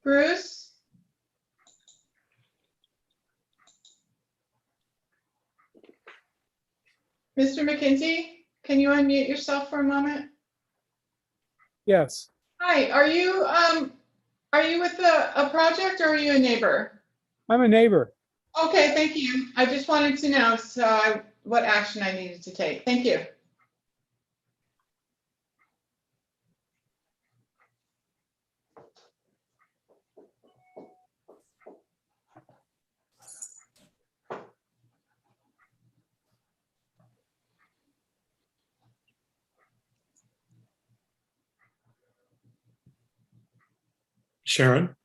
Bruce? Mr. McKenzie, can you unmute yourself for a moment? Yes, Hi, are you with a project or are you a neighbor? I'm a neighbor. Okay, thank you. I just wanted to know what action I needed to take. Thank you. Sharon,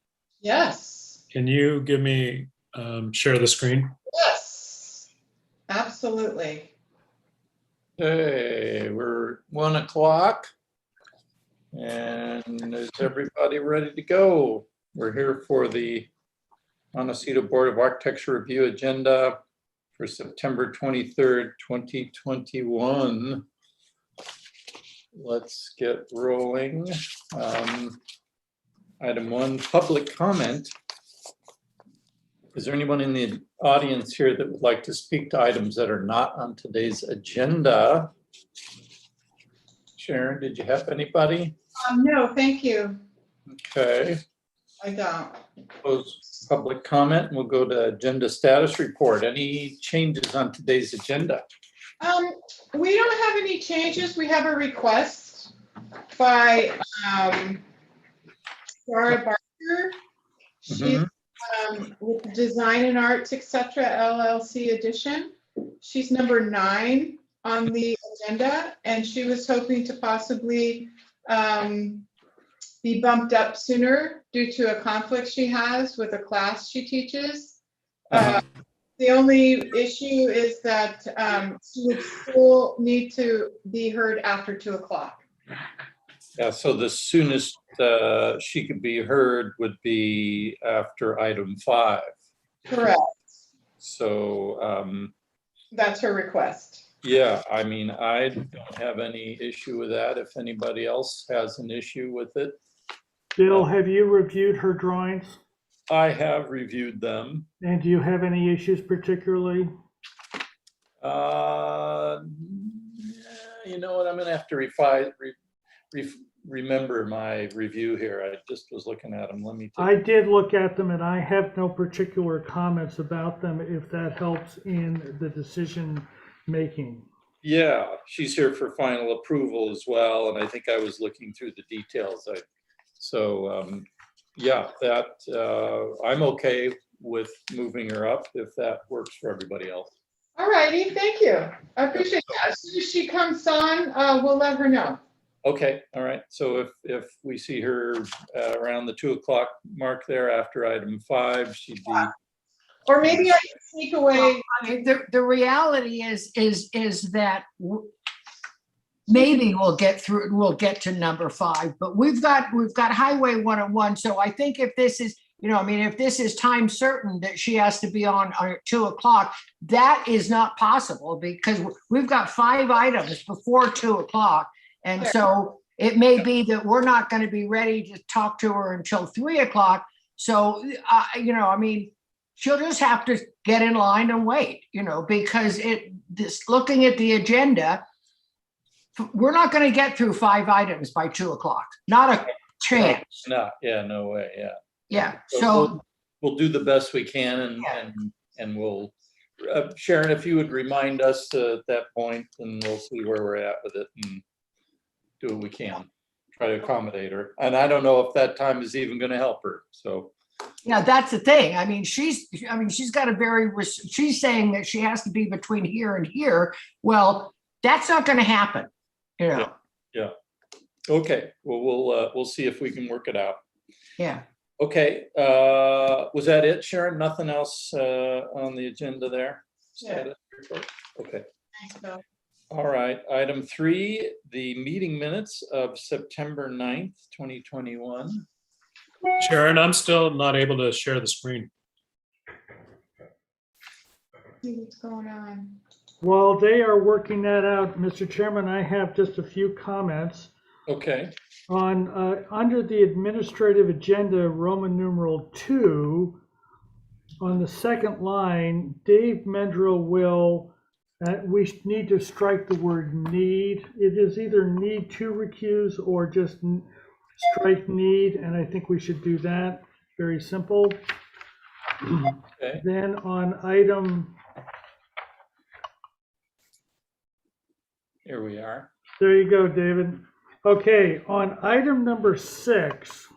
Yes. can you give me, share the screen? Yes. Absolutely. Okay, we're 1 o'clock. And is everybody ready to go? We're here for the Montecito Board of Architecture Review Agenda for September 23rd, 2021. Let's get rolling. Item 1, public comment. Is there anyone in the audience here that would like to speak to items that are not on today's agenda? Sharon, did you have anybody? No, thank you. Okay, I don't. close public comment. We'll go to agenda status report. Any changes on today's agenda? We don't have any changes. We have a request by Sarah Barker. She's with Design and Arts, etc. LLC edition. She's number 9 on the agenda, and she was hoping to possibly be bumped up sooner due to a conflict she has with a class she teaches. The only issue is that she would still need to be heard after 2 o'clock. Yeah, so the soonest she could be heard would be after item 5. Correct. So, That's her request. yeah, I mean, I don't have any issue with that. If anybody else has an issue with it. Bill, have you reviewed her drawings? I have reviewed them. And do you have any issues particularly? You know what, I'm gonna have to remember my review here. I just was looking at them. Let me take. I did look at them and I have no particular comments about them if that helps in the decision making. Yeah, she's here for final approval as well, and I think I was looking through the details. Yeah, that I'm okay with moving her up if that works for everybody else. All righty, thank you. I appreciate that. As soon as she comes on, we'll let her know. Okay, all right. So if we see her around the 2 o'clock mark there after item 5, she'd be. Or maybe I can sneak away. Well, I mean, the reality is that maybe we'll get to number 5, but we've got Highway 101. So I think if this is, if this is time certain that she has to be on at 2 o'clock, that is not possible because we've got 5 items before 2 o'clock. And so it may be that we're not going to be ready to talk to her until 3 o'clock. So, she'll just have to get in line and wait, because looking at the agenda, we're not going to get through 5 items by 2 o'clock. Not a chance. No, yeah, no way. Yeah. Yeah. So we'll do the best we can, and we'll Sharon, if you would remind us at that point, and we'll see where we're at with it and do what we can, try to accommodate her. And I don't know if that time is even going to help her. So. Yeah, that's the thing. She's got she's saying that she has to be between here and here. Well, that's not going to happen. Yeah. Okay. Well, we'll see if we can work it out. Yeah. Okay. Was that it, Sharon? Nothing else on the agenda there? Yeah. Okay. Thanks, Bill. All right. Item 3, the meeting minutes of September 9th, 2021. Sharon, I'm still not able to share the screen. See what's going on. While they are working that out, Mr. Chairman, I have just a few comments. Okay, On, under the administrative agenda, Roman numeral 2, on the second line, Dave Mendro will, we need to strike the word need. It is either need to recuse or just strike need, and I think we should do that. Very simple. okay. Then on item, Here we are. there you go, David. Okay, on item number 6,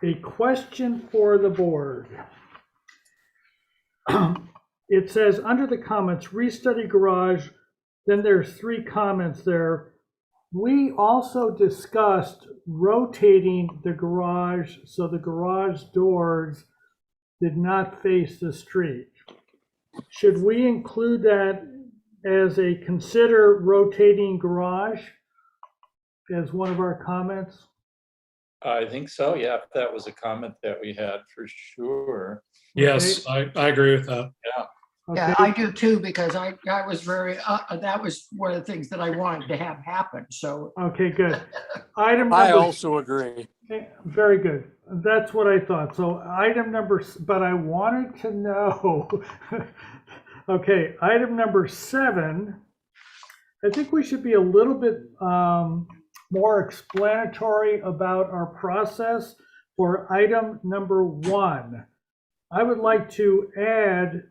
a question for the board. It says, under the comments, restudy garage, then there's 3 comments there. We also discussed rotating the garage so the garage doors did not face the street. Should we include that as a consider rotating garage as one of our comments? I think so, yeah, if that was a comment that we had for sure. Yes, I agree with that. Yeah, Okay. I do too, because I was very, that was one of the things that I wanted to have happen, so. Okay, good. Item I number, also agree. very good. That's what I thought. So item number, but I wanted to know. Okay, item number 7. I think we should be a little bit more explanatory about our process for item number 1. I would like to add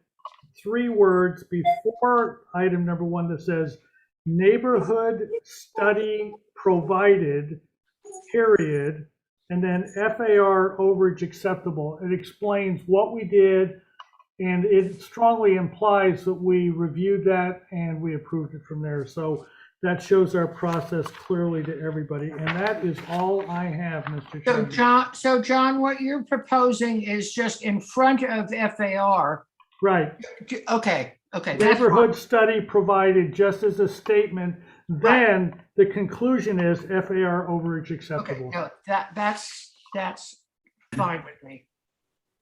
3 words before item number 1 that says neighborhood study provided, period, and then FAR overage acceptable. It explains what we did, and it strongly implies that we reviewed that and we approved it from there. So that shows our process clearly to everybody, and that is all I have, Mr. Chairman. So John, what you're proposing is just in front of FAR. Right. Okay, that's fine. Neighborhood study provided just as a statement, then the conclusion is FAR overage Okay, acceptable. no, that's fine with me.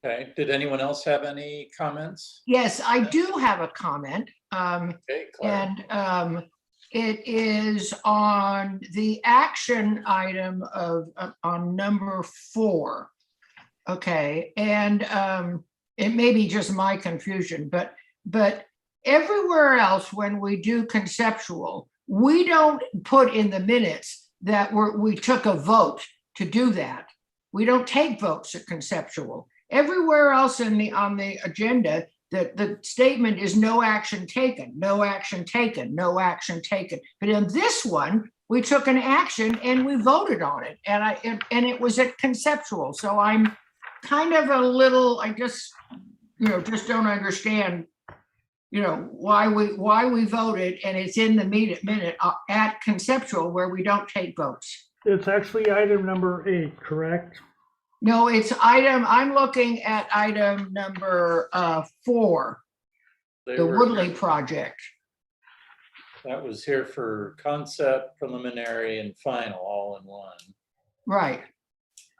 Okay, did anyone else have any comments? Yes, I do have a comment. Okay, Claire. And it is on the action item on number 4. Okay, and it may be just my confusion, but everywhere else when we do conceptual, we don't put in the minutes that we took a vote to do that. We don't take votes at conceptual. Everywhere else on the agenda, the statement is no action taken, no action taken, no action taken. But in this one, we took an action and we voted on it, and it was at conceptual. So I'm kind of a little, I just don't understand, why we voted, and it's in the minute at conceptual where we don't take votes. It's actually item number 8, correct? No, I'm looking at item number 4, They the were- Woodley project. That was here for concept, preliminary, and final, all in one. Right,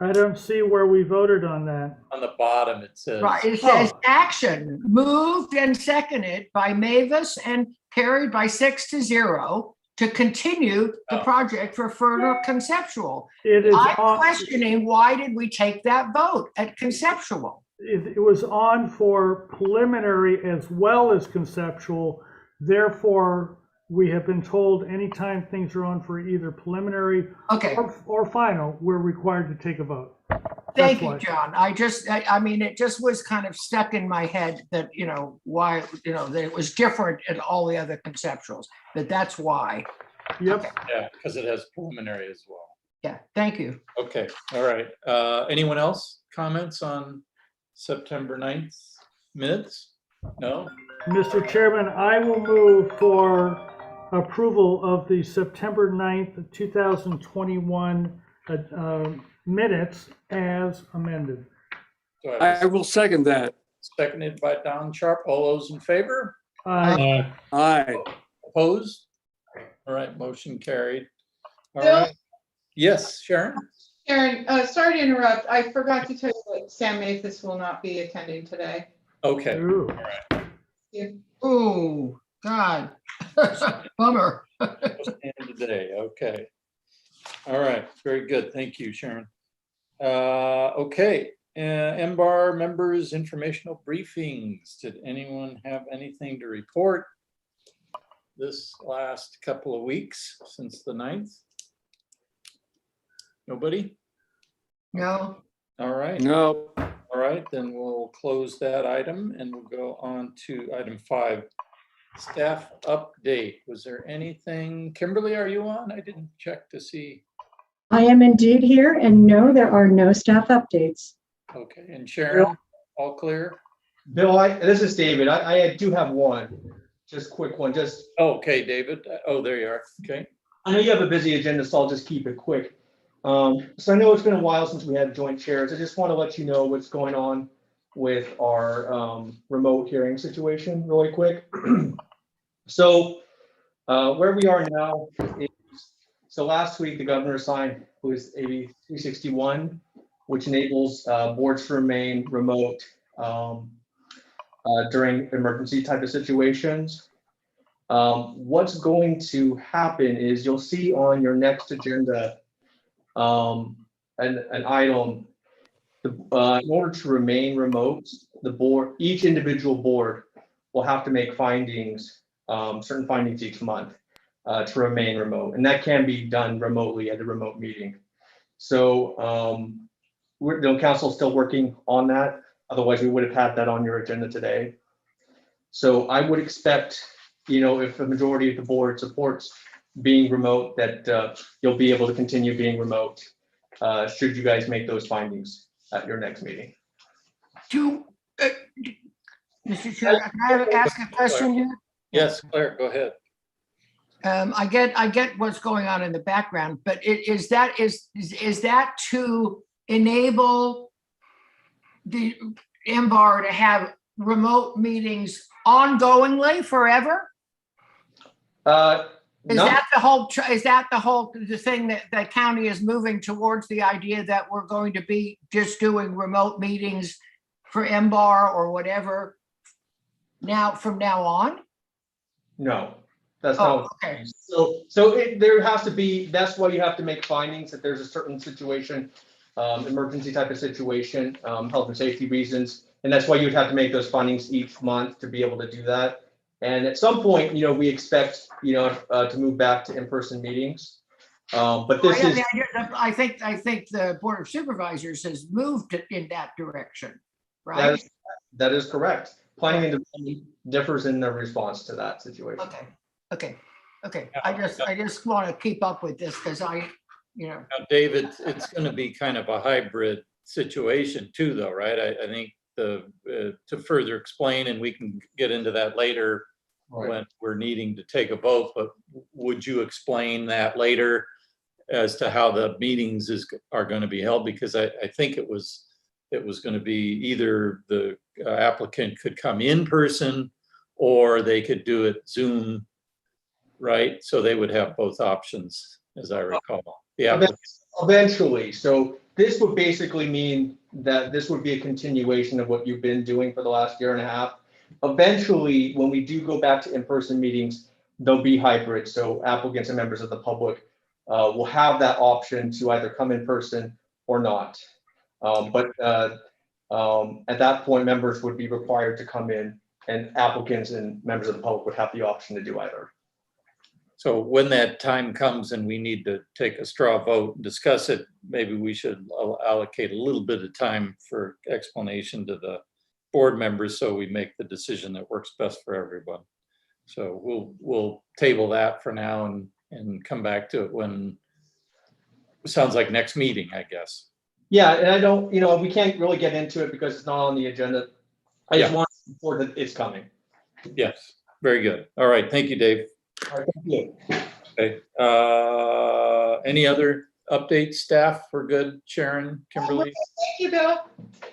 I don't see where we voted on that. On the bottom, it says. right. It says action moved and seconded by Mavis and carried by 6-0 to continue the Oh. project for further conceptual. It is I'm on, questioning, why did we take that vote at conceptual? it was on for preliminary as well as conceptual. Therefore, we have been told anytime things are on for either preliminary Okay, or final, we're required to take a vote. thank why. you, John. I mean, it just was kind of stuck in my head that, why, that it was different in all the other conceptuals, but that's why. Yep. Yeah, because it has preliminary as well. Yeah, thank you. Okay, all right. Anyone else comments on September 9th minutes? No? Mr. Chairman, I will move for approval of the September 9th, 2021 minutes as amended. Do I have I will second that. seconded by Don Sharp. All those in favor? Aye. Opposed? All right, motion carried. All Bill? right. Yes, Sharon? Sharon, sorry to interrupt. I forgot to tell you that Sam Mathis will not be attending today. Okay, Ooh. Oh, God. Bummer. and today, okay. All right, very good. Thank you, Sharon. Okay, MBAR members informational briefings. Did anyone have anything to report this last couple of weeks since the 9th? Nobody? No, All right. No, All right, then we'll close that item and we'll go on to item 5. Staff update. Was there anything? Kimberly, are you on? I didn't check to see. I am indeed here, and no, there are no staff updates. Okay, and Sharon, all clear? Bill, this is David. I do have one, just quick one. Okay, David. Oh, there you are. Okay. I know you have a busy agenda, so I'll just keep it quick. So I know it's been a while since we had joint chairs. I just want to let you know what's going on with our remote hearing situation really quick. So where we are now is, so last week the governor signed was AB 361, which enables boards to remain remote during emergency type of situations. What's going to happen is you'll see on your next agenda an item. In order to remain remote, the board, each individual board will have to make findings, certain findings each month to remain remote, and that can be done remotely at a remote meeting. So the council is still working on that. Otherwise, we would have had that on your agenda today. So I would expect, if the majority of the board supports being remote, that you'll be able to continue being remote should you guys make those findings at your next meeting. Mr. Chair, can I ask a question here? Yes, Claire, go ahead. I get what's going on in the background, but is that to enable the MBAR to have remote meetings ongoingly forever? Is that the thing that the county is moving towards, the idea that we're going to be just doing remote meetings for MBAR or whatever from now on? No, that's not. Okay. There has to be, that's why you have to make findings that there's a certain situation, emergency type of situation, health and safety reasons. And that's why you'd have to make those findings each month to be able to do that. And at some point, we expect, to move back to in-person meetings. But this is. I think the Board of Supervisors has moved in that direction, right? That is correct. Planning and development differs in their response to that situation. Okay. I just want to keep up with this because Now, David, it's going to be kind of a hybrid situation too, though, right? I think to further explain, and we can get into that later when we're needing to take a vote, but would you explain that later as to how the meetings are going to be held? Because I think it was going to be either the applicant could come in person or they could do it Zoom, right? So they would have both options, as I recall. Yeah. Eventually. So this would basically mean that this would be a continuation of what you've been doing for the last year and a half. Eventually, when we do go back to in-person meetings, they'll be hybrid. So applicants and members of the public will have that option to either come in person or not. But at that point, members would be required to come in, and applicants and members of the public would have the option to do either. So when that time comes and we need to take a straw vote and discuss it, maybe we should allocate a little bit of time for explanation to the board members so we make the decision that works best for everyone. So we'll table that for now and come back to it when it sounds like next meeting, I guess. Yeah, and I don't, we can't really get into it because it's not on the agenda. I just want to report that it's coming. Yes, very good. All right, thank you, Dave. All right, thank you. Okay. Any other updates, staff? We're good. Sharon, Kimberly? Thank you, Bill.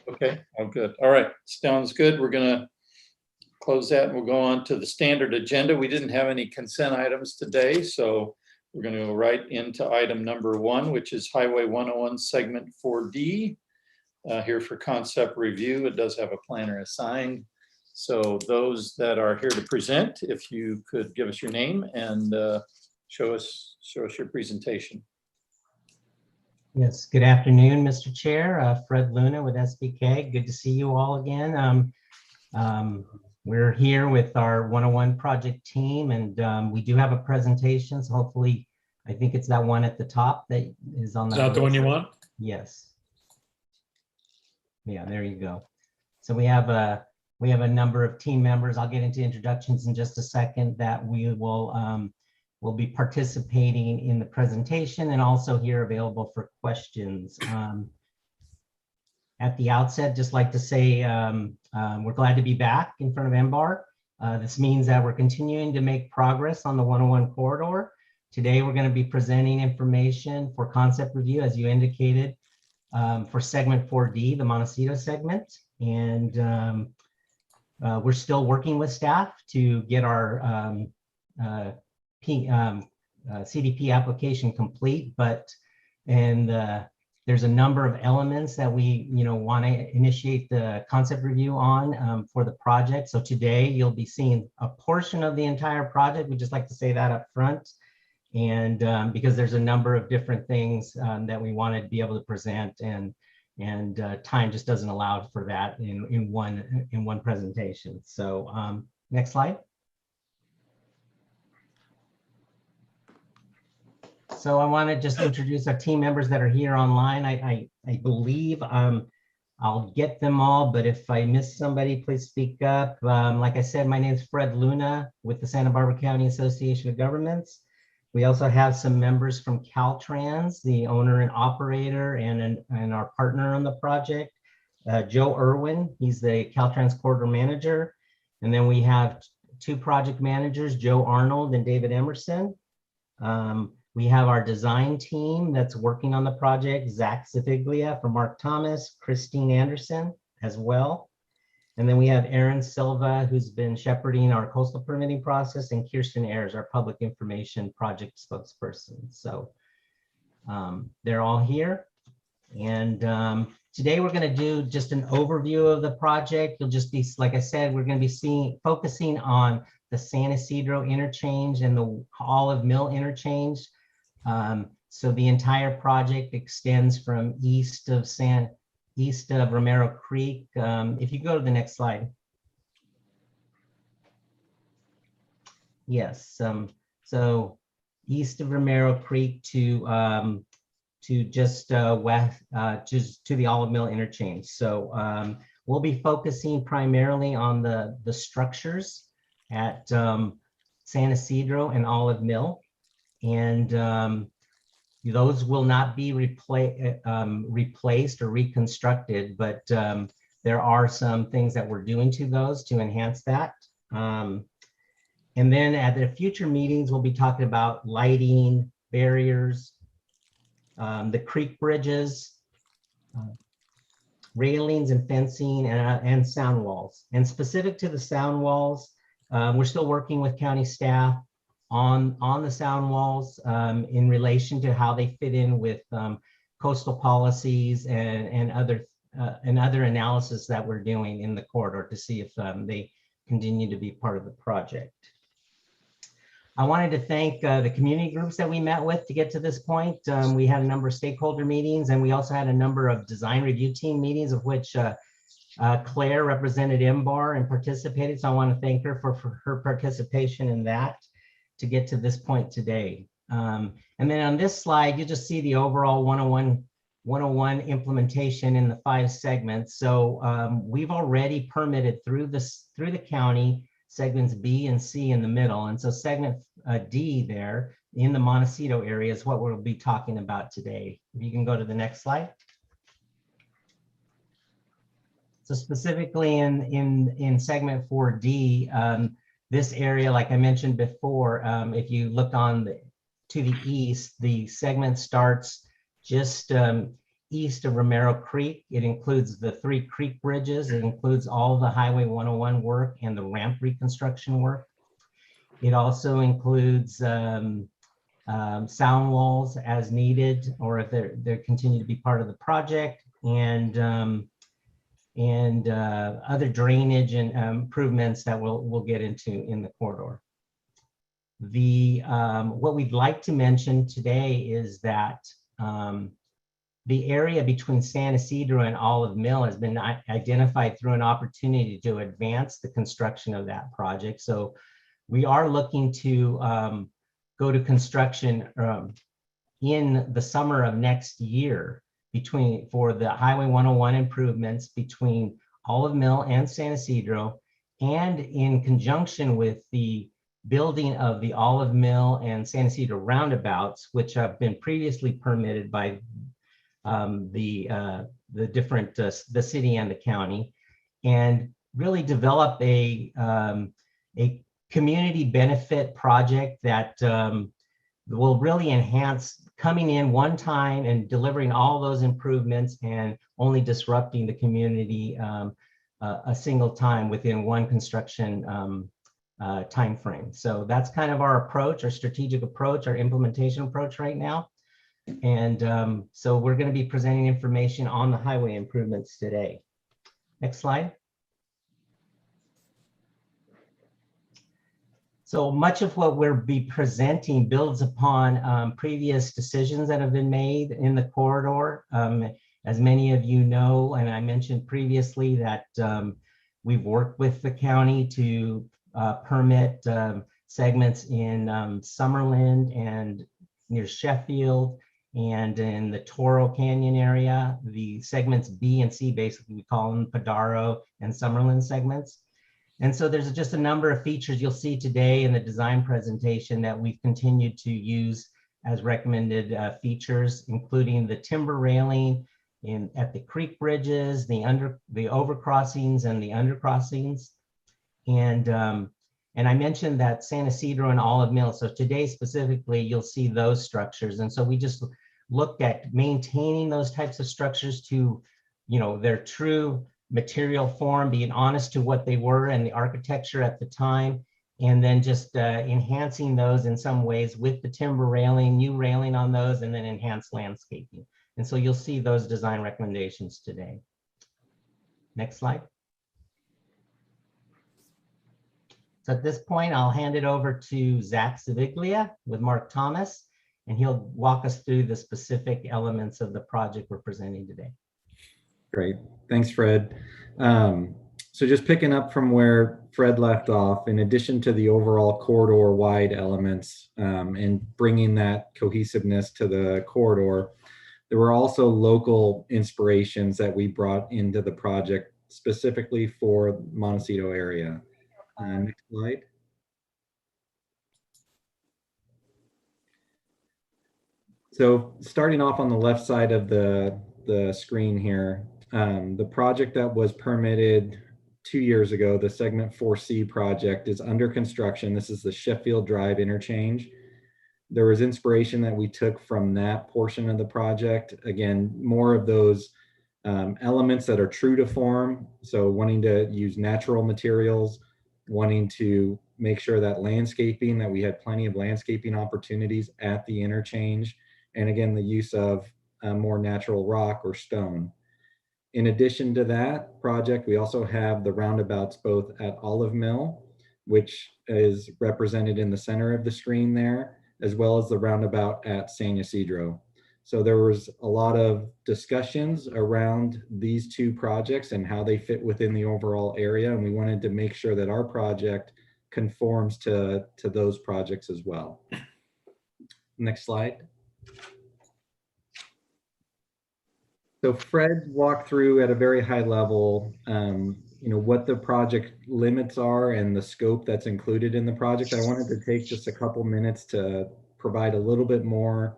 Okay, oh, good. All right, sounds good. We're gonna close that and we'll go on to the standard agenda. We didn't have any consent items today, so we're gonna go right into item number 1, which is Highway 101 Segment 4D. Here for concept review. It does have a planner assigned. So those that are here to present, if you could give us your name and show us your presentation. Yes, good afternoon, Mr. Chair. Fred Luna with SBK. Good to see you all again. We're here with our 101 project team, and we do have a presentation. So hopefully, I think it's that one at the top that is on Is the. that the one you want? Yes. Yeah, there you go. So we have a number of team members. I'll get into introductions in just a second that will be participating in the presentation and also here available for questions. At the outset, just like to say we're glad to be back in front of MBAR. This means that we're continuing to make progress on the 101 corridor. Today, we're going to be presenting information for concept review, as you indicated, for segment 4D, the Montecito segment. And we're still working with staff to get our CDP application complete, there's a number of elements that we want to initiate the concept review on for the project. So today you'll be seeing a portion of the entire project. We just like to say that up front. And because there's a number of different things that we want to be able to present, and time just doesn't allow for that in one presentation. So next slide. So I want to just introduce our team members that are here online. I believe I'll get them all, but if I miss somebody, please speak up. Like I said, my name is Fred Luna with the Santa Barbara County Association of Governments. We also have some members from Caltrans, the owner and operator and our partner on the project. Joe Irwin, he's the Caltrans corridor manager. And then we have two project managers, Joe Arnold and David Emerson. We have our design team that's working on the project, Zach Zaviglia from Mark Thomas, Christine Anderson as well. And then we have Aaron Silva, who's been shepherding our coastal permitting process, and Kirsten Ayers, our public information project spokesperson. So they're all here. And today we're going to do just an overview of the project. You'll just be, like I said, we're going to be focusing on the San Isidro interchange and the Olive Mill interchange. So the entire project extends from east of Romero Creek. If you go to the next slide. Yes, so east of Romero Creek to just west, just to the Olive Mill interchange. So we'll be focusing primarily on the structures at San Isidro and Olive Mill. And those will not be replaced or reconstructed, but there are some things that we're doing to those to enhance that. And then at the future meetings, we'll be talking about lighting, barriers, the creek bridges, railings and fencing, and sound walls. And specific to the sound walls, we're still working with county staff on the sound walls in relation to how they fit in with coastal policies and other analysis that we're doing in the corridor to see if they continue to be part of the project. I wanted to thank the community groups that we met with to get to this point. We had a number of stakeholder meetings, and we also had a number of design review team meetings, of which Claire represented MBAR and participated. So I want to thank her for her participation in that to get to this point today. And then on this slide, you just see the overall 101 implementation in the 5 segments. So we've already permitted through the county segments B and C in the middle. And so segment D there in the Montecito area is what we'll be talking about today. If you can go to the next slide. So specifically in segment 4D, this area, like I mentioned before, if you look to the east, the segment starts just east of Romero Creek. It includes the 3 creek bridges. It includes all the Highway 101 work and the ramp reconstruction work. It also includes sound walls as needed, or if they continue to be part of the project, and other drainage and improvements that we'll get into in the corridor. What we'd like to mention today is that the area between San Isidro and Olive Mill has been identified through an opportunity to advance the construction of that project. So we are looking to go to construction in the summer of next year for the Highway 101 improvements between Olive Mill and San Isidro, and in conjunction with the building of the Olive Mill and San Isidro roundabouts, which have been previously permitted by the city and the county, and really develop a community benefit project that will really enhance coming in one time and delivering all those improvements and only disrupting the community a single time within one construction time frame. So that's kind of our approach, our strategic approach, our implementation approach right now. And so we're going to be presenting information on the highway improvements today. Next slide. So much of what we'll be presenting builds upon previous decisions that have been made in the corridor. As many of you know, and I mentioned previously that we've worked with the county to permit segments in Summerlin and near Sheffield, and in the Toro Canyon area, the segments B and C, basically we call them Padaro and Summerlin segments. And so there's just a number of features you'll see today in the design presentation that we've continued to use as recommended features, including the timber railing at the creek bridges, the overcrossings and the undercrossings. And I mentioned that San Isidro and Olive Mill. So today specifically, you'll see those structures. And so we just looked at maintaining those types of structures to, their true material form, being honest to what they were and the architecture at the time, and then just enhancing those in some ways with the timber railing, new railing on those, and then enhanced landscaping. And so you'll see those design recommendations today. Next slide. So at this point, I'll hand it over to Zach Saviglia with Mark Thomas, and he'll walk us through the specific elements of the project we're presenting today. Great. Thanks, Fred. So just picking up from where Fred left off, in addition to the overall corridor-wide elements and bringing that cohesiveness to the corridor, there were also local inspirations that we brought into the project specifically for Montecito area. Next slide. So starting off on the left side of the screen here, the project that was permitted 2 years ago, the segment 4C project, is under construction. This is the Sheffield Drive interchange. There was inspiration that we took from that portion of the project. Again, more of those elements that are true to form. So wanting to use natural materials, wanting to make sure that that we had plenty of landscaping opportunities at the interchange. And again, the use of more natural rock or stone. In addition to that project, we also have the roundabouts both at Olive Mill, which is represented in the center of the screen there, as well as the roundabout at San Isidro. So there was a lot of discussions around these two projects and how they fit within the overall area. And we wanted to make sure that our project conforms to those projects as well. Next slide. So Fred walked through at a very high level, what the project limits are and the scope that's included in the project. I wanted to take just a couple minutes to provide a little bit more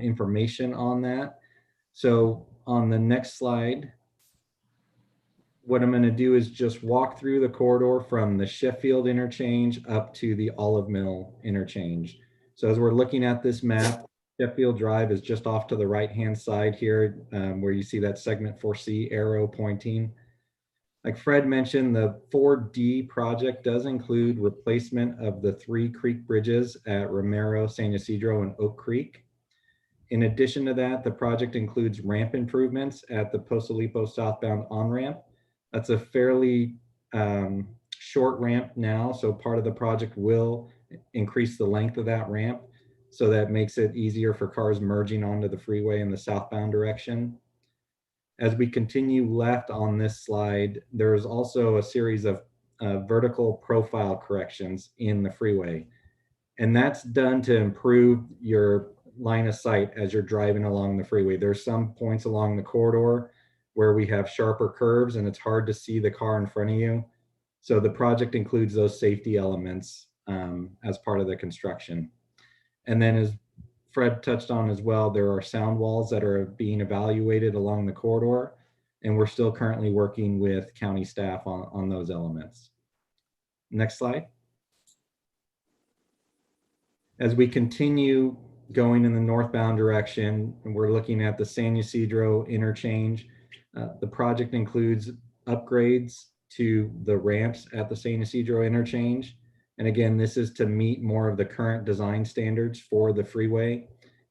information on that. So on the next slide, what I'm going to do is just walk through the corridor from the Sheffield interchange up to the Olive Mill interchange. So as we're looking at this map, Sheffield Drive is just off to the right-hand side here, where you see that segment 4C arrow pointing. Like Fred mentioned, the 4D project does include replacement of the 3 creek bridges at Romero, San Isidro, and Oak Creek. In addition to that, the project includes ramp improvements at the Posolipo southbound on-ramp. That's a fairly short ramp now, so part of the project will increase the length of that ramp. so that makes it easier for cars merging onto the freeway in the southbound direction. As we continue left on this slide, there's also a series of vertical profile corrections in the freeway. And that's done to improve your line of sight as you're driving along the freeway. There's some points along the corridor where we have sharper curves and it's hard to see the car in front of you. So the project includes those safety elements as part of the construction. And then as Fred touched on as well, there are sound walls that are being evaluated along the corridor, and we're still currently working with county staff on those elements. Next slide. As we continue going in the northbound direction, and we're looking at the San Ysidro interchange, the project includes upgrades to the ramps at the San Ysidro interchange. And again, this is to meet more of the current design standards for the freeway.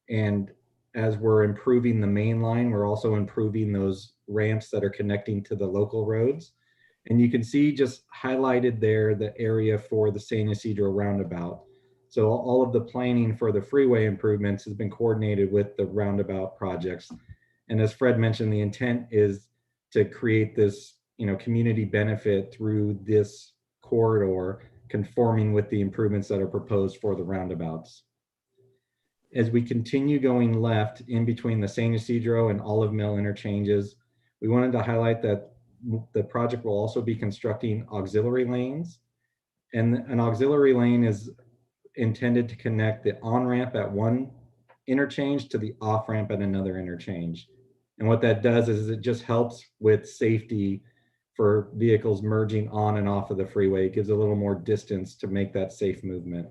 And as we're improving the main line, we're also improving those ramps that are connecting to the local roads. And you can see just highlighted there the area for the San Ysidro roundabout. So all of the planning for the freeway improvements has been coordinated with the roundabout projects. And as Fred mentioned, the intent is to create this, community benefit through this corridor, conforming with the improvements that are proposed for the roundabouts. As we continue going left in between the San Ysidro and Olive Mill interchanges, we wanted to highlight that the project will also be constructing auxiliary lanes. And an auxiliary lane is intended to connect the on-ramp at one interchange to the off-ramp at another interchange. And what that does is it just helps with safety for vehicles merging on and off of the freeway. It gives a little more distance to make that safe movement.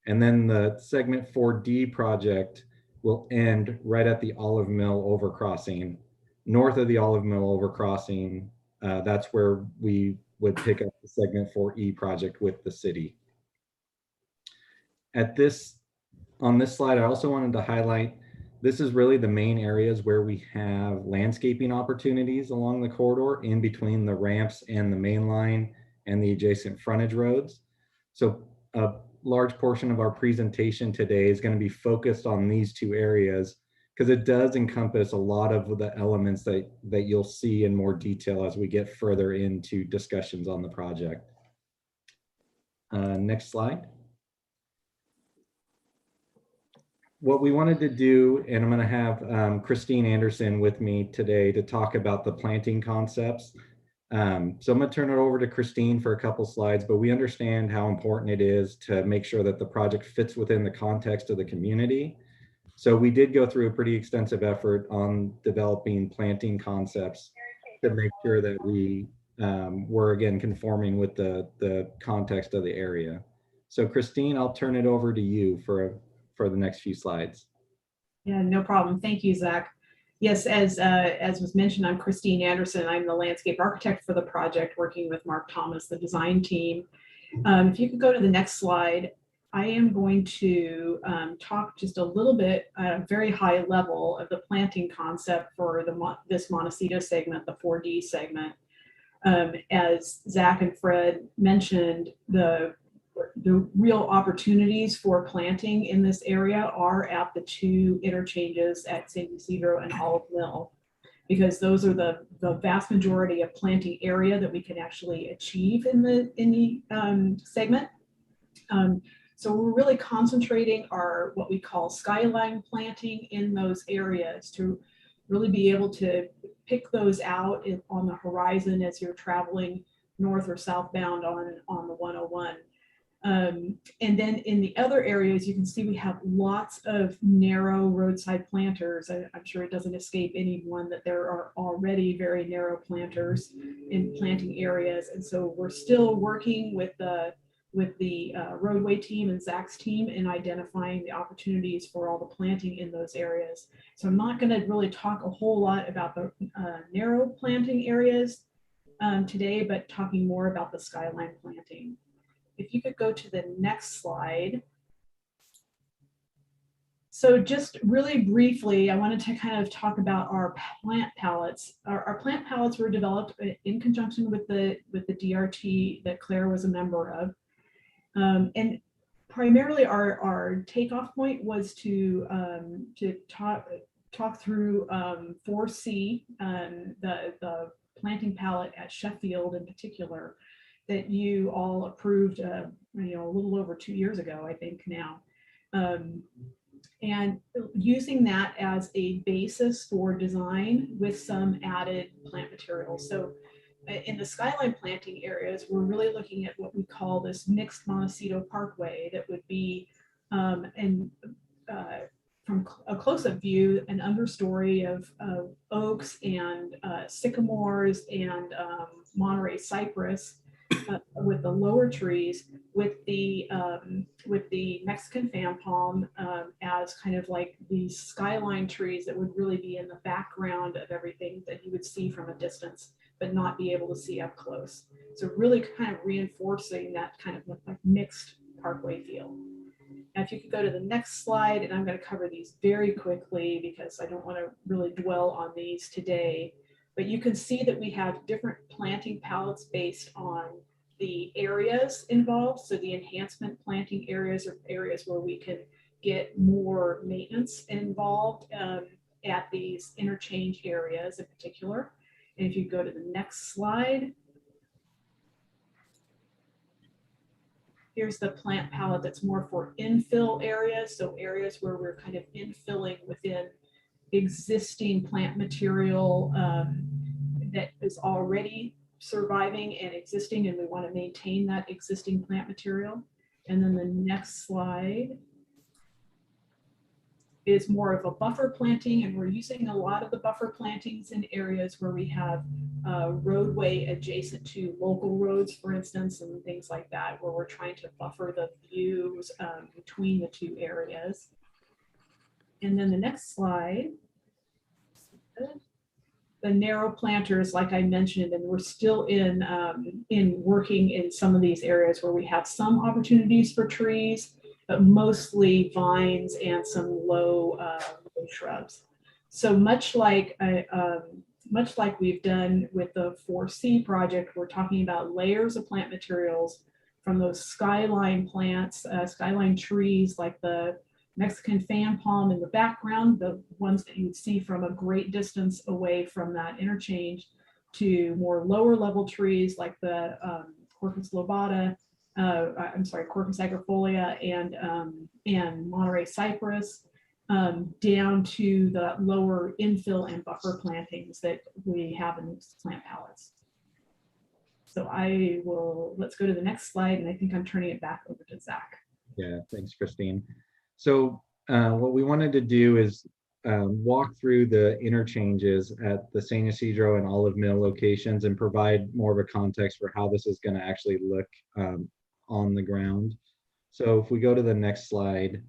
And then the segment 4D project will end right at the Olive Mill overcrossing. North of the Olive Mill overcrossing, that's where we would pick up the segment 4E project with the city. On this slide, I also wanted to highlight, this is really the main areas where we have landscaping opportunities along the corridor in between the ramps and the main line and the adjacent frontage roads. So a large portion of our presentation today is going to be focused on these two areas because it does encompass a lot of the elements that you'll see in more detail as we get further into discussions on the project. Next slide. What we wanted to do, and I'm going to have Christine Anderson with me today to talk about the planting concepts. So I'm going to turn it over to Christine for a couple slides, but we understand how important it is to make sure that the project fits within the context of the community. So we did go through a pretty extensive effort on developing planting concepts to make sure that we were again conforming with the context of the area. So Christine, I'll turn it over to you for the next few slides. Yeah, no problem. Thank you, Zach. Yes, as was mentioned, I'm Christine Anderson. I'm the landscape architect for the project, working with Mark Thomas, the design team. If you could go to the next slide, I am going to talk just a little bit at a very high level of the planting concept for this Montecito segment, the 4D segment. As Zach and Fred mentioned, the real opportunities for planting in this area are at the two interchanges at San Ysidro and Olive Mill, because those are the vast majority of planting area that we can actually achieve in the segment. So we're really concentrating our what we call skyline planting in those areas to really be able to pick those out on the horizon as you're traveling north or southbound on the 101. And then in the other areas, you can see we have lots of narrow roadside planters. I'm sure it doesn't escape anyone that there are already very narrow planters in planting areas. And so we're still working with the roadway team and Zach's team in identifying the opportunities for all the planting in those areas. So I'm not going to really talk a whole lot about the narrow planting areas today, but talking more about the skyline planting. If you could go to the next slide. So just really briefly, I wanted to kind of talk about our plant palettes. Our plant palettes were developed in conjunction with the DRT that Claire was a member of. And primarily our takeoff point was to talk through 4C, the planting palette at Sheffield in particular, that you all approved, a little over 2 years ago, I think now. And using that as a basis for design with some added plant materials. So in the skyline planting areas, we're really looking at what we call this mixed Montecito Parkway that would be, from a close-up view, an understory of oaks and sycamores and Monterey cypress, with the lower trees, with the Mexican fan palm as kind of like these skyline trees that would really be in the background of everything that you would see from a distance, but not be able to see up close. So really kind of reinforcing that kind of like mixed parkway feel. Now, if you could go to the next slide, and I'm going to cover these very quickly because I don't want to really dwell on these today, but you can see that we have different planting palettes based on the areas involved. So the enhancement planting areas are areas where we can get more maintenance involved at these interchange areas in particular. And if you go to the next slide, here's the plant palette that's more for infill areas. So areas where we're kind of infilling within existing plant material that is already surviving and existing, and we want to maintain that existing plant material. And then the next slide is more of a buffer planting, and we're using a lot of the buffer plantings in areas where we have roadway adjacent to local roads, for instance, and things like that, where we're trying to buffer the views between the two areas. And then the next slide, the narrow planters, like I mentioned, and we're still in working in some of these areas where we have some opportunities for trees, but mostly vines and some low shrubs. So much like we've done with the 4C project, we're talking about layers of plant materials from those skyline plants, skyline trees like the Mexican fan palm in the background, the ones that you would see from a great distance away from that interchange, to more lower level trees like the Quercus lobata, Quercus agrifolia and Monterey cypress, down to the lower infill and buffer plantings that we have in these plant palettes. So let's go to the next slide, and I think I'm turning it back over to Zach. Yeah, thanks, Christine. So what we wanted to do is walk through the interchanges at the San Ysidro and Olive Mill locations and provide more of a context for how this is going to actually look on the ground. So if we go to the next slide,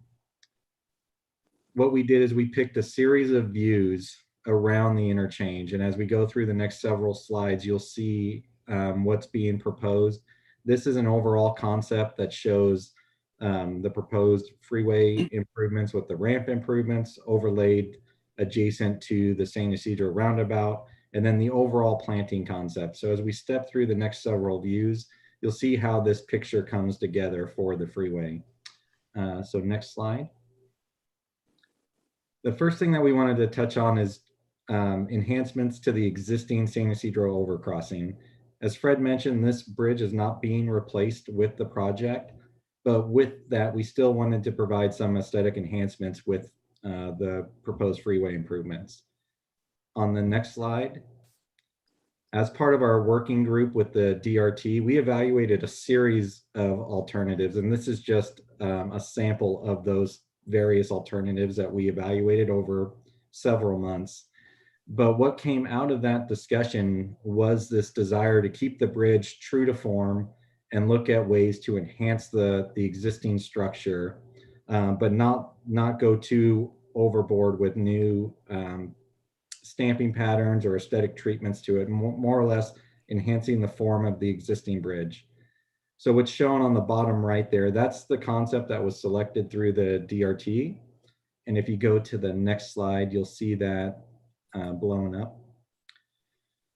what we did is we picked a series of views around the interchange. And as we go through the next several slides, you'll see what's being proposed. This is an overall concept that shows the proposed freeway improvements with the ramp improvements overlaid adjacent to the San Ysidro roundabout, and then the overall planting concept. So as we step through the next several views, you'll see how this picture comes together for the freeway. So next slide. The first thing that we wanted to touch on is enhancements to the existing San Ysidro overcrossing. As Fred mentioned, this bridge is not being replaced with the project, but with that, we still wanted to provide some aesthetic enhancements with the proposed freeway improvements. On the next slide, as part of our working group with the DRT, we evaluated a series of alternatives, and this is just a sample of those various alternatives that we evaluated over several months. But what came out of that discussion was this desire to keep the bridge true to form and look at ways to enhance the existing structure, but not go too overboard with new stamping patterns or aesthetic treatments to it, more or less enhancing the form of the existing bridge. So what's shown on the bottom right there, that's the concept that was selected through the DRT. And if you go to the next slide, you'll see that blown up.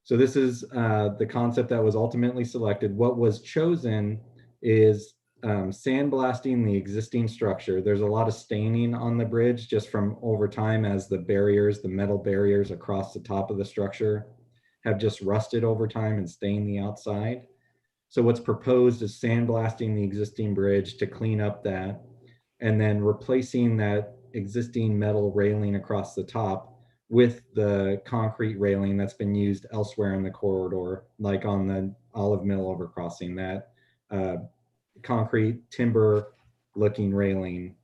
So this is the concept that was ultimately selected. What was chosen is sandblasting the existing structure. There's a lot of staining on the bridge just from over time as the barriers, the metal barriers across the top of the structure have just rusted over time and stained the outside. So what's proposed is sandblasting the existing bridge to clean up that, and then replacing that existing metal railing across the top with the concrete railing that's been used elsewhere in the corridor, like on the Olive Mill overcrossing, that concrete timber looking railing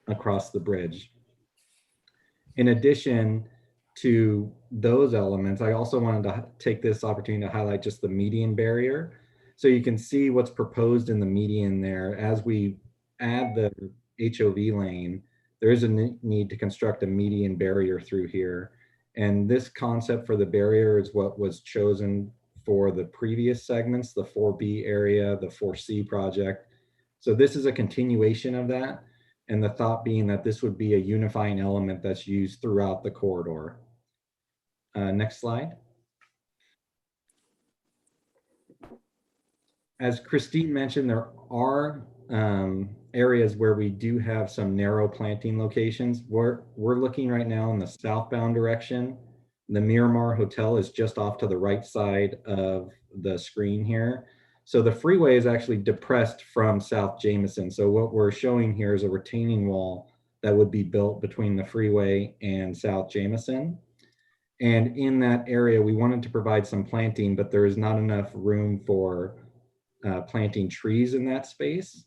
across the bridge. In addition to those elements, I also wanted to take this opportunity to highlight just the median barrier. So you can see what's proposed in the median there. As we add the HOV lane, there is a need to construct a median barrier through here. And this concept for the barrier is what was chosen for the previous segments, the 4B area, the 4C project. So this is a continuation of that. And the thought being that this would be a unifying element that's used throughout the corridor. Next slide. As Christine mentioned, there are areas where we do have some narrow planting locations. We're looking right now in the southbound direction. The Miramar Hotel is just off to the right side of the screen here. So the freeway is actually depressed from South Jameson. So what we're showing here is a retaining wall that would be built between the freeway and South Jameson. And in that area, we wanted to provide some planting, but there is not enough room for planting trees in that space.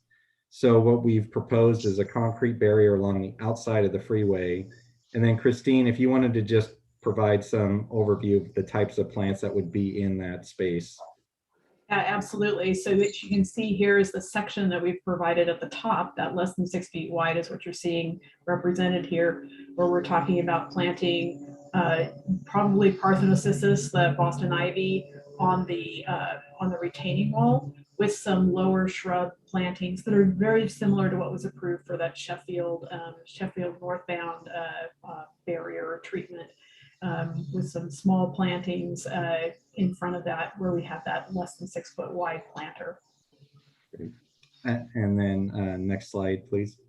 So what we've proposed is a concrete barrier along the outside of the freeway. And then Christine, if you wanted to just provide some overview of the types of plants that would be in that space. Yeah, absolutely. So what you can see here is the section that we've provided at the top, that less than 6 feet wide is what you're seeing represented here, where we're talking about planting probably Parthenocissus, the Boston ivy, on the retaining wall, with some lower shrub plantings that are very similar to what was approved for that Sheffield northbound barrier treatment, with some small plantings in front of that, where we have that less than 6 foot wide planter. Great. And then next slide, please.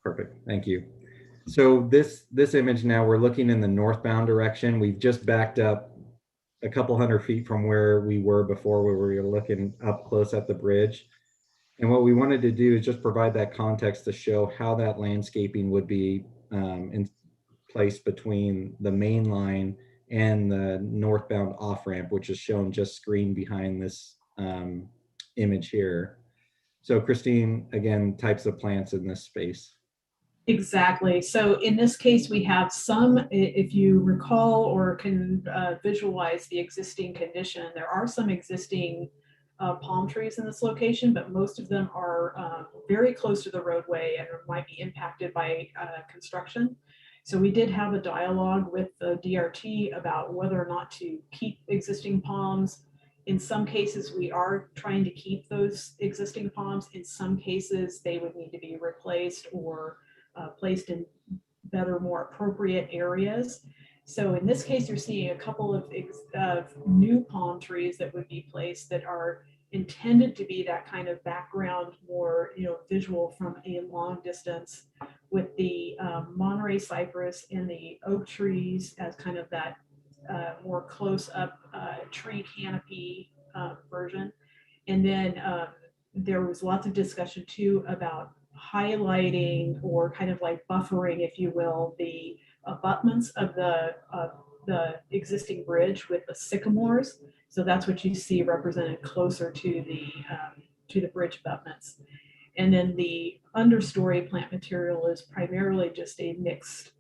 Perfect, thank you. So this image now, we're looking in the northbound direction. We've just backed up a couple hundred feet from where we were before, where we were looking up close at the bridge. And what we wanted to do is just provide that context to show how that landscaping would be in place between the main line and the northbound off-ramp, which is shown just screened behind this image here. So Christine, again, types of plants in this space. Exactly. So in this case, we have some, if you recall or can visualize the existing condition, there are some existing palm trees in this location, but most of them are very close to the roadway and might be impacted by construction. So we did have a dialogue with the DRT about whether or not to keep existing palms. In some cases, we are trying to keep those existing palms. In some cases, they would need to be replaced or placed in better, more appropriate areas. So in this case, you're seeing a couple of new palm trees that would be placed that are intended to be that kind of background, more visual from a long distance, with the Monterey cypress and the oak trees as kind of that more close-up tree canopy version. And then there was lots of discussion too about highlighting or kind of like buffering, if you will, the abutments of the existing bridge with the sycamores. So that's what you see represented closer to the bridge abutments. And then the understory plant material is primarily just a mixed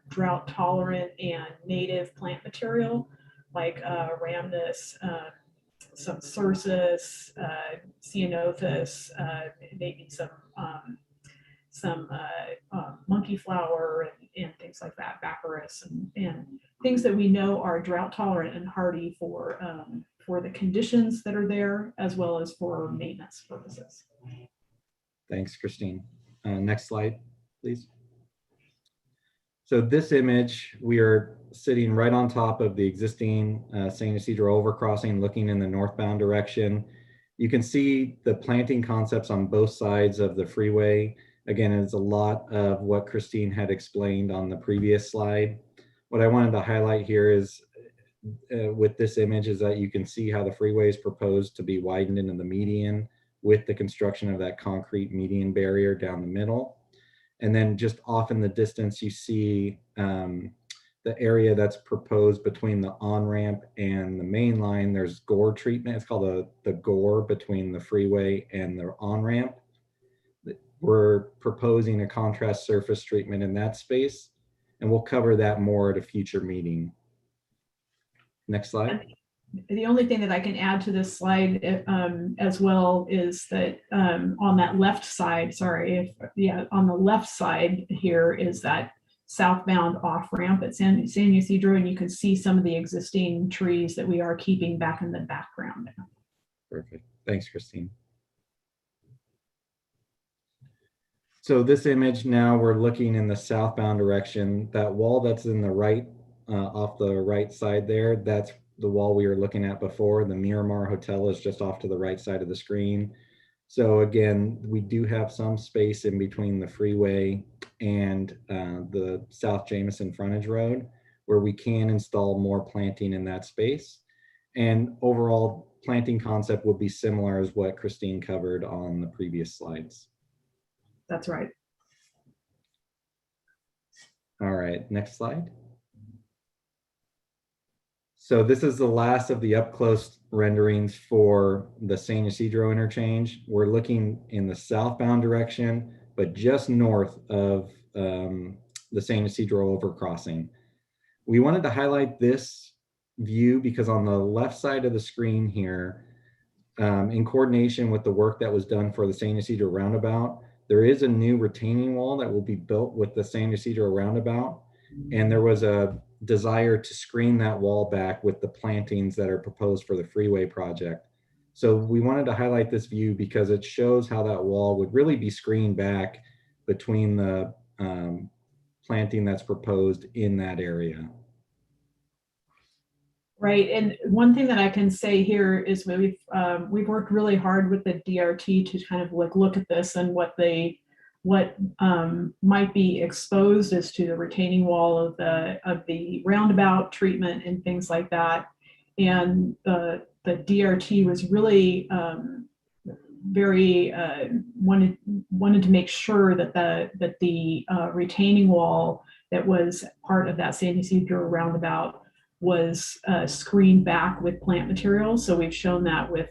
drought tolerant and native plant material, like Rhamnus, some Cercis, Ceanothus, maybe some monkey flower and things like that, Baccharis, and things that we know are drought tolerant and hardy for the conditions that are there, as well as for maintenance purposes. Thanks, Christine. Next slide, please. So this image, we are sitting right on top of the existing San Ysidro overcrossing, looking in the northbound direction. You can see the planting concepts on both sides of the freeway. Again, it's a lot of what Christine had explained on the previous slide. What I wanted to highlight here is with this image is that you can see how the freeway is proposed to be widened into the median with the construction of that concrete median barrier down the middle. And then just off in the distance, you see the area that's proposed between the on-ramp and the main line. There's gore treatment. It's called the gore between the freeway and the on-ramp. We're proposing a contrast surface treatment in that space, and we'll cover that more at a future meeting. Next slide. The only thing that I can add to this slide as well is that on that left side, on the left side here is that southbound off ramp at San Ysidro, and you can see some of the existing trees that we are keeping back in the background. Perfect. Thanks, Christine. So this image now, we're looking in the southbound direction. That wall that's in the right, off the right side there, that's the wall we were looking at before. The Miramar Hotel is just off to the right side of the screen. So again, we do have some space in between the freeway and the South Jameson frontage road where we can install more planting in that space. And overall planting concept will be similar as what Christine covered on the previous slides. That's right. All right, next slide. So this is the last of the up close renderings for the San Ysidro interchange. We're looking in the southbound direction, but just north of the San Ysidro overcrossing. We wanted to highlight this view because on the left side of the screen here, in coordination with the work that was done for the San Ysidro roundabout, there is a new retaining wall that will be built with the San Ysidro roundabout. And there was a desire to screen that wall back with the plantings that are proposed for the freeway project. So we wanted to highlight this view because it shows how that wall would really be screened back between the planting that's proposed in that area. Right, and one thing that I can say here is we've worked really hard with the DRT to kind of like look at this and what might be exposed as to the retaining wall of the roundabout treatment and things like that. And the DRT was really very wanted to make sure that the retaining wall that was part of that San Ysidro roundabout was screened back with plant materials. So we've shown that with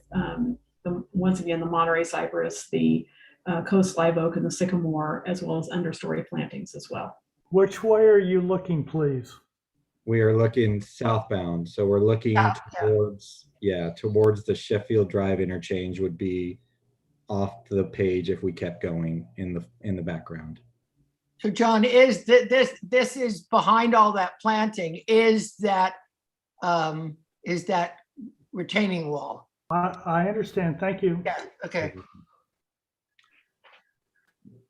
once again the Monterey cypress, the coast live oak, and the sycamore, as well as understory plantings as well. Which way are you looking, please? We are looking southbound. So we're looking towards the Sheffield Drive interchange would be off the page if we kept going in the background. So John, is this is behind all that planting, is that retaining wall? I understand. Thank you. Yeah, okay.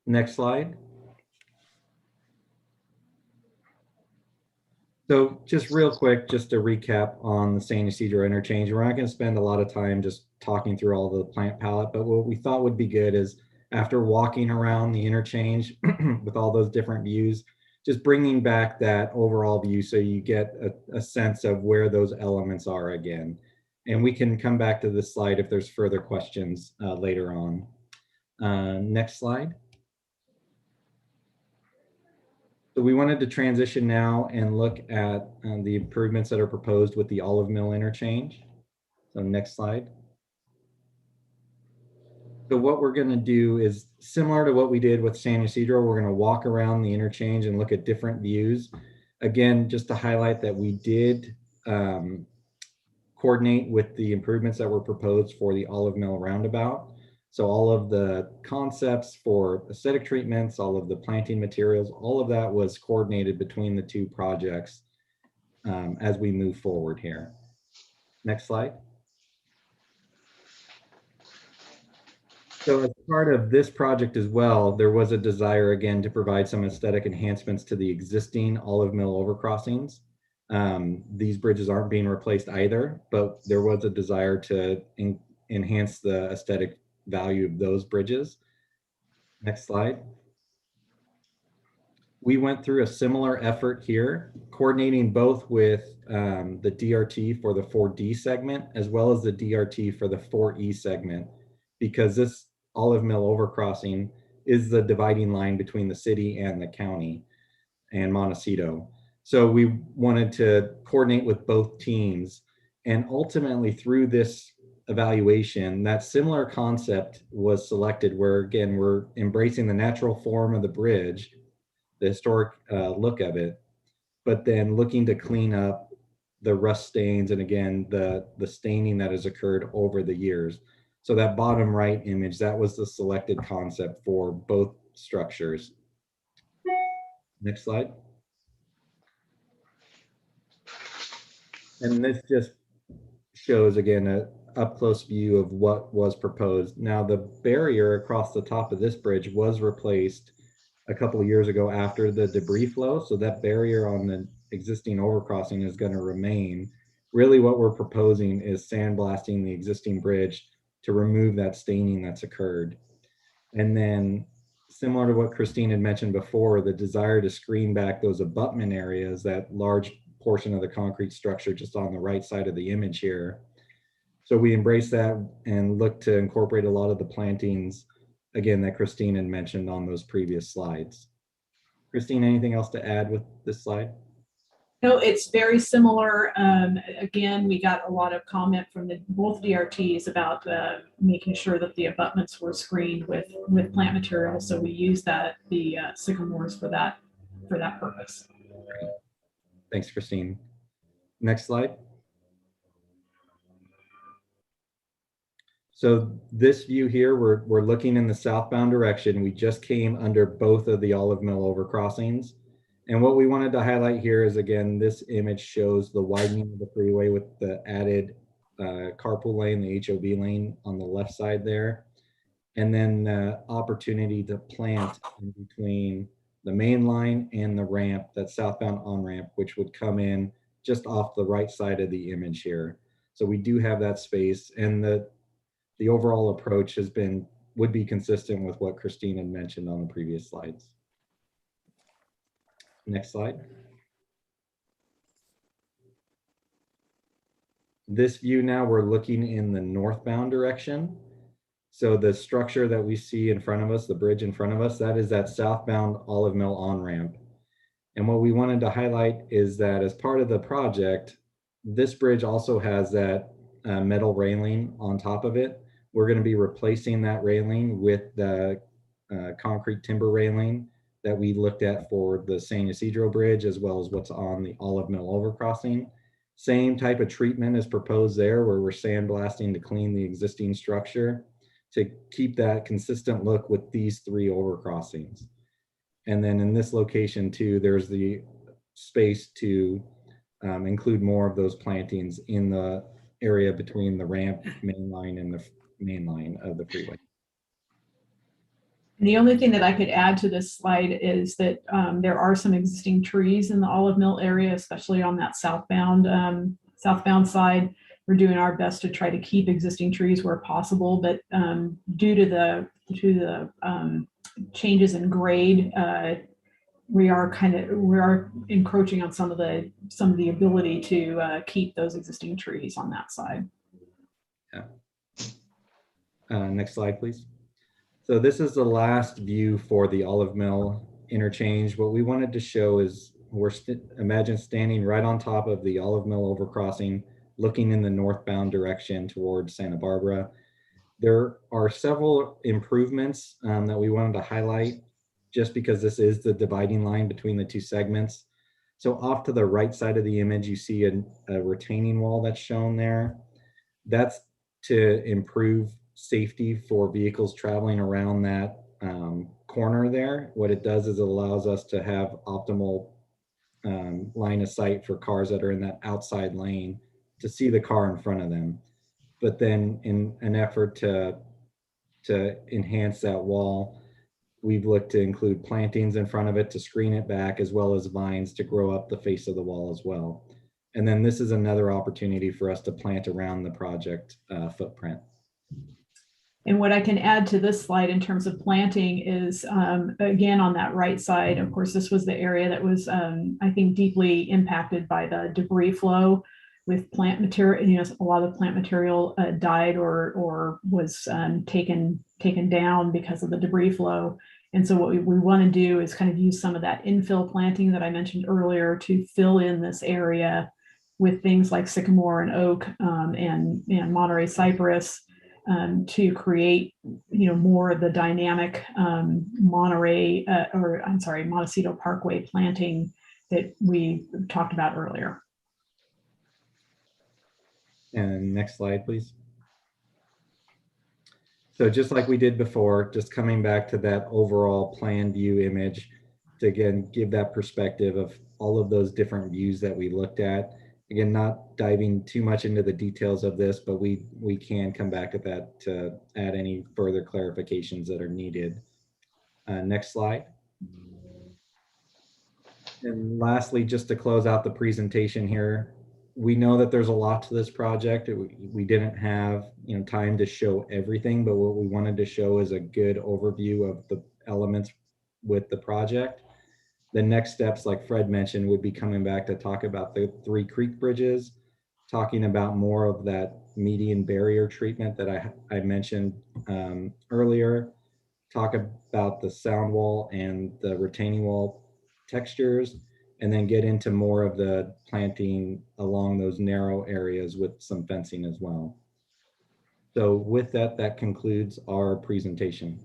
Next slide. So just real quick, just to recap on the San Ysidro interchange, we're not going to spend a lot of time just talking through all the plant palette, but what we thought would be good is after walking around the interchange with all those different views, just bringing back that overall view so you get a sense of where those elements are again. And we can come back to this slide if there's further questions later on. Next slide. So we wanted to transition now and look at the improvements that are proposed with the Olive Mill interchange. So next slide. So what we're going to do is similar to what we did with San Ysidro. We're going to walk around the interchange and look at different views. Again, just to highlight that we did coordinate with the improvements that were proposed for the Olive Mill roundabout. So all of the concepts for aesthetic treatments, all of the planting materials, all of that was coordinated between the two projects as we move forward here. Next slide. So as part of this project as well, there was a desire again to provide some aesthetic enhancements to the existing Olive Mill overcrossings. These bridges aren't being replaced either, but there was a desire to enhance the aesthetic value of those bridges. Next slide. We went through a similar effort here, coordinating both with the DRT for the 4D segment, as well as the DRT for the 4E segment, because this Olive Mill overcrossing is the dividing line between the city and the county and Montecito. So we wanted to coordinate with both teams, and ultimately through this evaluation, that similar concept was selected where, again, we're embracing the natural form of the bridge, the historic look of it, but then looking to clean up the rust stains and again, the staining that has occurred over the years. So that bottom right image, that was the selected concept for both structures. Next slide. And this just shows again a up close view of what was proposed. Now the barrier across the top of this bridge was replaced a couple of years ago after the debris flow. So that barrier on the existing overcrossing is going to remain. Really what we're proposing is sandblasting the existing bridge to remove that staining that's occurred. And then similar to what Christine had mentioned before, the desire to screen back those abutment areas, that large portion of the concrete structure just on the right side of the image here. So we embrace that and look to incorporate a lot of the plantings again that Christine had mentioned on those previous slides. Christine, anything else to add with this slide? No, it's very similar. Again, we got a lot of comment from both DRTs about making sure that the abutments were screened with plant material. So we use the sycamores for that purpose. Great. Thanks, Christine. Next slide. So this view here, we're looking in the southbound direction. We just came under both of the Olive Mill overcrossings. And what we wanted to highlight here is, again, this image shows the widening of the freeway with the added carpool lane, the HOV lane on the left side there. And then the opportunity to plant in between the main line and the ramp, that southbound on-ramp, which would come in just off the right side of the image here. So we do have that space, and the overall approach would be consistent with what Christine had mentioned on the previous slides. Next slide. This view now, we're looking in the northbound direction. So the structure that we see in front of us, the bridge in front of us, that is that southbound Olive Mill on-ramp. And what we wanted to highlight is that as part of the project, this bridge also has that metal railing on top of it. We're going to be replacing that railing with the concrete timber railing that we looked at for the San Ysidro Bridge, as well as what's on the Olive Mill overcrossing. Same type of treatment is proposed there, where we're sandblasting to clean the existing structure to keep that consistent look with these three overcrossings. And then in this location too, there's the space to include more of those plantings in the area between the ramp main line and the main line of the freeway. And the only thing that I could add to this slide is that there are some existing trees in the Olive Mill area, especially on that southbound side. We're doing our best to try to keep existing trees where possible, but due to the changes in grade, we are encroaching on some of the ability to keep those existing trees on that side. Yeah. Next slide, please. So this is the last view for the Olive Mill interchange. What we wanted to show is imagine standing right on top of the Olive Mill overcrossing, looking in the northbound direction towards Santa Barbara. There are several improvements that we wanted to highlight just because this is the dividing line between the two segments. So off to the right side of the image, you see a retaining wall that's shown there. That's to improve safety for vehicles traveling around that corner there. What it does is it allows us to have optimal line of sight for cars that are in that outside lane to see the car in front of them. But then in an effort to to enhance that wall. We've looked to include plantings in front of it to screen it back, as well as vines to grow up the face of the wall as well. And then this is another opportunity for us to plant around the project footprint. And what I can add to this slide in terms of planting is, again, on that right side, of course, this was the area that was, I think, deeply impacted by the debris flow with plant material. You know, a lot of the plant material died or was taken down because of the debris flow. And so what we want to do is kind of use some of that infill planting that I mentioned earlier to fill in this area with things like sycamore and oak and Monterey cypress, to create, you know, more of the dynamic Montecito Parkway planting that we talked about earlier. And next slide, please. So just like we did before, just coming back to that overall plan view image to again give that perspective of all of those different views that we looked at. Again, not diving too much into the details of this, but we can come back at that to add any further clarifications that are needed. Next slide. And lastly, just to close out the presentation here, we know that there's a lot to this project. We didn't have, you know, time to show everything, but what we wanted to show is a good overview of the elements with the project. The next steps, like Fred mentioned, would be coming back to talk about the 3 creek bridges, talking about more of that median barrier treatment that I mentioned earlier, talk about the sound wall and the retaining wall textures, and then get into more of the planting along those narrow areas with some fencing as well. So with that, that concludes our presentation.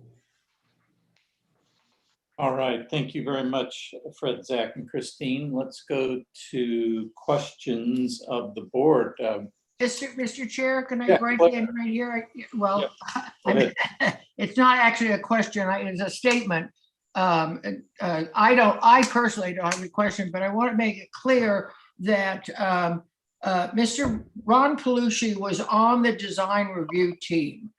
All right, thank you very much, Fred, Zach, and Christine. Let's go to questions of the board. Mr. Chair, can I Yeah, break go in right here? Well, Go it's not actually a question, it's a statement. I personally don't have a question, but I want to make it clear that Mr. Ron Palucci was on the design review team.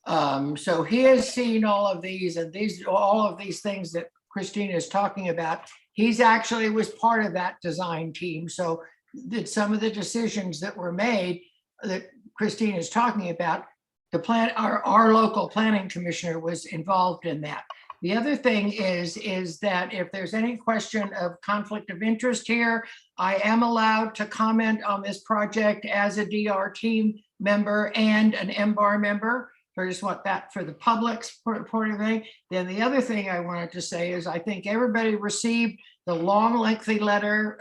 So he has seen all of these and all of these things that Christine is talking about. He's actually was part of that design team. So that some of the decisions that were made that Christine is talking about, our local planning commissioner was involved in that. The other thing is that if there's any question of conflict of interest here, I am allowed to comment on this project as a DR team member and an MBAR member. So I just want that for the public's point of view. Then the other thing I wanted to say is I think everybody received the long, lengthy letter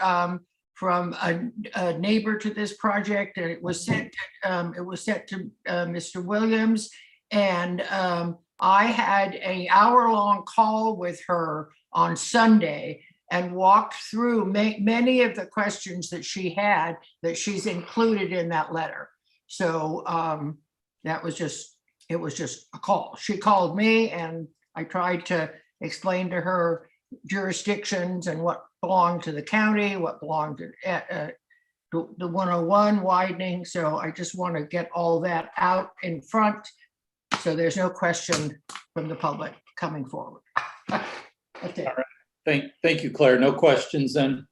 from a neighbor to this project, and it was sent to Mr. Williams, and I had an hour-long call with her on Sunday and walked through many of the questions that she had that she's included in that letter. So it was just a call. She called me and I tried to explain to her jurisdictions and what belonged to the county, what belonged to the 101 widening. So I just want to get all that out in front, so there's no question from the public coming forward. That's it. All right. Thank you, Claire. No questions then?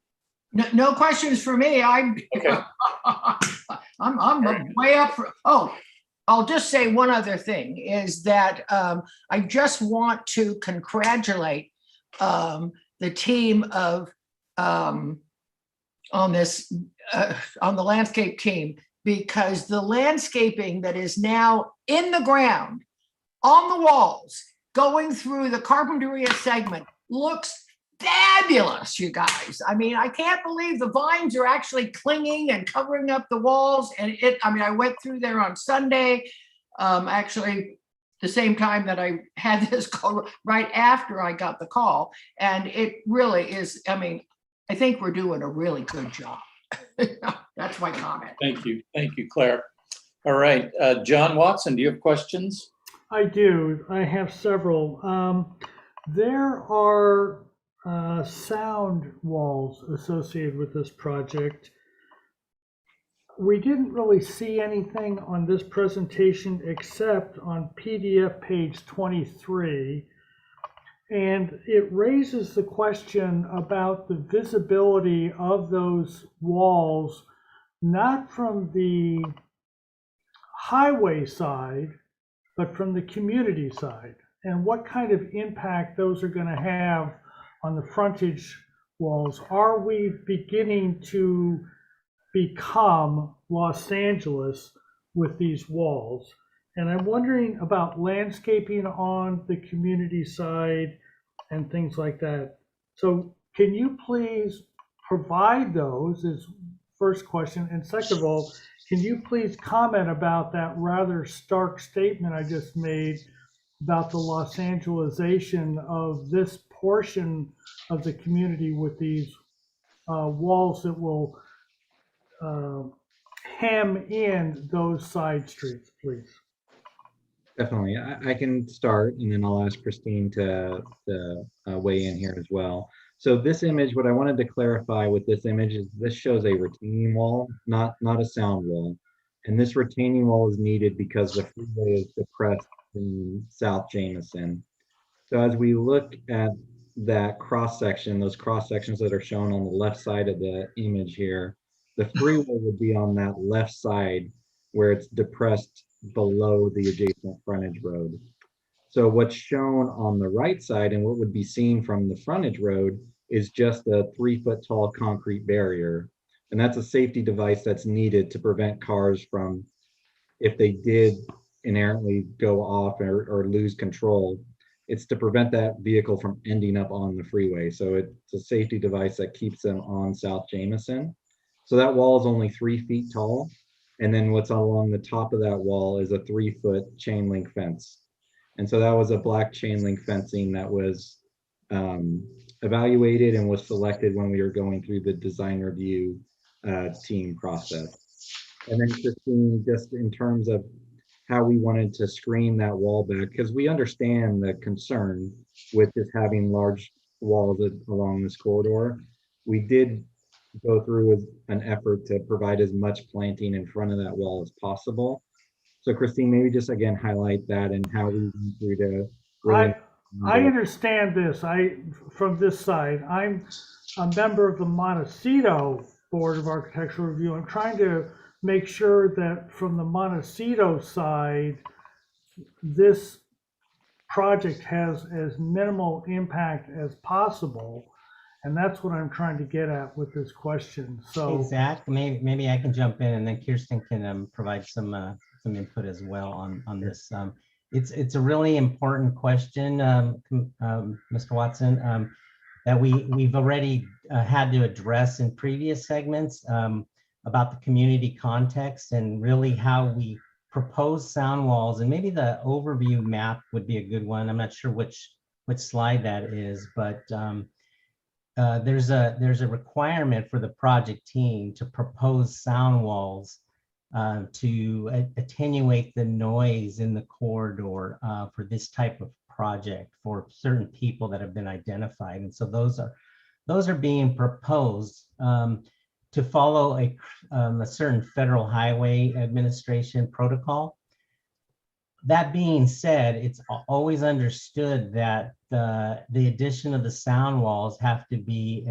No questions for me. I'm way up for, I'll just say one other thing is that I just want to congratulate the team of on the landscape team, because the landscaping that is now in the ground, on the walls, going through the Carpinteria segment looks fabulous, you guys. I mean, I can't believe the vines are actually clinging and covering up the walls. And I went through there on Sunday, actually the same time that I had this call, right after I got the call. And it really is, I think we're doing a really good job. That's my comment. Thank you, Claire. All right, John Watson, do you have questions? I do. I have several. There are sound walls associated with this project. we didn't really see anything on this presentation except on PDF page 23. And it raises the question about the visibility of those walls, not from the highway side, but from the community side, and what kind of impact those are going to have on the frontage walls. Are we beginning to become Los Angeles with these walls? And I'm wondering about landscaping on the community side and things like that. So can you please provide those, is first question. And second of all, can you please comment about that rather stark statement I just made about the Los Angelesization of this portion of the community with these walls that will hem in those side streets, please? Definitely. I can start and then I'll ask Christine to weigh in here as well. So this image, what I wanted to clarify with this image is this shows a retaining wall, not a sound wall. And this retaining wall is needed because the freeway is depressed in South Jamison. So as we look at that cross section, those cross sections that are shown on the left side of the image here, the freeway would be on that left side where it's depressed below the adjacent frontage road. So what's shown on the right side and what would be seen from the frontage road is just a 3-foot tall concrete barrier. And that's a safety device that's needed to prevent cars from, if they did inherently go off or lose control, it's to prevent that vehicle from ending up on the freeway. So it's a safety device that keeps them on South Jamison. So that wall is only 3 feet tall. And then what's along the top of that wall is a 3-foot chain link fence. And so that was a black chain link fencing that was evaluated and was selected when we were going through the design review team process. And then Christine, just in terms of how we wanted to screen that wall back, because we understand the concern with just having large walls along this corridor. We did go through with an effort to provide as much planting in front of that wall as possible. So Christine, maybe just again highlight that and how we went through to really. I understand this. From this side, I'm a member of the Montecito Board of Architectural Review. I'm trying to make sure that from the Montecito side, this project has as minimal impact as possible. And that's what I'm trying to get at with this question. So Zach, maybe I can jump in and then Kirsten can provide some input as well on this. It's a really important question, Mr. Watson, that we've already had to address in previous segments about the community context and really how we propose sound walls. And maybe the overview map would be a good one. I'm not sure which slide that is, but there's a requirement for the project team to propose sound walls to attenuate the noise in the corridor for this type of project for certain people that have been identified. And so those are being proposed to follow a certain Federal Highway Administration protocol. That being said, it's always understood that the addition of the sound walls have to be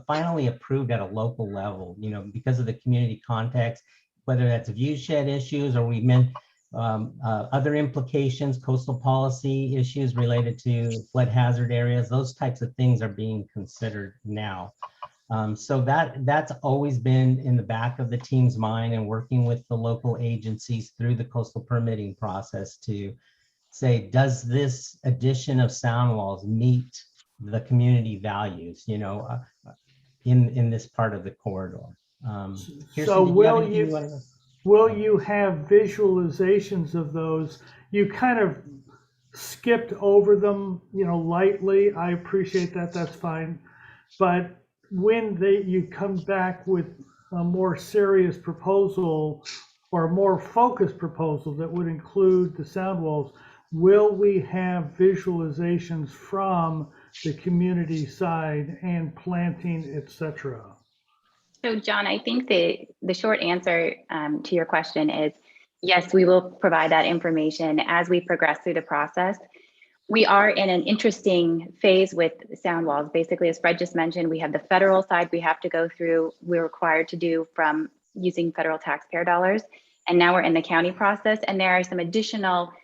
finally approved at a local level, because of the community context, whether that's view shed issues or we meant other implications, coastal policy issues related to flood hazard areas, those types of things are being considered now. So that's always been in the back of the team's mind and working with the local agencies through the coastal permitting process to say, does this addition of sound walls meet the community values, in this part of the corridor? Kirsten, so will you to have visualizations of those? You kind of skipped over them, lightly. I appreciate that. That's fine. But when you come back with a more serious proposal or a more focused proposal that would include the sound walls, will we have visualizations from the community side and planting, etc.? So John, I think the short answer to your question is yes, we will provide that information as we progress through the process. We are in an interesting phase with sound walls. Basically, as Fred just mentioned, we have the federal side we have to go through, we're required to do from using federal taxpayer dollars. And now we're in the county process. And there are some additional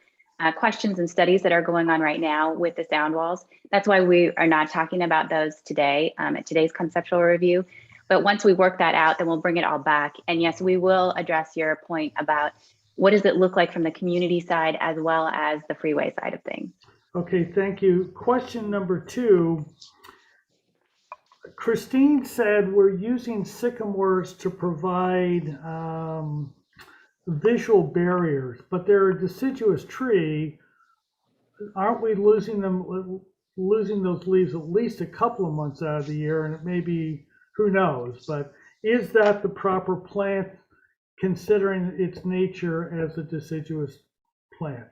questions and studies that are going on right now with the sound walls. That's why we are not talking about those today at today's conceptual review. But once we work that out, then we'll bring it all back. And yes, we will address your point about what does it look like from the community side as well as the freeway side of things. Okay, thank you. Question number 2. Christine said we're using sycamores to provide visual barriers, but they're a deciduous tree. Aren't we losing those leaves at least a couple of months out of the year? And it may be, who knows, but is that the proper plant considering its nature as a deciduous plant?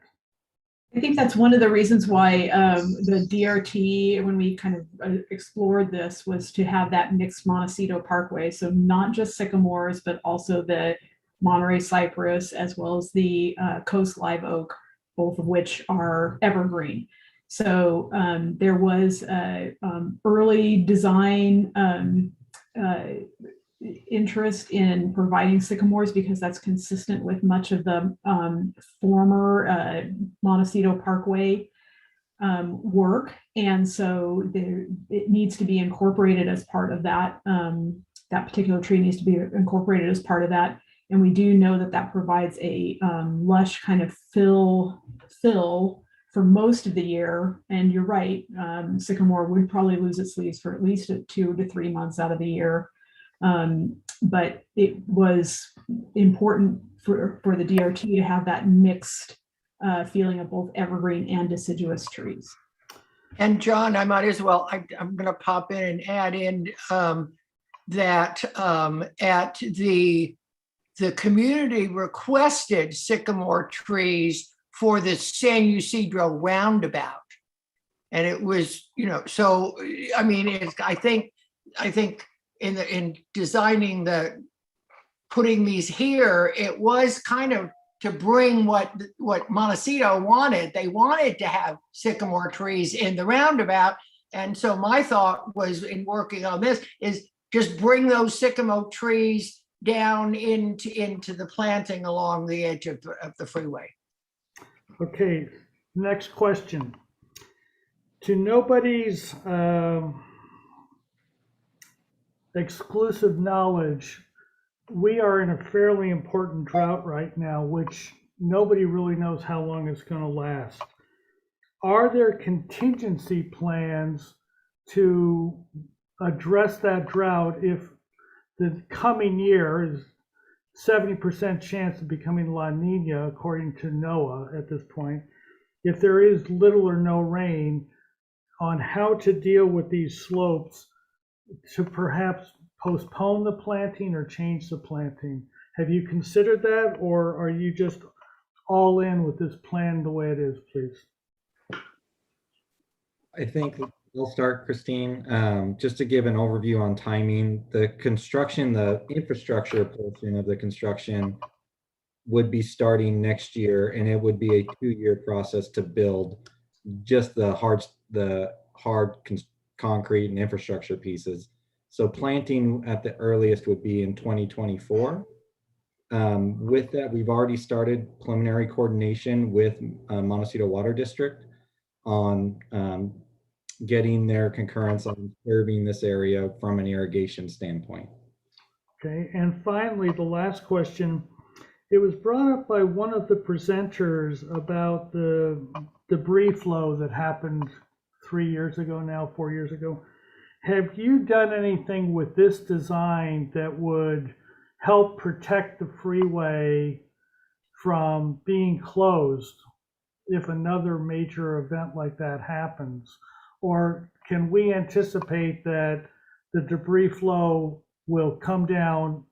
I think that's one of the reasons why the DRT, when we kind of explored this, was to have that mixed Montecito Parkway. So not just sycamores, but also the Monterey cypress, as well as the coast live oak, both of which are evergreen. So there was early design interest in providing sycamores because that's consistent with much of the former Montecito Parkway work. And so it needs to be incorporated as part of that. That particular tree needs to be incorporated as part of that. And we do know that that provides a lush kind of fill for most of the year. And you're right, sycamore would probably lose its leaves for at least 2 to 3 months out of the year. But it was important for the DRT to have that mixed feeling of both evergreen and deciduous trees. And John, I might as well, I'm going to pop in and add in that at the community requested sycamore trees for the San Ysidro roundabout. And it was, so, I mean, I think in designing putting these here, it was kind of to bring what Montecito wanted. They wanted to have sycamore trees in the roundabout. And so my thought was, in working on this, is just bring those sycamore trees down into the planting along the edge of the freeway. Okay, next question. To nobody's exclusive knowledge, we are in a fairly important drought right now, which nobody really knows how long it's going to last. Are there contingency plans to address that drought if the coming year is 70% chance of becoming La Nina, according to NOAA at this point, if there is little or no rain, on how to deal with these slopes to perhaps postpone the planting or change the planting? Have you considered that, or are you just all in with this plan the way it is, please? I think we'll start, Christine. Just to give an overview on timing, the infrastructure portion of the construction would be starting next year, and it would be a 2-year process to build just the hard concrete and infrastructure pieces. So planting at the earliest would be in 2024. With that, we've already started preliminary coordination with Montecito Water District on getting their concurrence on serving this area from an irrigation standpoint. Okay, and finally, the last question. It was brought up by one of the presenters about the debris flow that happened 3 years ago now, 4 years ago. Have you done anything with this design that would help protect the freeway from being closed if another major event like that happens? Or can we anticipate that the debris flow will come down,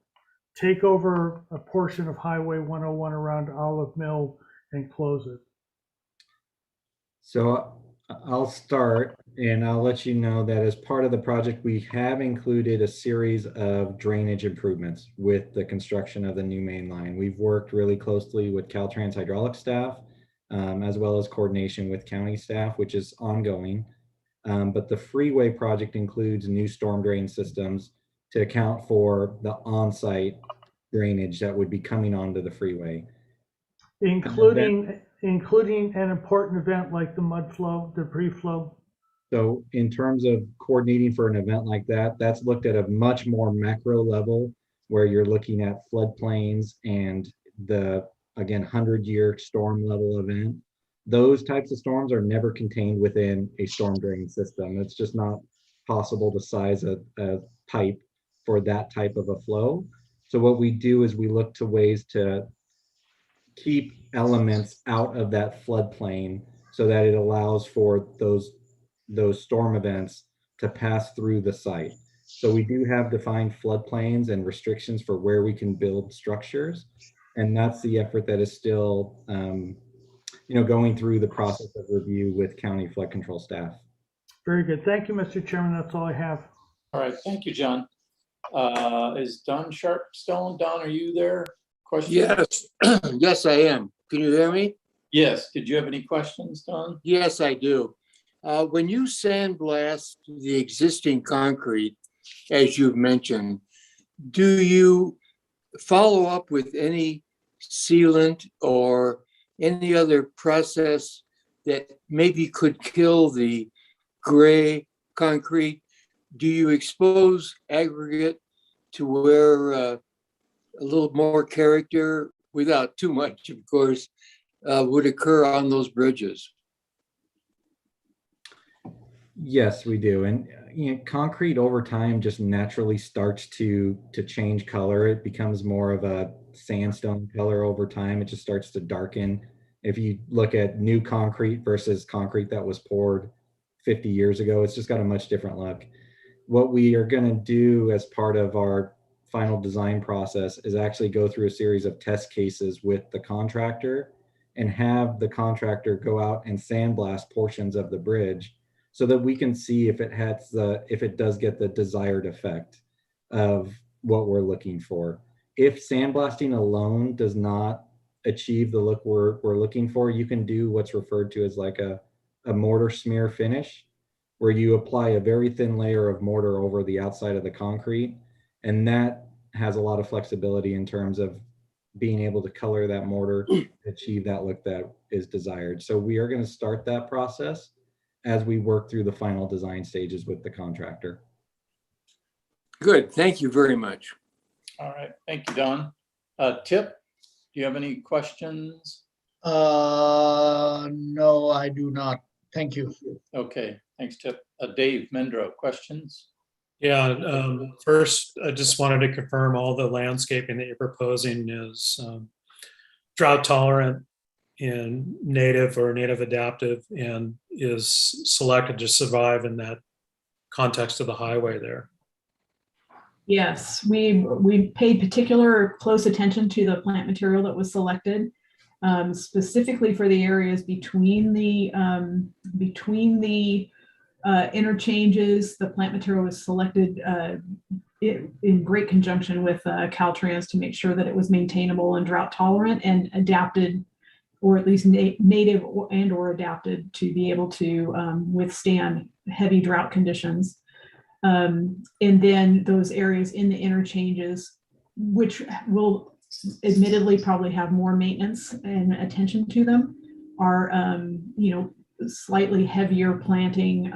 take over a portion of Highway 101 around Olive Mill and close it? So I'll start. And I'll let you know that as part of the project, we have included a series of drainage improvements with the construction of the new main line. We've worked really closely with Caltrans hydraulic staff, as well as coordination with county staff, which is ongoing. But the freeway project includes new storm drain systems to account for the on-site drainage that would be coming onto the freeway. Including an important event like the mud flow, debris flow. So in terms of coordinating for an event like that, that's looked at a much more macro level where you're looking at floodplains and the, again, 100-year storm level event. Those types of storms are never contained within a storm drain system. It's just not possible to size a pipe for that type of a flow. So what we do is we look to ways to keep elements out of that floodplain so that it allows for those storm events to pass through the site. So we do have defined floodplains and restrictions for where we can build structures. And that's the effort that is still going through the process of review with county flood control staff. Very good. Thank you, Mr. Chairman. That's all I have. All right, thank you, John. Is Don Sharp still on? Don, are you there? Question? Yes, yes, I am. Can you hear me? Yes. Did you have any questions, Don? Yes, I do. When you sandblast the existing concrete, as you've mentioned, do you follow up with any sealant or any other process that maybe could kill the gray concrete? Do you expose aggregate to where a little more character, without too much, of course, would occur on those bridges? Yes, we do. And concrete over time just naturally starts to change color. It becomes more of a sandstone color over time. It just starts to darken. If you look at new concrete versus concrete that was poured 50 years ago, it's just got a much different look. What we are going to do as part of our final design process is actually go through a series of test cases with the contractor and have the contractor go out and sandblast portions of the bridge so that we can see if it does get the desired effect of what we're looking for. If sandblasting alone does not achieve the look we're looking for, you can do what's referred to as like a mortar smear finish, where you apply a very thin layer of mortar over the outside of the concrete. And that has a lot of flexibility in terms of being able to color that mortar to achieve that look that is desired. So we are going to start that process as we work through the final design stages with the contractor. Good, thank you very much. All right, thank you, Don. Tip, do you have any questions? No, I do not. Thank you. Okay, thanks, Tip. Dave Mendro, questions? Yeah, first, I just wanted to confirm all the landscaping that you're proposing is drought tolerant and native or native adaptive and is selected to survive in that context of the highway there. Yes, we paid particular close attention to the plant material that was selected, specifically for the areas between the interchanges. The plant material was selected in great conjunction with Caltrans to make sure that it was maintainable and drought tolerant and adapted, or at least native and or adapted to be able to withstand heavy drought conditions. And then those areas in the interchanges, which will admittedly probably have more maintenance and attention to them, are slightly heavier planting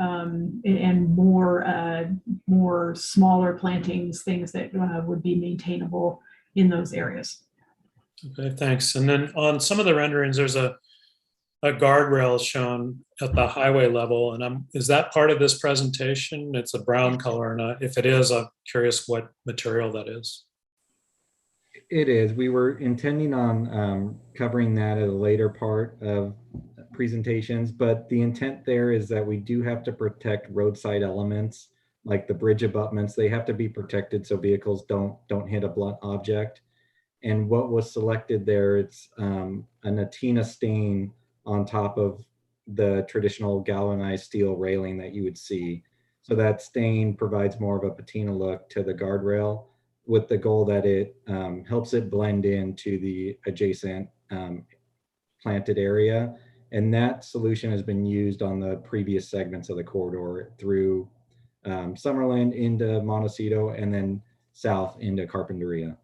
and more smaller plantings, things that would be maintainable in those areas. Okay, thanks. And then on some of the renderings, there's a guardrail shown at the highway level. And is that part of this presentation? It's a brown color. And if it is, I'm curious what material that is. It is. We were intending on covering that at a later part of presentations, but the intent there is that we do have to protect roadside elements like the bridge abutments. They have to be protected so vehicles don't hit a blunt object. And what was selected there, it's a Natina stain on top of the traditional galvanized steel railing that you would see. So that stain provides more of a patina look to the guardrail, with the goal that it helps it blend into the adjacent planted area. And that solution has been used on the previous segments of the corridor through Summerlin into Montecito and then south into Carpinteria.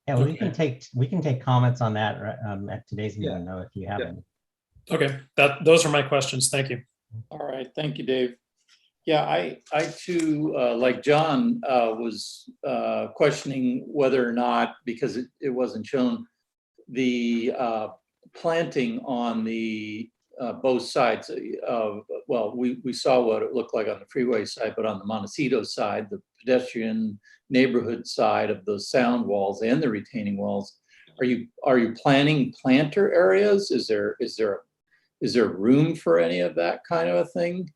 Yeah, Okay. we can take comments on that at today's meeting, though, if you have Yeah. any. Okay, those are my questions. Thank you. All right, thank you, Dave. Yeah, I too, like John, was questioning whether or not, because it wasn't shown, the planting on the both sides of, well, we saw what it looked like on the freeway side, but on the Montecito side, the pedestrian neighborhood side of those sound walls and the retaining walls, are you planning planter areas? Is there room for any of that kind of a thing?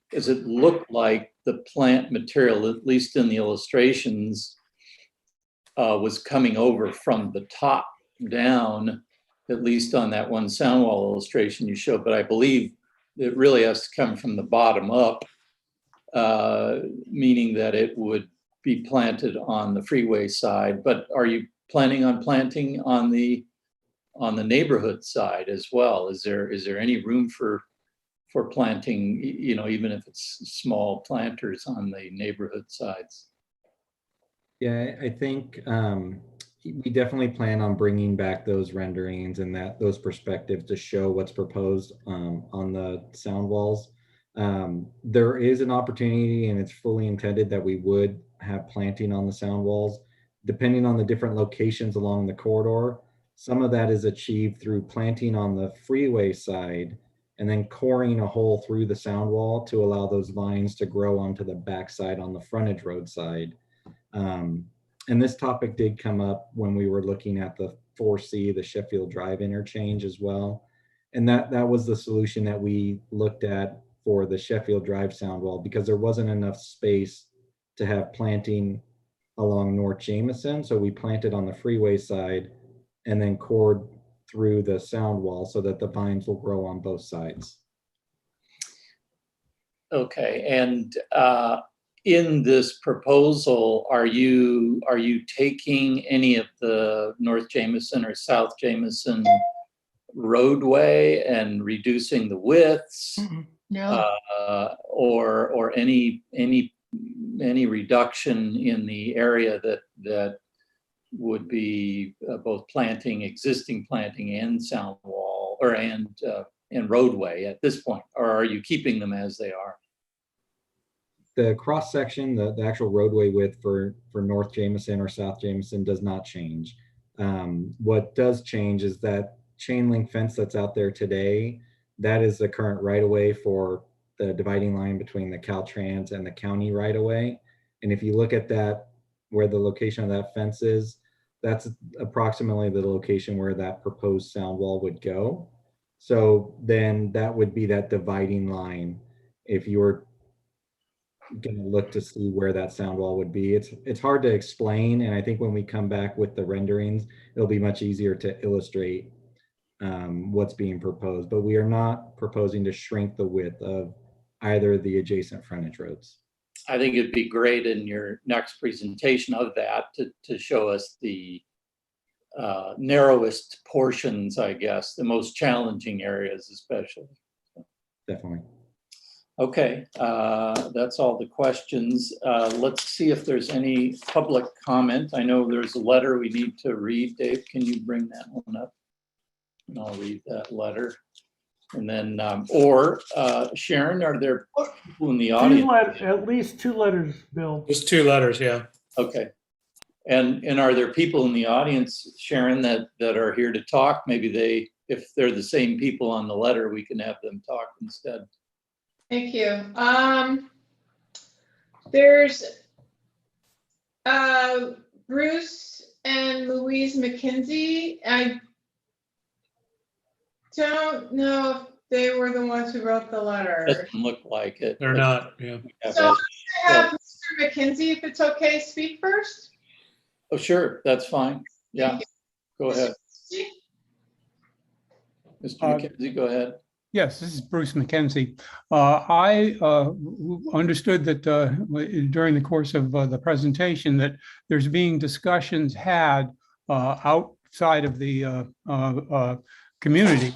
Does it look like the plant material, at least in the illustrations, was coming over from the top down, at least on that one sound wall illustration you showed, but I believe it really has to come from the bottom up, meaning that it would be planted on the freeway side. But are you planning on planting on the neighborhood side as well? Is there any room for planting, even if it's small planters on the neighborhood sides? Yeah, I think we definitely plan on bringing back those renderings and those perspectives to show what's proposed on the sound walls. There is an opportunity, and it's fully intended, that we would have planting on the sound walls, depending on the different locations along the corridor. Some of that is achieved through planting on the freeway side and then coring a hole through the sound wall to allow those vines to grow onto the backside on the frontage road side. And this topic did come up when we were looking at the 4C, the Sheffield Drive interchange as well. And that was the solution that we looked at for the Sheffield Drive sound wall, because there wasn't enough space to have planting along North Jameson. So we planted on the freeway side and then cored through the sound wall so that the vines will grow on both sides. Okay, and in this proposal, are you taking any of the North Jameson or South Jameson roadway and reducing the widths? No. Or any reduction in the area that would be both existing planting and sound wall and roadway at this point, or are you keeping them as they are? The cross section, the actual roadway width for North Jameson or South Jameson does not change. What does change is that chain link fence that's out there today. That is the current right of way for the dividing line between the Caltrans and the county right of way. And if you look at that, where the location of that fence is, that's approximately the location where that proposed sound wall would go. So then that would be that dividing line. If you were going to look to see where that sound wall would be, it's hard to explain. And I think when we come back with the renderings, it'll be much easier to illustrate what's being proposed. But we are not proposing to shrink the width of either of the adjacent frontage roads. I think it'd be great in your next presentation of that to show us the narrowest portions, I guess, the most challenging areas especially. Definitely. Okay, that's all the questions. Let's see if there's any public comment. I know there's a letter we need to read. Dave, can you bring that one up? And I'll read that letter. And then, Sharon, are there people in the audience? At least 2 letters, Bill. Just 2 letters, yeah. Okay. And are there people in the audience, Sharon, that are here to talk? Maybe if they're the same people on the letter, we can have them talk instead. Thank you. There's Bruce and Louise McKinsey. I don't know if they were the ones who wrote the letter. Doesn't look like it. They're not, yeah. So I have Mr. McKinsey, if it's okay, speak first. Oh, sure, that's fine. Yeah, go ahead. Mr. McKenzie, go ahead. Yes, this is Bruce McKenzie. I understood that during the course of the presentation that there's being discussions had outside of the community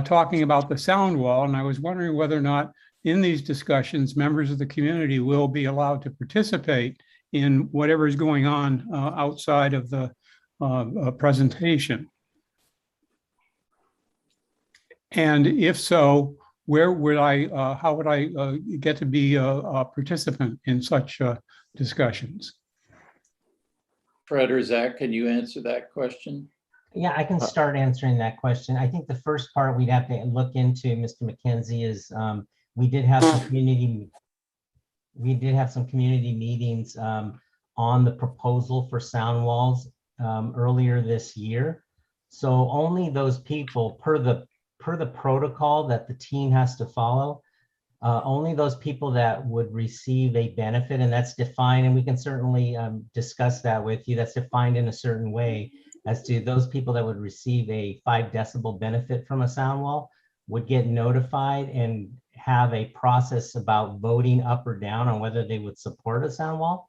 talking about the sound wall. And I was wondering whether or not in these discussions, members of the community will be allowed to participate in whatever is going on outside of the presentation. And if so, where would how would I get to be a participant in such discussions? Fred or Zach, can you answer that question? Yeah, I can start answering that question. I think the first part we'd have to look into, Mr. McKenzie, is we did have some community meetings on the proposal for sound walls earlier this year. So only those people per the protocol that the team has to follow, only those people that would receive a benefit, and that's defined, and we can certainly discuss that with you. That's defined in a certain way as to those people that would receive a 5 decibel benefit from a sound wall would get notified and have a process about voting up or down on whether they would support a sound wall.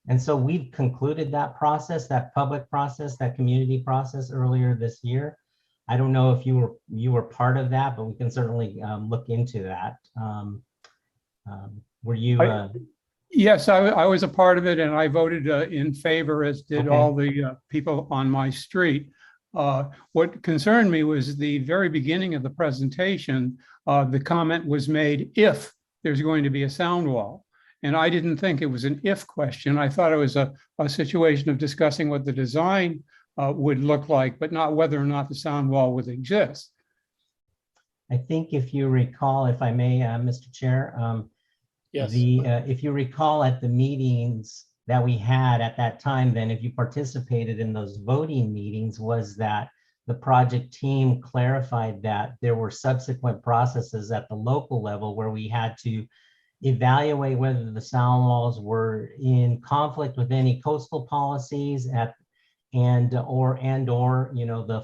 And so we've concluded that process, that public process, that community process earlier this year. I don't know if you were part of that, but we can certainly look into that. Were you? Yes, I was a part of it, and I voted in favor, as did Okay. all the people on my street. What concerned me was the very beginning of the presentation. The comment was made if there's going to be a sound wall. And I didn't think it was an if question. I thought it was a situation of discussing what the design would look like, but not whether or not the sound wall would exist. I think if you recall, if I may, Mr. Chair, Yes. if you recall at the meetings that we had at that time, then if you participated in those voting meetings, was that the project team clarified that there were subsequent processes at the local level where we had to evaluate whether the sound walls were in conflict with any coastal policies or you know, the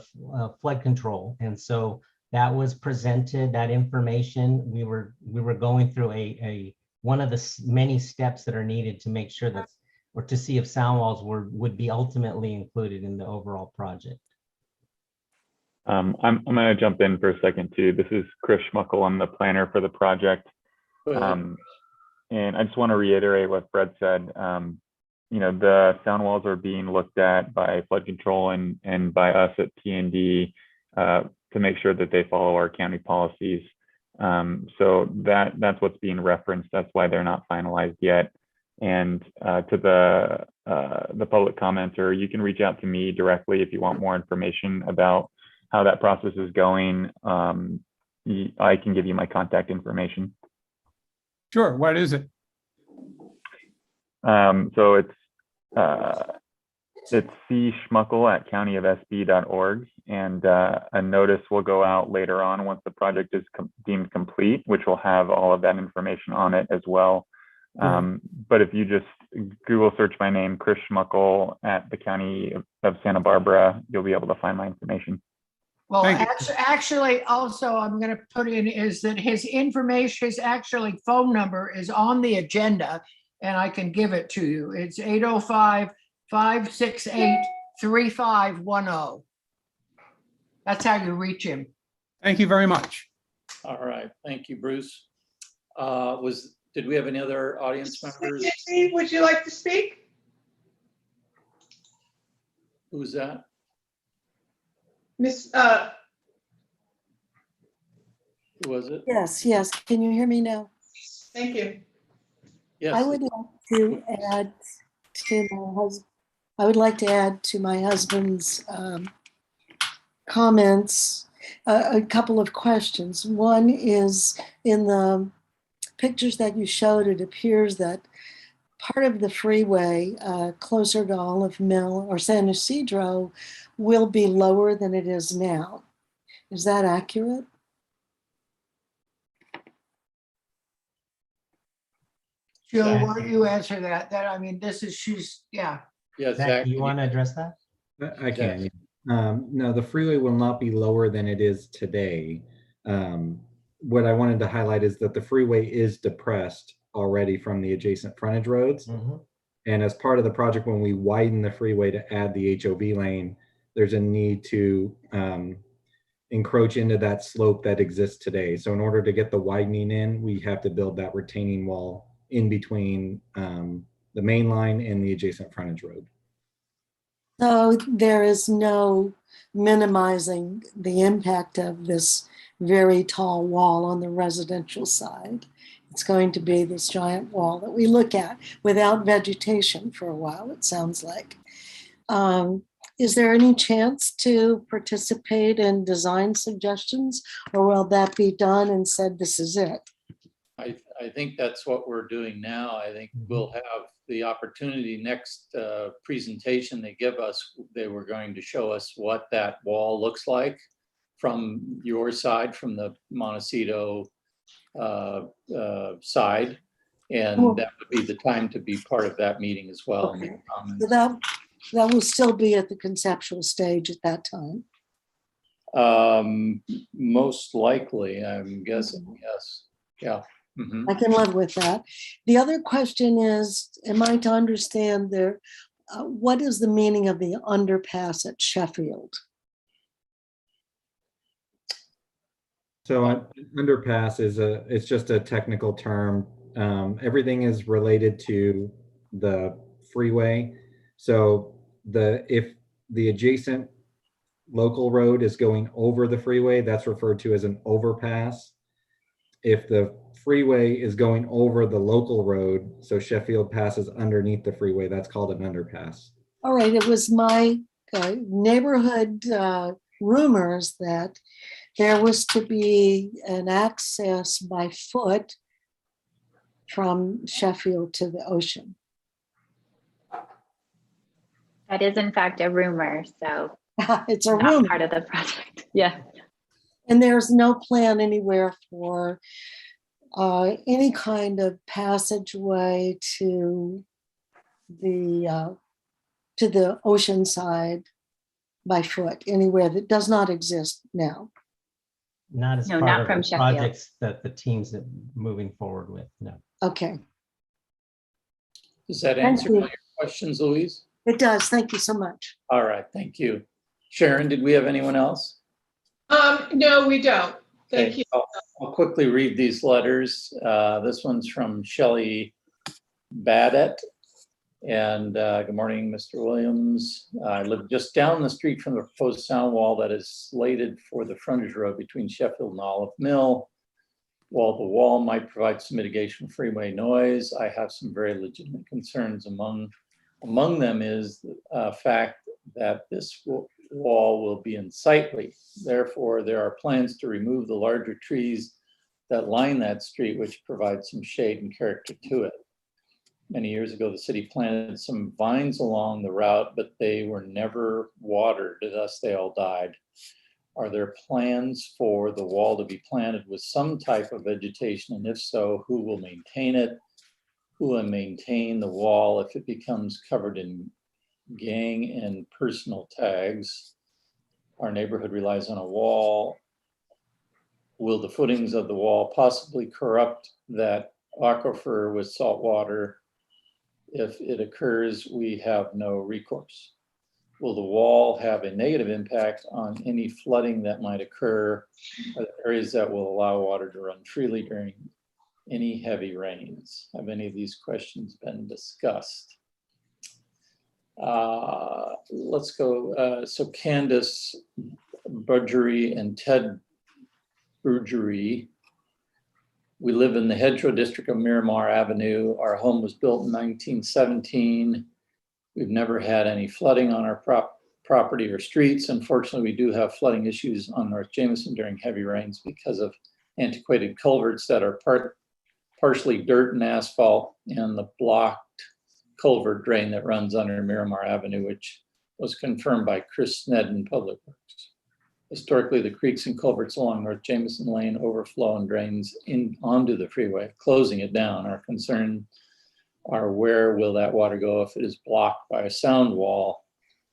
flood control. And so that was presented, that information. We were going through one of the many steps that are needed to make sure that, or to see if sound walls would be ultimately included in the overall project. I'm going to jump in for a second too. This is Chris Schmuckel. I'm the planner for the project. And I just want to reiterate what Fred said. You know, the sound walls are being looked at by flood control and by us at P&D to make sure that they follow our county policies. So that's what's being referenced. That's why they're not finalized yet. And to the public commenter, you can reach out to me directly if you want more information about how that process is going. I can give you my contact information. Sure, what is it? So it's cschmuckel@countyofsb.org, and a notice will go out later on once the project is deemed complete, which will have all of that information on it as well. But if you just Google search my name, Chris Schmuckel, at the County of Santa Barbara, you'll be able to find my information. Well, actually, also, I'm going to put in is that his information, his actually phone number is on the agenda, and I can give it to you. It's 805-568-3510. That's how you reach him. Thank you very much. All right, thank you, Bruce. Did we have any other audience members? Steve, would you like to speak? Who's that? Miss, Who was it? Yes. Can you hear me now? thank you. Yes. I would like to add to my husband. I would like to add to my husband's comments a couple of questions. One is, in the pictures that you showed, it appears that part of the freeway closer to Olive Mill or San Ysidro will be lower than it is now. Is that accurate? Jill, why don't you answer that? I mean, yeah. Yeah, Zach, do you want to address that? I can. No, the freeway will not be lower than it is today. what I wanted to highlight is that the freeway is depressed already from the adjacent frontage roads. And as part of the project, when we widen the freeway to add the HOV lane, there's a need to encroach into that slope that exists today. So in order to get the widening in, we have to build that retaining wall in between the main line and the adjacent frontage road. So there is no minimizing the impact of this very tall wall on the residential side. It's going to be this giant wall that we look at without vegetation for a while, it sounds like. Is there any chance to participate in design suggestions, or will that be done and said, this is it? I think that's what we're doing now. I think we'll have the opportunity next presentation they give us. They were going to show us what that wall looks like from your side, from the Montecito side. And that would be the time to be part of that meeting as well. Okay. So that will still be at the conceptual stage at that time. Most likely, I'm guessing, yes. Yeah. I can live with that. The other question is, am I to understand there, what is the meaning of the underpass at Sheffield? So underpass is it's just a technical term. Everything is related to the freeway. So if the adjacent local road is going over the freeway, that's referred to as an overpass. If the freeway is going over the local road, so Sheffield passes underneath the freeway, that's called an underpass. All right, it was my neighborhood rumors that there was to be an access by foot from Sheffield to the ocean. That is in fact a rumor, so it's a not rumor. part of the project. Yeah. And there's no plan anywhere for any kind of passageway to the ocean side by foot, anywhere that does not exist now. Not as No, part not of from the Sheffield. projects that the teams are moving forward with, no. Okay. Does that Thank answer all you. your questions, Louise? It does. Thank you so much. All right, thank you. Sharon, did we have anyone else? No, we don't. Thank you. I'll quickly read these letters. This one's from Shelley Badet. And good morning, Mr. Williams. I live just down the street from the proposed sound wall that is slated for the frontage road between Sheffield and Olive Mill. While the wall might provide some mitigation for freeway noise, I have some very legitimate concerns. Among them is the fact that this wall will be unsightly. Therefore, there are plans to remove the larger trees that line that street, which provide some shade and character to it. Many years ago, the city planted some vines along the route, but they were never watered, thus they all died. Are there plans for the wall to be planted with some type of vegetation? And if so, who will maintain it? Who will maintain the wall if it becomes covered in gang and personal tags? Our neighborhood relies on a wall. Will the footings of the wall possibly corrupt that aquifer with salt water? If it occurs, we have no recourse. Will the wall have a negative impact on any flooding that might occur? Are there areas that will allow water to run freely during any heavy rains? Have any of these questions been discussed? Let's go. So Candace Budgery and Ted Burgery. We live in the Hedgerow district of Miramar Avenue. Our home was built in 1917. We've never had any flooding on our property or streets. Unfortunately, we do have flooding issues on North Jameson during heavy rains because of antiquated culverts that are partially dirt and asphalt, and the blocked culvert drain that runs under Miramar Avenue, which was confirmed by Chris Snedden, Public Works. Historically, the creeks and culverts along North Jameson Lane overflow and drains onto the freeway, closing it down. Our concern are where will that water go if it is blocked by a sound wall?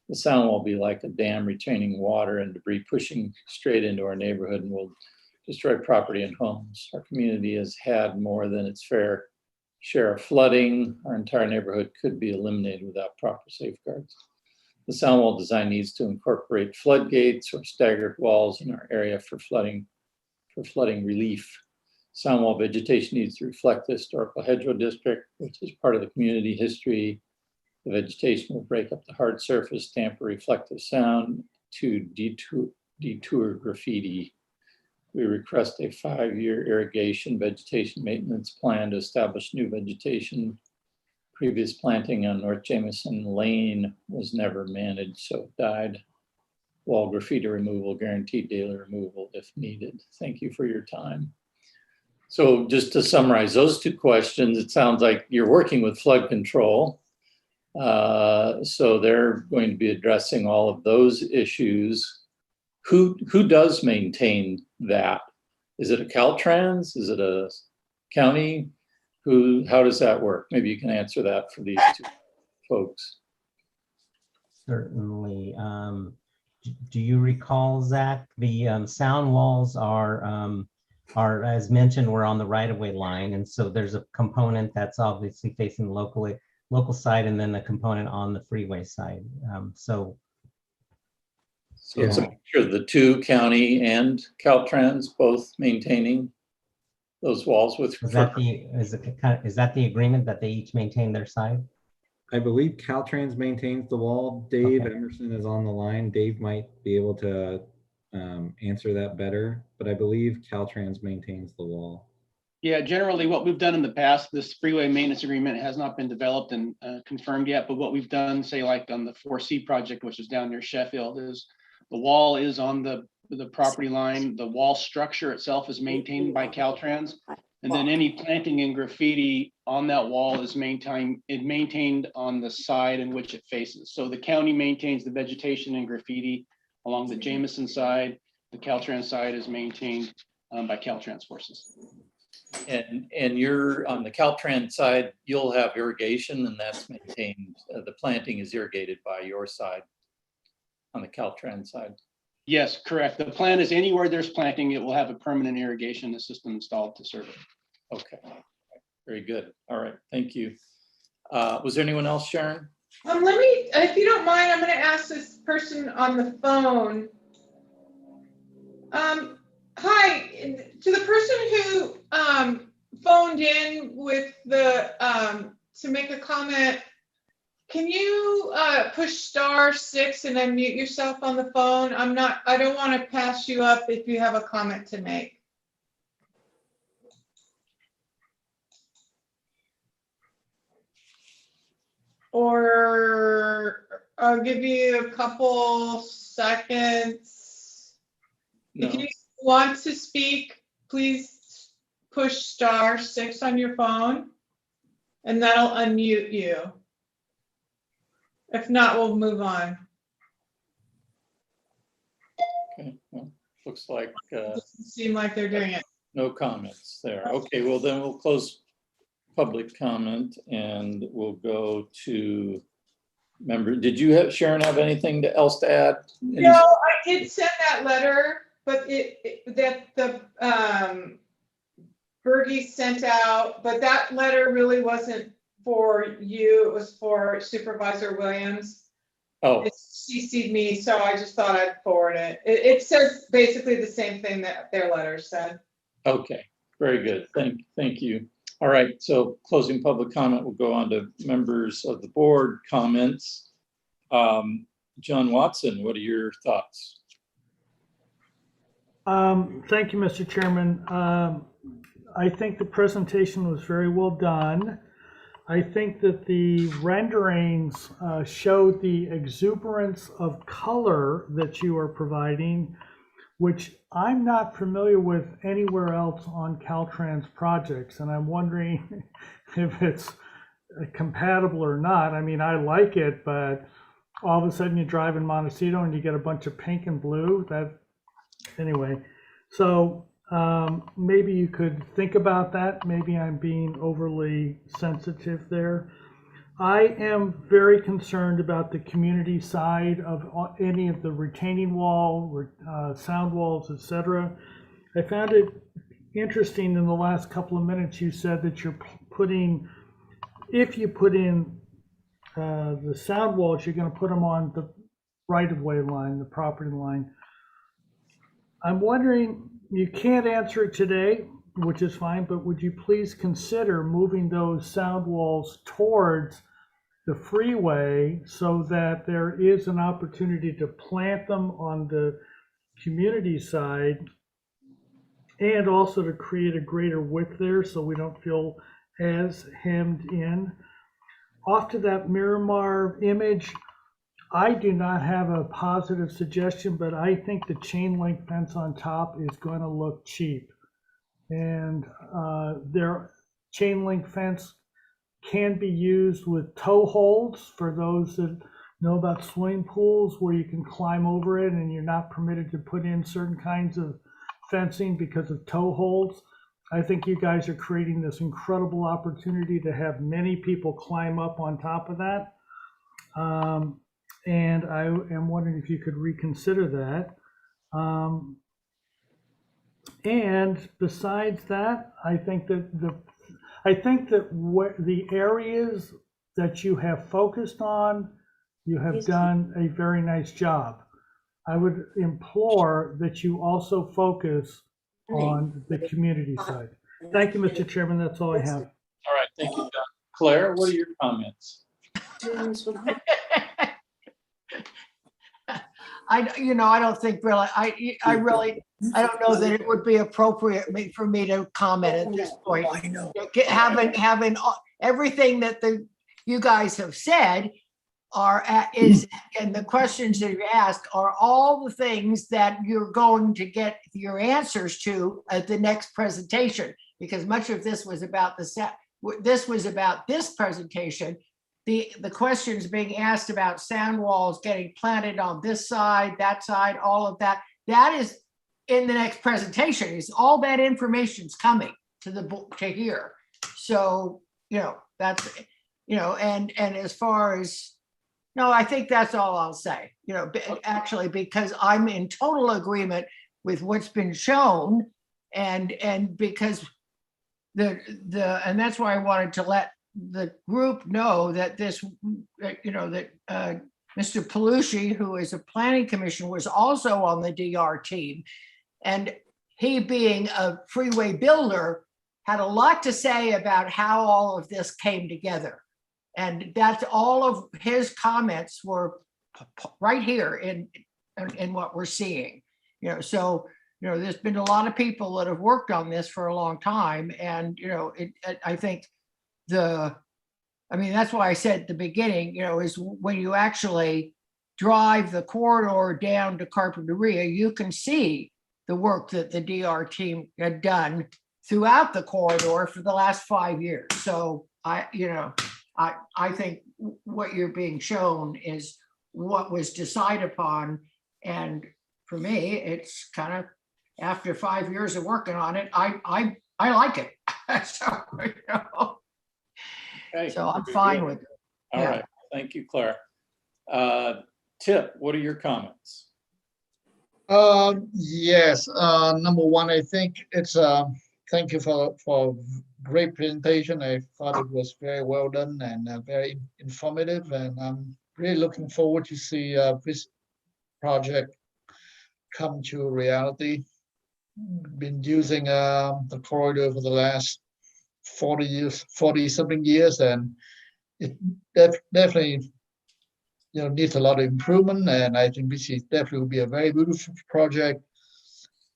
The sound wall will be like a dam retaining water and debris pushing straight into our neighborhood and will destroy property and homes. Our community has had more than its fair share of flooding. Our entire neighborhood could be eliminated without proper safeguards. The sound wall design needs to incorporate floodgates or staggered walls in our area for flooding relief. Sound wall vegetation needs to reflect the historical hedgerow district, which is part of the community history. The vegetation will break up the hard surface, damper reflective sound to detour graffiti. We request a 5-year irrigation vegetation maintenance plan to establish new vegetation. Previous planting on North Jameson Lane was never managed, so it died. Wall graffiti removal, guaranteed daily removal if needed. Thank you for your time. So just to summarize those 2 questions, it sounds like you're working with flood control. So they're going to be addressing all of those issues. Who does maintain that? Is it a Caltrans? Is it a county? How does that work? Maybe you can answer that for these 2 folks. Certainly. Do you recall, Zach, the sound walls are, as mentioned, we're on the right-of-way line. And so there's a component that's obviously facing the local side, and then a component on the freeway side. So it's a mixture of the 2, county and Caltrans, both maintaining those walls with. Is that the agreement that they each maintain their side? I believe Caltrans maintains the wall. Dave Emerson is on the line. Dave might be able to answer that better, but I believe Caltrans maintains the wall. Yeah, generally what we've done in the past, this freeway maintenance agreement has not been developed and confirmed yet, but what we've done, say like on the 4C project, which is down near Sheffield, is the wall is on the property line. The wall structure itself is maintained by Caltrans. And then any planting and graffiti on that wall is maintained on the side in which it faces. So the county maintains the vegetation and graffiti along the Jameson side. The Caltrans side is maintained by Caltrans forces. And you're on the Caltrans side, you'll have irrigation and that's maintained. The planting is irrigated by your side on the Caltrans side. Yes, correct. The plan is anywhere there's planting, it will have a permanent irrigation system installed to serve it. Okay, very good. All right, thank you. Was there anyone else, Sharon? If you don't mind, I'm going to ask this person on the phone. Hi, to the person who phoned in with to make a comment, can you push *6 and unmute yourself on the phone? I don't want to pass you up if you have a comment to make. Or I'll give you a couple seconds. No. If you want to speak, please push *6 on your phone and that'll unmute you. If not, we'll move on. Okay, well, looks like Doesn't seem like they're doing it. no comments there. Okay, well then we'll close public comment and we'll go to member. Did you Sharon have anything else to add? No, I did send that letter, but the Bergie sent out, but that letter really wasn't for you. It was for Supervisor Williams. Oh. It CC'd me, so I just thought I'd forward it. It says basically the same thing that their letter said. Okay, very good. Thank you. All right, so closing public comment, we'll go on to members of the board comments. John Watson, what are your thoughts? Thank you, Mr. Chairman. I think the presentation was very well done. I think that the renderings showed the exuberance of color that you are providing, which I'm not familiar with anywhere else on Caltrans projects. And I'm wondering if it's compatible or not. I mean, I like it, but all of a sudden you drive in Montecito and you get a bunch of pink and blue. Anyway, so maybe you could think about that. Maybe I'm being overly sensitive there. I am very concerned about the community side of any of the retaining wall, sound walls, etc. I found it interesting in the last couple of minutes, you said that you're putting, if you put in the sound walls, you're going to put them on the right-of-way line, the property line. I'm wondering, you can't answer it today, which is fine, but would you please consider moving those sound walls towards the freeway so that there is an opportunity to plant them on the community side, and also to create a greater width there so we don't feel as hemmed in. Off to that Miramar image, I do not have a positive suggestion, but I think the chain link fence on top is going to look cheap. And their chain link fence can be used with toe holds for those that know about swimming pools, where you can climb over it and you're not permitted to put in certain kinds of fencing because of toe holds. I think you guys are creating this incredible opportunity to have many people climb up on top of that. And I am wondering if you could reconsider that. And besides that, I think that the areas that you have focused on, you have done a very nice job. I would implore that you also focus on the community side. Thank you, Mr. Chairman. That's all I have. All right, thank you, Don. Claire, what are your comments? I don't think really, I don't know that it would be appropriate for me to comment at this point. I know. Having everything that you guys have said and the questions that you asked are all the things that you're going to get your answers to at the next presentation, because much of this was about this presentation. The questions being asked about sound walls getting planted on this side, that side, all of that, that is in the next presentation. Is all that information's coming to here. So, that's, and as far as, no, I think that's all I'll say, actually, because I'm in total agreement with what's been shown, and because and that's why I wanted to let the group know that this, that Mr. Palucci, who is a planning commission, was also on the DR team. And he, being a freeway builder, had a lot to say about how all of this came together. And that's all of his comments were right here in what we're seeing. So there's been a lot of people that have worked on this for a long time. And, I think that's why I said at the beginning, is when you actually drive the corridor down to Carpinteria, you can see the work that the DR team had done throughout the corridor for the last 5 years. So I think what you're being shown is what was decided upon. And for me, it's kind of, after 5 years of working on it, I like it. So, Okay, so I'm fine with it. All right, thank you, Claire. Tip, what are your comments? Yes, number one, I think it's thank you for great presentation. I thought it was very well done and very informative, and I'm really looking forward to see this project come to reality. Been using the corridor for the last 40 something years, and it definitely needs a lot of improvement, and I think this is definitely will be a very beautiful project.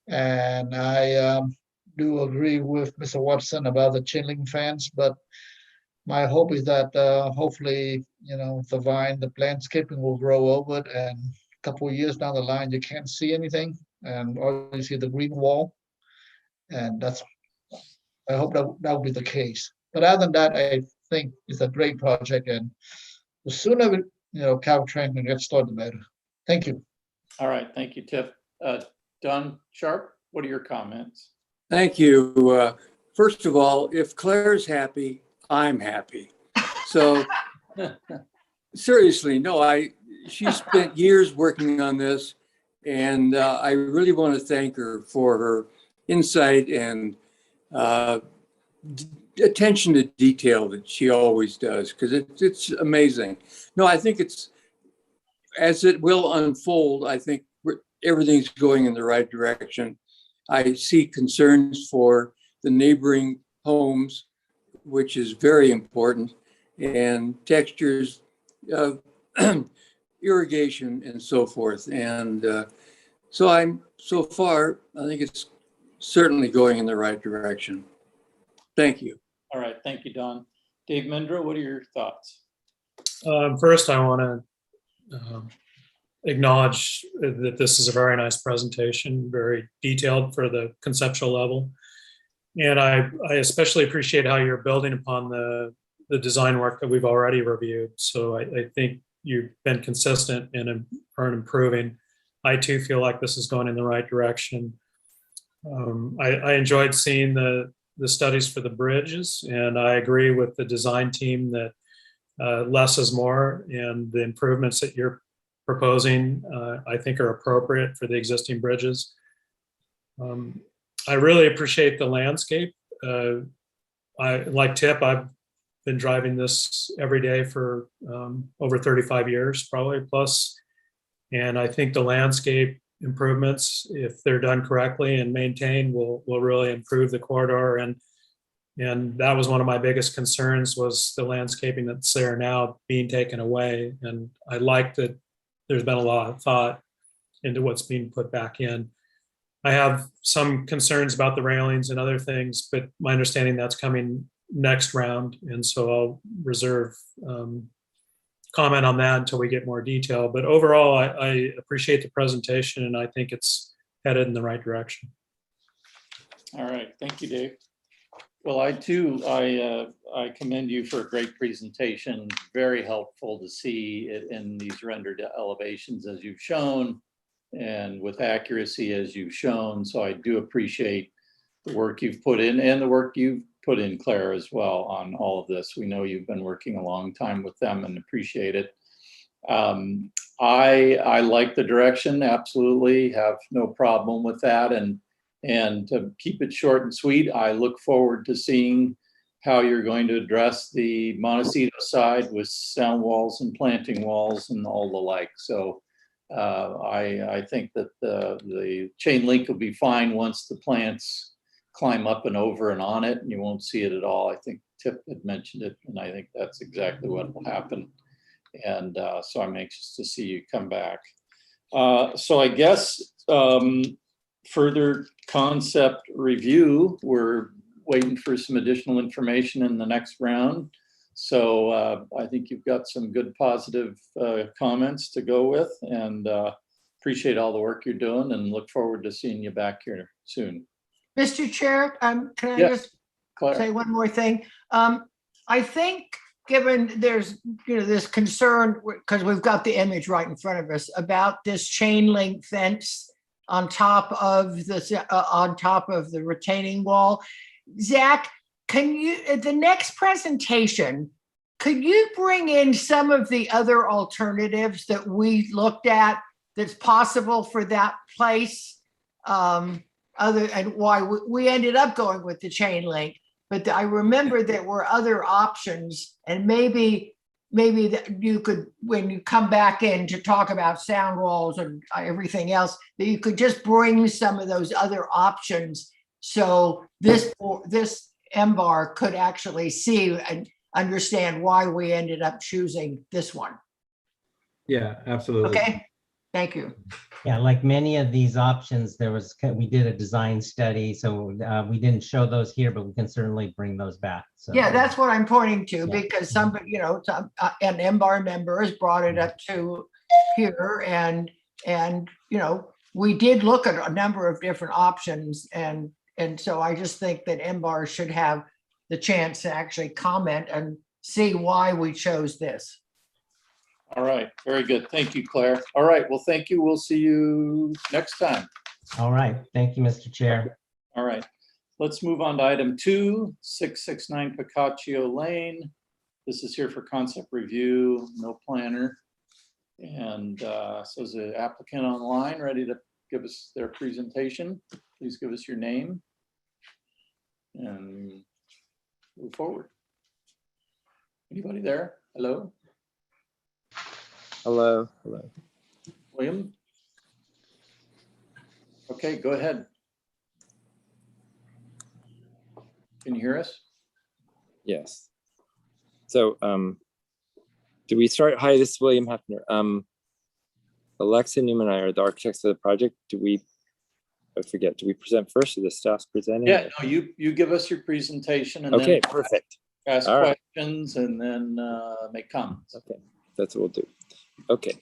And I do agree with Mr. Watson about the chain link fence, but my hope is that hopefully the landscaping will grow over it, and a couple of years down the line you can't see anything and all you see the green wall, and I hope that will be the case. But other than that, I think it's a great project, and the sooner Caltrain can get started, the better. Thank you. All right, thank you, Tiff. Don Sharp, what are your comments? Thank you. First of all, if Claire's happy, I'm happy. So seriously, no, she spent years working on this, and I really want to thank her for her insight and attention to detail that she always does, because it's amazing. No, I think it's, as it will unfold, I think everything's going in the right direction. I see concerns for the neighboring homes, which is very important, and textures of irrigation and so forth. And so far, I think it's certainly going in the right direction. Thank you. All right, thank you, Don. Dave Mendra, what are your thoughts? First, I want to acknowledge that this is a very nice presentation, very detailed for the conceptual level. And I especially appreciate how you're building upon the design work that we've already reviewed. So I think you've been consistent and are improving. I too feel like this is going in the right direction. I enjoyed seeing the studies for the bridges, and I agree with the design team that less is more, and the improvements that you're proposing, I think, are appropriate for the existing bridges. I really appreciate the landscape. Like Tip, I've been driving this every day for over 35 years, probably plus. And I think the landscape improvements, if they're done correctly and maintained, will really improve the corridor. And that was one of my biggest concerns, was the landscaping that's there now being taken away. And I like that there's been a lot of thought into what's being put back in. I have some concerns about the railings and other things, but my understanding that's coming next round. And so I'll reserve comment on that until we get more detail. But overall, I appreciate the presentation, and I think it's headed in the right direction. All right, thank you, Dave. Well, I commend you for a great presentation. Very helpful to see it in these rendered elevations as you've shown, and with accuracy as you've shown. So I do appreciate the work you've put in, and the work you've put in, Claire, as well, on all of this. We know you've been working a long time with them and appreciate it. I like the direction, absolutely, have no problem with that. And to keep it short and sweet, I look forward to seeing how you're going to address the Montecito side with sound walls and planting walls and all the like. So I think that the chain link will be fine once the plants climb up and over and on it, and you won't see it at all. I think Tip had mentioned it, and I think that's exactly what will happen. And so I'm anxious to see you come back. So I guess further concept review, we're waiting for some additional information in the next round. So I think you've got some good positive comments to go with, and appreciate all the work you're doing, and look forward to seeing you back here soon. Mr. Chair, can I Yes, just Claire. say one more thing? I think, given there's this concern, because we've got the image right in front of us, about this chain link fence on top of the retaining wall. Zach, can you, at the next presentation, could you bring in some of the other alternatives that we looked at that's possible for that place? And why we ended up going with the chain link, but I remember there were other options, and maybe that you could, when you come back in to talk about sound walls and everything else, that you could just bring some of those other options, so this MBAR could actually see and understand why we ended up choosing this one. Yeah, absolutely. Okay, thank you. Yeah, like many of these options, we did a design study, so we didn't show those here, but we can certainly bring those back. So Yeah, that's what I'm pointing to, Yeah. because somebody, an MBAR member has brought it up to here, and we did look at a number of different options, and so I just think that MBAR should have the chance to actually comment and see why we chose this. All right, very good. Thank you, Claire. All right, well, thank you. We'll see you next time. All right, thank you, Mr. Chair. All right, let's move on to item 2, 669 Picacho Lane. This is here for concept review, no planner. And so is the applicant online ready to give us their presentation? please give us your name and move forward. Anybody there? Hello? Hello. Hello. William? Okay, go ahead. Can you hear us? Yes. So, do we start? Hi, this is William Hefner. Alexa Newman and I are the architects of the project. I forget, do we present first or the staff's presenting? Yeah, no, you give us your presentation and Okay, then perfect. ask All right. questions and then make comments. Okay, that's what we'll do. Okay.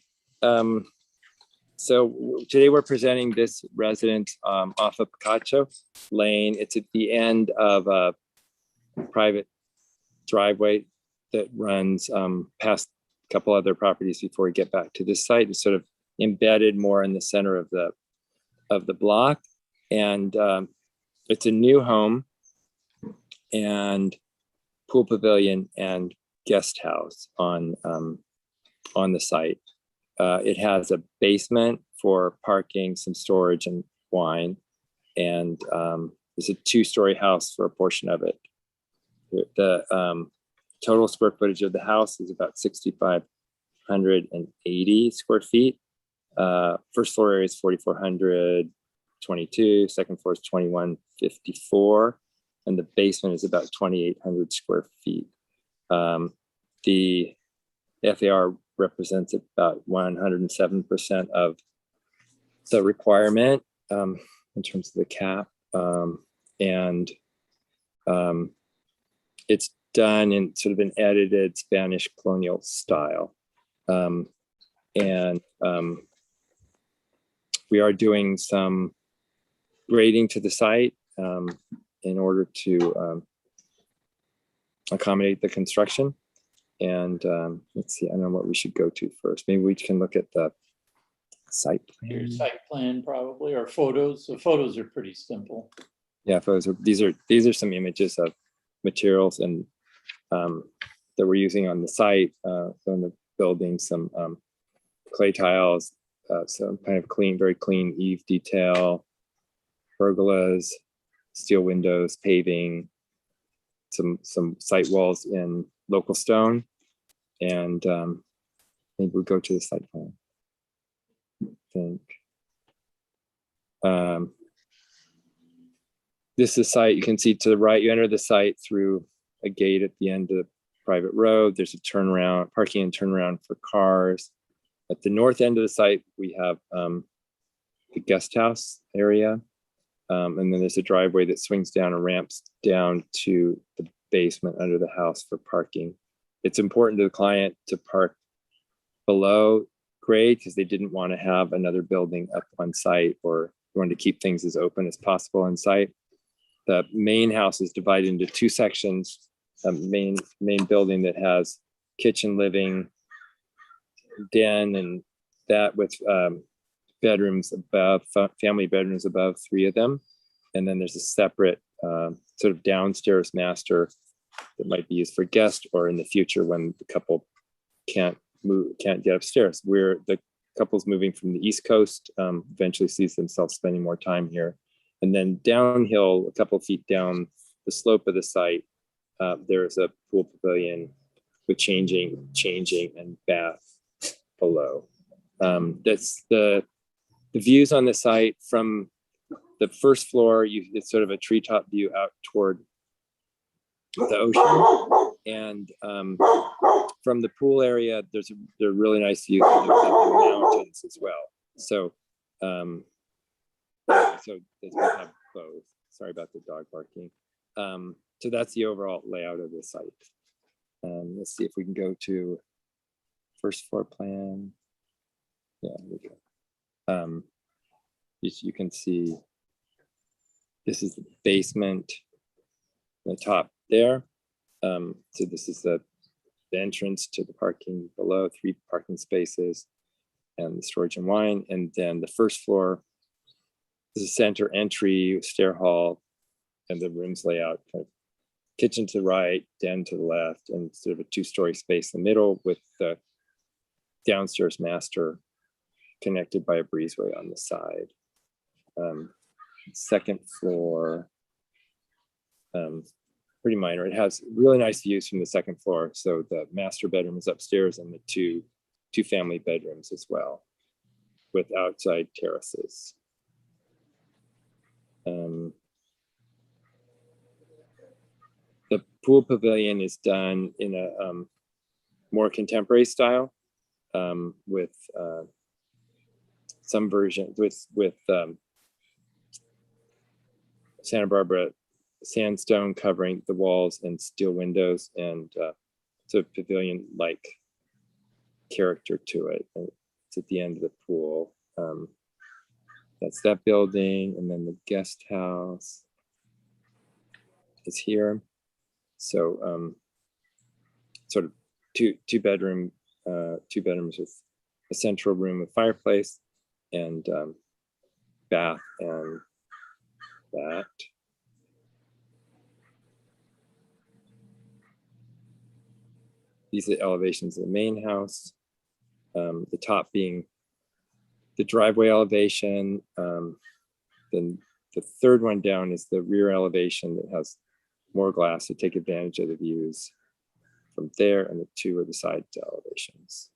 So today we're presenting this residence off of Picacho Lane. It's at the end of a private driveway that runs past a couple other properties before we get back to this site. It's sort of embedded more in the center of the block, and it's a new home and pool pavilion and guest house on the site. It has a basement for parking, some storage and wine, and there's a 2-story house for a portion of it. The total square footage of the house is about 6,580 square feet. First floor area is 4,422, second floor is 2,154, and the basement is about 2,800 square feet. The FAR represents about 107% of the requirement in terms of the cap. It's done in sort of an edited Spanish colonial style. We are doing some grading to the site in order to accommodate the construction. And let's see, I don't know what we should go to first. Maybe we can look at the site plan. Your site plan probably, or photos. The photos are pretty simple. Yeah, photos. These are some images of materials and that we're using on the site. So in the building, some clay tiles, some kind of clean, very clean eave detail, pergolas, steel windows, paving, some site walls in local stone, and maybe we'll go to the site plan. I think this is the site. You can see to the right, you enter the site through a gate at the end of the private road. There's a turnaround, parking and turnaround for cars. At the north end of the site, we have the guest house area. And then there's a driveway that swings down and ramps down to the basement under the house for parking. It's important to the client to park below grade because they didn't want to have another building up on site, or wanted to keep things as open as possible on site. The main house is divided into 2 sections. A main building that has kitchen, living, den, and that with bedrooms above, family bedrooms above 3 of them. And then there's a separate sort of downstairs master that might be used for guests, or in the future when the couple can't get upstairs. Where the couple's moving from the East Coast, eventually sees themselves spending more time here. And then downhill, a couple of feet down the slope of the site, there's a pool pavilion with changing and bath below. That's the views on the site from the first floor. It's sort of a treetop view out toward the ocean, and from the pool area, there's a really nice view of the mountains as well. So, we have both. Sorry about the dog barking. So that's the overall layout of the site. Let's see if we can go to first floor plan. Yeah, here we go. You can see this is the basement, the top there. So this is the entrance to the parking below, 3 parking spaces and the storage and wine. And then the first floor is a center entry, stair hall, and the rooms layout, kind of kitchen to the right, den to the left, and sort of a 2-story space in the middle with the downstairs master connected by a breezeway on the side. second floor. Pretty minor. It has really nice views from the second floor. So the master bedroom is upstairs and the two family bedrooms as well, with outside terraces. The pool pavilion is done in a more contemporary style, with some version with Santa Barbara sandstone covering the walls and steel windows, and so pavilion-like character to it. And it's at the end of the pool. That's that building, and then the guest house is here. So sort of two bedrooms with a central room with fireplace and bath and that. These are the elevations of the main house. The top being the driveway elevation. Then the third one down is the rear elevation that has more glass to take advantage of the views from there, and the two are the side elevations.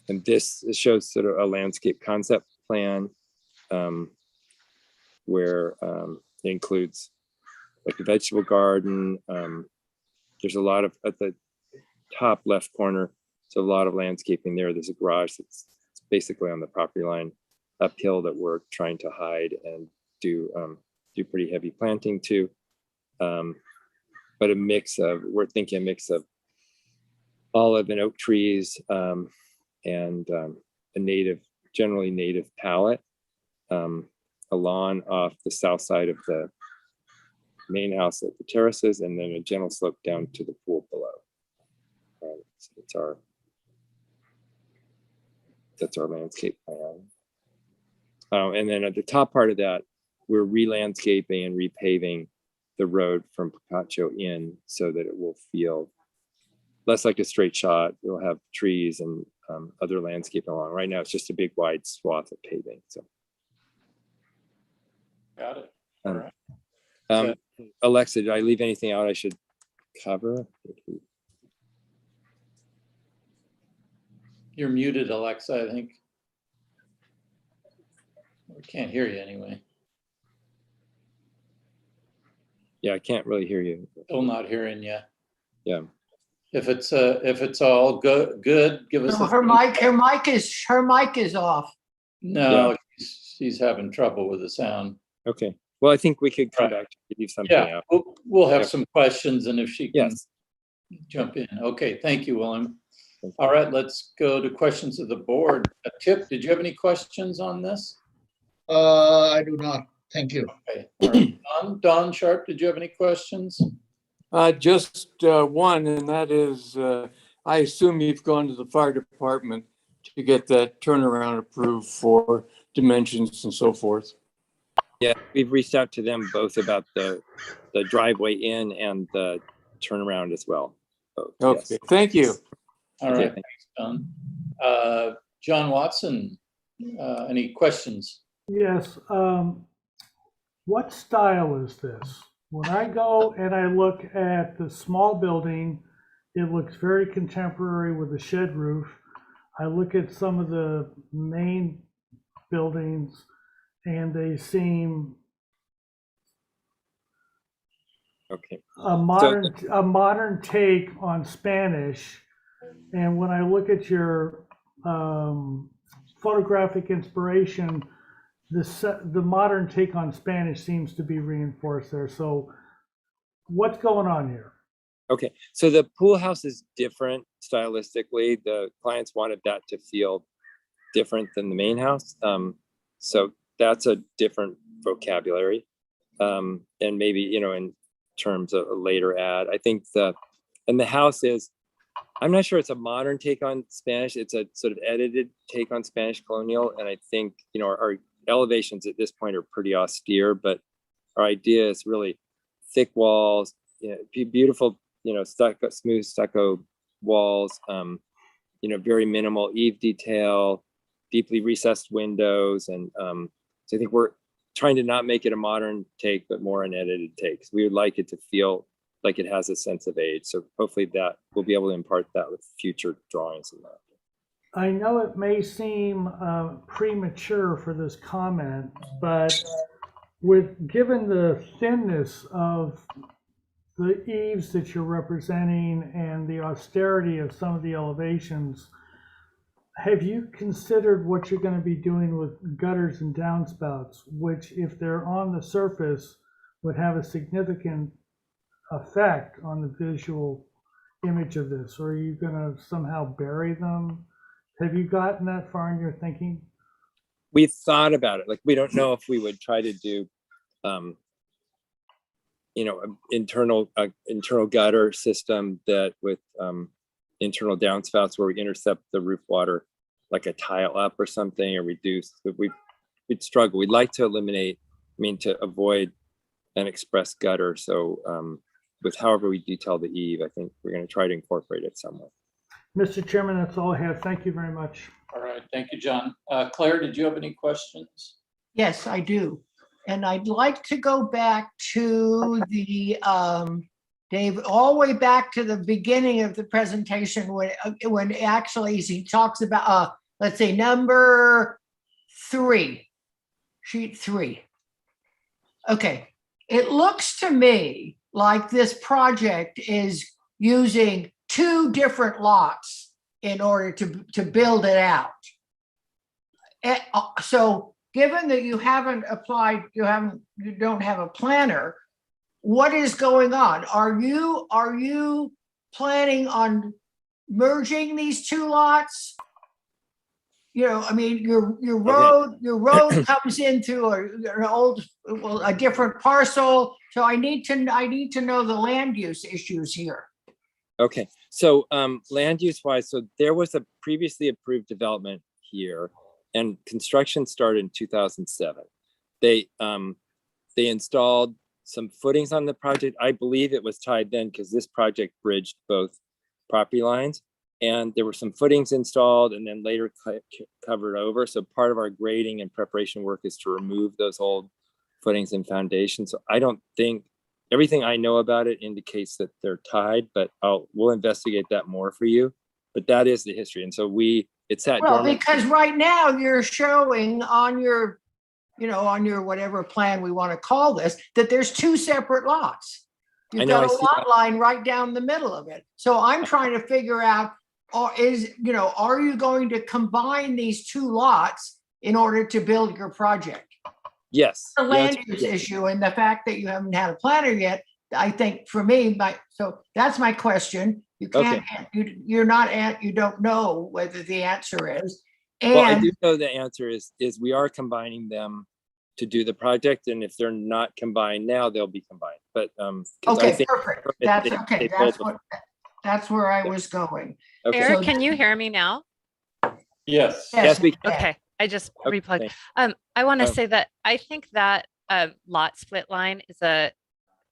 And this shows sort of a landscape concept plan, where it includes like a vegetable garden. There's a lot of, at the top left corner, so a lot of landscaping there. There's a garage that's basically on the property line uphill that we're trying to hide and do pretty heavy planting to. But we're thinking a mix of olive and oak trees, and a generally native palette. A lawn off the south side of the main house at the terraces, and then a gentle slope down to the pool below. So that's our landscape plan. And then at the top part of that, we're re-landscaping and repaving the road from Picacho in so that it will feel less like a straight shot. It'll have trees and other landscaping along. Right now, it's just a big wide swath of paving. So, got it. All right. Alexa, did I leave anything out I should cover? You're muted, Alexa, I think. We can't hear you anyway. Yeah, I can't really hear you. Still not hearing you. Yeah. If it's all good, give us. No, her mic is off. No, yeah. She's having trouble with the sound. Okay. Well, I think we could come back to leave something out. We'll have some questions, and if she can jump in. Okay, thank you, William. All right, let's go to questions of the board. Tip, did you have any questions on this? I do not. Thank you. Okay. All right. Don Sharp, did you have any questions? Just one, and that is, I assume you've gone to the fire department to get that turnaround approved for dimensions and so forth. Yeah, we've reached out to them both about the driveway in and the turnaround as well. So, okay, yes. Thank you. All right, thanks, Don. John Watson, any questions? Yes. What style is this? When I go and I look at the small building, it looks very contemporary with a shed roof. I look at some of the main buildings and they seem a modern take on Spanish. And when I look at your photographic inspiration, the modern take on Spanish seems to be reinforced there. So what's going on here? Okay, so the pool house is different stylistically. The clients wanted that to feel different than the main house. So that's a different vocabulary. And maybe, in terms of a later ad, I think the house is, I'm not sure it's a modern take on Spanish. It's a sort of edited take on Spanish colonial. And I think, our elevations at this point are pretty austere, but our idea is really thick walls, beautiful, smooth stucco walls, very minimal eave detail, deeply recessed windows. And so I think we're trying to not make it a modern take, but more an edited take. So we would like it to feel like it has a sense of age. So hopefully that we'll be able to impart that with future drawings and that. I know it may seem premature for this comment, but given the thinness of the eaves that you're representing and the austerity of some of the elevations, have you considered what you're going to be doing with gutters and downspouts, which, if they're on the surface, would have a significant effect on the visual image of this? Or are you going to somehow bury them? Have you gotten that far in your thinking? We thought about it. Like, we don't know if we would try to do, internal gutter system that with internal downspouts where we intercept the roof water, like a tile up or something, or reduce. We'd struggle. We'd like to eliminate, to avoid an express gutter. So with however we detail the eave, I think we're going to try to incorporate it somewhere. Mr. Chairman, that's all I have. Thank you very much. All right, thank you, John. Claire, did you have any questions? Yes, I do. And I'd like to go back to the, Dave, all the way back to the beginning of the presentation when actually he talks about, let's say number 3, sheet 3. Okay, it looks to me like this project is using 2 different lots in order to build it out. So given that you haven't applied, you don't have a planner, what is going on? Are you planning on merging these 2 lots? Your road comes into a different parcel. So I need to know the land use issues here. Okay, so land use wise, so there was a previously approved development here, and construction started in 2007. They installed some footings on the project. I believe it was tied then because this project bridged both property lines, and there were some footings installed and then later covered over. So part of our grading and preparation work is to remove those old footings and foundations. So I don't think, everything I know about it indicates that they're tied, but we'll investigate that more for you. But that is the history. And so it's that dormant. Because right now you're showing on your whatever plan we want to call this, that there's 2 separate lots. You've got a lot line right down the middle of it. So I'm trying to figure out, are you going to combine these 2 lots in order to build your project? Yes. The land use issue and the fact that you haven't had a planner yet, I think for me, so that's my question. You can't, you don't know whether the answer is. And well, I do know the answer is we are combining them to do the project, and if they're not combined now, they'll be combined. But okay, perfect. That's okay. That's where I was going. Okay. Eric, can you hear me now? Yes. Yes, we can. Okay, I just replugged. I want to say that I think that lot split line is a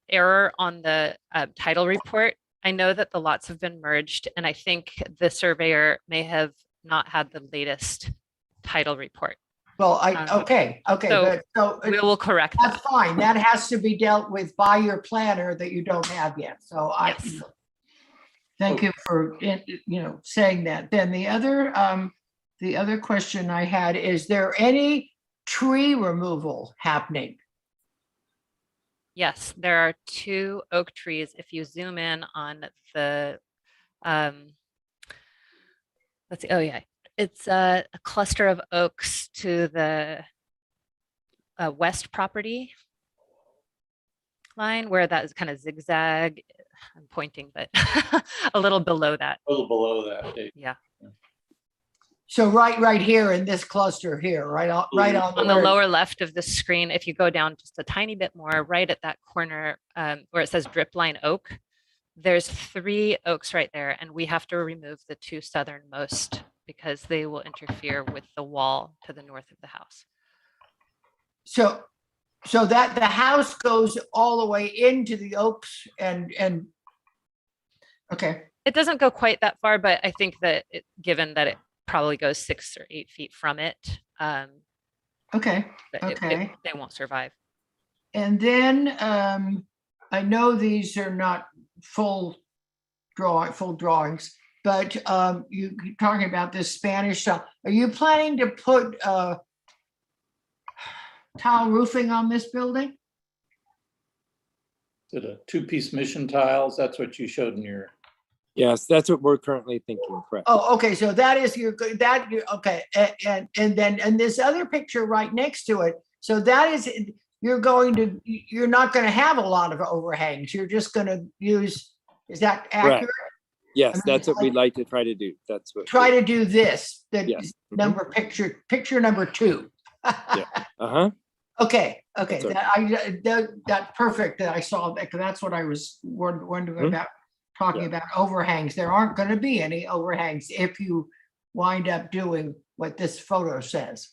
error on the title report. I know that the lots have been merged, and I think the surveyor may have not had the latest title report. Well, okay, so good. So we will correct that. That's fine. That has to be dealt with by your planner that you don't have yet. So Yes. Thank you for saying that. Then the other question I had is there any tree removal happening? Yes, there are 2 oak trees. If you zoom in on the, let's see. Oh yeah, it's a cluster of oaks to the west property line where that is kind of zigzag. I'm pointing, but a little below that. A little below that. Okay. Yeah. So right here in this cluster here, right on the lower left of the screen, if you go down just a tiny bit more, right at that corner where it says drip line oak, there's 3 oaks right there, and we have to remove the 2 southernmost because they will interfere with the wall to the north of the house. So that the house goes all the way into the oaks and okay. It doesn't go quite that far, but I think that given that probably go 6 or 8 feet from it. Okay, But okay. they won't survive. And then I know these are not full drawings, but you're talking about this Spanish style. Are you planning to put tile roofing on this building? Is it a two-piece mission tiles? That's what you showed in your. Yes, that's what we're currently thinking, correct? Oh, okay, so that is okay, and then this other picture right next to it. So that is, you're not going to have a lot of overhangs. You're just going to use. Is that accurate? Correct. Yes, I mean, that's what we'd like to try to do. That's what. Try to do this. The Yes. number picture number 2. Yeah. Uh-huh. Okay. That's That's perfect that I saw that, because that's what I was wondering Mhm. about. Talking about overhangs. There aren't going to be any overhangs if you wind up doing what this photo says.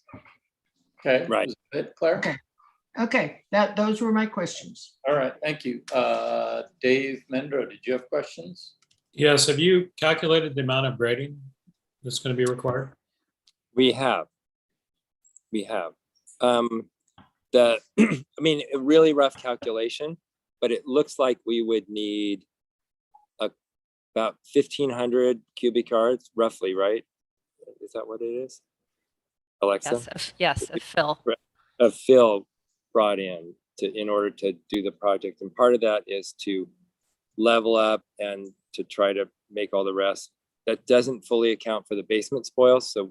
Okay. Right. Is it, Claire? Okay, those were my questions. All right, thank you. Dave Mendro, did you have questions? Yes, have you calculated the amount of grading that's going to be required? We have. I mean, a really rough calculation, but it looks like we would need about 1,500 cubic yards, roughly, right? Is that what it is? Alexa? Yes, a fill. Of fill brought in order to do the project. And part of that is to level up and to try to make all the rest. That doesn't fully account for the basement spoils. So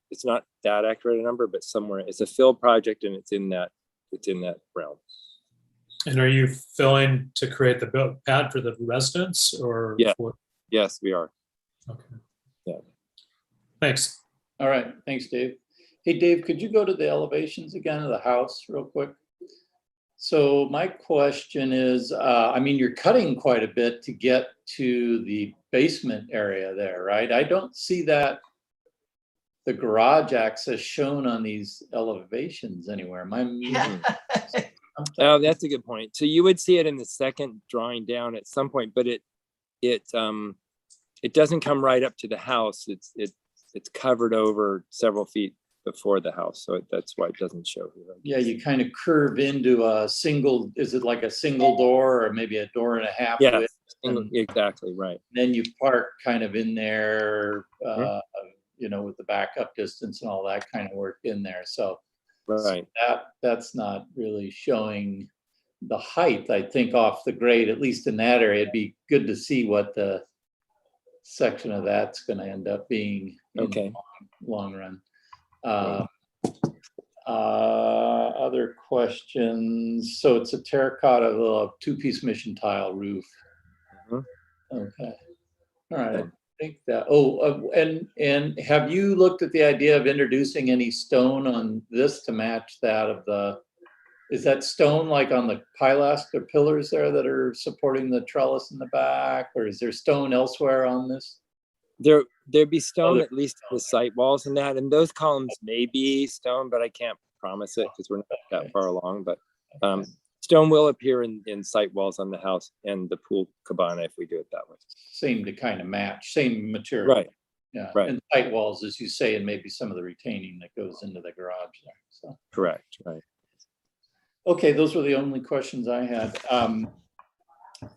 it's not that accurate a number, but somewhere it's a fill project and it's in that realm. And are you filling to create the pad for the residents or? Yeah. Yes, we are. Okay. Yeah. Thanks. All right, thanks, Dave. Hey, Dave, could you go to the elevations again of the house real quick? So my question is, I mean, you're cutting quite a bit to get to the basement area there, right? I don't see the garage access shown on these elevations anywhere. Am I missing something? Oh, that's a good point. So you would see it in the second drawing down at some point, but it doesn't come right up to the house. It's covered over several feet before the house, so that's why it doesn't show here. Yeah, you kind of curve into a single. Is it like a single door or maybe a door and a half? Yeah, width? exactly right. Then you park kind of in there, with the backup distance and all that kind of work in there. So, right. So that's not really showing the height, I think, off the grade, at least in that area. It'd be good to see what the section of that's going to end up being in the long run. Other questions? So it's a terracotta two-piece mission tile roof. Okay. All right. I think that. And have you looked at the idea of introducing any stone on this to match that of the? Is that stone like on the pilaster pillars there that are supporting the trellis in the back, or is there stone elsewhere on this? There'd be stone at least in the site walls and that, and those columns may be stone, but I can't promise it because we're not that far along. But stone will appear in site walls on the house and the pool cabana if we do it that way. Seem to kind of match, same material. Right. Yeah. Right. And site walls, as you say, and maybe some of the retaining that goes into the garage there. So. Correct. Right. Okay, those were the only questions I had.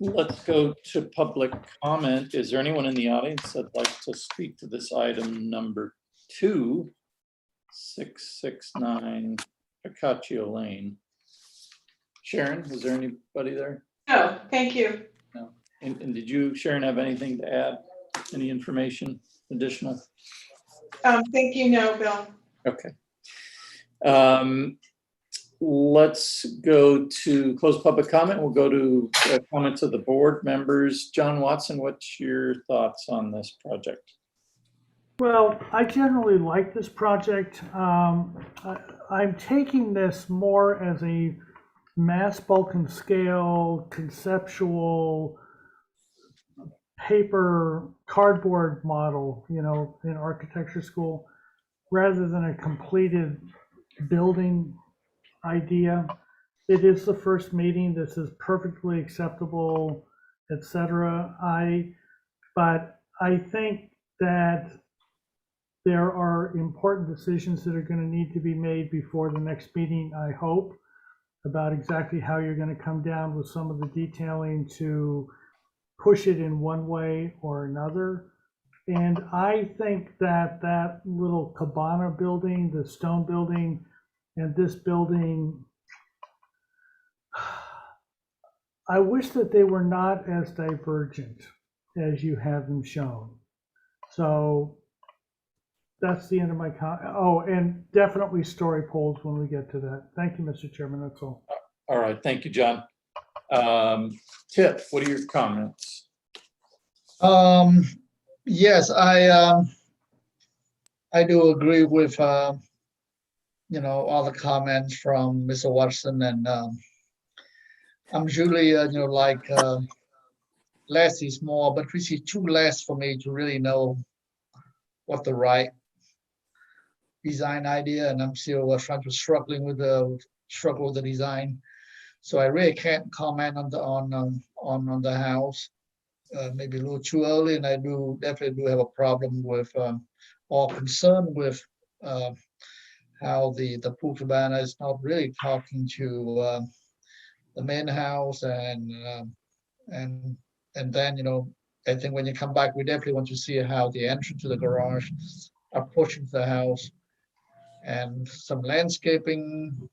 Let's go to public comment. Is there anyone in the audience that'd like to speak to this item number 2, 669 Picacho Lane? Sharon, is there anybody there? No, thank you. No. And did you, Sharon, have anything to add? Any information additional? Thank you, no, Bill. Okay. Let's go to close public comment. We'll go to comments of the board members. John Watson, what's your thoughts on this project? Well, I generally like this project. I'm taking this more as a mass bulk and scale, conceptual, paper, cardboard model, in architecture school, rather than a completed building idea. It is the first meeting. This is perfectly acceptable, etc. But I think that there are important decisions that are going to need to be made before the next meeting, I hope, about exactly how you're going to come down with some of the detailing to push it in one way or another. And I think that that little cabana building, the stone building, and this building, I wish that they were not as divergent as you have them shown. So that's the end of my comment. Oh, and definitely story poles when we get to that. Thank you, Mr. Chairman. That's all. All right, thank you, John. Tip, what are your comments? Yes, I do agree with all the comments from Mr. Watson, and I'm usually like less is more, but we see too less for me to really know what the right design idea, and I'm still struggling with the design. So I really can't comment on the house. Maybe a little too early, and I definitely do have a problem with or concern with how the pool cabana is not really talking to the main house, and then I think when you come back, we definitely want to see how the entrance to the garage are pushing to the house, and some landscaping,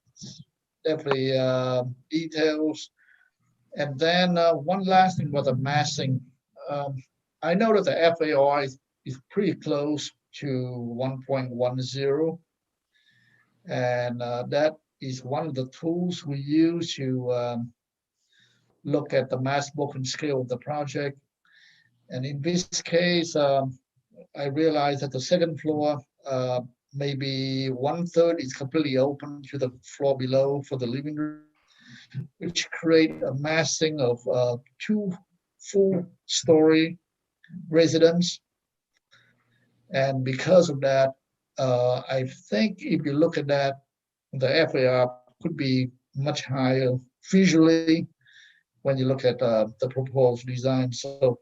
definitely details. And then one last thing about the massing. I know that the FAR is pretty close to 1.10. And that is one of the tools we use to look at the mass bulk and scale of the project. And in this case, I realized that the second floor, maybe 1/3 is completely open to the floor below for the living room, which create a massing of 2 full-story residents. And because of that, I think if you look at that, the FAR could be much higher visually when you look at the proposed design. So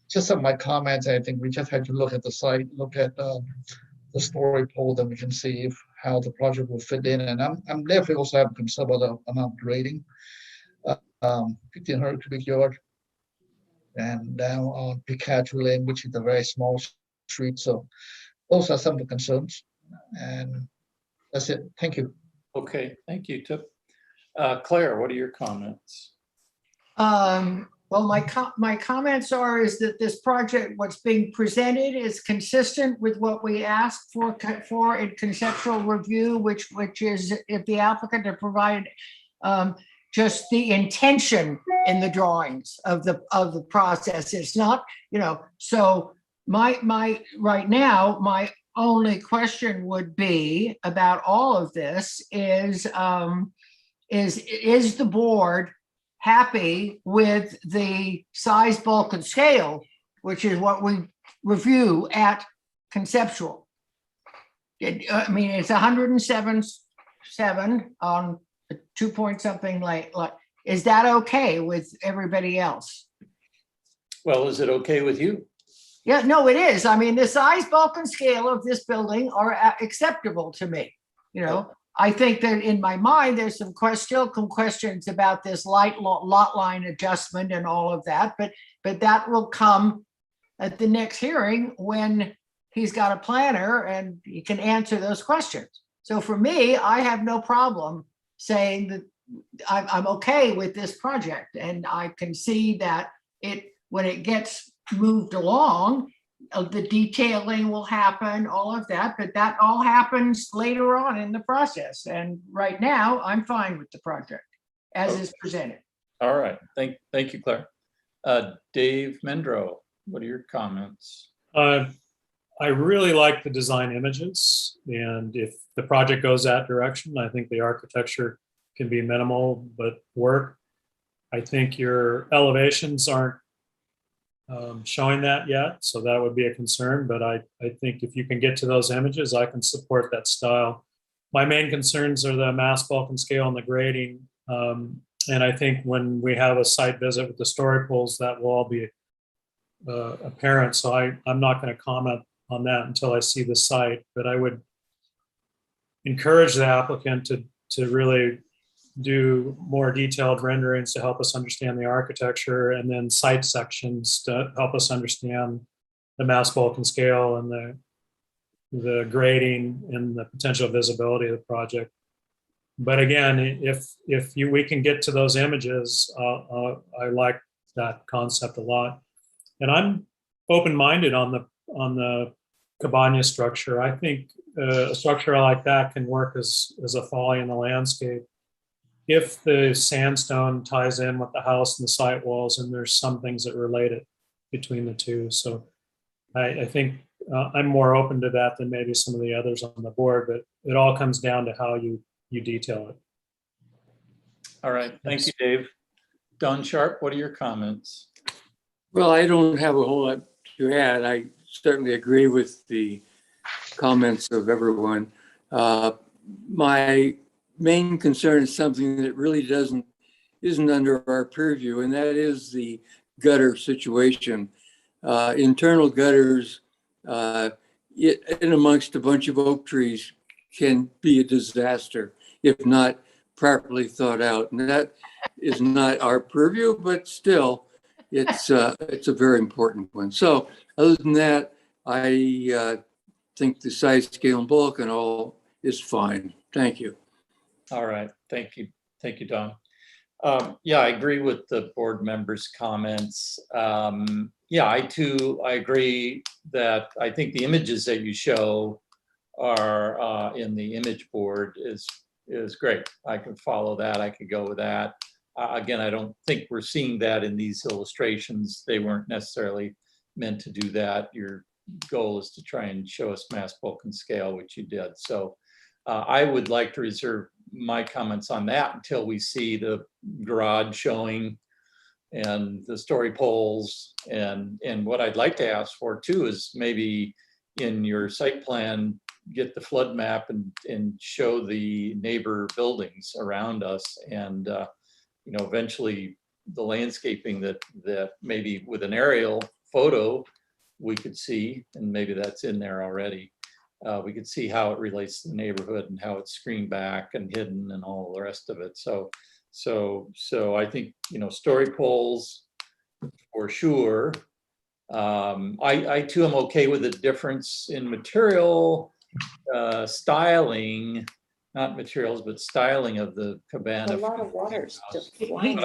just some of my comments, I think we just have to look at the site, look at the story pole, then we can see how the project will fit in. And I'm definitely also having concern about the amount of grading. 1,500 cubic yard, and down on Picacho Lane, which is a very small street. So those are some of the concerns, and that's it. Thank you. Okay, thank you, Tip. Claire, what are your comments? Well, my comments are is that this project, what's being presented is consistent with what we asked for in conceptual review, which is if the applicant had provided just the intention in the drawings of the process. It's not, so my right now, my only question would be about all of this is the board happy with the size, bulk, and scale, which is what we review at conceptual? I mean, it's 107.7 on 2 point something like, is that okay with everybody else? Well, is it okay with you? Yeah, no, it is. I mean, the size, bulk, and scale of this building are acceptable to me. I think that in my mind, there's still some questions about this lot line adjustment and all of that, but that will come at the next hearing when he's got a planner and he can answer those questions. So for me, I have no problem saying that I'm okay with this project, and I can see that when it gets moved along, the detailing will happen, all of that, but that all happens later on in the process. And right now, I'm fine with the project as is presented. All right, thank you, Claire. Dave Mendro, what are your comments? I really like the design images, and if the project goes that direction, I think the architecture can be minimal but work. I think your elevations aren't showing that yet, so that would be a concern, but I think if you can get to those images, I can support that style. My main concerns are the mass, bulk, and scale and the grading, and I think when we have a site visit with the story poles, that will all be apparent, so I'm not going to comment on that until I see the site, but I would encourage the applicant to really do more detailed renderings to help us understand the architecture, and then site sections to help us understand the mass bulk and scale and the grading and the potential visibility of the project. But again, if we can get to those images, I like that concept a lot. And I'm open-minded on the cabana structure. I think a structure like that can work as a folly in the landscape if the sandstone ties in with the house and the site walls, and there's some things that relate it between the two. So I think I'm more open to that than maybe some of the others on the board, but it all comes down to how you detail it. All right, thank you, Dave. Don Sharp, what are your comments? Well, I don't have a whole lot to add. I certainly agree with the comments of everyone. My main concern is something that really isn't under our purview, and that is the gutter situation. Internal gutters in amongst a bunch of oak trees can be a disaster if not properly thought out, and that is not our purview, but still it's a very important one. So other than that, I think the size, scale, and bulk and all is fine. Thank you. All right, thank you, Don. Yeah, I agree with the board members' comments. Yeah, I agree that I think the images that you show are in the image board is great. I can follow that. I could go with that. Again, I don't think we're seeing that in these illustrations. They weren't necessarily meant to do that. Your goal is to try and show us mass bulk and scale, which you did. So I would like to reserve my comments on that until we see the garage showing and the story poles. And what I'd like to ask for too is maybe in your site plan, get the flood map and show the neighbor buildings around us, and eventually the landscaping that maybe with an aerial photo we could see, and maybe that's in there already. We could see how it relates to the neighborhood and how it's screened back and hidden and all the rest of it. So I think, story poles for sure. I too am okay with the difference in material, styling, not materials, but styling of the cabana. A lot of water still flying.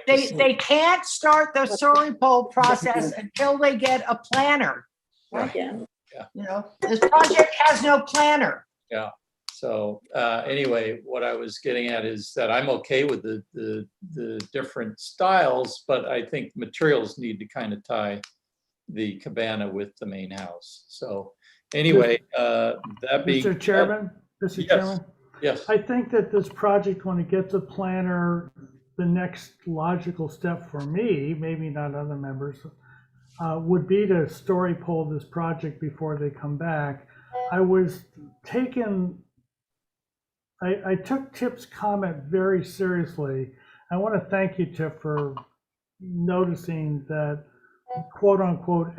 They can't start the story pole process until they get a planner. Again. Yeah. This project has no planner. Yeah. So anyway, what I was getting at is that I'm okay with the different styles, but I think materials need to kind of tie the cabana with the main house. So anyway, that being Mr. Chairman, Mr. Chairman. Yes. I think that this project, when it gets a planner, the next logical step for me, maybe not other members, would be to story poll this project before they come back. I took Tip's comment very seriously. I want to thank you, Tip, for noticing that quote unquote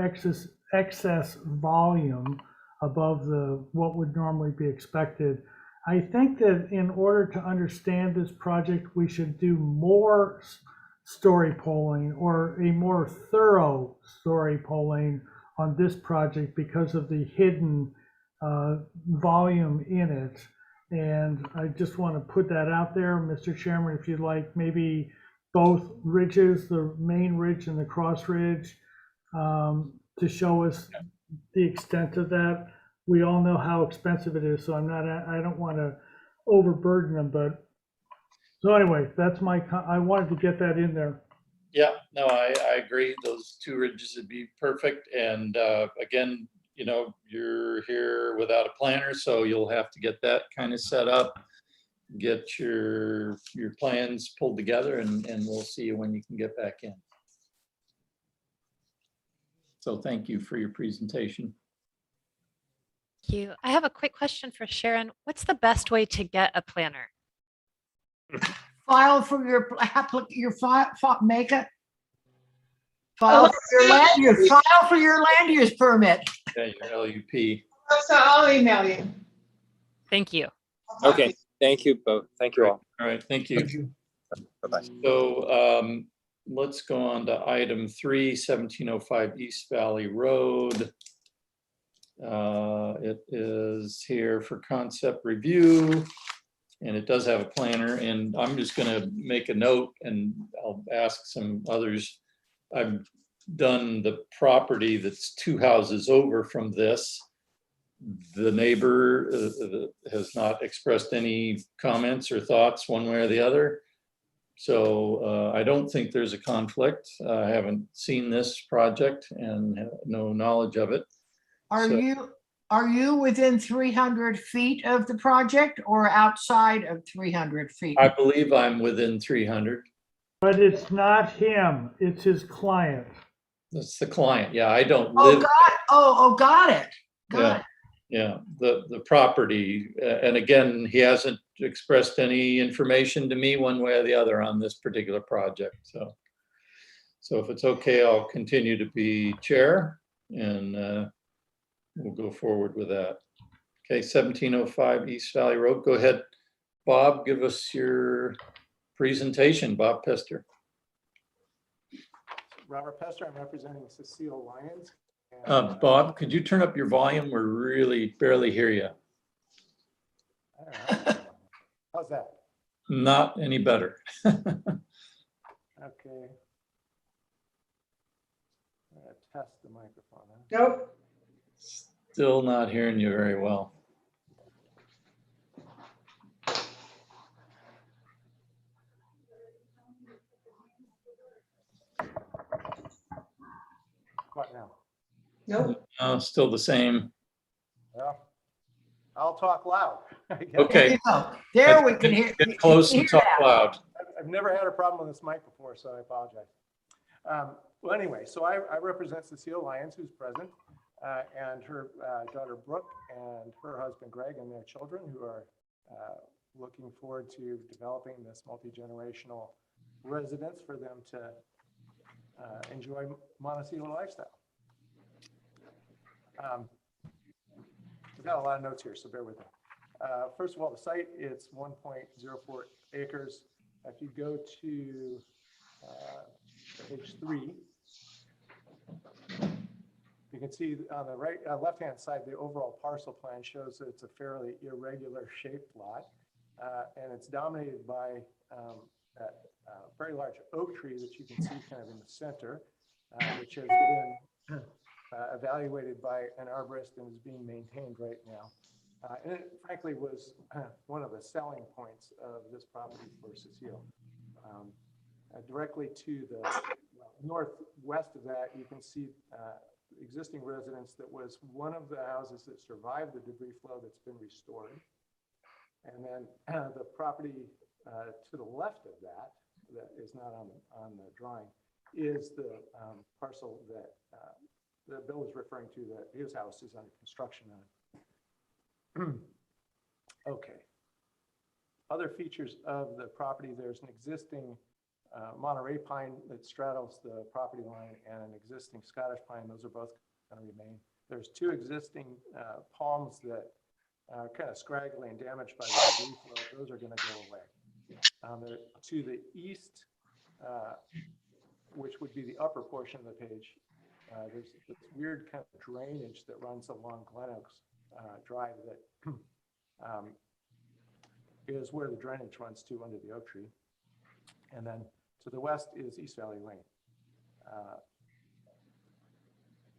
excess volume above what would normally be expected. I think that in order to understand this project, we should do more story polling, or a more thorough story polling on this project because of the hidden volume in it. And I just want to put that out there, Mr. Chairman, if you'd like, maybe both ridges, the main ridge and the cross ridge, to show us the extent of that. We all know how expensive it is, so I don't want to overburden them, but so anyway, that's I wanted to get that in there. Yeah, no, I agree. Those two ridges would be perfect. And again, you're here without a planner, so you'll have to get that kind of set up, get your plans pulled together, and we'll see you when you can get back in. So thank you for your presentation. Thank you. I have a quick question for Sharon. What's the best way to get a planner? File for make it. File for your land use permit. Yeah, your LUP. So I'll email you. Thank you. Okay, thank you both. Thank you all. All right, thank you. Thank you. Bye-bye. So let's go on to item 3, 1705 East Valley Road. It is here for concept review, and it does have a planner, and I'm just gonna make a note and I'll ask some others. I've done the property that's 2 houses over from this. The neighbor has not expressed any comments or thoughts one way or the other. So I don't think there's a conflict. I haven't seen this project and have no knowledge of it. Are you within 300 feet of the project or outside of 300 feet? I believe I'm within 300. But it's not him, it's his client. That's the client. Yeah, I don't Oh, live. got it. Got it. Yeah, the property, and again, he hasn't expressed any information to me one way or the other on this particular project. So if it's okay, I'll continue to be chair, and we'll go forward with that. Okay, 1705 East Valley Road. Go ahead, Bob. Give us your presentation, Bob Pester. Robert Pester. I'm representing Cecile Lyons. Bob, could you turn up your volume? We're really barely hear you. How's that? Not any better. Okay. I'm gonna test the microphone. Huh? Nope. Still not hearing you very well. What now? Nope. Still the same. Well, I'll talk loud. Okay. There we can hear. Get close and talk loud. I've never had a problem with this mic before, so I apologize. Well, anyway, so I represent Cecile Lyons, who's present, and her daughter Brooke and her husband Greg and their children, who are looking forward to developing this multi-generational residence for them to enjoy Montecito lifestyle. We've got a lot of notes here, so bear with me. First of all, the site, it's 1.04 acres. If you go to page 3, you can see on the right, left-hand side, the overall parcel plan shows that it's a fairly irregular shaped lot, and it's dominated by that very large oak tree that you can see kind of in the center, which has been evaluated by an arborist and is being maintained right now. And it frankly was one of the selling points of this property for Cecile. Directly to the northwest of that, you can see existing residence that was one of the houses that survived the debris flow that's been restored. And then the property to the left of that, that is not on the drawing, is the parcel that Bill was referring to, that his house is under construction on. Okay. Other features of the property, there's an existing Monterey pine that straddles the property line and an existing Scottish pine. Those are both going to remain. There's 2 existing palms that are kind of scraggly and damaged by the debris flow. Those are going to go away. To the east, which would be the upper portion of the page, there's this weird kind of drainage that runs along Glen Oaks Drive that is where the drainage runs to under the oak tree. And then to the west is East Valley Lane.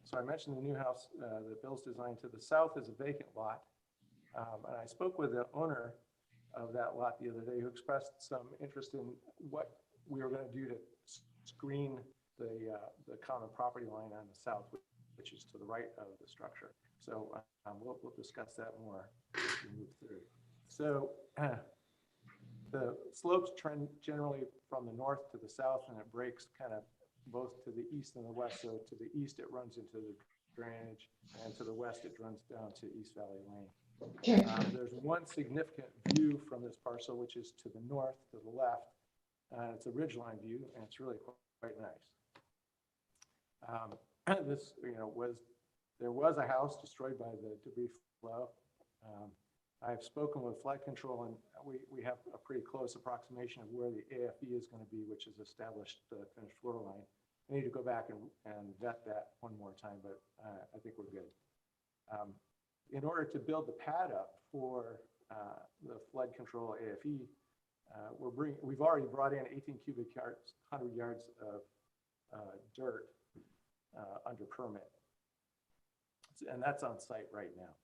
So I mentioned the new house that Bill's designed. To the south is a vacant lot. And I spoke with the owner of that lot the other day, who expressed some interest in what we were going to do to screen the common property line on the south, which is to the right of the structure. So we'll discuss that more as we move through. So the slopes trend generally from the north to the south, and it breaks kind of both to the east and the west. So to the east, it runs into the drainage, and to the west, it runs down to East Valley Lane. There's one significant view from this parcel, which is to the north, to the left. It's a ridgeline view, and it's really quite nice. This, was There was a house destroyed by the debris flow. I've spoken with flood control, and we have a pretty close approximation of where the AFE is going to be, which is established finished floor line. I need to go back and vet that one more time, but I think we're good. In order to build the pad up for the flood control AFE, we've already brought in 18 cubic yards, 100 yards of dirt under permit, and that's on site right now.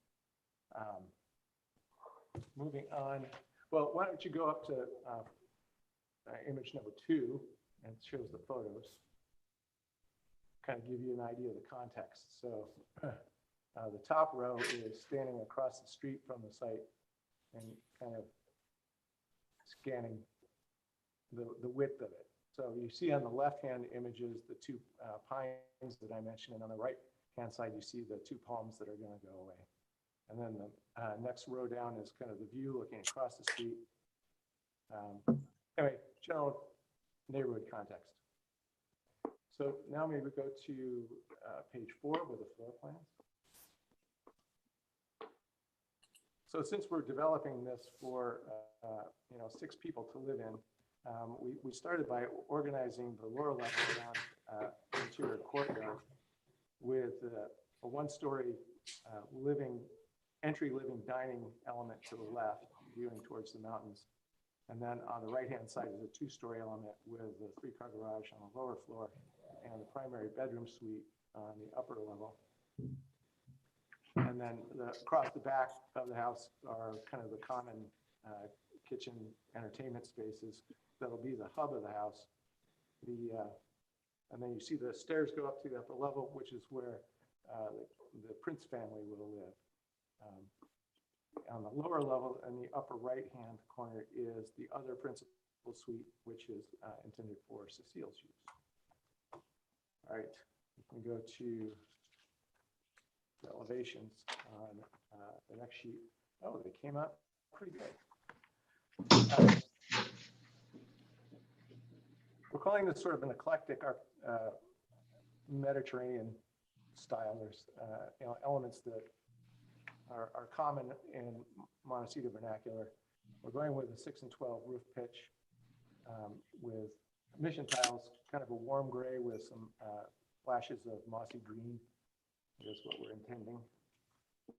Moving on, well, why don't you go up to image number 2, and it shows the photos. Kind of give you an idea of the context. So the top row is standing across the street from the site and kind of scanning the width of it. So you see on the left-hand images the 2 pines that I mentioned, and on the right-hand side you see the 2 palms that are going to go away. And then the next row down is kind of the view looking across the street. Anyway, general neighborhood context. So now maybe we go to page 4 with the floor plans. So since we're developing this for 6 people to live in, we started by organizing the lower level around interior courtyard with a 1-story entry living dining element to the left, viewing towards the mountains. And then on the right-hand side is a 2-story element with a 3-car garage on the lower floor and the primary bedroom suite on the upper level. And then across the back of the house are kind of the common kitchen entertainment spaces that'll be the hub of the house. And then you see the stairs go up to the upper level, which is where the Prince family will live. On the lower level, in the upper right-hand corner, is the other principal suite, which is intended for Cecile's use. All right, we can go to the elevations on the next sheet. Oh, they came out pretty good. We're calling this sort of an eclectic Mediterranean style. There's elements that are common in Montecito vernacular. We're going with a 6 and 12 roof pitch with mission tiles, kind of a warm gray with some flashes of mossy green. Is what we're intending.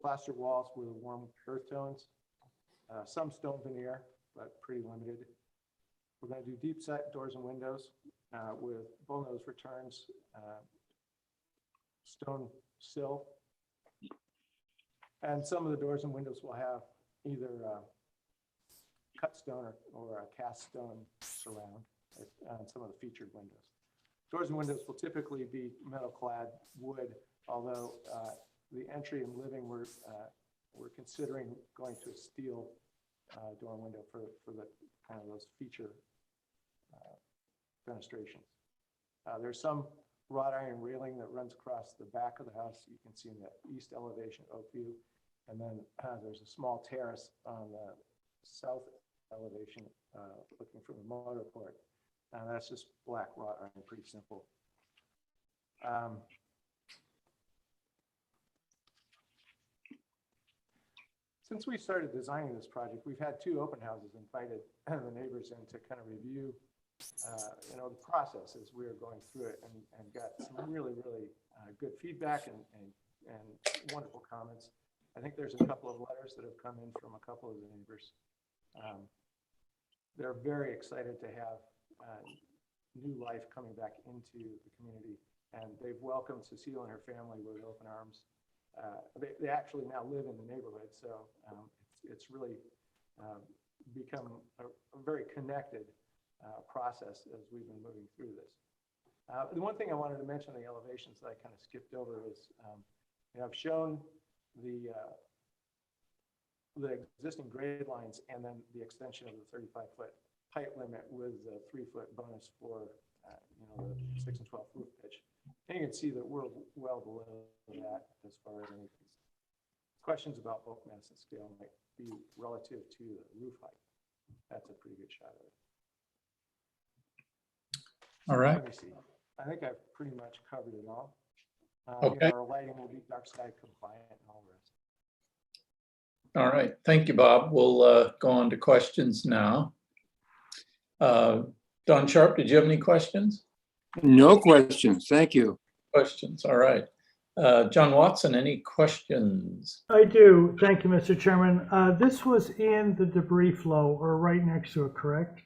Plaster walls with warm earth tones, some stone veneer, but pretty limited. We're going to do deep set doors and windows with bullnose returns, stone sill. And some of the doors and windows will have either cut stone or a cast stone surround on some of the featured windows. Doors and windows will typically be metal clad wood, although the entry and living we're considering going to a steel door and window for the kind of those feature fenestrations. There's some wrought iron railing that runs across the back of the house. You can see in the east elevation oak view. And then there's a small terrace on the south elevation looking from the motor court. And that's just black wrought iron, pretty simple. Since we started designing this project, we've had 2 open houses, invited the neighbors in to kind of review the process as we were going through it, and got some really, really good feedback and wonderful comments. I think there's a couple of letters that have come in from a couple of the neighbors. They're very excited to have new life coming back into the community, and they've welcomed Cecile and her family with open arms. They actually now live in the neighborhood, so it's really become a very connected process as we've been moving through this. The one thing I wanted to mention on the elevations that I kind of skipped over is I've shown the existing grade lines and then the extension of the 35-foot height limit with the 3-foot bonus for the 6 and 12 roof pitch. And you can see that we're well below that as far as any questions about bulk mass and scale might be relative to the roof height. That's a pretty good shot of it. All right. Let me see. I think I've pretty much covered it all. Okay. Our lighting will be dark sky compliant and all the rest. All right, thank you, Bob. We'll go on to questions now. Don Sharp, did you have any questions? No questions. Thank you. Questions, all right. John Watson, any questions? I do. Thank you, Mr. Chairman. This was in the debris flow or right next to it, correct?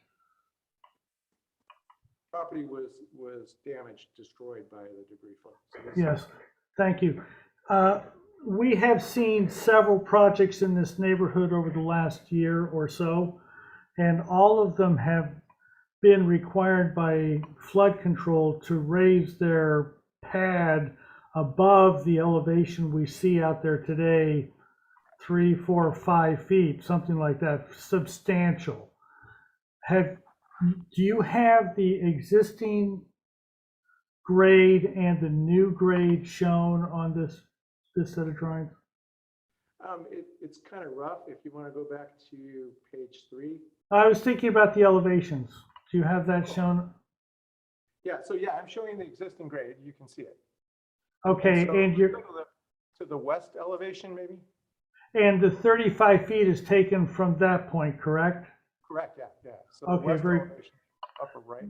Property was damaged, destroyed by the debris flow. So Yes, thank you. We have seen several projects in this neighborhood over the last year or so, and all of them have been required by flood control to raise their pad above the elevation we see out there today, 3, 4, 5 feet, something like that, substantial. Do you have the existing grade and the new grade shown on this set of drawings? it's kind of rough. If you want to go back to page 3. I was thinking about the elevations. Do you have that shown? Yeah, so yeah, I'm showing the existing grade. You can see it. Okay, so and you're to the west elevation, maybe? and the 35 feet is taken from that point, correct? Correct, yeah. So Okay, the west very. elevation, upper right.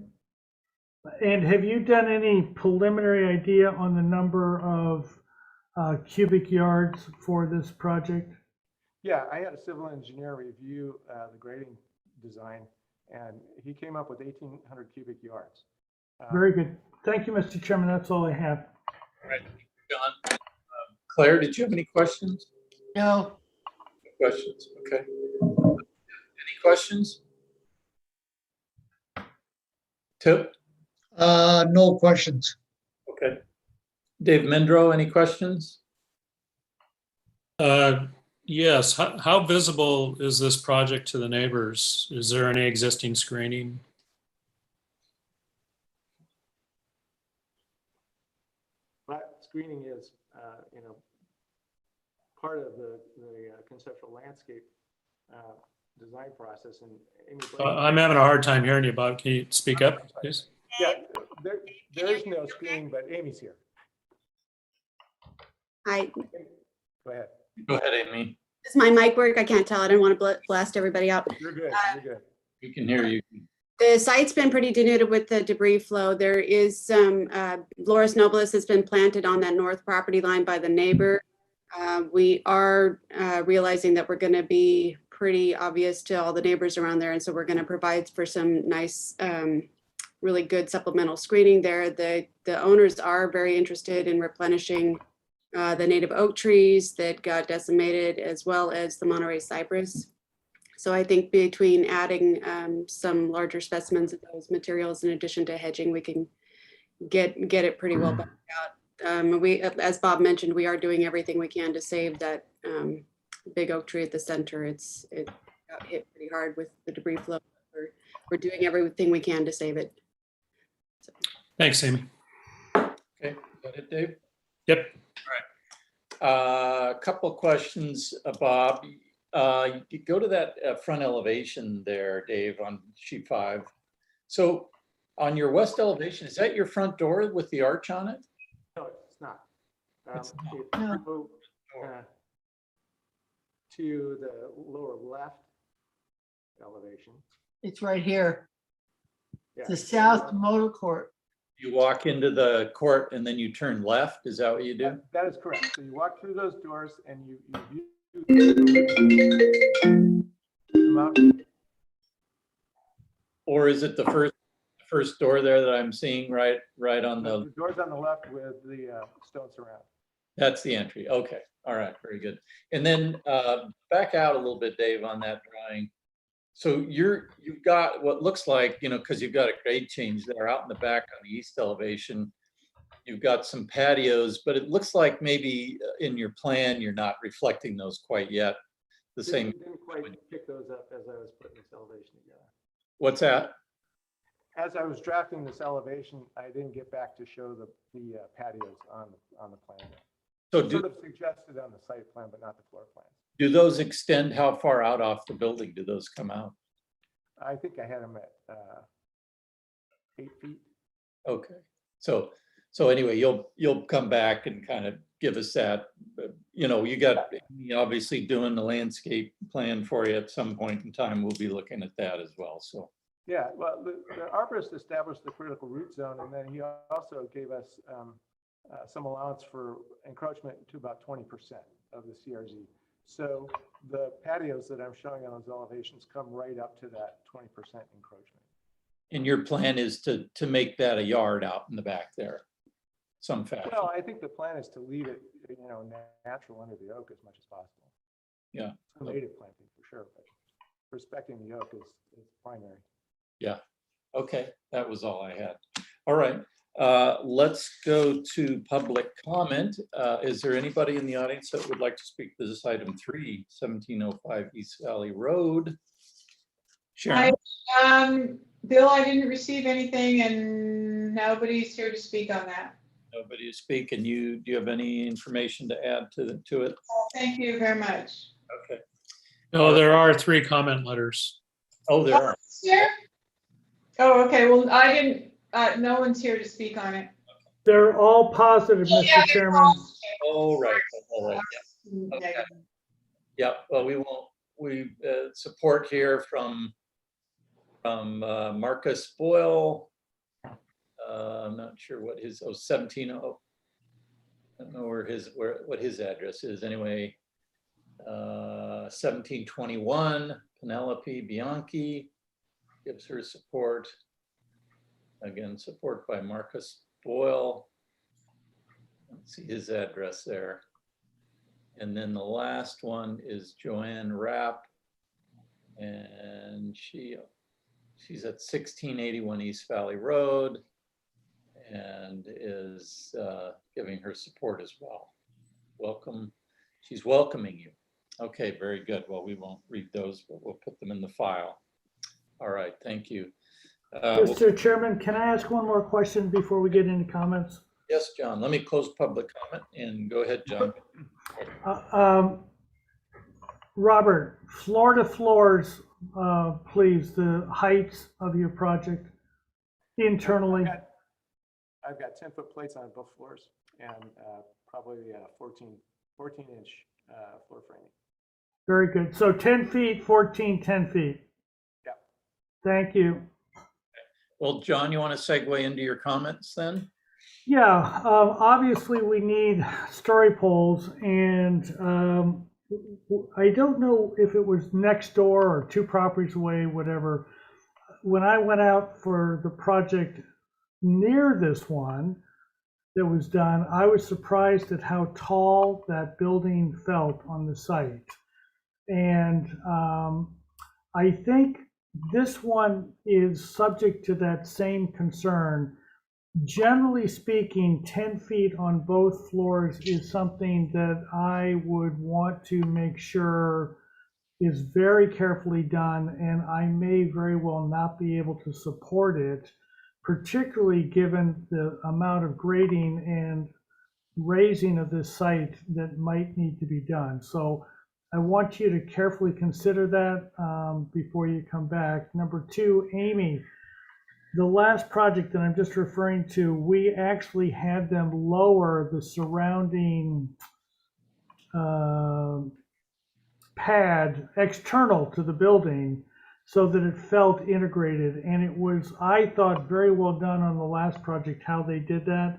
And have you done any preliminary idea on the number of cubic yards for this project? Yeah, I had a civil engineer review the grading design, and he came up with 1,800 cubic yards. Very good. Thank you, Mr. Chairman. That's all I have. All right, John. Claire, did you have any questions? No. Questions, okay. Any questions? Tip? No questions. Okay. Dave Mendro, any questions? Yes. How visible is this project to the neighbors? Is there any existing screening? But screening is, part of the conceptual landscape design process. And I'm having a hard time hearing you, Bob. Can you speak up, please? Yeah, there is no screening, but Amy's here. Hi, Go ahead. Go ahead, Amy. does my mic work? I can't tell. I didn't want to blast everybody out. You're good. You're good. We can hear you. The site's been pretty denuded with the debris flow. There is some Laurus nobilis has been planted on that north property line by the neighbor. We are realizing that we're going to be pretty obvious to all the neighbors around there. And so we're going to provide for some nice, really good supplemental screening there. The owners are very interested in replenishing the native oak trees that got decimated, as well as the Monterey cypress. So I think between adding some larger specimens of those materials in addition to hedging, we can get it pretty well backed out. We, as Bob mentioned, we are doing everything we can to save that big oak tree at the center. It got hit pretty hard with the debris flow. We're doing everything we can to save it. So. Thanks, Amy. Okay, is that it, Dave? Yep. All right. A couple of questions, Bob. You go to that front elevation there, Dave, on sheet 5. So on your west elevation, is that your front door with the arch on it? No, it's not. It's Move, to the lower left elevation. It's right here. Yeah. The south motor court. You walk into the court and then you turn left. Is that what you do? That is correct. So you walk through those doors and you Or is it the first door there that I'm seeing right on the doors on the left with the stone surround. That's the entry. Okay. All right. Very good. And then back out a little bit, Dave, on that drawing. So you've got what looks like, because you've got a grade change there out in the back on the east elevation. You've got some patios, but it looks like maybe in your plan, you're not reflecting those quite yet. Didn't quite pick those up as I was putting this elevation together. What's that? As I was drafting this elevation, I didn't get back to show the patios on the plan. So sort of suggested on the site plan, but not the floor plan. Do those extend? How far out off the building do those come out? I think I had them at 8 feet. Okay. So So anyway, you'll come back and kind of give us that. You know, you got obviously doing the landscape plan for you at some point in time. We'll be looking at that as well. So. Yeah, well, the arborist established the critical root zone, and then he also gave us some allowance for encroachment to about 20% of the CRZ. So the patios that I'm showing on those elevations come right up to that 20% encroachment. And your plan is to make that a yard out in the back there, some fashion? Well, I think the plan is to leave it, you know, natural under the oak as much as possible. Yeah. Some native planting for sure, but respecting the oak is primary. Yeah. Okay, that was all I had. All right. Let's go to public comment. Is there anybody in the audience that would like to speak to this item 3, 1705 East Valley Road? Sharon? Bill, I didn't receive anything and nobody's here to speak on that. Nobody to speak, and do you have any information to add to it? Thank you very much. Okay. No, there are 3 comment letters. Oh, there are. Here? Oh, okay. Well, I didn't, no one's here to speak on it. They're all positive, Mr. Chairman. Oh, right. All right. Yeah. Okay. Yeah. Well, we support here from Marcus Boyle. I'm not sure what his 17. I don't know what his address is. Anyway, 1721 Penelope Bianchi gives her support. Again, support by Marcus Boyle. Let's see his address there. And then the last one is Joanne Rapp, and she's at 1681 East Valley Road and is giving her support as well. Welcome. She's welcoming you. Okay, very good. Well, we won't read those, but we'll put them in the file. All right, thank you. Mr. Chairman, can I ask one more question before we get into comments? Yes, John, let me close public comment and go ahead, John. Robert, floor to floors, please, the heights of your project internally. I've got 10-foot plates on both floors and probably 14-inch floor framing. Very good. So 10 feet, 14, 10 feet. Yeah. Thank you. Well, John, you want to segue into your comments then? Yeah, obviously we need story poles, and I don't know if it was next door or 2 properties away, whatever. When I went out for the project near this one that was done, I was surprised at how tall that building felt on the site. And I think this one is subject to that same concern. Generally speaking, 10 feet on both floors is something that I would want to make sure is very carefully done, and I may very well not be able to support it, particularly given the amount of grading and raising of this site that might need to be done. So I want you to carefully consider that before you come back. Number 2, Amy, the last project that I'm just referring to, we actually had them lower the surrounding pad external to the building so that it felt integrated. And it was, I thought, very well done on the last project, how they did that.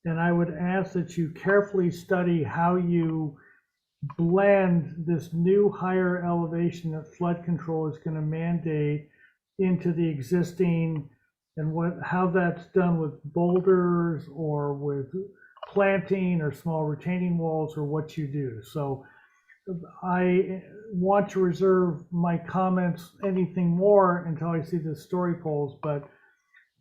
And I would ask that you carefully study how you blend this new higher elevation that flood control is going to mandate into the existing, and how that's done with boulders or with planting or small retaining walls, or what you do. So I want to reserve my comments, anything more, until I see the story poles, but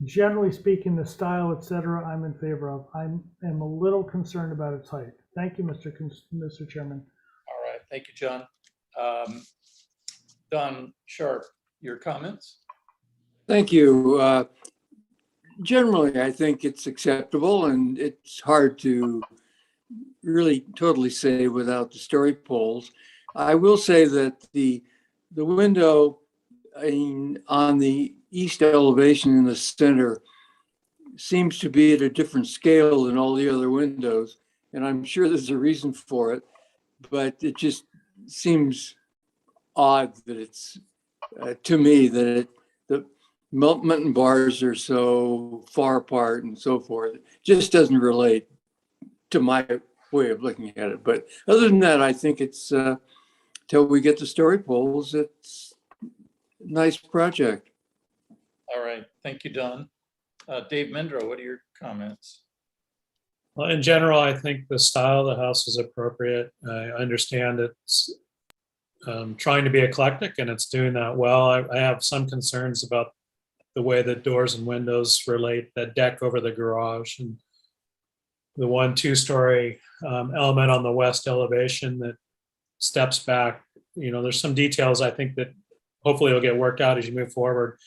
generally speaking, the style, etc., I'm in favor of. I am a little concerned about its height. Thank you, Mr. Chairman. All right, thank you, John. Don Sharp, your comments? Thank you. Generally, I think it's acceptable, and it's hard to really totally say without the story poles. I will say that the window on the east elevation in the center seems to be at a different scale than all the other windows. And I'm sure there's a reason for it, but it just seems odd that it's, to me, that the mutton bars are so far apart and so forth. It just doesn't relate to my way of looking at it. But other than that, I think it's, till we get the story poles, it's a nice project. All right, thank you, Don. Dave Mendro, what are your comments? Well, in general, I think the style of the house is appropriate. I understand it's trying to be eclectic, and it's doing that well. I have some concerns about the way that doors and windows relate, that deck over the garage, and the 1-2-story element on the west elevation that steps back. You know, there's some details I think that hopefully will get worked out as you move forward.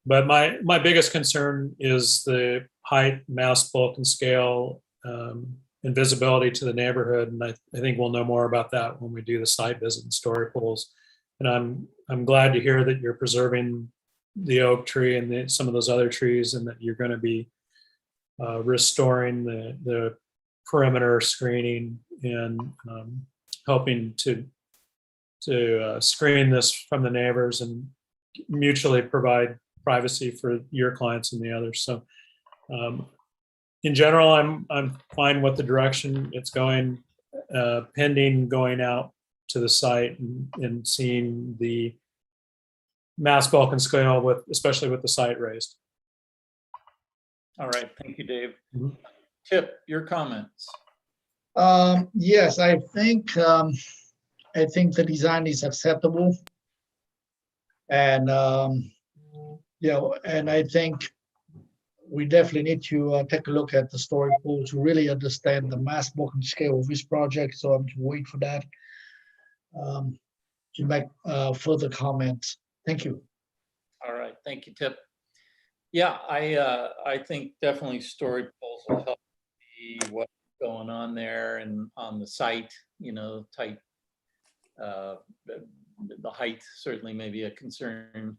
But my biggest concern is the height, mass, bulk, and scale, and visibility to the neighborhood. And I think we'll know more about that when we do the site visit and story polls. And I'm glad to hear that you're preserving the oak tree and some of those other trees, and that you're going to be restoring the perimeter screening and helping to screen this from the neighbors and mutually provide privacy for your clients and the others. So in general, I'm fine with the direction it's going, pending going out to the site and seeing the mass, bulk, and scale, especially with the site raised. All right, thank you, Dave. Mm-hmm. Tip, your comments. Yes, I think the design is acceptable. And, and I think we definitely need to take a look at the story pool to really understand the mass, bulk, and scale of this project. So I'm to wait for that to make further comments. Thank you. All right, thank you, Tip. Yeah, I think definitely story polls will help see what's going on there and on the site, tight. The height certainly may be a concern.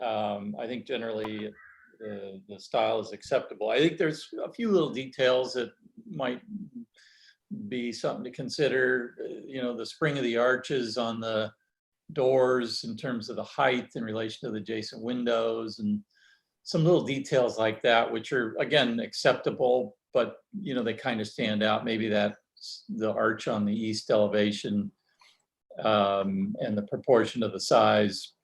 I think generally the style is acceptable. I think there's a few little details that might be something to consider. The spring of the arches on the doors in terms of the height in relation to the adjacent windows, and some little details like that, which are again acceptable, but they kind of stand out. Maybe that's the arch on the east elevation and the proportion of the size,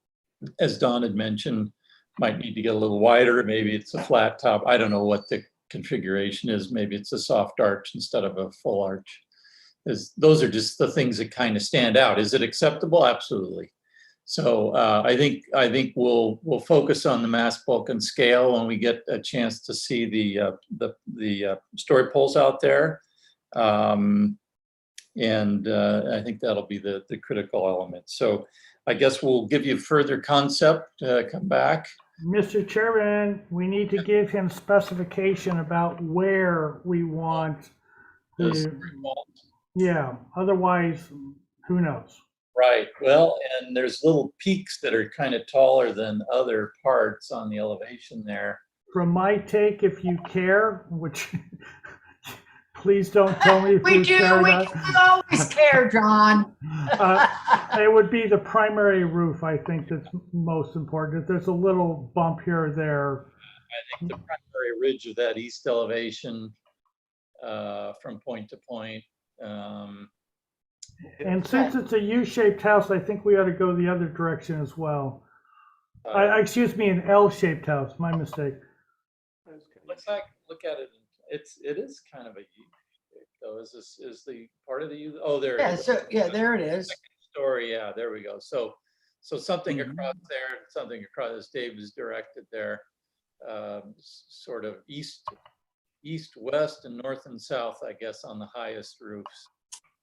as Don had mentioned, might need to get a little wider. Maybe it's a flat top. I don't know what the configuration is. Maybe it's a soft arch instead of a full arch. Those are just the things that kind of stand out. Is it acceptable? Absolutely. So I think we'll focus on the mass, bulk, and scale when we get a chance to see the story polls out there. And I think that'll be the critical element. So I guess we'll give you further concept, come back. Mr. Chairman, we need to give him specification about where we want yeah, otherwise, who knows? Right. Well, and there's little peaks that are kind of taller than other parts on the elevation there. From my take, if you care, which please don't tell me if we you do. care. We always care, John. It would be the primary roof, I think, that's most important. If there's a little bump here or there. I think the primary ridge of that east elevation from point to point. And since it's a U-shaped house, I think we ought to go the other direction as well. Excuse me, an L-shaped house. My mistake. Let's not look at it. It is kind of a U-shape, though. Is the part of the U? Oh, there. Yeah. It is. So yeah, there it is. Second story. Yeah, there we go. So something across there, something across as Dave is directed there, sort of east, west, and north and south, I guess, on the highest roofs.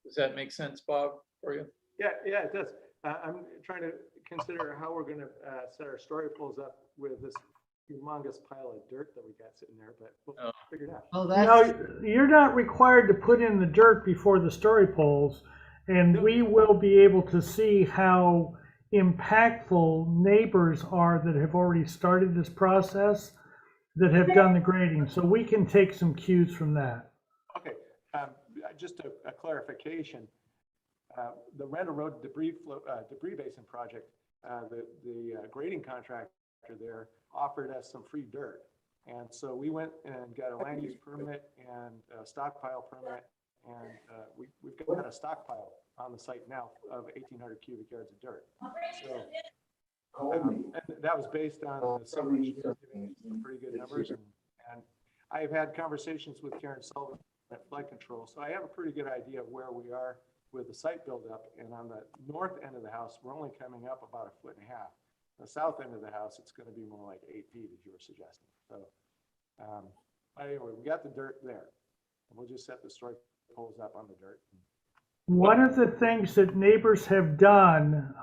Does that make sense, Bob, for you? Yeah, it does. I'm trying to consider how we're going to set our story poles up with this humongous pile of dirt that we got sitting there, but we'll figure it out. Oh, no, you're not required to put in the dirt before the story poles, and we will be able to see how impactful neighbors are that have already started this process. that have done the grading, so we can take some cues from that. Okay, just a clarification. The Randall Road debris basin project, the grading contractor there offered us some free dirt. And so we went and got a land use permit and a stockpile permit, and we've got a stockpile on the site now of 1,800 cubic yards of dirt. So and that was based on the summer giving some pretty good numbers. And I've had conversations with Karen Sullivan at Flood Control, so I have a pretty good idea of where we are with the site buildup. And on the north end of the house, we're only coming up about 1.5 feet. The south end of the house, it's going to be more like 8 feet, as you were suggesting. So anyway, we got the dirt there, and we'll just set the strike poles up on the dirt. One of the things that neighbors have done,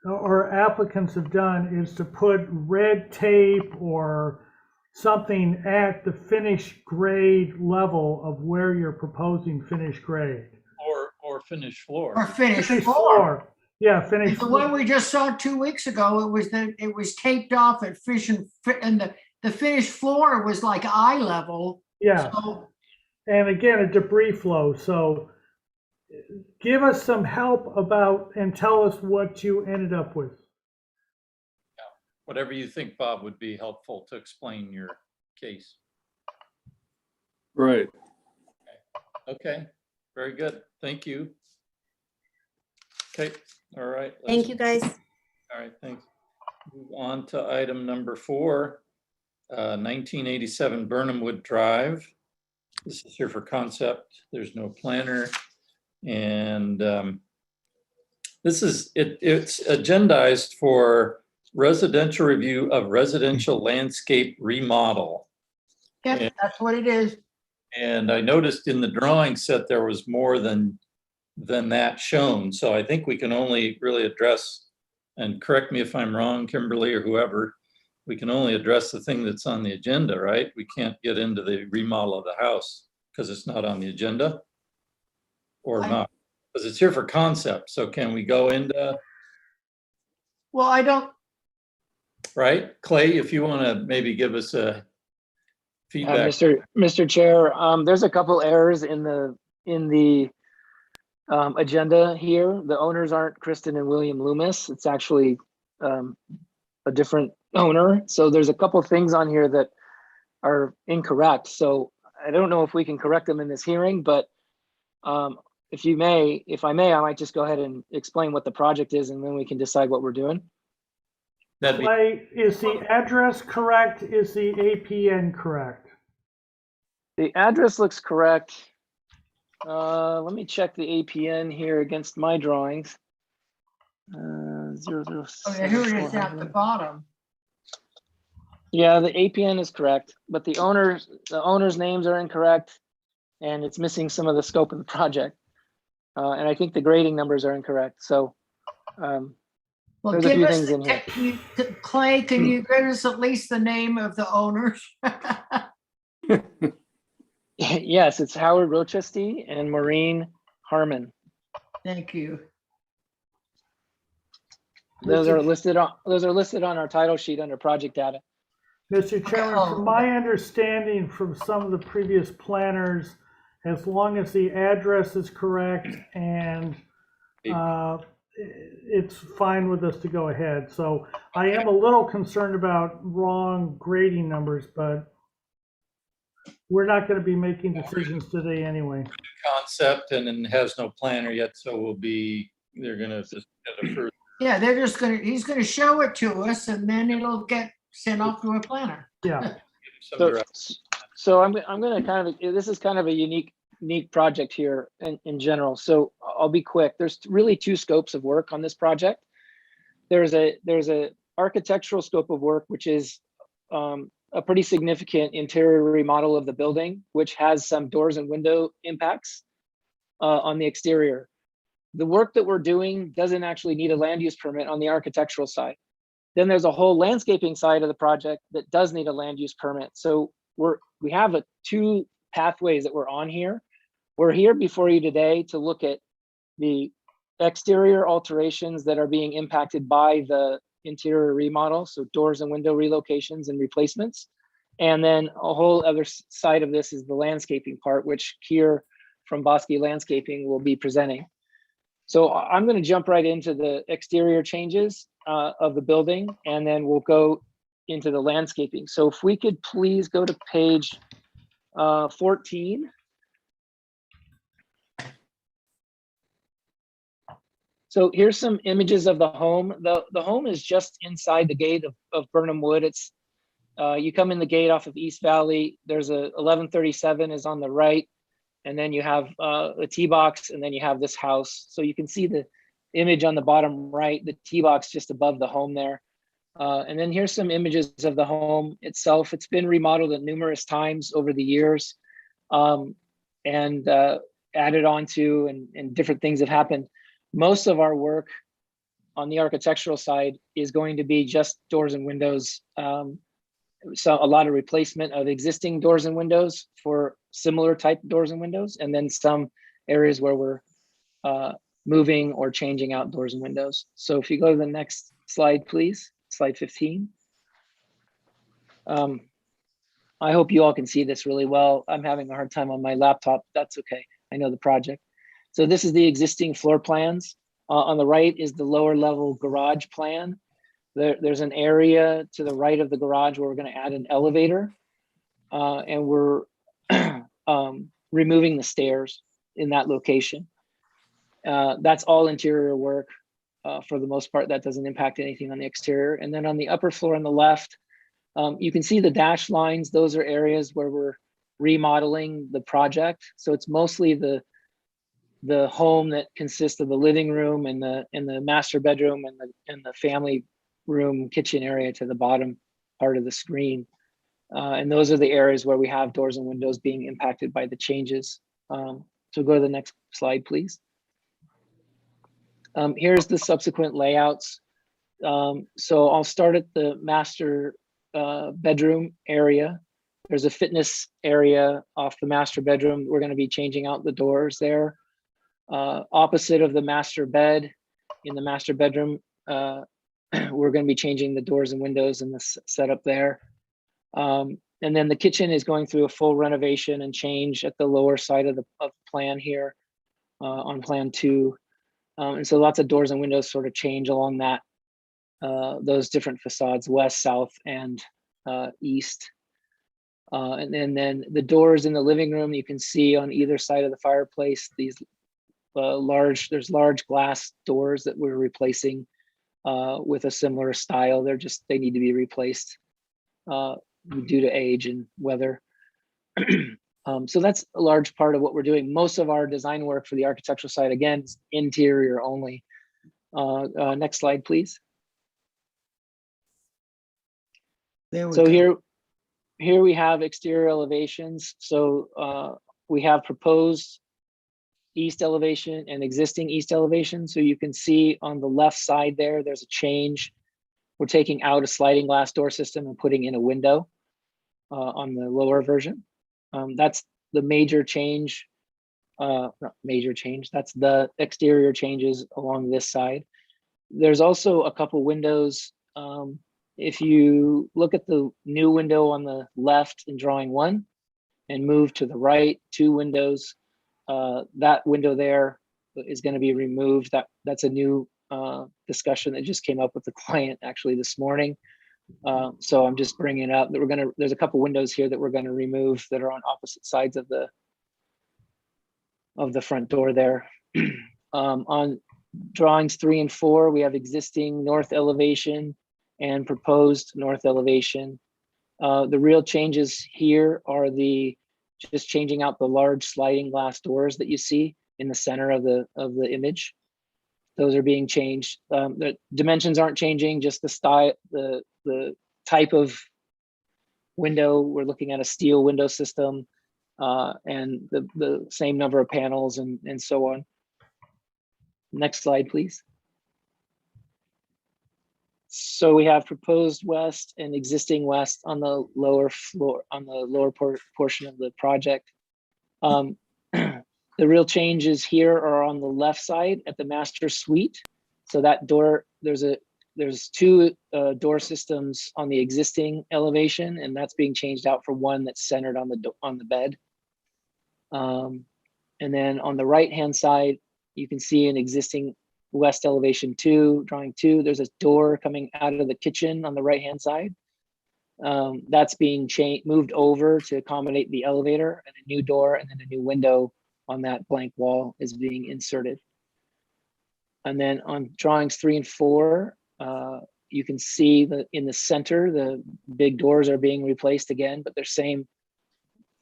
or applicants have done, is to put red tape or something at the finished grade level of where you're proposing finished grade. Or finished floor. Or finished floor. Yeah, finished. The one we just saw 2 weeks ago, it was taped off at and the finished floor was like eye level. Yeah. So, and again, a debris flow. So give us some help about and tell us what you ended up with. Yeah. Whatever you think, Bob, would be helpful to explain your case. Right. Okay. Very good. Thank you. Okay. All right. Thank you, guys. All right. Thanks. Move on to item number 4, 1987 Burnhamwood Drive. This is here for concept. There's no planner. And this is, it's agendized for residential review of residential landscape remodel. yeah, that's what it is. And I noticed in the drawing set, there was more than that shown. So I think we can only really address, and correct me if I'm wrong, Kimberly or whoever, we can only address the thing that's on the agenda, right? We can't get into the remodel of the house because it's not on the agenda, or not, because it's here for concept. So can we go into? Well, I don't. Right, Clay, if you want to maybe give us a feedback. Mr. Chair, there's a couple errors in the agenda here. The owners aren't Kristen and William Loomis. It's actually a different owner. So there's a couple things on here that are incorrect. So I don't know if we can correct them in this hearing, but if I may, I might just go ahead and explain what the project is, and then we can decide what we're doing. Is the address correct? Is the APN correct? The address looks correct. Let me check the APN here against my drawings. 006. Oh, yeah, here it is at the bottom. Yeah, the APN is correct, but the owners' names are incorrect, and it's missing some of the scope of the project. And I think the grading numbers are incorrect. So Well, there's a few things in here. Clay, can you give us at least the name of the owners? Yes, it's Howard Rochesty and Maureen Harmon. Thank you. Those are listed on our title sheet under project data. Mr. Chairman, from my understanding from some of the previous planners, as long as the address is correct and it's fine with us to go ahead. So I am a little concerned about wrong grading numbers, but we're not going to be making decisions today anyway. Concept and then has no planner yet, so they're going to just get approved. Yeah, he's gonna show it to us, and then it'll get sent off to a planner. Yeah. So I'm going to this is kind of a unique project here in general. So I'll be quick. There's really 2 scopes of work on this project. There's a architectural scope of work, which is a pretty significant interior remodel of the building, which has some doors and window impacts on the exterior. The work that we're doing doesn't actually need a land use permit on the architectural side. Then there's a whole landscaping side of the project that does need a land use permit. So we have 2 pathways that we're on here. We're here before you today to look at the exterior alterations that are being impacted by the interior remodel, so doors and window relocations and replacements. And then a whole other side of this is the landscaping part, which Kier from Bosque Landscaping will be presenting. So I'm going to jump right into the exterior changes of the building, and then we'll go into the landscaping. So if we could please go to page 14. So here's some images of the home. The home is just inside the gate of Burnham Wood. It's you come in the gate off of East Valley. There's a 1137 is on the right, and then you have a tee box, and then you have this house. So you can see the image on the bottom right, the tee box just above the home there. And then here's some images of the home itself. It's been remodeled numerous times over the years, and added on to, and different things have happened. Most of our work on the architectural side is going to be just doors and windows. So a lot of replacement of existing doors and windows for similar type doors and windows, and then some areas where we're moving or changing out doors and windows. So if you go to the next slide, please, slide 15. I hope you all can see this really well. I'm having a hard time on my laptop. That's okay. I know the project. So this is the existing floor plans. On the right is the lower level garage plan. There's an area to the right of the garage where we're going to add an elevator, and we're removing the stairs in that location. That's all interior work for the most part. That doesn't impact anything on the exterior. And then on the upper floor on the left, you can see the dashed lines. Those are areas where we're remodeling the project. So it's mostly the home that consists of the living room and the master bedroom and the family room kitchen area to the bottom part of the screen. And those are the areas where we have doors and windows being impacted by the changes. So go to the next slide, please. Here's the subsequent layouts. So I'll start at the master bedroom area. There's a fitness area off the master bedroom. We're going to be changing out the doors there. Opposite of the master bed, in the master bedroom, we're going to be changing the doors and windows in the setup there. And then the kitchen is going through a full renovation and change at the lower side of the plan here on plan 2. And so lots of doors and windows sort of change along that, those different facades, west, south, and east. And then the doors in the living room, you can see on either side of the fireplace, these there's large glass doors that we're replacing with a similar style. They need to be replaced due to age and weather. So that's a large part of what we're doing. Most of our design work for the architectural side, again, is interior only. Next slide, please. There we so go. Here we have exterior elevations. So we have proposed east elevation and existing east elevation. So you can see on the left side there's a change. We're taking out a sliding glass door system and putting in a window on the lower version. That's the major change, not major change, that's the exterior changes along this side. There's also a couple windows. If you look at the new window on the left in drawing 1 and move to the right 2 windows, that window there is going to be removed. That's a new discussion that just came up with the client actually this morning. So I'm just bringing it up that there's a couple windows here that we're going to remove that are on opposite sides of the front door there. On drawings 3 and 4, we have existing north elevation and proposed north elevation. The real changes here are just changing out the large sliding glass doors that you see in the center of the image. Those are being changed. The dimensions aren't changing, just the style, the type of window. We're looking at a steel window system and the same number of panels and so on. Next slide, please. So we have proposed west and existing west on the lower floor, on the lower portion of the project. The real changes here are on the left side at the master suite. So that door, there's a there's two door systems on the existing elevation, and that's being changed out for one that's centered on the bed. And then on the right-hand side, you can see an existing west elevation 2, drawing 2. There's a door coming out of the kitchen on the right-hand side. That's being moved over to accommodate the elevator, and a new door and then a new window on that blank wall is being inserted. And then on drawings 3 and 4, you can see that in the center, the big doors are being replaced again, but they're same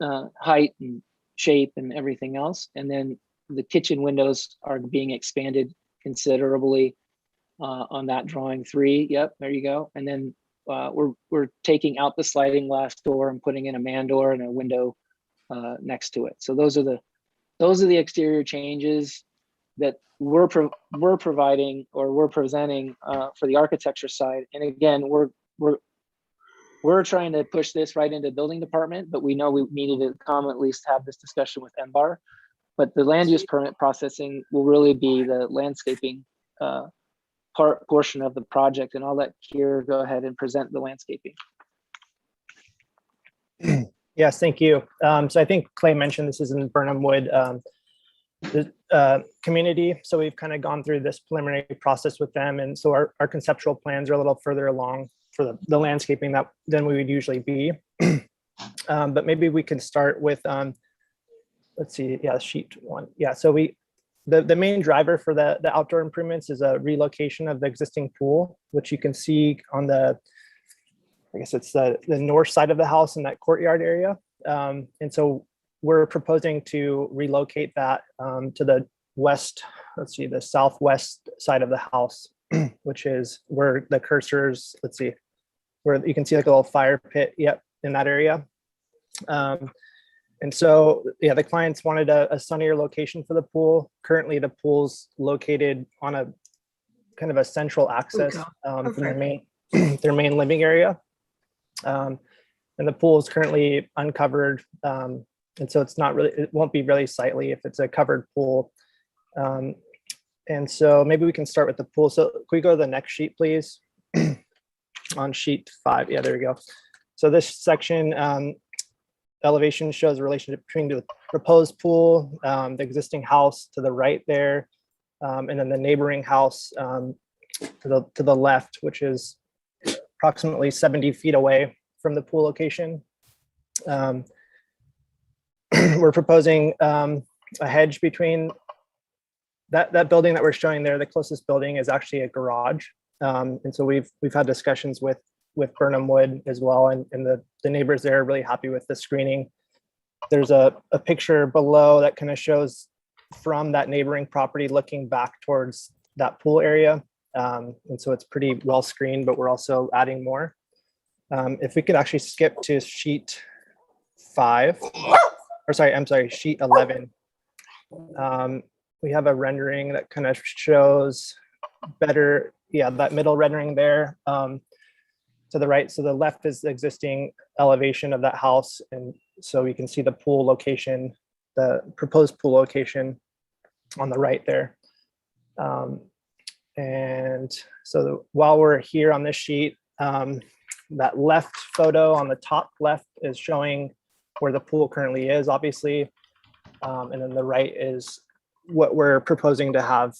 height and shape and everything else. And then the kitchen windows are being expanded considerably on that drawing 3. Yep, there you go. And then we're taking out the sliding glass door and putting in a man door and a window next to it. So those are the exterior changes that we're providing, or we're presenting for the architecture side. And again, we're trying to push this right into the building department, but we know we needed to come at least have this discussion with MBAR. But the land use permit processing will really be the landscaping portion of the project. And I'll let Keir go ahead and present the landscaping. Yes, thank you. So I think Clay mentioned this is in Burnham Wood community. So we've kind of gone through this preliminary process with them. And so our conceptual plans are a little further along for the landscaping than we would usually be. But maybe we can start with, let's see, yeah, sheet 1. Yeah, so the main driver for the outdoor improvements is a relocation of the existing pool, which you can see on I guess it's the north side of the house in that courtyard area. And so we're proposing to relocate that to the west, let's see, the southwest side of the house, which is where the cursors, let's see, where you can see like a little fire pit, yep, in that area. And so, yeah, the clients wanted a sunnier location for the pool. Currently, the pool's located on a kind of a central access from their main living area. And the pool is currently uncovered. And so it won't be really sightly if it's a covered pool. And so maybe we can start with the pool. So can we go to the next sheet, please? On sheet 5, yeah, there we go. So this section, elevation shows the relationship between the proposed pool, the existing house to the right there, and then the neighboring house to the left, which is approximately 70 feet away from the pool location. We're proposing a hedge between that building that we're showing there. The closest building is actually a garage. And so we've had discussions with Burnham Wood as well, and the neighbors there are really happy with the screening. There's a picture below that kind of shows from that neighboring property looking back towards that pool area. And so it's pretty well screened, but we're also adding more. If we could actually skip to sheet 5, or sorry, I'm sorry, sheet 11. We have a rendering that kind of shows better, yeah, that middle rendering there. To the right, so the left is the existing elevation of that house, and so we can see the pool location, the proposed pool location on the right there. And so while we're here on this sheet, that left photo on the top left is showing where the pool currently is, obviously, and then the right is what we're proposing to have,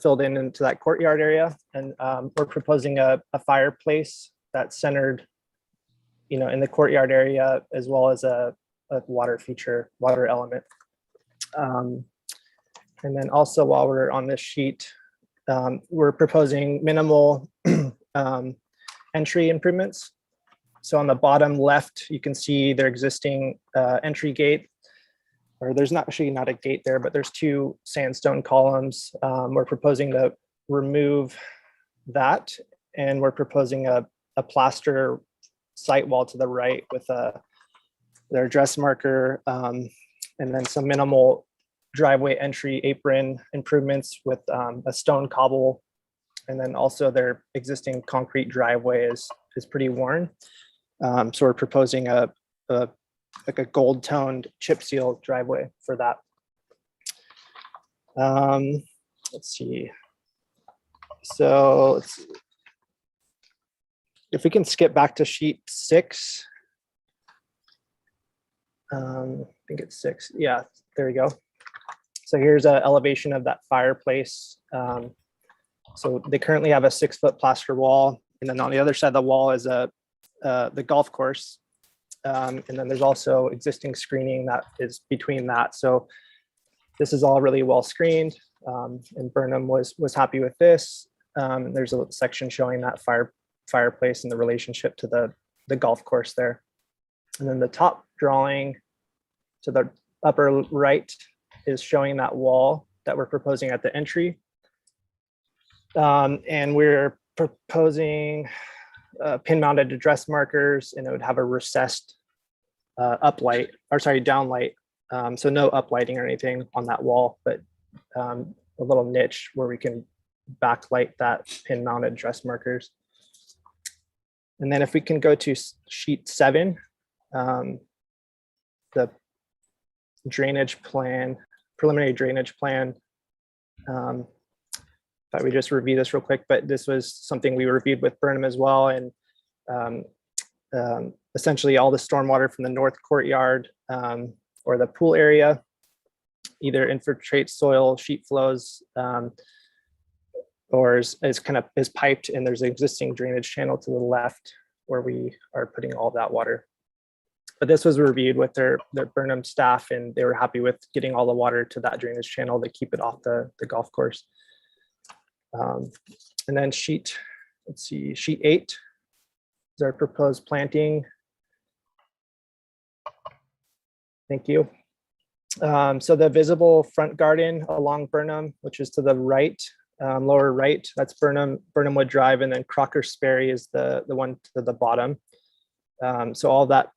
filled into that courtyard area. And we're proposing a fireplace that's centered, in the courtyard area, as well as a water element. And then also, while we're on this sheet, we're proposing minimal entry improvements. So on the bottom left, you can see their existing entry gate, or there's not a gate there, but there's 2 sandstone columns. We're proposing to remove that, and we're proposing a plaster site wall to the right with their dress marker, and then some minimal driveway entry apron improvements with a stone cobble, and then also their existing concrete driveway is pretty worn. So we're proposing a gold toned chip seal driveway for that. Let's see. So if we can skip back to sheet 6. I think it's 6. Yeah, there we go. So here's an elevation of that fireplace. So they currently have a 6-foot plaster wall, and then on the other side of the wall is the golf course. And then there's also existing screening that is between that. So this is all really well screened, and Burnham was happy with this. There's a section showing that fireplace and the relationship to the golf course there. And then the top drawing to the upper right is showing that wall that we're proposing at the entry. And we're proposing pin-mounted address markers, and it would have a recessed downlight. So no uplighting or anything on that wall, but a little niche where we can backlight that pin-mounted address markers. And then if we can go to sheet 7, the drainage plan, preliminary drainage plan. Thought we just review this real quick, but this was something we reviewed with Burnham as well. And essentially all the stormwater from the north courtyard or the pool area either infiltrates soil sheet flows or is piped, and there's an existing drainage channel to the left where we are putting all that water. But this was reviewed with their Burnham staff, and they were happy with getting all the water to that drainage channel to keep it off the golf course. And then sheet 8 is our proposed planting. Thank you. So the visible front garden along Burnham, which is to the right, lower right, that's Burnhamwood Drive, and then Crocker Sperry is the one to the bottom. So all that,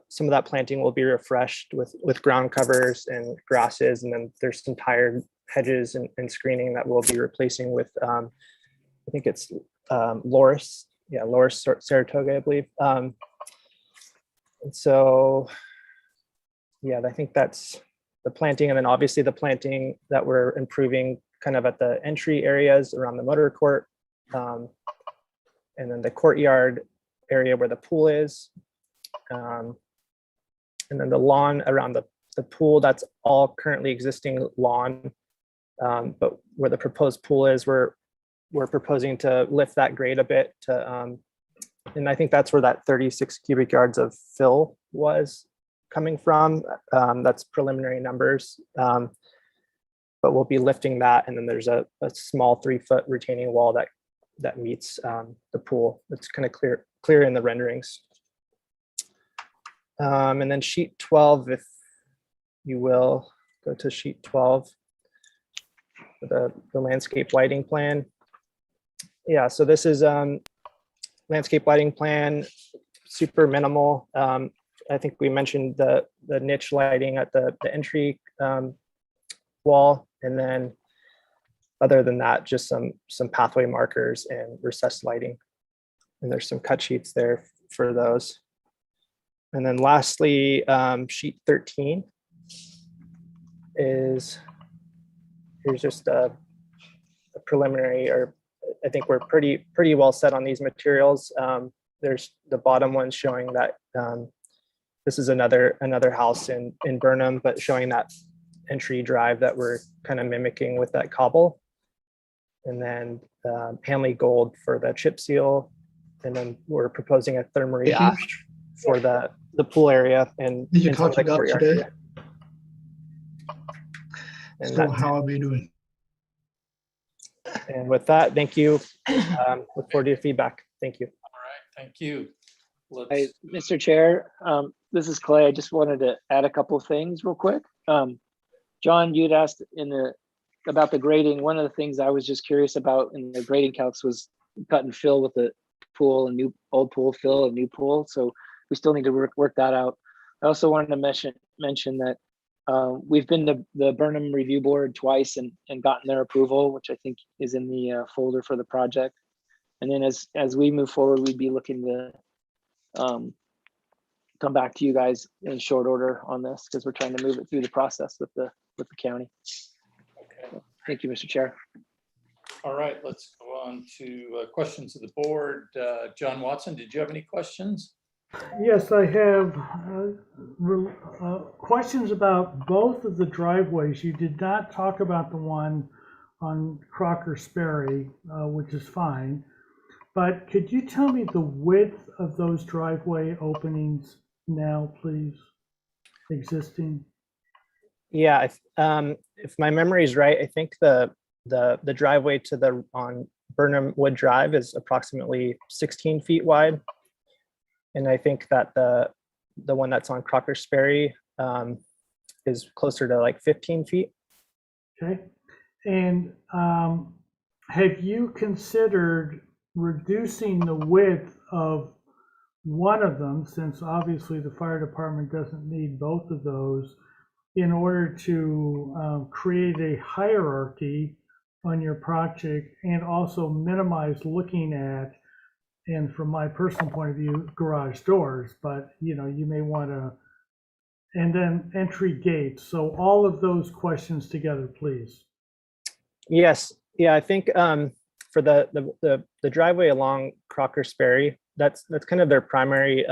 some of that planting will be refreshed with ground covers and grasses, and then there's some tired hedges and screening that we'll be replacing with, I think it's Loris Saratoga, I believe. And so, yeah, I think that's the planting, and then obviously the planting that we're improving kind of at the entry areas around the motor court, and then the courtyard area where the pool is. And then the lawn around the pool, that's all currently existing lawn. But where the proposed pool is, we're proposing to lift that grade a bit to, and I think that's where that 36 cubic yards of fill was coming from. That's preliminary numbers, but we'll be lifting that. And then there's a small 3-foot retaining wall that meets the pool. It's kind of clear in the renderings. And then sheet 12, if you will, go to sheet 12, the landscape lighting plan. Yeah, so this is landscape lighting plan, super minimal. I think we mentioned the niche lighting at the entry wall, and then other than that, just some pathway markers and recessed lighting. And there's some cut sheets there for those. And then lastly, sheet 13 is, here's just a preliminary, or I think we're pretty well set on these materials. There's the bottom one showing that this is another house in Burnham, but showing that entry drive that we're kind of mimicking with that cobble. And then Hanley Gold for the chip seal. And then we're proposing a thermarie ash for the pool area and Did you some of catch the it up courtyard today? area. And, So how are we doing? and with that, thank you. Look forward to your feedback. Thank you. All right, thank you. Hey, Mr. Chair, this is Clay. I just wanted to add a couple of things real quick. John, you'd asked about the grading. One of the things I was just curious about in the grading calcs was cut and fill with the pool and old pool fill and new pool. So we still need to work that out. I also wanted to mention that we've been to the Burnham Review Board twice and gotten their approval, which I think is in the folder for the project. And then as we move forward, we'd be looking to come back to you guys in short order on this, because we're trying to move it through the process with the county. Okay. Thank you, Mr. Chair. All right, let's go on to questions of the board. John Watson, did you have any questions? Yes, I have questions about both of the driveways. You did not talk about the one on Crocker Sperry, which is fine. But could you tell me the width of those driveway openings now, please? Existing? Yeah, if my memory is right, I think the driveway to the on Burnham Wood Drive is approximately 16 feet wide. And I think that the one that's on Crocker Sperry is closer to like 15 feet. Okay. And have you considered reducing the width of one of them, since obviously the fire department doesn't need both of those, in order to create a hierarchy on your project and also minimize looking at, and from my personal point of view, garage doors, but you know, you may want to, and then entry gates. So all of those questions together, please. Yes, yeah, I think for the driveway along Crocker Sperry, that's kind of their primary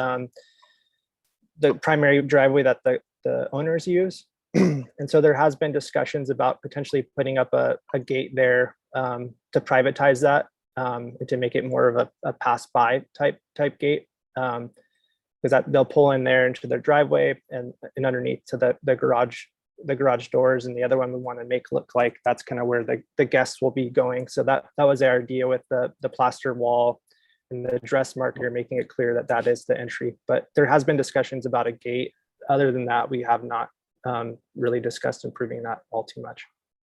the primary driveway that the owners use. And so there has been discussions about potentially putting up a gate there to privatize that and to make it more of a pass by type gate, because that they'll pull in there into their driveway and underneath to the garage doors, and the other one we want to make look like that's kind of where the guests will be going. So that was our idea with the plaster wall and the dress marker, making it clear that that is the entry. But there has been discussions about a gate. Other than that, we have not really discussed improving that all too much.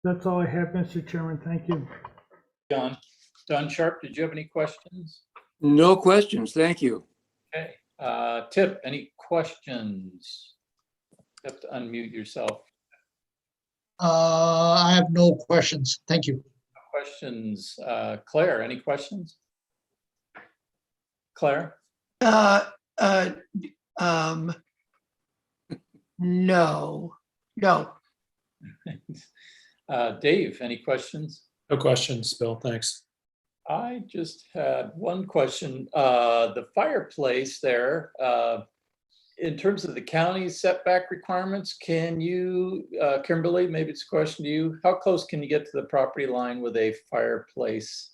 That's all I have, Mr. Chairman. Thank you. John. Don Sharp, did you have any questions? No questions. Thank you. Okay. Tip, any questions? You have to unmute yourself. I have no questions. Thank you. Questions. Claire, any questions? Claire? No. Dave, any questions? No questions, Bill. Thanks. I just had one question. The fireplace there, in terms of the county setback requirements, can you, Kimberly, maybe it's a question to you, how close can you get to the property line with a fireplace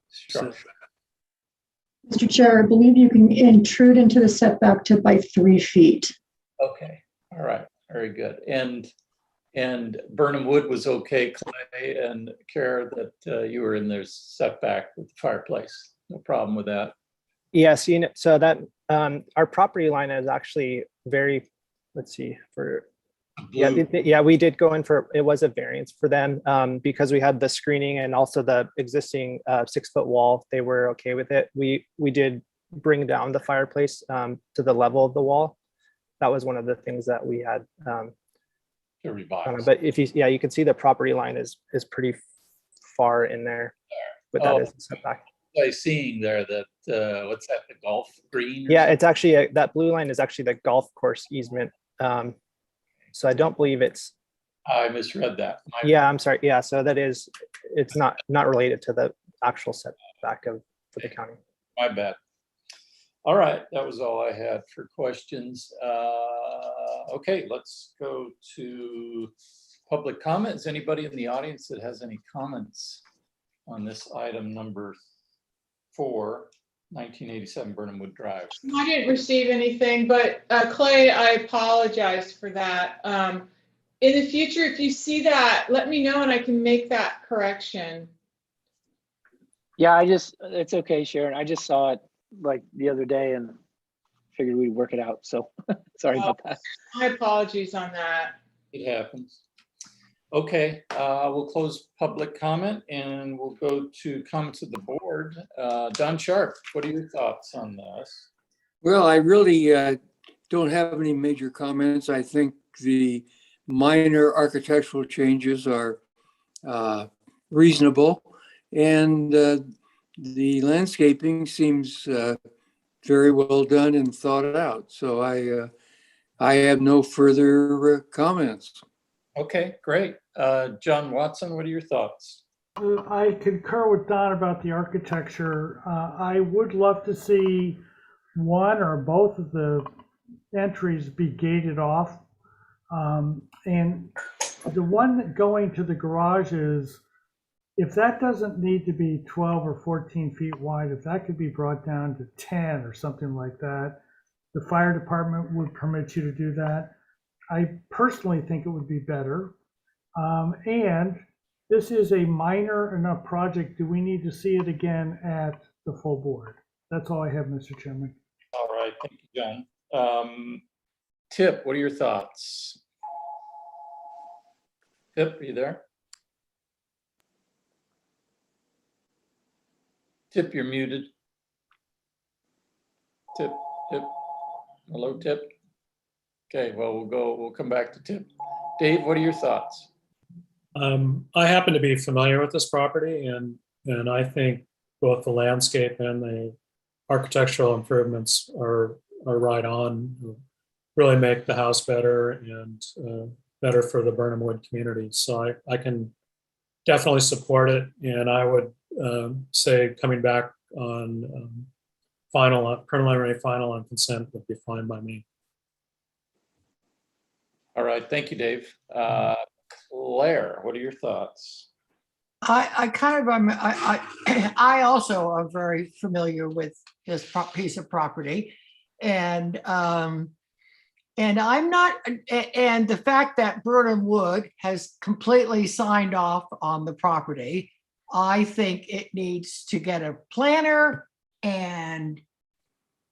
structure? Mr. Chair, I believe you can intrude into the setback to by 3 feet. Okay, all right, very good. And Burnham Wood was okay, Clay and Kara, that you were in their setback with the fireplace. No problem with that. Yes, you know, so that our property line is actually very, let's see, for yeah, we did go in for, it was a variance for them because we had the screening and also the existing 6-foot wall. They were okay with it. We did bring down the fireplace to the level of the wall. That was one of the things that we had. But if you can see the property line is pretty far in there, but that is a setback. I seeing there that what's that, the golf green? Yeah, it's actually that blue line is actually the golf course easement. So I don't believe it's. I misread that. Yeah, I'm sorry. Yeah, so that is, it's not related to the actual setback for the county. My bad. All right, that was all I had for questions. Okay, let's go to public comments. Anybody in the audience that has any comments on this item number 4, 1987 Burnham Wood Drive? I didn't receive anything, but Clay, I apologize for that. In the future, if you see that, let me know and I can make that correction. Yeah, it's okay, Sharon. I just saw it like the other day and figured we'd work it out. So sorry about that. My apologies on that. It happens. Okay, we'll close public comment and we'll go to comments of the board. Don Sharp, what are your thoughts on this? Well, I really don't have any major comments. I think the minor architectural changes are reasonable, and the landscaping seems very well done and thought out. So I have no further comments. Okay, great. John Watson, what are your thoughts? I concur with Don about the architecture. I would love to see one or both of the entries be gated off. And the one going to the garages, if that doesn't need to be 12 or 14 feet wide, if that could be brought down to 10 or something like that, the fire department would permit you to do that. I personally think it would be better. And this is a minor enough project. Do we need to see it again at the full board? That's all I have, Mr. Chairman. All right, thank you, John. Tip, what are your thoughts? Tip, are you there? Tip, you're muted. Tip. Hello, Tip. Okay, well, we'll come back to Tip. Dave, what are your thoughts? I happen to be familiar with this property, and I think both the landscape and the architectural improvements are right on. Really make the house better and better for the Burnham Wood community. So I can definitely support it, and I would say coming back on preliminary final on consent would be fine by me. All right, thank you, Dave. Claire, what are your thoughts? I also am very familiar with this piece of property, and I'm not, and the fact that Burnham Wood has completely signed off on the property, I think it needs to get a planner and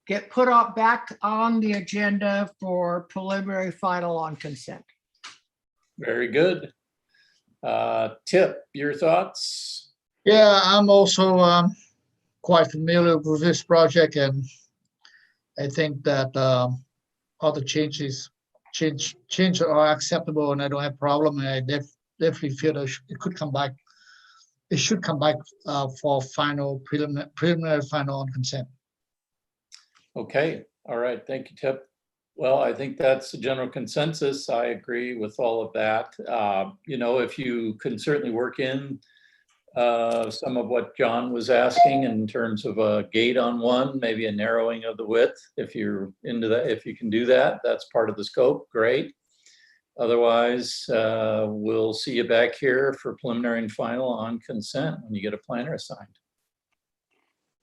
get put up back on the agenda for preliminary final on consent. Very good. Tip, your thoughts? Yeah, I'm also quite familiar with this project, and I think that all the changes are acceptable, and I don't have problem. And I definitely feel that it could come back. It should come back for preliminary final on consent. Okay, all right, thank you, Tip. Well, I think that's the general consensus. I agree with all of that. You know, if you can certainly work in some of what John was asking in terms of a gate on one, maybe a narrowing of the width, if you're into that, if you can do that, that's part of the scope, great. Otherwise, we'll see you back here for preliminary and final on consent when you get a planner assigned.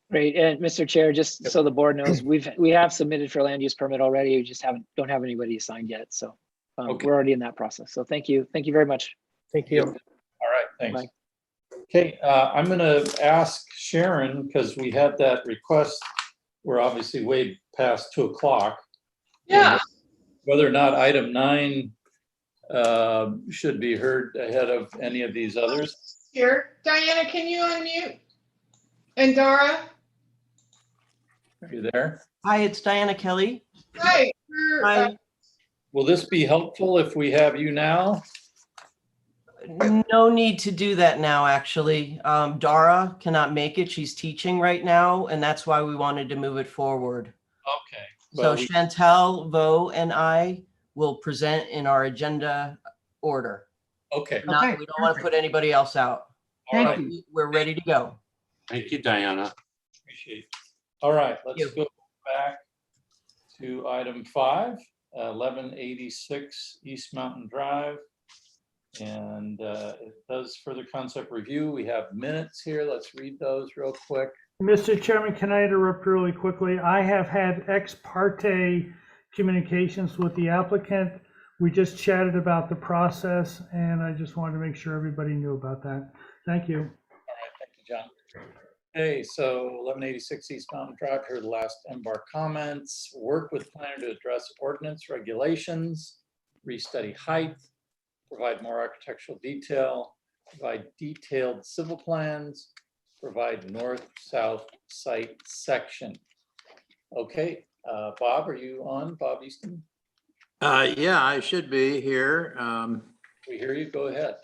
Great, and Mr. Chair, just so the board knows, we have submitted for land use permit already. We just don't have anybody assigned yet, so Okay. we're already in that process. So thank you very much. Thank you. All right, thanks. Bye. Okay, I'm going to ask Sharon, because we had that request. We're obviously way past 2 o'clock. Yeah. Whether or not item 9 should be heard ahead of any of these others. Here, Diana, can you unmute? And Dara? Are you there? Hi, it's Diana Kelly. Hi. Hi. Will this be helpful if we have you now? No need to do that now, actually. Dara cannot make it. She's teaching right now, and that's why we wanted to move it forward. Okay. So Chantel, Vo, and I will present in our agenda order. Okay. We don't want to put anybody else out. Thank you. We're ready to go. Thank you, Diana. Appreciate it. All right, let's go back to item 5, 1186 East Mountain Drive. And it does further concept review. We have minutes here. Let's read those real quick. Mr. Chairman, can I interrupt really quickly? I have had ex parte communications with the applicant. We just chatted about the process, and I just wanted to make sure everybody knew about that. Thank you. All right, thank you, John. Okay, so 1186 East Mountain Drive, heard the last MBAR comments. Work with planner to address ordinance regulations, restudy height, provide more architectural detail, provide detailed civil plans, provide north-south site section. Okay, Bob, are you on? Bob Easton? Yeah, I should be here. We hear you, go ahead.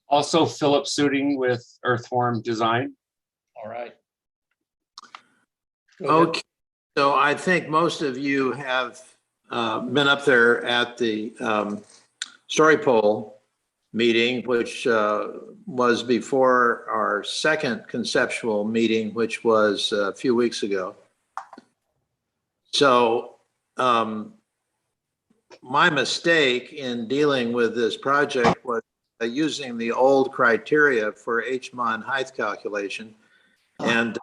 Also, Philip Suiting with Earthworm Design. All right. Okay, so I think most of you have been up there at the story pole meeting, which was before our second conceptual meeting, which was a few weeks ago. So my mistake in dealing with this project was using the old criteria for HMON height calculation. And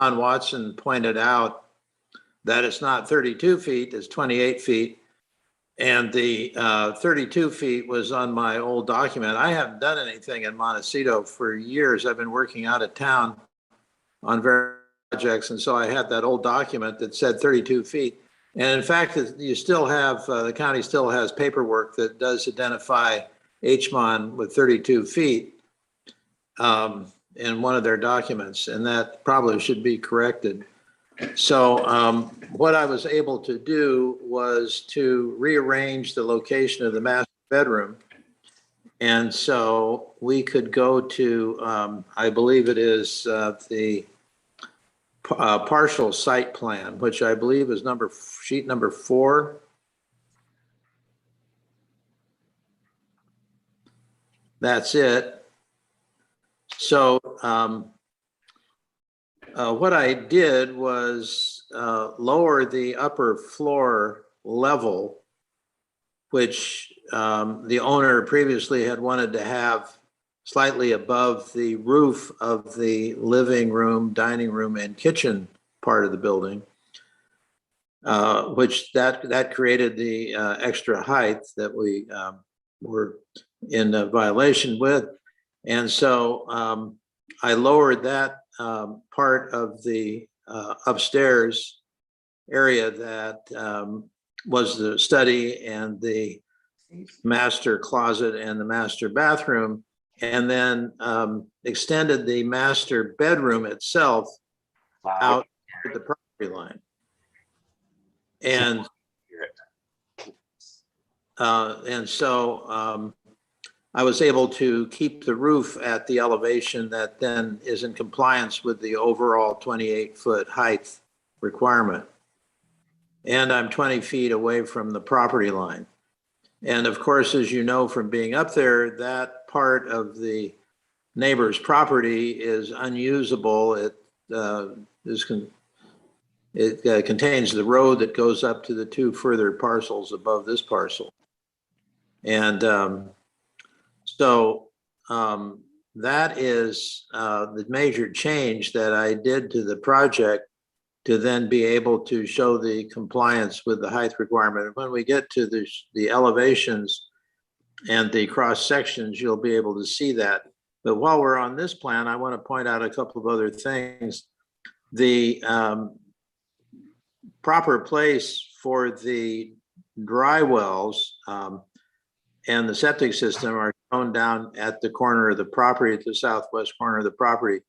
John Watson pointed out that it's not 32 feet, it's 28 feet. And the 32 feet was on my old document. I haven't done anything in Montecito for years. I've been working out of town on various projects. And so I had that old document that said 32 feet. And in fact, you still have, the county still has paperwork that does identify HMON with 32 feet in one of their documents, and that probably should be corrected. So what I was able to do was to rearrange the location of the master bedroom. And so we could go to, I believe it is the partial site plan, which I believe is sheet number 4. That's it. So what I did was lower the upper floor level, which the owner previously had wanted to have slightly above the roof of the living room, dining room, and kitchen part of the building, which that created the extra height that we were in violation with. And so I lowered that part of the upstairs area that was the study and the master closet and the master bathroom, and then extended the master bedroom itself out to the property line. And so I was able to keep the roof at the elevation that then is in compliance with the overall 28-foot height requirement. And I'm 20 feet away from the property line. And of course, as you know from being up there, that part of the neighbor's property is unusable. It contains the road that goes up to the 2 further parcels above this parcel. And so that is the major change that I did to the project to then be able to show the compliance with the height requirement. When we get to the elevations and the cross sections, you'll be able to see that. But while we're on this plan, I want to point out a couple of other things. The proper place for the dry wells and the septic system are shown down at the corner of the property, at the southwest corner of the property.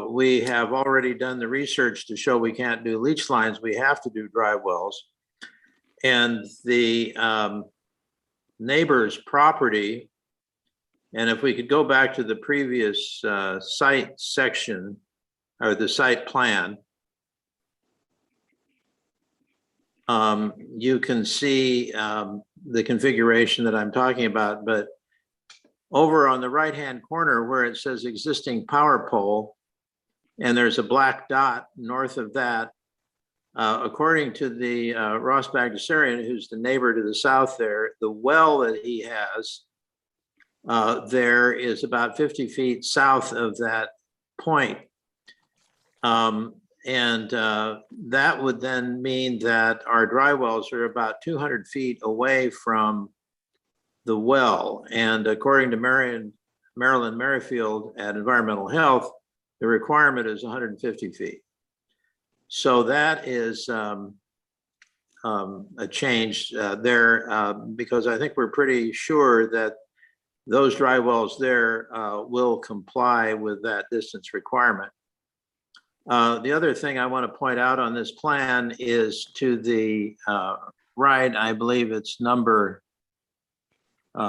We have already done the research to show we can't do leach lines. We have to do dry wells. And the neighbor's property, and if we could go back to the previous site section or the site plan, you can see the configuration that I'm talking about. But over on the right-hand corner where it says existing power pole, and there's a black dot north of that, according to the Ross Bagdasarian, who's the neighbor to the south there, the well that he has there is about 50 feet south of that point. And that would then mean that our dry wells are about 200 feet away from the well. And according to Marilyn Merrifield at Environmental Health, the requirement is 150 feet. So that is a change there because I think we're pretty sure that those dry wells there will comply with that distance requirement. The other thing I want to point out on this plan is to the right, I believe it's number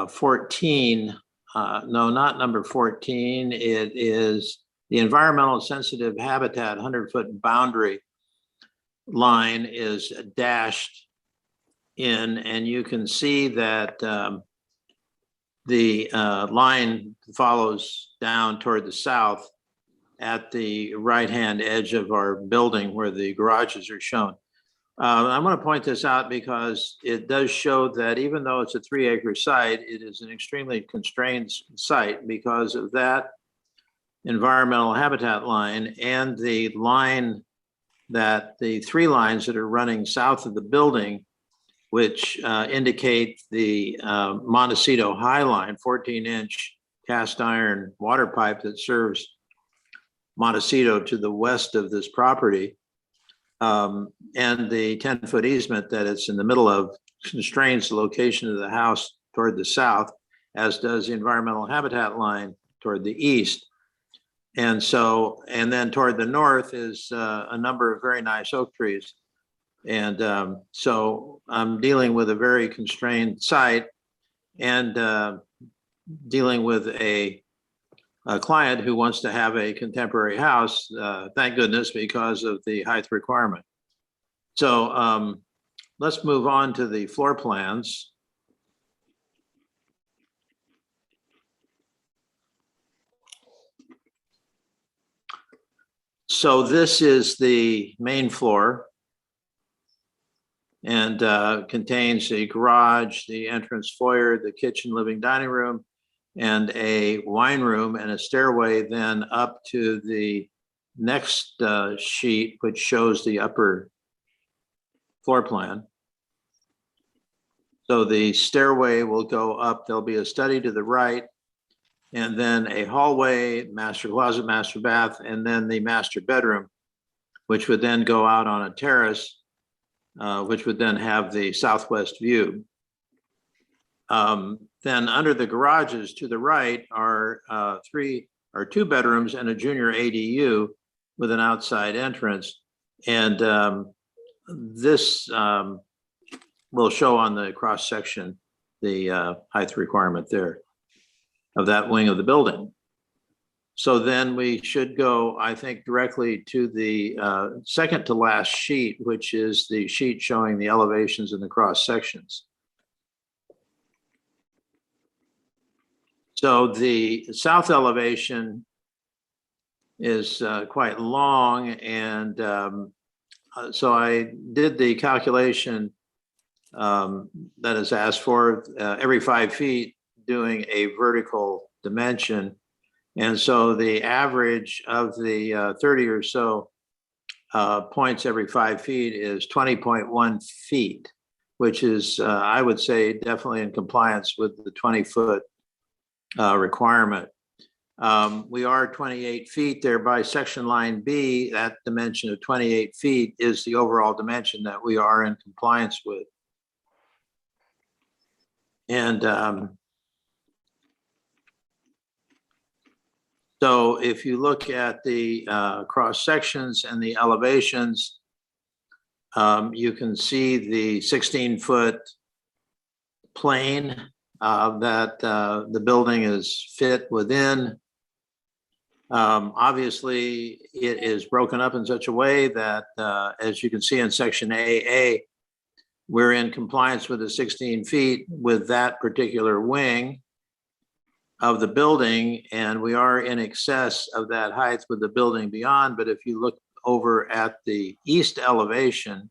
14. No, not number 14. It is the environmental sensitive habitat 100-foot boundary line is dashed in, and you can see that the line follows down toward the south at the right-hand edge of our building where the garages are shown. I'm going to point this out because it does show that even though it's a 3-acre site, it is an extremely constrained site because of that environmental habitat line and the line that the 3 lines that are running south of the building, which indicate the Montecito High Line, 14-inch cast iron water pipe that serves Montecito to the west of this property. And the 10-foot easement that it's in the middle of constrains the location of the house toward the south, as does the environmental habitat line toward the east. And so, and then toward the north is a number of very nice oak trees. And so I'm dealing with a very constrained site and dealing with a client who wants to have a contemporary house, thank goodness, because of the height requirement. So let's move on to the floor plans. So this is the main floor and contains a garage, the entrance foyer, the kitchen, living, dining room, and a wine room and a stairway then up to the next sheet, which shows the upper floor plan. So the stairway will go up. There'll be a study to the right, and then a hallway, master closet, master bath, and then the master bedroom, which would then go out on a terrace, which would then have the southwest view. Then under the garages to the right are 2 bedrooms and a junior ADU with an outside entrance. And this will show on the cross section the height requirement there of that wing of the building. So then we should go, I think, directly to the second to last sheet, which is the sheet showing the elevations and the cross sections. So the south elevation is quite long, and so I did the calculation that is asked for every 5 feet, doing a vertical dimension. And so the average of the 30 or so points every 5 feet is 20.1 feet, which is, I would say, definitely in compliance with the 20-foot requirement. We are 28 feet there by section line B. That dimension of 28 feet is the overall dimension that we are in compliance with. And so if you look at the cross sections and the elevations, you can see the 16-foot plane that the building is fit within. Obviously, it is broken up in such a way that, as you can see in section AA, we're in compliance with the 16 feet with that particular wing of the building, and we are in excess of that height with the building beyond. But if you look over at the east elevation,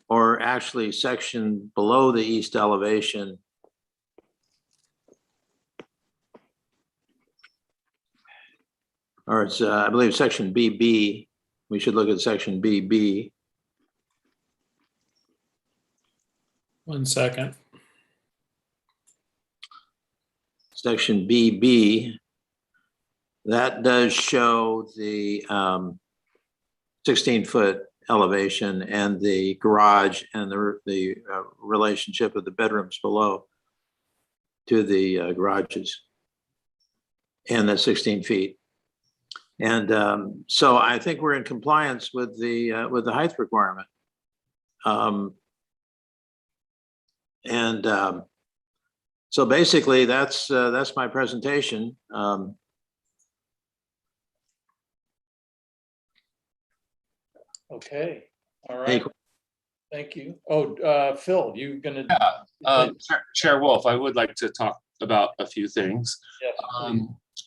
or actually section below the east elevation, or it's, I believe, section BB. We should look at section BB. 1 second. Section BB, that does show the 16-foot elevation and the garage and the relationship of the bedrooms below to the garages and the 16 feet. And so I think we're in compliance with the height requirement. So basically that's my presentation. Okay, all right. Thank you. Oh, Phil, you gonna? Chair Wolf, I would like to talk about a few things. Yes,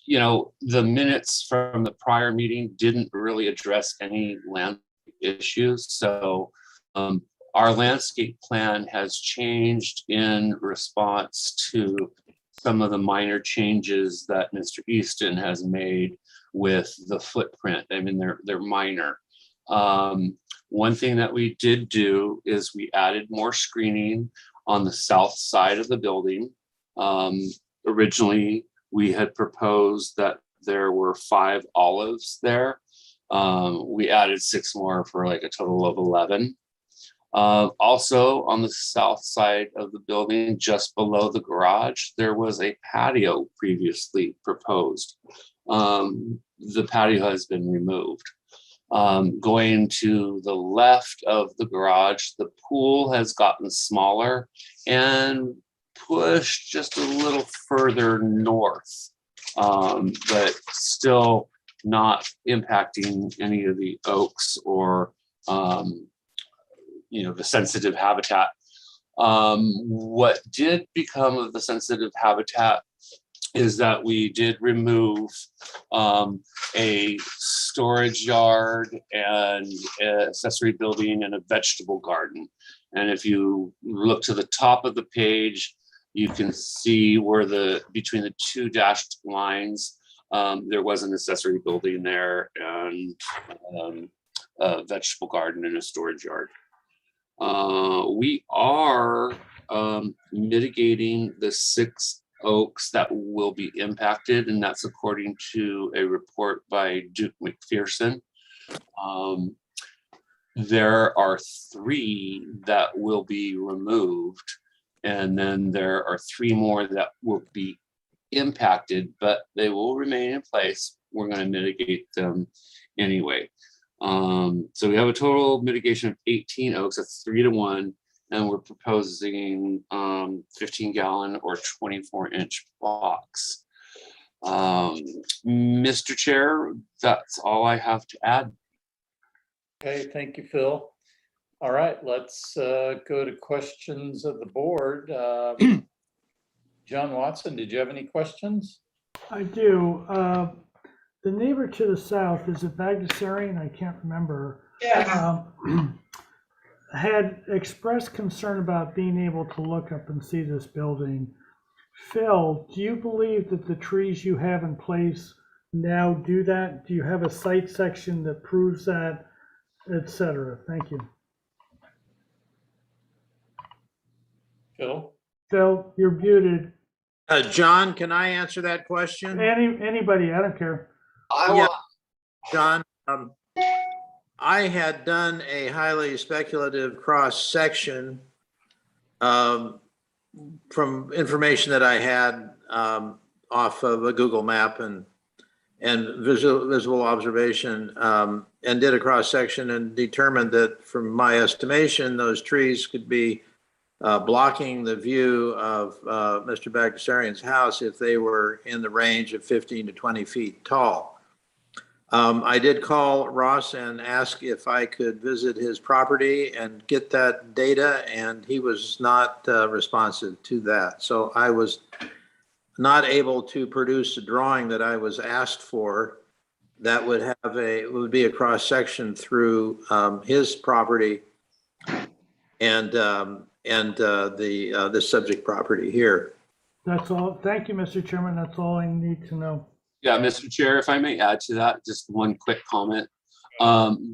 You know, the minutes from the prior meeting didn't really address any land issues. So our landscape plan has changed in response to some of the minor changes that Mr. Easton has made with the footprint. I mean, they're minor. One thing that we did do is we added more screening on the south side of the building. Originally, we had proposed that there were 5 olives there. We added 6 more for like a total of 11. Also on the south side of the building, just below the garage, there was a patio previously proposed. The patio has been removed. Going to the left of the garage, the pool has gotten smaller and pushed just a little further north, but still not impacting any of the oaks or you know, the sensitive habitat. What did become of the sensitive habitat is that we did remove a storage yard and an accessory building and a vegetable garden. And if you look to the top of the page, you can see where between the 2 dashed lines, there was an accessory building there and a vegetable garden and a storage yard. We are mitigating the 6 oaks that will be impacted, and that's according to a report by Duke McPherson. There are 3 that will be removed, and then there are 3 more that will be impacted, but they will remain in place. We're going to mitigate them anyway. So we have a total mitigation of 18 oaks, that's 3 to 1, and we're proposing 15-gallon or 24-inch box. Mr. Chair, that's all I have to add. Okay, thank you, Phil. All right, let's go to questions of the board. John Watson, did you have any questions? I do. The neighbor to the south, is it Bagdasarian? I can't remember. Yes. Had expressed concern about being able to look up and see this building. Phil, do you believe that the trees you have in place now do that? Do you have a site section that proves that, et cetera? Thank you. Phil? Phil, you're muted. John, can I answer that question? Anybody, I don't care. Yeah, John, I had done a highly speculative cross section from information that I had off of a Google map and visual observation, and did a cross section and determined that from my estimation, those trees could be blocking the view of Mr. Bagdasarian's house if they were in the range of 15 to 20 feet tall. I did call Ross and ask if I could visit his property and get that data, and he was not responsive to that. So I was not able to produce a drawing that I was asked for that would have would be a cross section through his property and the subject property here. That's all. Thank you, Mr. Chairman. That's all I need to know. Yeah, Mr. Chair, if I may add to that, just one quick comment.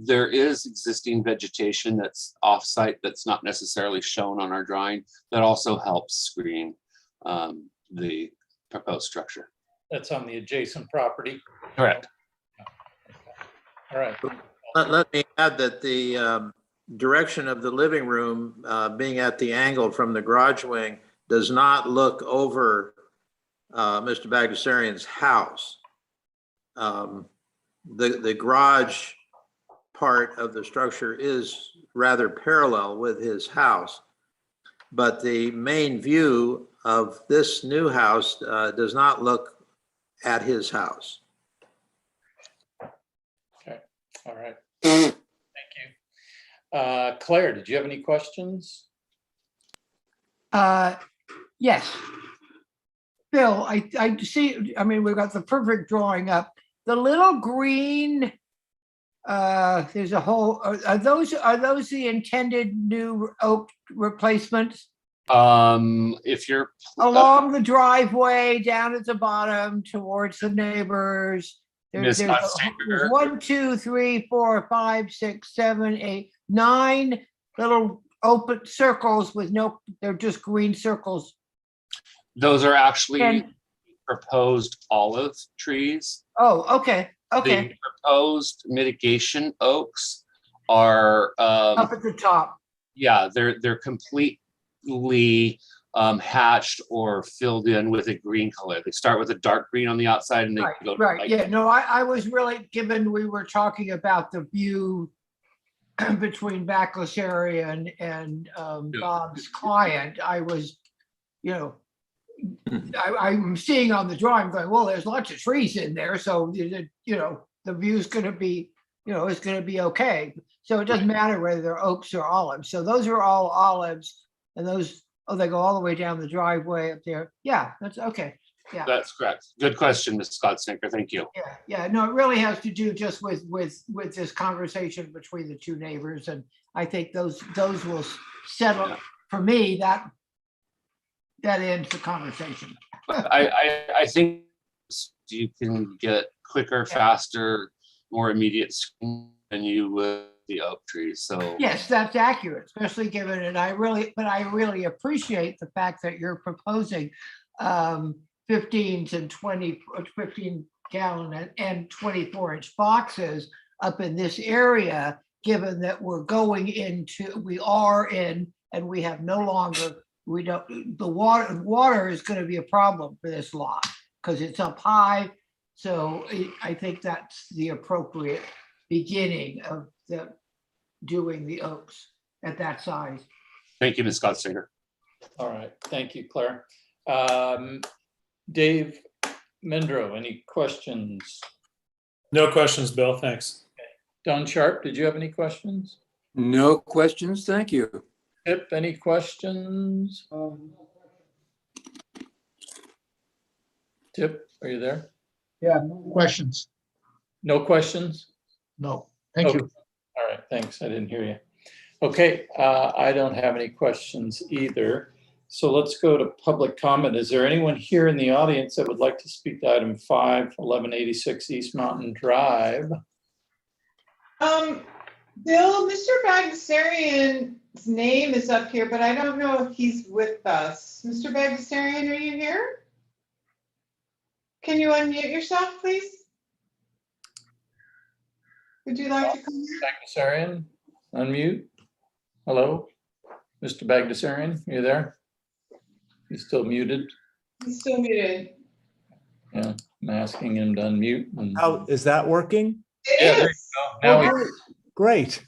There is existing vegetation that's off-site that's not necessarily shown on our drawing that also helps screen the proposed structure. That's on the adjacent property? Correct. All right. Let me add that the direction of the living room being at the angle from the garage wing does not look over Mr. Bagdasarian's house. The garage part of the structure is rather parallel with his house, but the main view of this new house does not look at his house. Okay, all right. Thank you. Claire, did you have any questions? Yes. Bill, I see, I mean, we've got the perfect drawing up. The little green, there's a whole, are those the intended new oak replacements? If you're Along the driveway, down at the bottom towards the neighbors. Miss There's 1, 2, 3, 4, 5, 6, 7, 8, 9 little open circles with no, they're just green circles. those are actually And- proposed olive trees. Oh, okay, okay. The proposed mitigation oaks are Up at the top. yeah, they're completely hatched or filled in with a green color. They start with a dark green on the outside and they go to Right, light yeah, no, I was really, given we were talking about the view between backless area and Bob's client, I was, you know, I'm seeing on the drawing going, well, there's lots of trees in there, so, you know, the view's gonna be, you know, it's gonna be okay. So it doesn't matter whether they're oaks or olives. So those are all olives, and those, oh, they go all the way down the driveway up there. Yeah, that's okay. Yeah. That's correct. Good question, Ms. Scott Stinker. Thank you. Yeah, no, it really has to do just with this conversation between the two neighbors, and I think those will settle, for me, that ends the conversation. I think you can get quicker, faster, more immediate screening than you would the oak trees. So Yes, that's accurate, especially given, and I really appreciate the fact that you're proposing 15s and 15 gallon and 24-inch boxes up in this area, given that we are in, and we have no longer, the water is going to be a problem for this lot because it's up high. So I think that's the appropriate beginning of doing the oaks at that size. thank you, Ms. Scott Stinker. All right, thank you, Claire. Dave Mendro, any questions? No questions, Bill. Thanks. Don Sharp, did you have any questions? No questions, thank you. Tip, any questions? Tip, are you there? Yeah, questions? No questions? No, thank you. All right, thanks. I didn't hear you. Okay, I don't have any questions either. So let's go to public comment. Is there anyone here in the audience that would like to speak to item 5, 1186 East Mountain Drive? Bill, Mr. Bagdasarian's name is up here, but I don't know if he's with us. Mr. Bagdasarian, are you here? Can you unmute yourself, please? Would you like to come here? Bagdasarian, unmute. Hello, Mr. Bagdasarian, are you there? He's still muted. He's still muted. Yeah, I'm asking him to unmute. How is that working? Yeah, there you go. Now we- Great.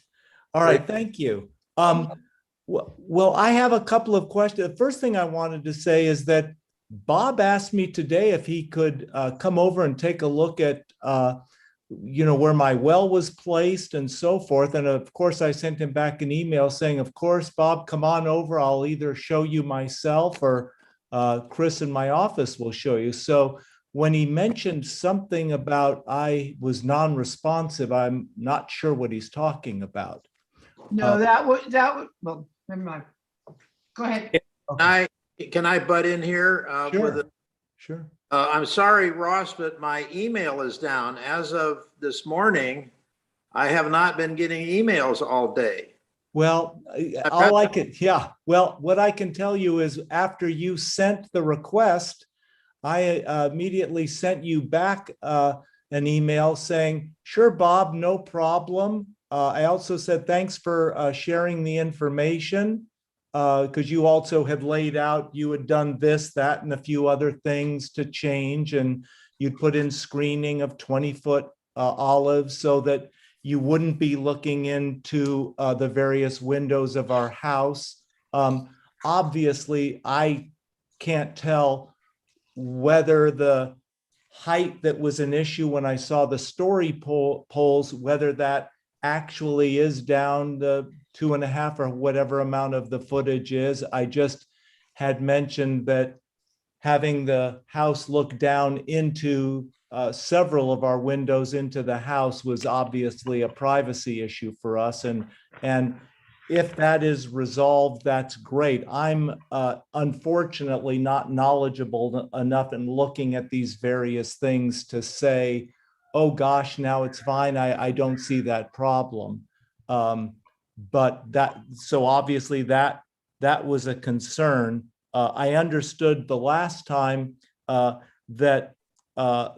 All right, thank you. Well, I have a couple of questions. The first thing I wanted to say is that Bob asked me today if he could come over and take a look at where my well was placed and so forth. And of course, I sent him back an email saying, of course, Bob, come on over. I'll either show you myself or Chris in my office will show you. So when he mentioned something about I was non-responsive, I'm not sure what he's talking about. No, well, never mind. Go ahead. Can I butt in here? Sure. I'm sorry, Ross, but my email is down. As of this morning, I have not been getting emails all day. Well, what I can tell you is after you sent the request, I immediately sent you back an email saying, sure, Bob, no problem. I also said, thanks for sharing the information, because you also had laid out, you had done this, that, and a few other things to change, and you'd put in screening of 20-foot olives so that you wouldn't be looking into the various windows of our house. Obviously, I can't tell whether the height that was an issue when I saw the story poles, whether that actually is down 2.5 or whatever amount of the footage is. I just had mentioned that having the house look down into several of our windows into the house was obviously a privacy issue for us. And if that is resolved, that's great. I'm unfortunately not knowledgeable enough in looking at these various things to say, oh gosh, now it's fine. I don't see that problem. But so obviously that was a concern. I understood the last time that the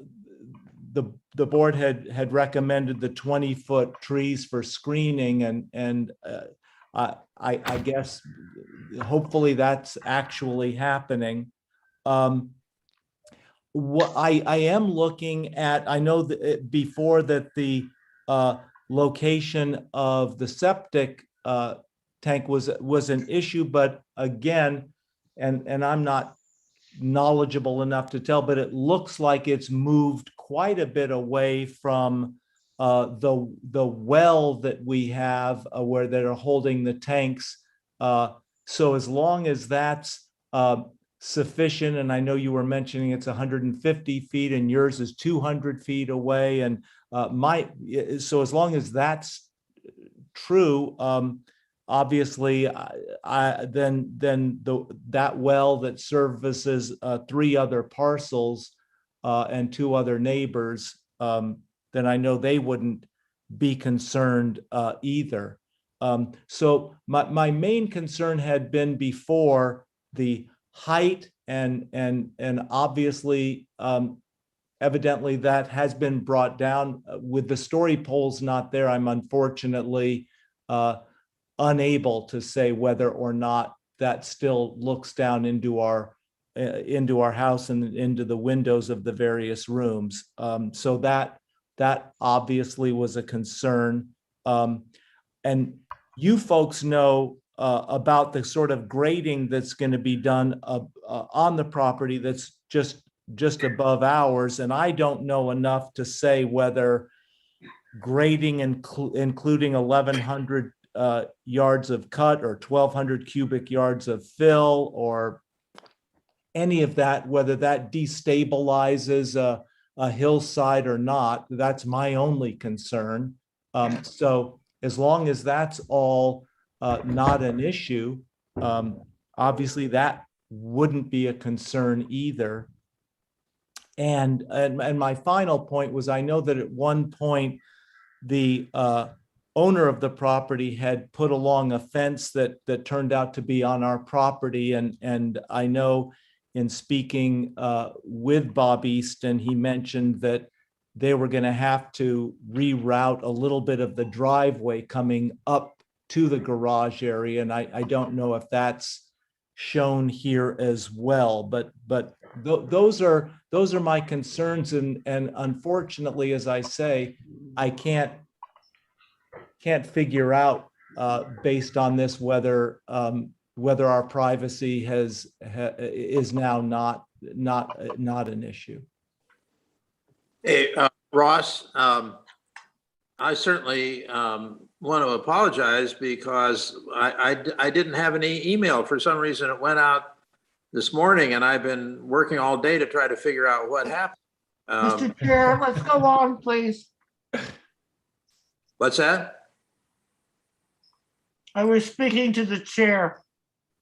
board had recommended the 20-foot trees for screening, and I guess hopefully that's actually happening. What I am looking at, I know that before that the location of the septic tank was an issue, but again, and I'm not knowledgeable enough to tell, but it looks like it's moved quite a bit away from the well that we have where they're holding the tanks. So as long as that's sufficient, and I know you were mentioning it's 150 feet and yours is 200 feet away, and so as long as that's true, obviously, that well that services 3 other parcels and 2 other neighbors, then I know they wouldn't be concerned either. So my main concern had been before the height, and obviously, evidently that has been brought down. With the story poles not there, I'm unfortunately unable to say whether or not that still looks down into our house and into the windows of the various rooms. So that obviously was a concern. And you folks know about the sort of grading that's going to be done on the property that's just above ours, and I don't know enough to say whether grading including 1,100 yards of cut or 1,200 cubic yards of fill or any of that, whether that destabilizes a hillside or not. That's my only concern. So as long as that's all not an issue, obviously that wouldn't be a concern either. And my final point was, I know that at one point the owner of the property had put along a fence that turned out to be on our property, and I know in speaking with Bob Easton, he mentioned that they were going to have to reroute a little bit of the driveway coming up to the garage area, and I don't know if that's shown here as well, but those are my concerns, and unfortunately, as I say, I can't figure out based on this whether our privacy is now not an issue. Hey, Ross, I certainly want to apologize because I didn't have any email. For some reason, it went out this morning, and I've been working all day to try to figure out what happened. Mr. Chair, let's go on, please. What's that? I was speaking to the chair.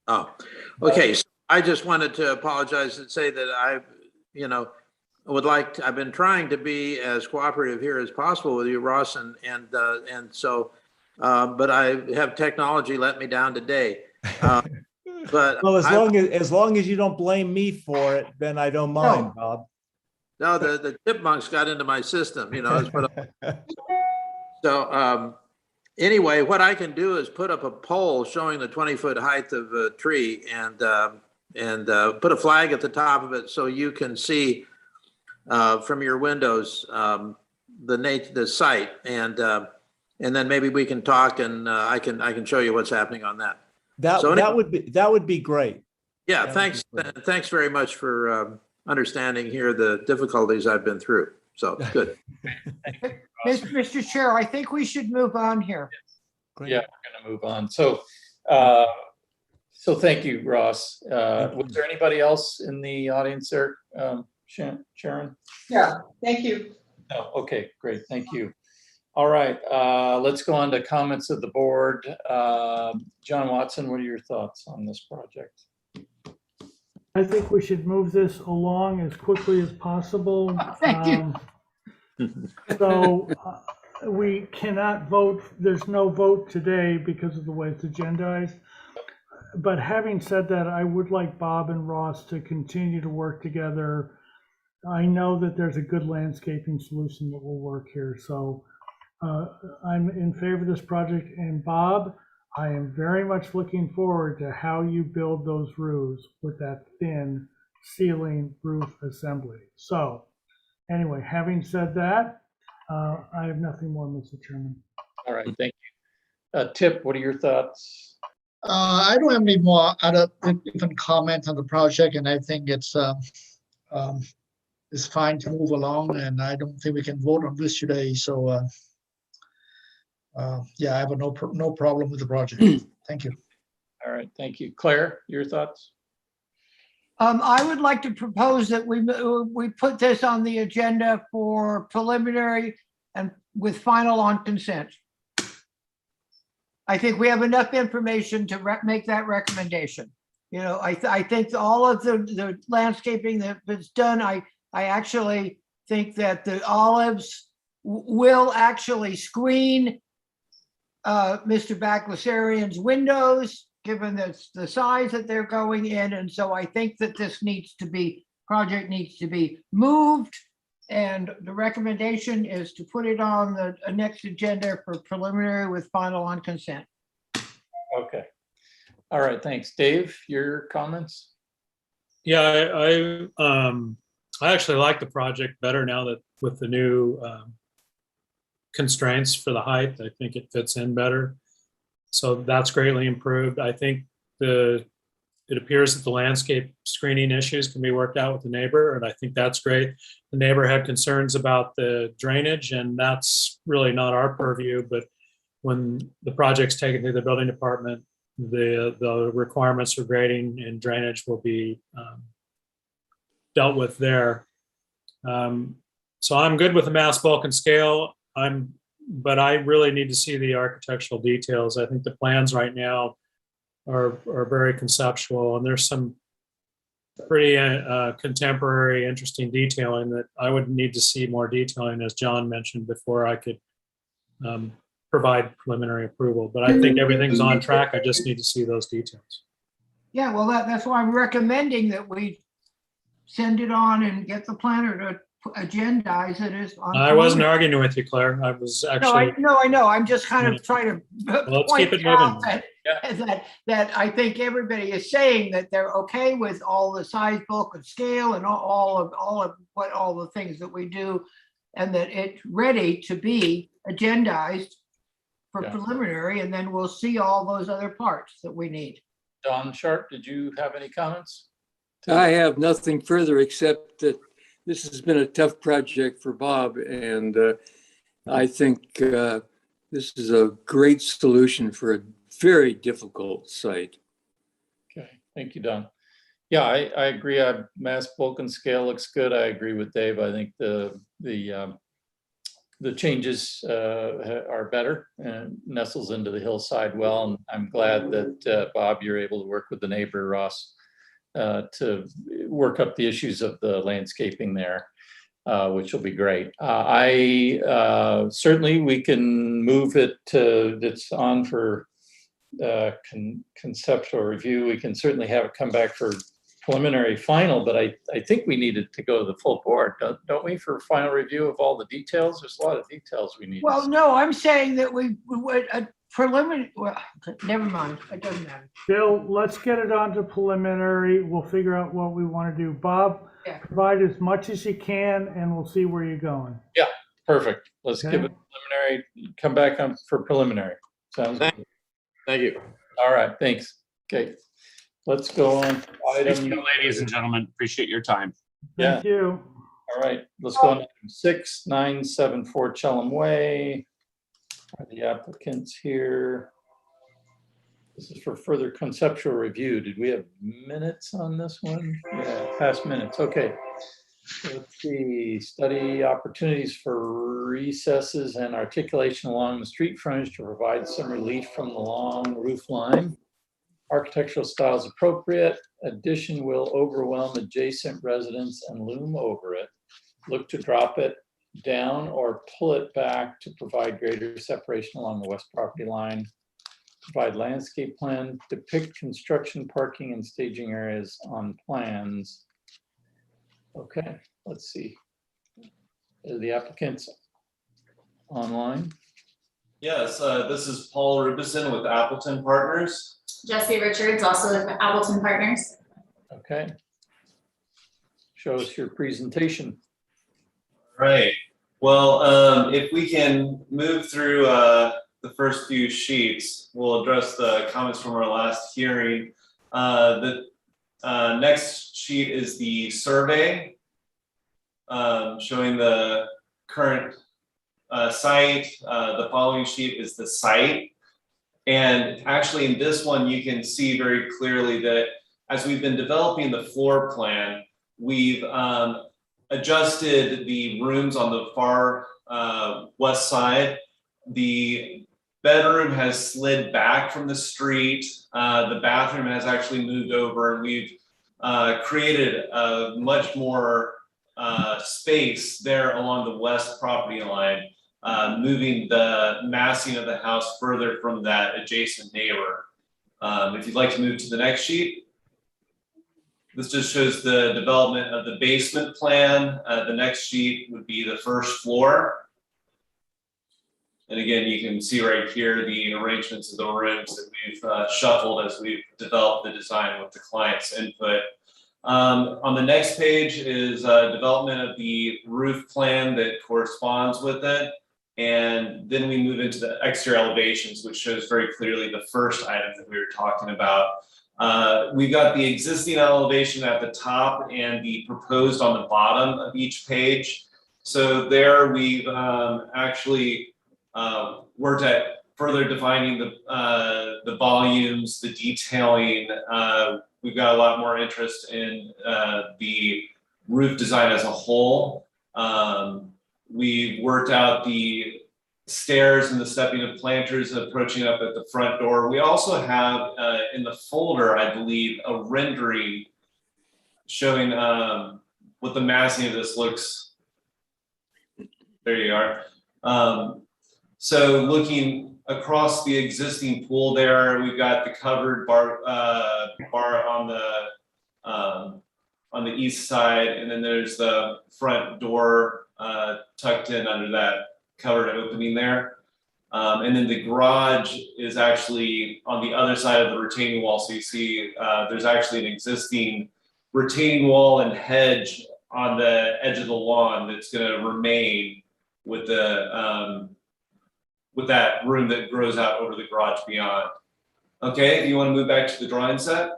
Oh, okay. So I just wanted to apologize and say that I've been trying to be as cooperative here as possible with you, Ross, and so, but I have technology let me down today. But well, as long as you don't blame me for it, then I don't mind, Bob. No, the chipmunks got into my system, So anyway, what I can do is put up a pole showing the 20-foot height of a tree and put a flag at the top of it so you can see from your windows the site, and then maybe we can talk, and I can show you what's happening on that. That would be great. Yeah, thanks. Thanks very much for understanding here the difficulties I've been through. So good. Mr. Chair, I think we should move on here. Great. Yeah, we're gonna move on. So, so thank you, Ross. Was there anybody else in the audience there, Sharon? Yeah, thank you. No, okay, great, thank you. All right, let's go on to comments of the board. John Watson, what are your thoughts on this project? I think we should move this along as quickly as possible. Thank you. So we cannot vote, there's no vote today because of the way it's agendized. But having said that, I would like Bob and Ross to continue to work together. I know that there's a good landscaping solution that will work here. So I'm in favor of this project. And Bob, I am very much looking forward to how you build those roofs with that thin ceiling roof assembly. So anyway, having said that, I have nothing more, Mr. Chairman. All right, thank you. Tip, what are your thoughts? I don't have any more other different comments on the project, and I think it's fine to move along, and I don't think we can vote on this today. So yeah, I have no problem with the project. Thank you. All right, thank you. Claire, your thoughts? I would like to propose that we put this on the agenda for preliminary and with final on consent. I think we have enough information to make that recommendation. You know, I think all of the landscaping that's done, I actually think that the olives will actually screen Mr. Baglasarian's windows, given the size that they're going in. And so I think that this project needs to be moved. And the recommendation is to put it on the next agenda for preliminary with final on consent. Okay. All right, thanks. Dave, your comments? Yeah, I actually like the project better now that with the new constraints for the height. I think it fits in better. So that's greatly improved. I think it appears that the landscape screening issues can be worked out with the neighbor, and I think that's great. The neighbor had concerns about the drainage, and that's really not our purview, but when the project's taken to the building department, the requirements for grading and drainage will be dealt with there. So I'm good with the mass bulk and scale. But I really need to see the architectural details. I think the plans right now are very conceptual, and there's some pretty contemporary, interesting detailing that I would need to see more detailing, as John mentioned, before I could provide preliminary approval. But I think everything's on track. I just need to see those details. Yeah, well, that's why I'm recommending that we send it on and get the planner to agendize it as on. I wasn't arguing with you, Claire. I was actually. No, I know. I'm just kind of trying to Well, let's keep it out moving. that I think everybody is saying that they're okay with all the size, bulk, and scale, and all the things that we do, and that it's ready to be agendized for preliminary, and then we'll see all those other parts that we need. Don Sharp, did you have any comments? I have nothing further except that this has been a tough project for Bob, and I think this is a great solution for a very difficult site. Okay, thank you, Don. Yeah, I agree. Mass bulk and scale looks good. I agree with Dave. I think the changes are better and nestles into the hillside well. And I'm glad that Bob, you're able to work with the neighbor, Ross, to work up the issues of the landscaping there, which will be great. Certainly we can move it to, it's on for conceptual review. We can certainly have it come back for preliminary final, but I think we needed to go to the full board, don't we, for final review of all the details? There's a lot of details we need. Well, no, I'm saying that we would preliminary, well, never mind, it doesn't matter. Bill, let's get it on to preliminary. We'll figure out what we want to do. Bob, provide as much as you can, and we'll see where you're going. Yeah, perfect. Let's give it preliminary, come back on for preliminary. Sounds good. Thank you. All right, thanks. Okay, let's go on to item. Thank you, ladies and gentlemen. Appreciate your time. Thank you. All right, let's go on to 6974 Chelham Way. Are the applicants here? This is for further conceptual review. Did we have minutes on this one? Yeah, past minutes. Okay. Let's see. Study opportunities for recesses and articulation along the street frontage to provide some relief from the long roof line. Architectural styles appropriate. Addition will overwhelm adjacent residents and loom over it. Look to drop it down or pull it back to provide greater separation along the west property line. Provide landscape plan, depict construction, parking, and staging areas on plans. Okay, let's see. Are the applicants online? Yes, this is Paul Rubison with Appleton Partners. Jesse Richards, also with Appleton Partners. Okay. Show us your presentation. Right. Well, if we can move through the first few sheets, we'll address the comments from our last hearing. The next sheet is the survey showing the current site. The following sheet is the site. And actually in this one, you can see very clearly that as we've been developing the floor plan, we've adjusted the rooms on the far west side. The bedroom has slid back from the street. The bathroom has actually moved over, and we've created a much more space there along the west property line, moving the massing of the house further from that adjacent neighbor. If you'd like to move to the next sheet. This just shows the development of the basement plan. The next sheet would be the first floor. And again, you can see right here the arrangements of the rooms that we've shuffled as we've developed the design with the client's input. On the next page is development of the roof plan that corresponds with it. And then we move into the exterior elevations, which shows very clearly the first item that we were talking about. We've got the existing elevation at the top and the proposed on the bottom of each page. So there we've actually worked at further defining the volumes, the detailing. We've got a lot more interest in the roof design as a whole. We worked out the stairs and the stepping of planters approaching up at the front door. We also have in the folder, I believe, a rendering showing what the massing of this looks. There you are. So looking across the existing pool there, we've got the covered bar on the east side, and then there's the front door tucked in under that covered opening there. And then the garage is actually on the other side of the retaining wall. So you see there's actually an existing retaining wall and hedge on the edge of the lawn that's going to remain with the with that room that grows out over the garage beyond. Okay, if you want to move back to the drawing set.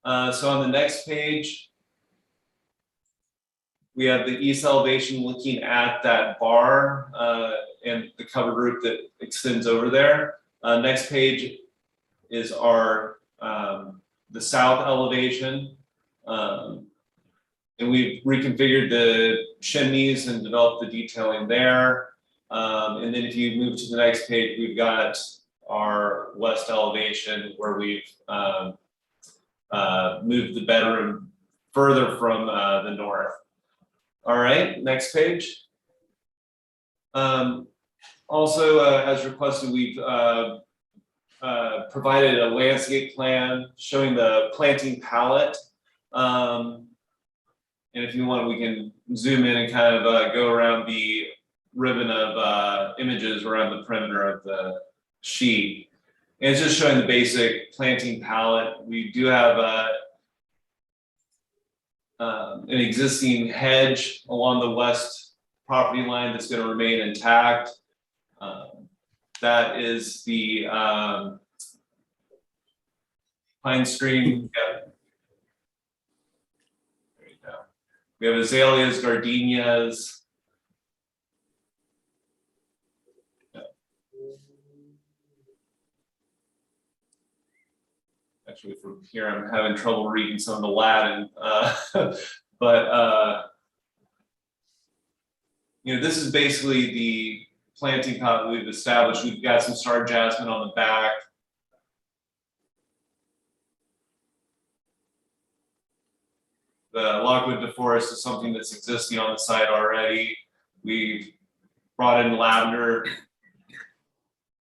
So on the next page, we have the east elevation looking at that bar and the covered roof that extends over there. Next page is our the south elevation. And we've reconfigured the chimneys and developed the detailing there. And then if you move to the next page, we've got our west elevation where we've moved the bedroom further from the north. All right, next page. Also, as requested, we've provided a landscape plan showing the planting palette. And if you want, we can zoom in and kind of go around the ribbon of images around the perimeter of the sheet. And it's just showing the basic planting palette. We do have an existing hedge along the west property line that's going to remain intact. That is the pine screen. Yeah. There you go. We have azaleas, gardenias. actually from here. I'm having trouble reading some of the Latin, but you know, this is basically the planting pot we've established. We've got some star jasmine on the back. The logwood deforest is something that's existing on the site already. We've brought in lavender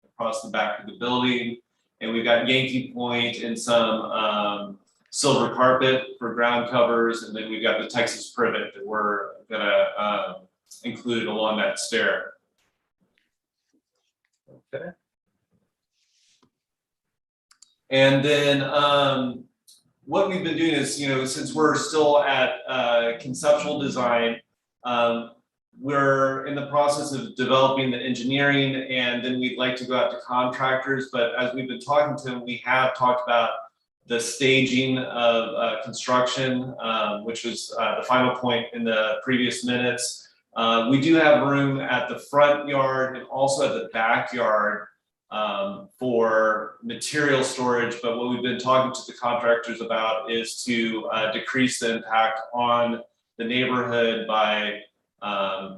across the back of the building, and we've got Yankee Point and some silver carpet for ground covers, and then we've got the Texas privet that we're gonna include along that stair. Okay. And then what we've been doing is, you know, since we're still at conceptual design, we're in the process of developing the engineering, and then we'd like to go out to contractors. But as we've been talking to them, we have talked about the staging of construction, which was the final point in the previous minutes. We do have room at the front yard and also at the backyard for material storage, but what we've been talking to the contractors about is to decrease the impact on the neighborhood by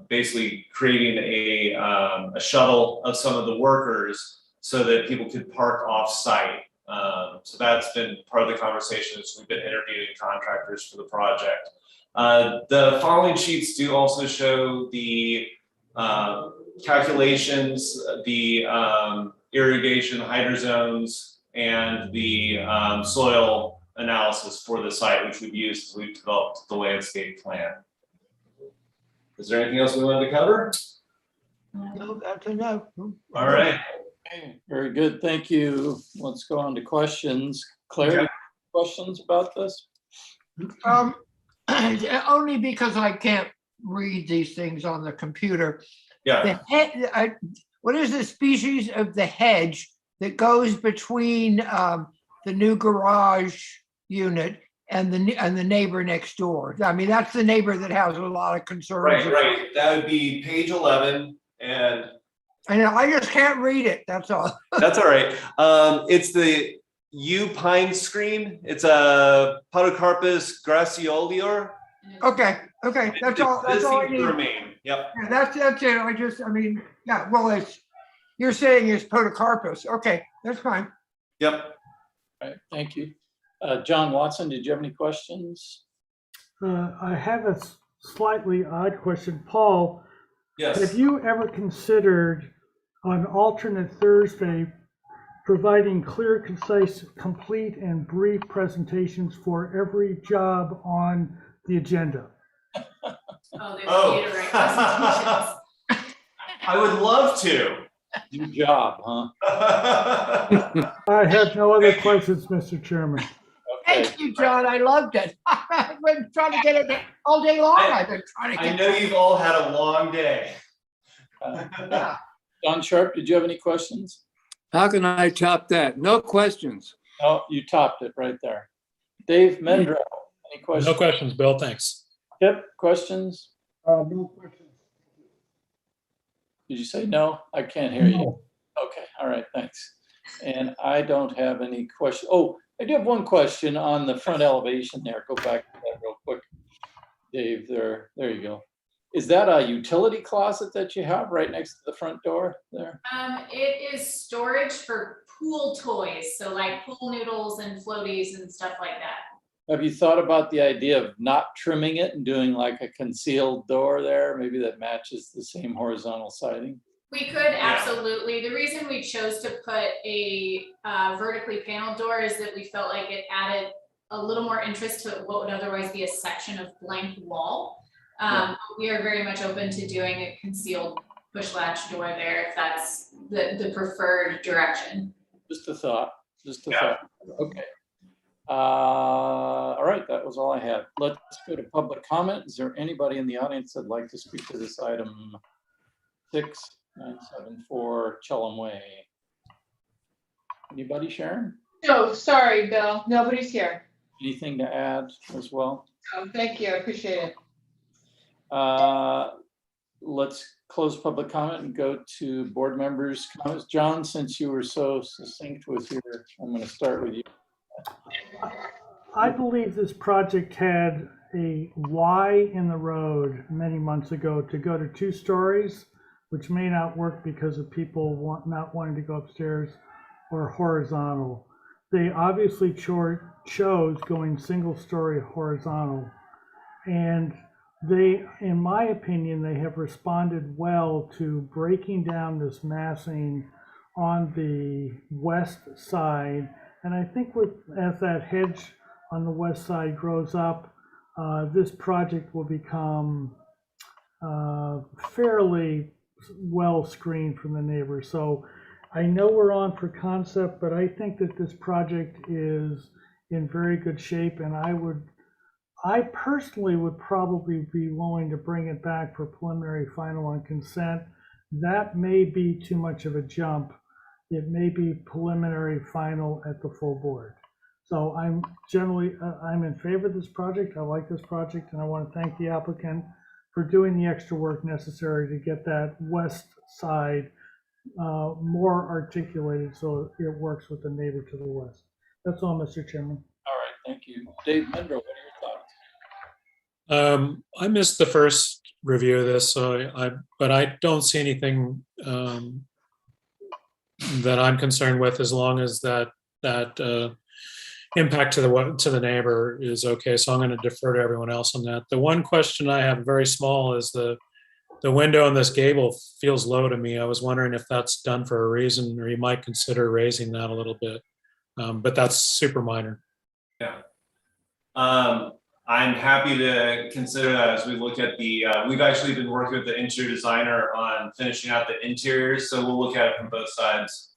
basically creating a shuttle of some of the workers so that people could park off-site. So that's been part of the conversation as we've been interviewing contractors for the project. The following sheets do also show the calculations, the irrigation hydrozones, and the soil analysis for the site, which we've used as we've developed the landscape plan. Is there anything else we wanted to cover? No, that's enough. All right. Very good, thank you. Let's go on to questions. Claire, Okay. questions about this? Only because I can't read these things on the computer. Yeah. What is the species of the hedge that goes between the new garage unit and the neighbor next door? I mean, that's the neighbor that has a lot of concerns. Right. That would be page 11, and I know, I just can't read it, that's all. that's all right. It's the yew pine screen. It's a Podocarpus gracioleur. Okay, that's all I need. Remain. Yep. Yeah, that's it. I mean, yeah, well, you're saying it's Podocarpus. Okay, that's fine. Yep. All right, thank you. John Watson, did you have any questions? I have a slightly odd question. Paul, yes. Have you ever considered on alternate Thursday providing clear, concise, complete, and brief presentations for every job on the agenda? I would love to. Your job, huh? I have no other questions, Mr. Chairman. Thank you, John. I loved it. I've been trying to get it all day long. I've been trying to get I know you've all had a long day. Yeah. Don Sharp, did you have any questions? How can I top that? No questions. Oh, you topped it right there. Dave Mendrow, any questions? No questions, Bill, thanks. Yep, questions? No questions. Did you say no? I can't hear you. Okay, all right, thanks. And I don't have any question. Oh, I do have one question on the front elevation there. Go back to that real quick. Dave, there you go. Is that a utility closet that you have right next to the front door there? It is storage for pool toys, so like pool noodles and floaties and stuff like that. Have you thought about the idea of not trimming it and doing like a concealed door there? Maybe that matches the same horizontal siding? We could, absolutely. The reason we chose to put a vertically paneled door is that we felt like it added a little more interest to what would otherwise be a section of blank wall. We are very much open to doing a concealed push latch door there if that's the preferred direction. Just a thought, thought. Okay. All right, that was all I had. Let's go to public comment. Is there anybody in the audience that'd like to speak to this item 6974 Chelham Way? Anybody, Sharon? No, sorry, Bill. Nobody's here. Anything to add as well? Oh, thank you. I appreciate it. Let's close public comment and go to board members' comments. John, since you were so succinct with your, I'm going to start with you. I believe this project had a Y in the road many months ago to go to 2 stories, which may not work because of people not wanting to go upstairs, or horizontal. They obviously chose going single-story horizontal. And they, in my opinion, they have responded well to breaking down this massing on the west side. And I think as that hedge on the west side grows up, this project will become fairly well screened from the neighbors. So I know we're on for concept, but I think that this project is in very good shape, and I personally would probably be willing to bring it back for preliminary final on consent. That may be too much of a jump. It may be preliminary final at the full board. So I'm in favor of this project. I like this project, and I want to thank the applicant for doing the extra work necessary to get that west side more articulated so it works with the neighbor to the west. That's all, Mr. Chairman. All right, thank you. Dave Mendro, what are your thoughts? I missed the first review of this, but I don't see anything that I'm concerned with, as long as that impact to the neighbor is okay. So I'm going to defer to everyone else on that. The one question I have, very small, is the window in this gable feels low to me. I was wondering if that's done for a reason, or you might consider raising that a little bit. But that's super minor. Yeah. I'm happy to consider that as we look at the, we've actually been working with the interior designer on finishing out the interiors, so we'll look at it from both sides.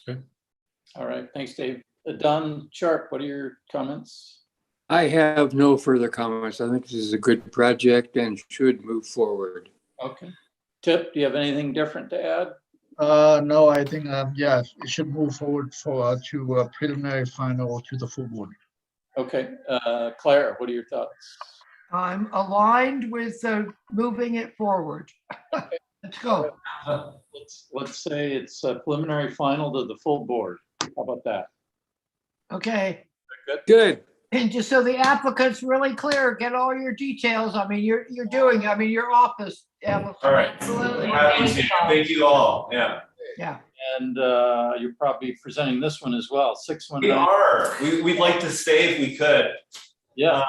Okay. All right, thanks, Dave. Don Sharp, what are your comments? I have no further comments. I think this is a good project and should move forward. Okay. Tip, do you have anything different to add? No, I think, yeah, it should move forward to a preliminary final to the full board. Okay, Claire, what are your thoughts? I'm aligned with moving it forward. Let's go. Let's say it's a preliminary final to the full board. How about that? Okay. Good. And just so the applicant's really clear, get all your details. I mean, your office. All right. Absolutely. Happy to. Thank you all. Yeah. Yeah. And you're probably presenting this one as well. 619. We are. We'd like to stay if we could. Yeah.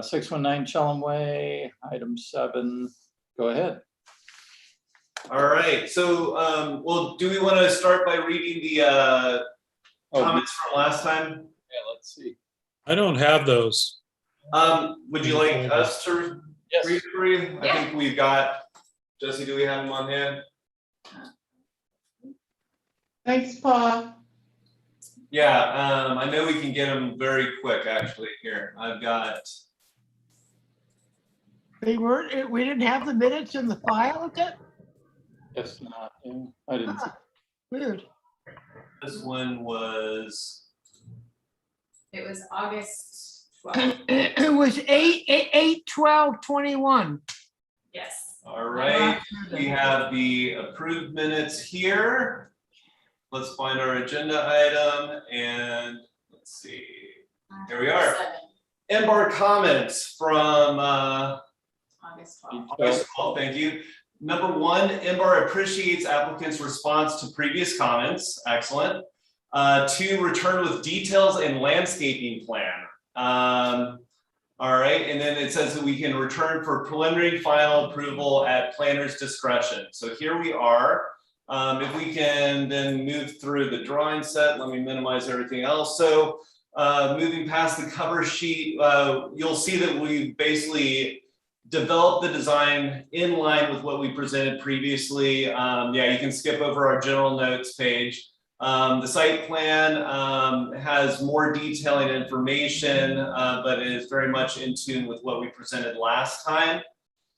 619 Chelham Way, item 7. Go ahead. All right. So, well, do we want to start by reading the comments from last time? Yeah, let's see. I don't have those. Would you like us to read for you? I Yeah. think we've got, Jesse, do we have them on hand? Thanks, Paul. Yeah, I know we can get them very quick, actually. Here, I've got. We didn't have the minutes in the file, is it? Yes, not. Yeah, I didn't see. Weird. This one was. It was August 12th. It was 8/12/21. Yes. All right, we have the approved minutes here. Let's find our agenda item and let's see. Here we are. MBAR comments from August 12th. August 12th, thank you. Number 1, MBAR appreciates applicants' response to previous comments. Excellent. 2, return with details and landscaping plan. All right, and then it says that we can return for preliminary final approval at planner's discretion. So here we are. If we can then move through the drawing set, let me minimize everything else. So moving past the cover sheet, you'll see that we basically developed the design in line with what we presented previously. Yeah, you can skip over our general notes page. The site plan has more detailing information, but it is very much in tune with what we presented last time.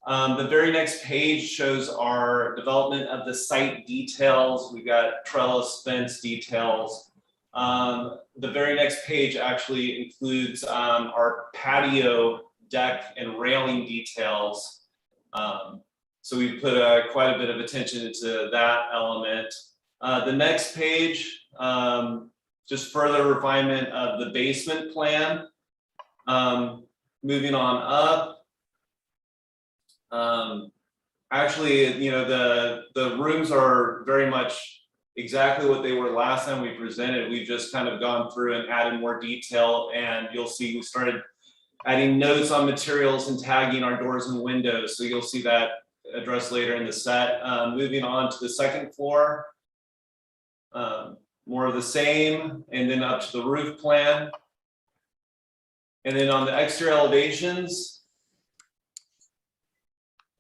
The very next page shows our development of the site details. We've got trellis, fence details. The very next page actually includes our patio deck and railing details. So we put quite a bit of attention into that element. The next page just further refinement of the basement plan. Moving on up. Actually, you know, the rooms are very much exactly what they were last time we presented. We've just kind of gone through and added more detail, and you'll see we started adding notes on materials and tagging our doors and windows. So you'll see that addressed later in the set. Moving on to the second floor, more of the same, and then up to the roof plan. And then on the exterior elevations,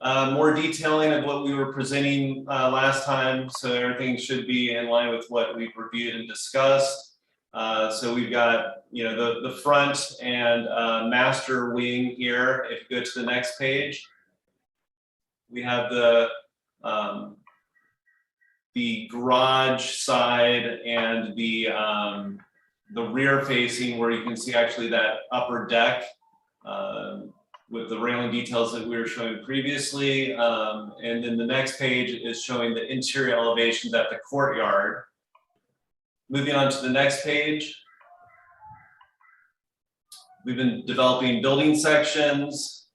more detailing of what we were presenting last time. So everything should be in line with what we've reviewed and discussed. So we've got, you know, the front and master wing here. If you go to the next page, we have the garage side and the rear facing, where you can see actually that upper deck with the railing details that we were showing previously. And then the next page is showing the interior elevations at the courtyard. Moving on to the next page. We've been developing building sections,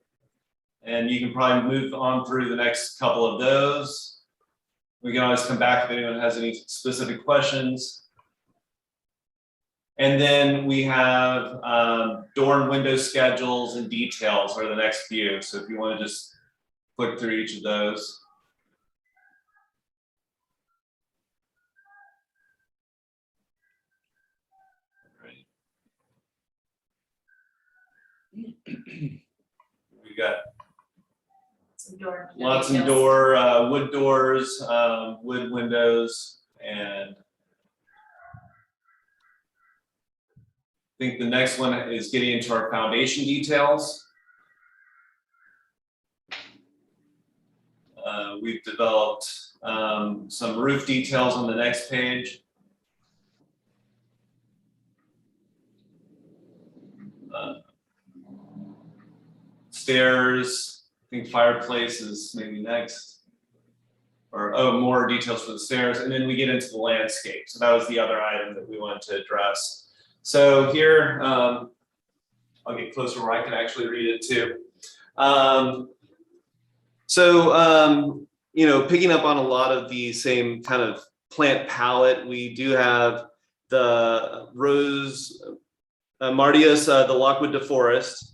and you can probably move on through the next couple of those. We can always come back if anyone has any specific questions. And then we have door and window schedules and details are the next few. So if you want to just click through each of those. We've got lots of door, wood doors, wood windows, and I think the next one is getting into our foundation details. We've developed some roof details on the next page. Stairs, I think fireplace is maybe next. Or, oh, more details for the stairs. And then we get into the landscape. So that was the other item that we wanted to address. So here, I'll get closer where I can actually read it too. You know, picking up on a lot of the same kind of plant palette, we do have the rose, Mardius, the Lockwood DeForest.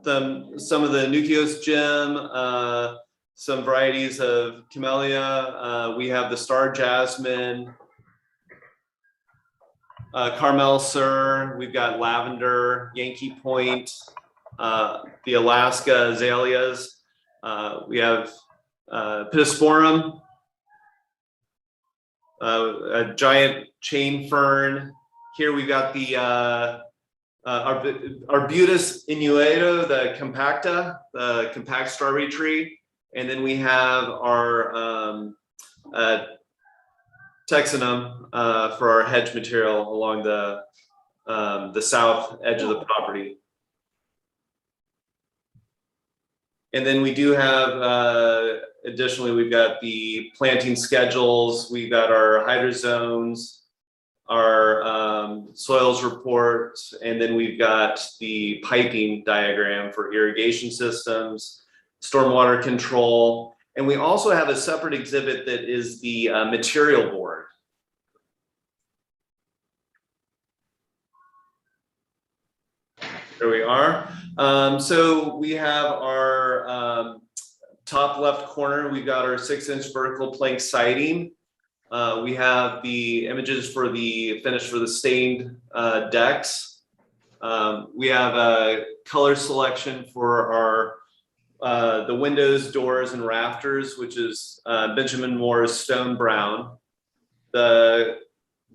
Some of the Nucleus gem, some varieties of camellia. We have the star jasmine, Carmel Sur. We've got lavender, Yankee Point, the Alaska azaleas. We have Pittosporum, a giant chain fern. Here we've got the Arbutus inueto, the compacta, the compact strawberry tree. And then we have our Texanum for our hedge material along the south edge of the property. And then we do have, additionally, we've got the planting schedules, we've got our hydrozones, our soils reports, and then we've got the piping diagram for irrigation systems, stormwater control, and we also have a separate exhibit that is the material board. There we are. So we have our top left corner, we've got our 6-inch vertical plank siding. We have the images for the finish for the stained decks. We have a color selection for our the windows, doors, and rafters, which is Benjamin Moore's stone brown. The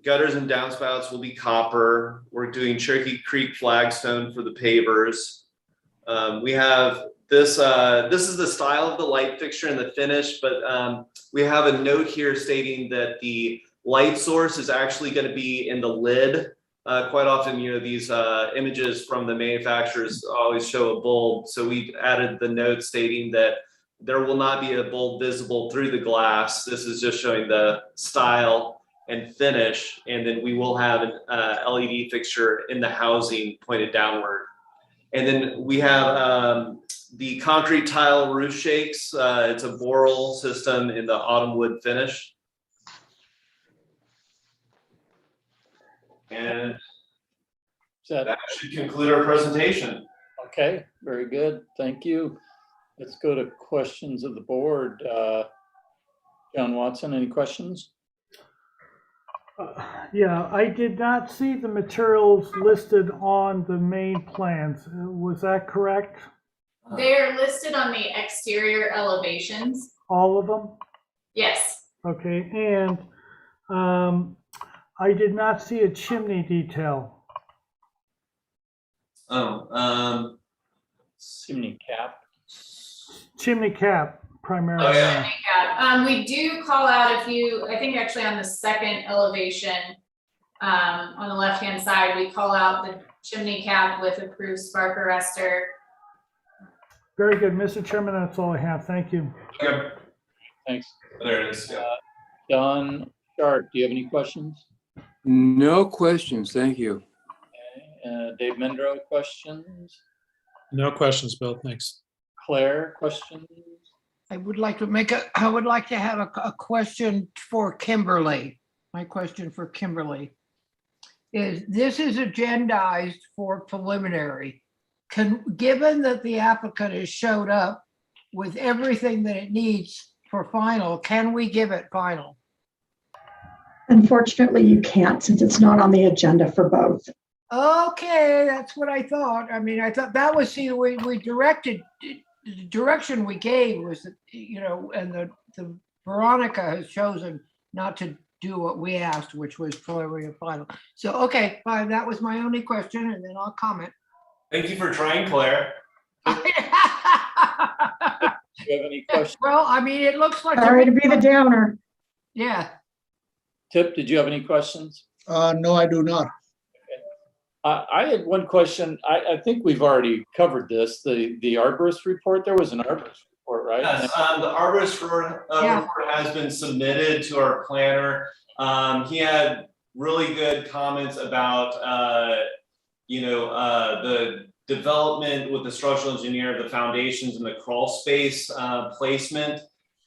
gutters and downspouts will be copper. We're doing Cherokee Creek flagstone for the pavers. We have this is the style of the light fixture and the finish, but we have a note here stating that the light source is actually going to be in the lid. Quite often, you know, these images from the manufacturers always show a bulb. So we've added the note stating that there will not be a bulb visible through the glass. This is just showing the style and finish. And then we will have an LED fixture in the housing pointed downward. And then we have the concrete tile roof shakes. It's a boral system in the autumn wood finish. And that should conclude our presentation. Okay, very good. Thank you. Let's go to questions of the board. John Watson, any questions? Yeah, I did not see the materials listed on the main plans. Was that correct? They're listed on the exterior elevations. All of them? Yes. Okay, and I did not see a chimney detail. Oh, chimney cap. Chimney cap, primarily. Oh, yeah. We do call out a few, I think actually on the second elevation, on the left-hand side, we call out the chimney cap with approved spark arrestor. Very good, Mr. Chairman, that's all I have. Thank you. Okay. Thanks. There it is. Yeah. Don Sharp, do you have any questions? No questions, thank you. Dave Mendro, questions? No questions, Bill. Thanks. Claire, questions? I would like to have a question for Kimberly. My question for Kimberly is, this is agendized for preliminary. Given that the applicant has showed up with everything that it needs for final, can we give it final? Unfortunately, you can't, since it's not on the agenda for both. Okay, that's what I thought. I mean, I thought that was, see, we directed, the direction we gave was that, you know, and the Veronica has chosen not to do what we asked, which was preliminary and final. So, okay, fine, that was my only question, and then I'll comment. Thank you for trying, Claire. Do you have any questions? Well, I mean, it looks like. Sorry to be the downer. Yeah. Tip, did you have any questions? No, I do not. I had one question. I think we've already covered this. The arborist report, there was an arborist report, right? Yes, the arborist report has been submitted to our planner. He had really good comments about, the development with the structural engineer of the foundations and the crawl space placement.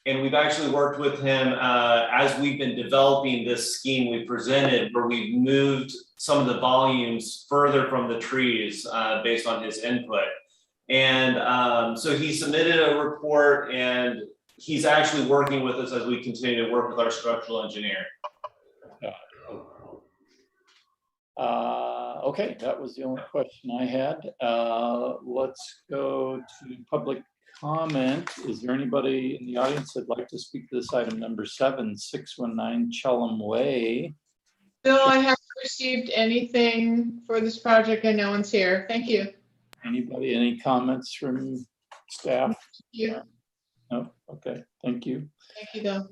And we've actually worked with him as we've been developing this scheme we presented, where we've moved some of the volumes further from the trees based on his input. And so he submitted a report, and he's actually working with us as we continue to work with our structural engineer. Okay, that was the only question I had. Let's go to public comment. Is there anybody in the audience that'd like to speak to this item number 7, 619 Chelham Way? Bill, I haven't received anything for this project and no one's here. Thank you. Anybody, any comments from staff? Yeah. No, okay, thank you. Thank you, Bill.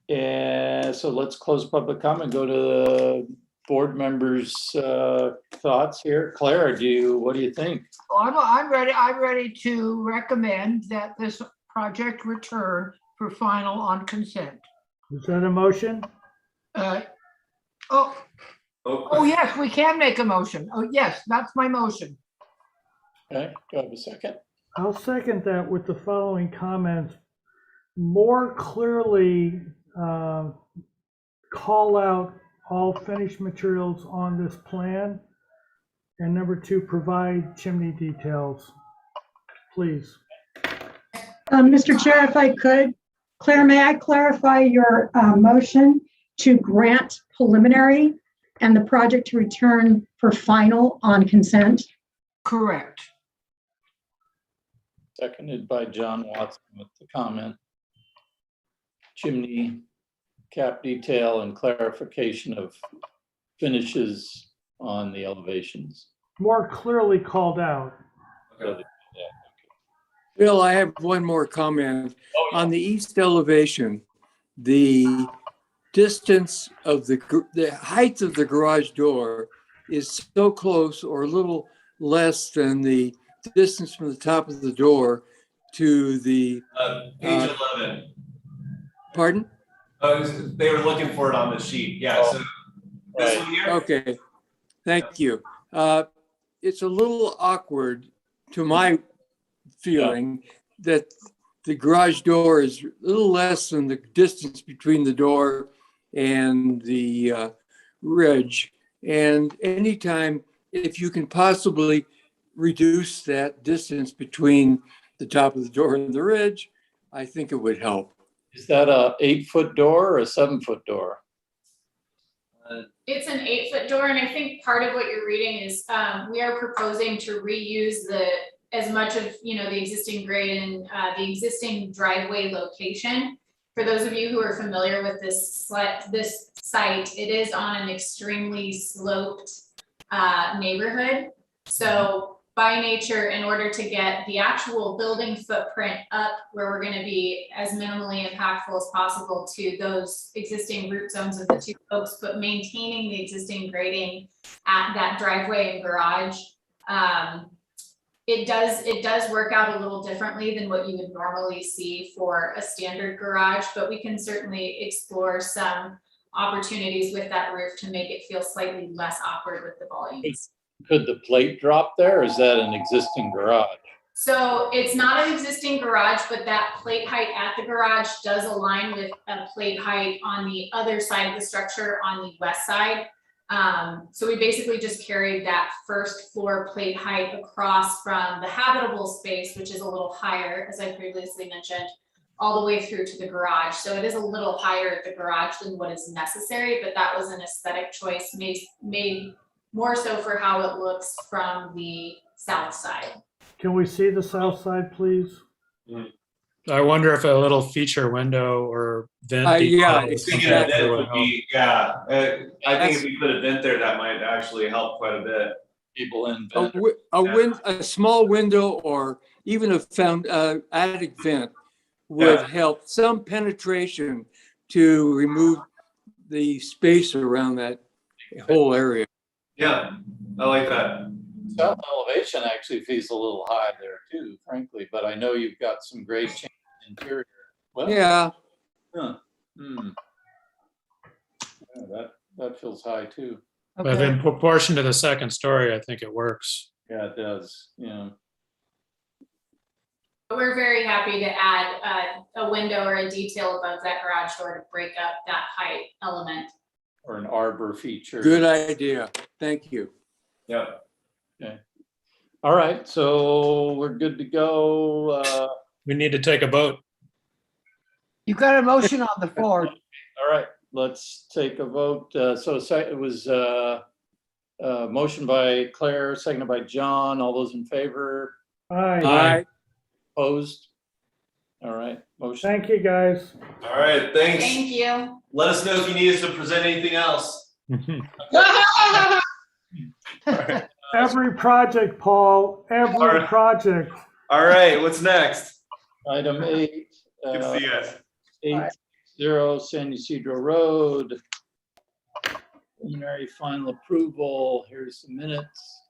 And so let's close public comment, go to board members' thoughts here. Claire, what do you think? Well, I'm ready to recommend that this project return for final on consent. Is that a motion? Oh yes, we can make a motion. Oh yes, that's my motion. Okay, do I have a second? I'll second that with the following comments. More clearly call out all finished materials on this plan. And number 2, provide chimney details, please. Mr. Chair, if I could, Claire, may I clarify your motion to grant preliminary and the project to return for final on consent? Correct. Seconded by John Watson with the comment. Chimney cap detail and clarification of finishes on the elevations. More clearly called out. Okay. Bill, I have one more comment. On the east elevation, the distance of the height of the garage door is so close or a little less than the distance from the top of the door to the, Page 11. pardon? They were looking for it on the sheet. Yeah, so this one here? Okay, thank you. It's a little awkward to my feeling that the garage door is a little less than the distance between the door and the ridge. And anytime, if you can possibly reduce that distance between the top of the door and the ridge, I think it would help. Is that a 8-foot door or a 7-foot door? It's an 8-foot door, and I think part of what you're reading is we are proposing to reuse as much of the existing grade and the existing driveway location. For those of you who are familiar with this site, it is on an extremely sloped neighborhood. So by nature, in order to get the actual building footprint up where we're going to be as minimally impactful as possible to those existing root zones of the two oaks, but maintaining the existing grading at that driveway and garage, it does work out a little differently than what you would normally see for a standard garage, but we can certainly explore some opportunities with that roof to make it feel slightly less awkward with the volumes. Could the plate drop there, or is that an existing garage? So it's not an existing garage, but that plate height at the garage does align with a plate height on the other side of the structure on the west side. So we basically just carried that first floor plate height across from the habitable space, which is a little higher, as I previously mentioned, all the way through to the garage. So it is a little higher at the garage than what is necessary, but that was an aesthetic choice made more so for how it looks from the south side. Can we see the south side, please? I wonder if a little feature window or vent. Yeah, I think a vent would be, I think if we put a vent there, that might actually help quite a bit. People in A small window or even a attic vent would help some penetration to remove the space around that whole area. Yeah, I like that. South elevation actually feels a little high there too, frankly, but I know you've got some grade change interior. Well, yeah. Yeah, that feels high too. But in proportion to the second story, I think it works. Yeah, it does. Yeah. We're very happy to add a window or a detail above that garage door to break up that height element. Or an arbor feature. Good idea. Thank you. Yeah. Okay. All right, so we're good to go. We need to take a vote. You got a motion on the floor. All right, let's take a vote. So it was motion by Claire, seconded by John. All those in favor? Aye. Opposed? All right, motion. Thank you, guys. All right, thanks. Thank you. Let us know if you need us to present anything else. Every project, Paul, every project. All right, what's next? Item 8. Good to see you guys. 8-0 San Ysidro Road. Preliminary final approval. Here's the minutes.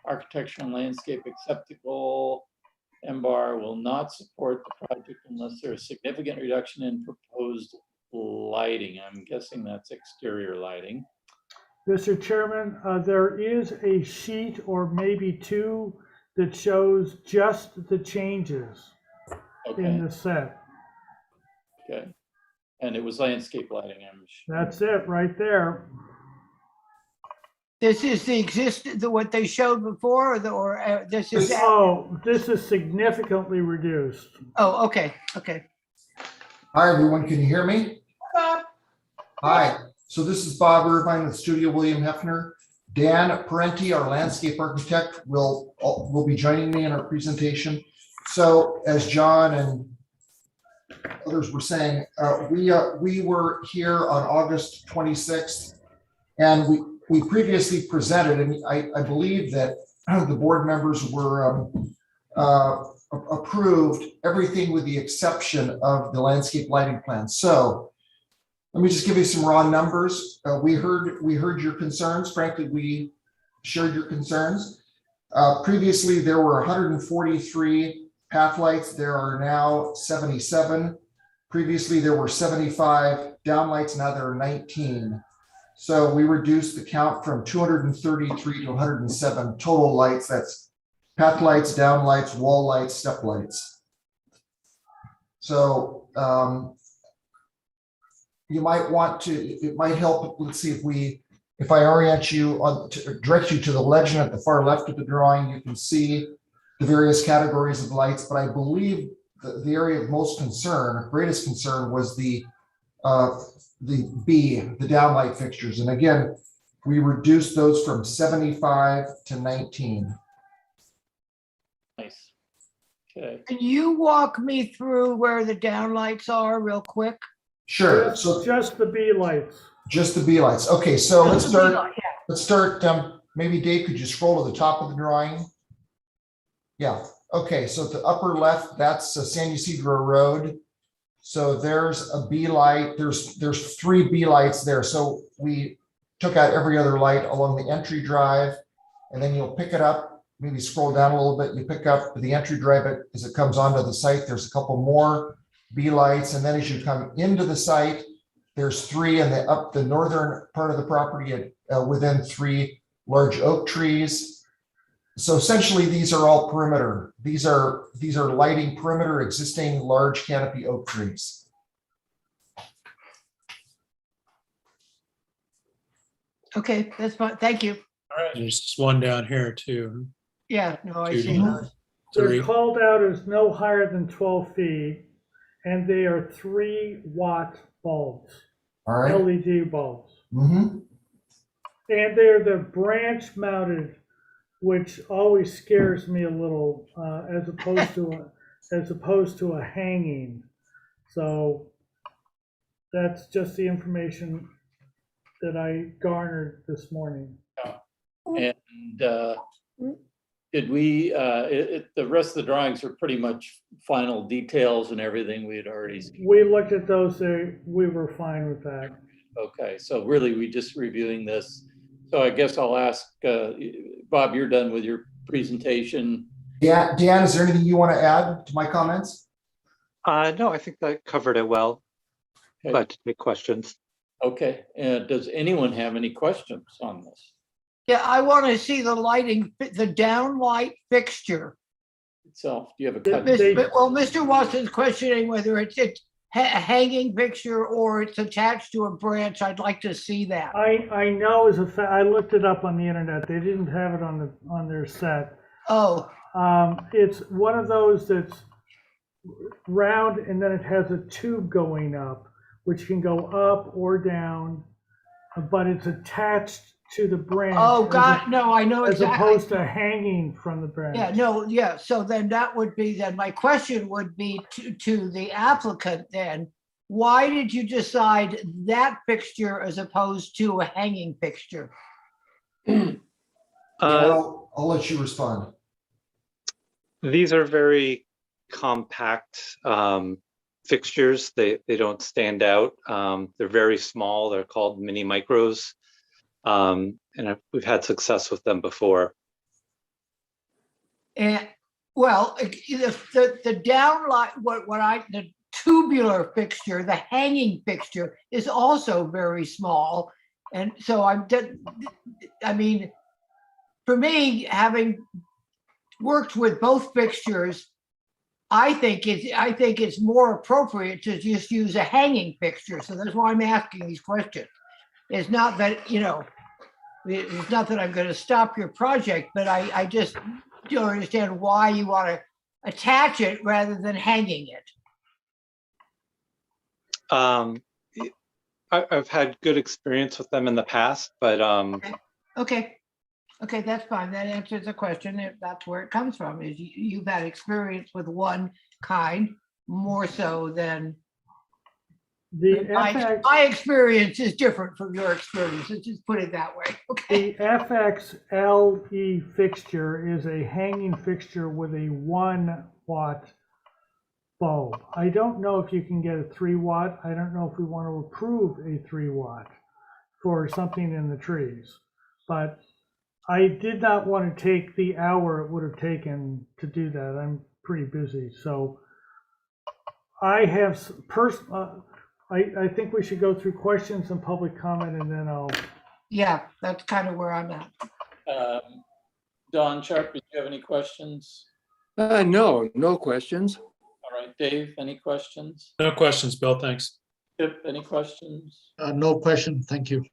Architecture and landscape acceptable. MBAR will not support the project unless there is significant reduction in proposed lighting. I'm guessing that's exterior lighting. Mr. Chairman, there is a sheet or maybe two that shows just the changes in the set. Okay. And it was landscape lighting, I'm sure. That's it right there. This is the what they showed before, this is. Oh, this is significantly reduced. Oh, okay, okay. Hi, everyone. Can you hear me? Hi. So this is Bob Irvine with Studio William Hefner. Dan Parenti, our landscape architect, will be joining me in our presentation. So as John and others were saying, we were here on August 26th, and we previously presented, and I believe that the board members were approved everything with the exception of the landscape lighting plan. So let me just give you some raw numbers. We heard your concerns. Frankly, we shared your concerns. Previously, there were 143 path lights, there are now 77. Previously, there were 75 downlights, now there are 19. So we reduced the count from 233 to 107 total lights. That's path lights, downlights, wall lights, step lights. So you might want to, it might help, let's see if I orient you on, direct you to the legend at the far left of the drawing, you can see the various categories of lights, but I believe the area of most concern, greatest concern, was the B, the downlight fixtures. And again, we reduced those from 75 to 19. Nice. Okay. Can you walk me through where the downlights are real quick? Sure. So just the B lights. Just the B lights. Okay, so Just let's the start. B-light, yeah. Let's start. Maybe Dave, could you scroll to the top of the drawing? Yeah. Okay. So at the upper left, that's San Ysidro Road. So there's a B light. There's 3 B lights there. So we took out every other light along the entry drive, and then you'll pick it up. Maybe scroll down a little bit. You pick up the entry drive as it comes onto the site. There's a couple more B lights, and then as you come into the site, there's 3 in the northern part of the property within 3 large oak trees. So essentially, these are all perimeter. These are lighting perimeter existing large canopy oak trees. Okay, that's fine. Thank you. All right. There's just one down here too. Yeah, no, I 2D. see those. They're 3. called out as no higher than 12 feet, and they are 3-watt bulbs, All right. LED bulbs. Mm-hmm. And they're the branch mounted, which always scares me a little, as opposed to a hanging. So that's just the information that I garnered this morning. And did we, the rest of the drawings are pretty much final details and everything we had already seen. We looked at those, we were fine with that. Okay, so really we just reviewing this. So I guess I'll ask, Bob, you're done with your presentation. Yeah, Dan, is there anything you want to add to my comments? No, I think that covered it well. Okay. Glad to take questions. Okay, does anyone have any questions on this? Yeah, I want to see the lighting, the downlight fixture. Itself, do you have a cut? Well, Mr. Watson's questioning whether it's a hanging fixture or it's attached to a branch. I'd like to see that. I know as a fact, I looked it up on the internet. They didn't have it on their set. Oh. It's one of those that's round and then it has a tube going up, which can go up or down, but it's attached to the branch. Oh, God, no, I know as exactly. opposed to hanging from the branch. Yeah, no, yeah. So then that would be, then my question would be to the applicant then, why did you decide that fixture as opposed to a hanging fixture? I'll let you respond. These are very compact fixtures. They don't stand out. They're very small. They're called mini micros. And we've had success with them before. And well, the downlight, the tubular fixture, the hanging fixture is also very small. And so I mean, for me, having worked with both fixtures, I think it's more appropriate to just use a hanging fixture. So that's why I'm asking these questions. It's not that, it's not that I'm going to stop your project, but I just don't understand why you want to attach it rather than hanging it. I've had good experience with them in the past, but Okay, that's fine. That answers the question. If that's where it comes from, is you've had experience with one kind more so than my experience is different from your experience. Let's just put it that way. Okay. The FXLE fixture is a hanging fixture with a 1-watt bulb. I don't know if you can get a 3-watt. I don't know if we want to approve a 3-watt for something in the trees, but I did not want to take the hour it would have taken to do that. I'm pretty busy. So I have I think we should go through questions and public comment, and then I'll. Yeah, that's kind of where I'm at. Don Sharp, did you have any questions? No questions. All right, Dave, any questions? No questions, Bill, thanks. Kip, any questions? No question, thank you.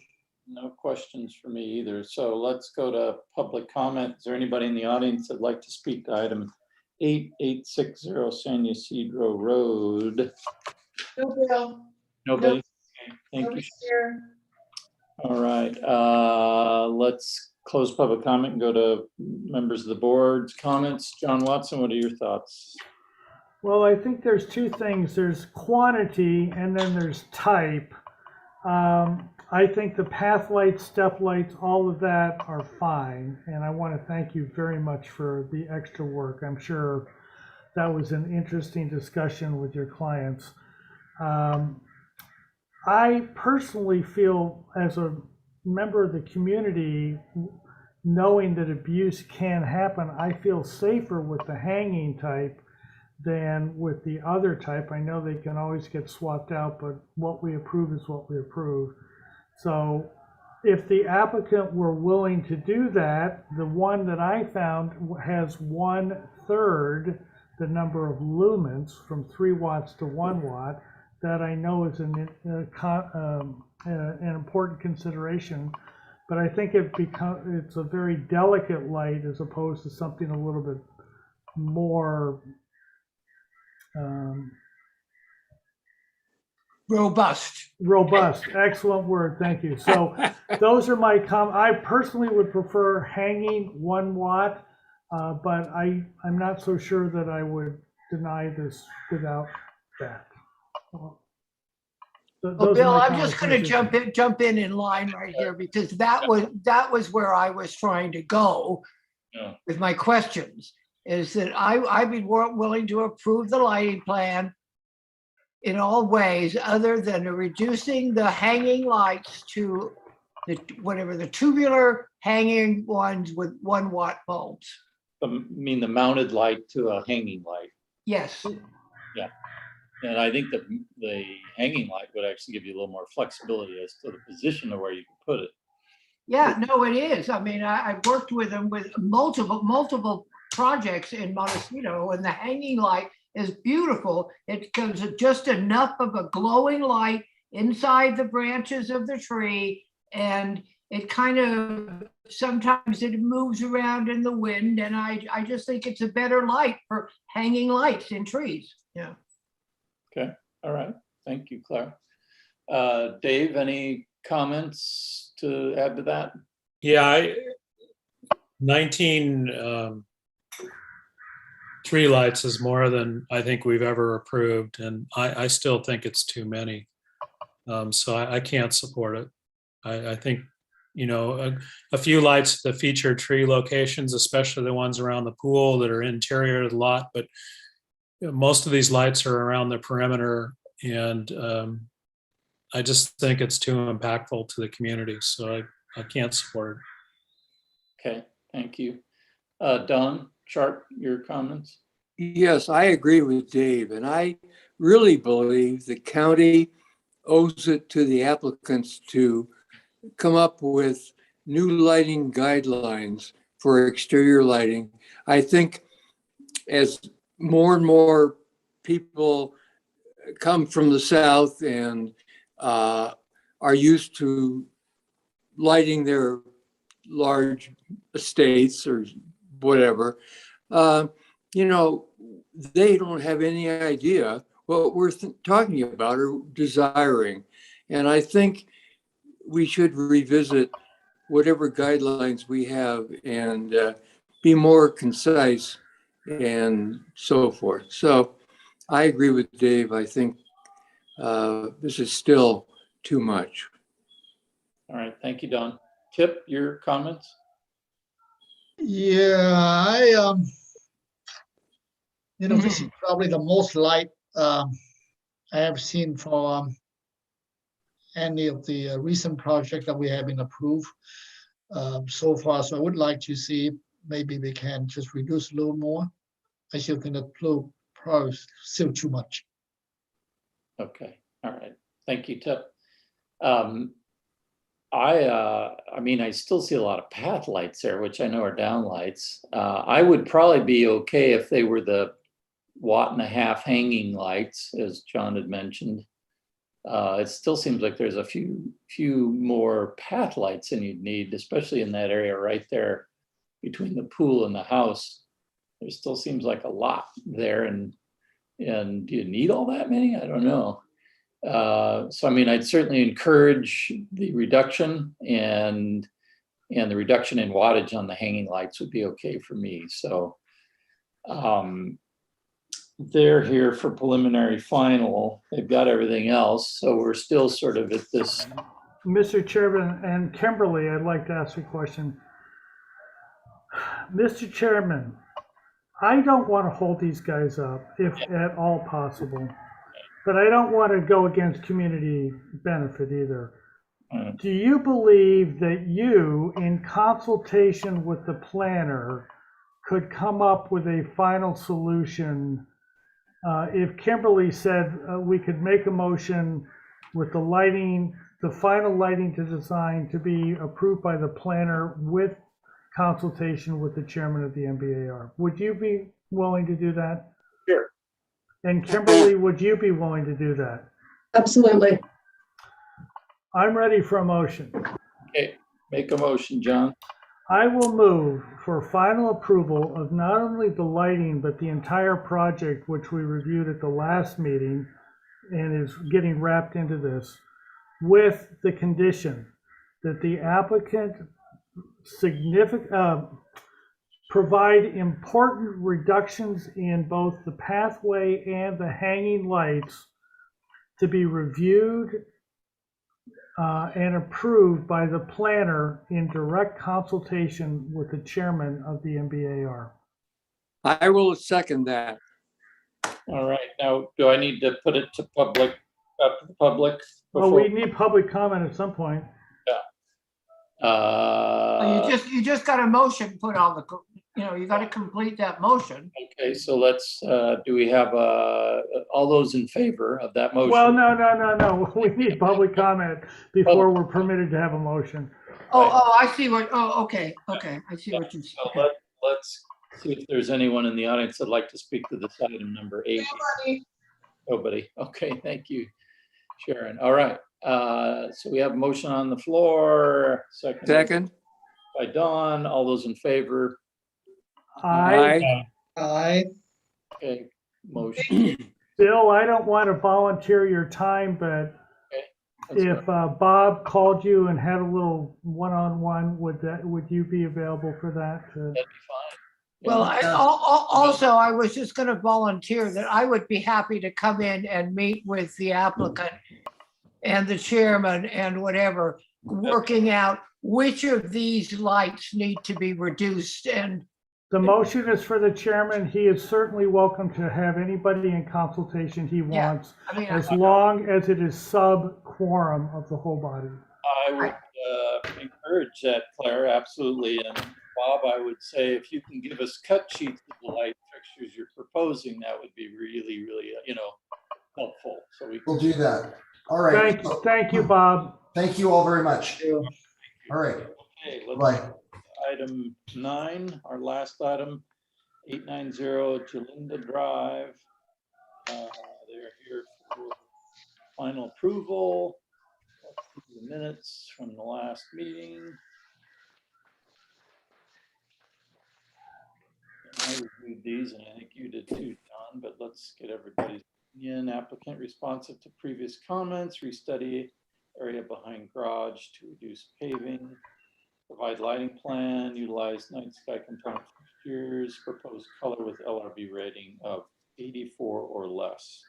No questions for me either. So let's go to public comment. Is there anybody in the audience that'd like to speak to item 8860 San Ysidro Road? No, Bill. Nobody? Okay, thank you. Nobody's here. All right, let's close public comment and go to members of the board's comments. John Watson, what are your thoughts? Well, I think there's two things. There's quantity and then there's type. I think the path lights, step lights, all of that are fine. And I want to thank you very much for the extra work. I'm sure that was an interesting discussion with your clients. I personally feel, as a member of the community, knowing that abuse can happen, I feel safer with the hanging type than with the other type. I know they can always get swapped out, but what we approve is what we approve. So if the applicant were willing to do that, the one that I found has 1/3 the number of lumens, from 3 watts to 1 watt. That I know is an important consideration, but I think it's a very delicate light as opposed to something a little bit more robust. Excellent word, thank you. So those are my I personally would prefer hanging 1 watt, but I'm not so sure that I would deny this without that. Well, Bill, I'm just going to jump in line right here, because that was where I was trying to go with my questions. Is that I'd be willing to approve the lighting plan in all ways, other than reducing the hanging lights to the tubular hanging ones with 1 watt bulbs. I mean the mounted light to a hanging light. Yes. Yeah. And I think that the hanging light would actually give you a little more flexibility as to the position of where you can put it. Yeah, no, it is. I mean, I've worked with them with multiple projects in Montecito, and the hanging light is beautiful. It gives just enough of a glowing light inside the branches of the tree, and it kind of, sometimes it moves around in the wind, and I just think it's a better light for hanging lights in trees. Yeah. Okay, all right. Thank you, Claire. Dave, any comments to add to that? Yeah, 19 tree lights is more than I think we've ever approved, and I still think it's too many. So I can't support it. I think, a few lights that feature tree locations, especially the ones around the pool that are interior of the lot, but most of these lights are around the perimeter, and I just think it's too impactful to the community, so I can't support it. Okay, thank you. Don Sharp, your comments? Yes, I agree with Dave, and I really believe the county owes it to the applicants to come up with new lighting guidelines for exterior lighting. I think as more and more people come from the south and are used to lighting their large estates or whatever, they don't have any idea what we're talking about or desiring. And I think we should revisit whatever guidelines we have and be more concise and so forth. So I agree with Dave. I think this is still too much. All right, thank you, Don. Kip, your comments? Yeah, this is probably the most light I have seen for any of the recent projects that we have been approved so far. So I would like to see maybe we can just reduce a little more. I still think that probably still too much. Okay, all right. Thank you, Tip. I mean, I still see a lot of path lights there, which I know are down lights. I would probably be okay if they were the 1.5 watt hanging lights, as John had mentioned. It still seems like there's a few more path lights than you'd need, especially in that area right there between the pool and the house. There still seems like a lot there, and do you need all that many? I don't know. So I mean, I'd certainly encourage the reduction, and the reduction in wattage on the hanging lights would be okay for me. So they're here for preliminary final. They've got everything else, so we're still sort of at this. Mr. Chairman and Kimberly, I'd like to ask a question. Mr. Chairman, I don't want to hold these guys up if at all possible, but I don't want to go against community benefit either. Do you believe that you, in consultation with the planner, could come up with a final solution? If Kimberly said we could make a motion with the lighting, the final lighting to design to be approved by the planner with consultation with the chairman of the MBAR, would you be willing to do that? Sure. And Kimberly, would you be willing to do that? Absolutely. I'm ready for a motion. Okay, make a motion, John. I will move for final approval of not only the lighting, but the entire project, which we reviewed at the last meeting and is getting wrapped into this, with the condition that the applicant provide important reductions in both the pathway and the hanging lights to be reviewed and approved by the planner in direct consultation with the chairman of the MBAR. I will second that. All right, now, do I need to put it to public, up to the public? Well, we need public comment at some point. Yeah. You just got a motion put on the, you got to complete that motion. Okay, so let's, do we have all those in favor of that motion? Well, no. We need public comment before we're permitted to have a motion. I see what, okay. I see what you're saying. So let's see if there's anyone in the audience that'd like to speak to this item number 8. Nobody. Okay, thank you, Sharon. All right. So we have a motion on the floor. Second. By Dawn. All those in favor? Aye. Aye. Okay, motion. Bill, I don't want to volunteer your time, but if Bob called you and had a little one-on-one, would you be available for that? That'd be fine. Well, also, I was just going to volunteer that I would be happy to come in and meet with the applicant and the chairman and whatever, working out which of these lights need to be reduced. And the motion is for the chairman. He is certainly welcome to have anybody in consultation he wants, as long as it is sub-quorum of the whole body. I would encourage that, Claire, absolutely. And Bob, I would say if you can give us cut sheets of the light fixtures you're proposing, that would be really, really, helpful. So we'll do that. All right. Thank you, Bob. Thank you all very much. All right. Okay, let's bye. Item 9, our last item, 890 Jalinda Drive. They're here for final approval. Let's see the minutes from the last meeting. I reviewed these, and I think you did too, John, but let's get everybody's opinion. Applicant responsive to previous comments, restudy area behind garage to reduce paving, provide lighting plan, utilize night sky component fixtures, proposed color with LRB rating of 84 or less.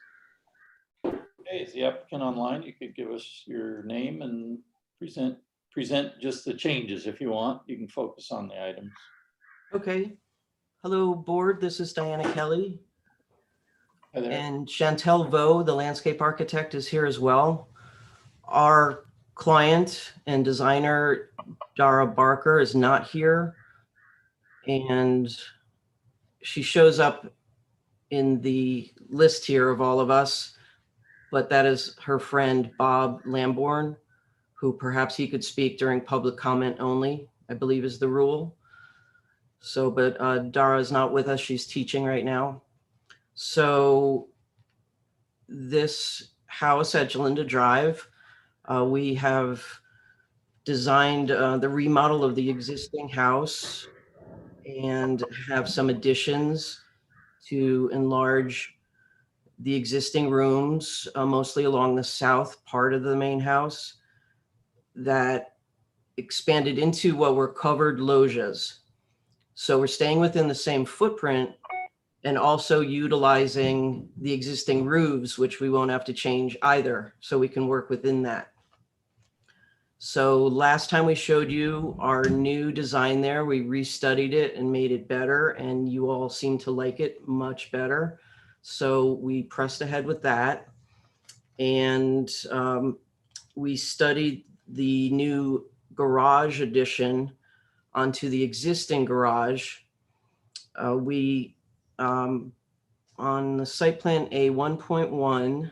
Okay, is the applicant online? You could give us your name and present just the changes if you want. You can focus on the items. Okay. Hello, board. This is Diana Kelly. Hi there. And Chantel Vo, the landscape architect, is here as well. Our client and designer, Dara Barker, is not here. And she shows up in the list here of all of us, but that is her friend, Bob Lamborn, who perhaps he could speak during public comment only, I believe is the rule. So, but Dara is not with us. She's teaching right now. So this house at Jalinda Drive, we have designed the remodel of the existing house and have some additions to enlarge the existing rooms, mostly along the south part of the main house, that expanded into what were covered loggias. So we're staying within the same footprint and also utilizing the existing roofs, which we won't have to change either. So we can work within that. So last time we showed you our new design there, we restudied it and made it better, and you all seem to like it much better. So we pressed ahead with that. And we studied the new garage addition onto the existing garage. On the site plan A 1.1,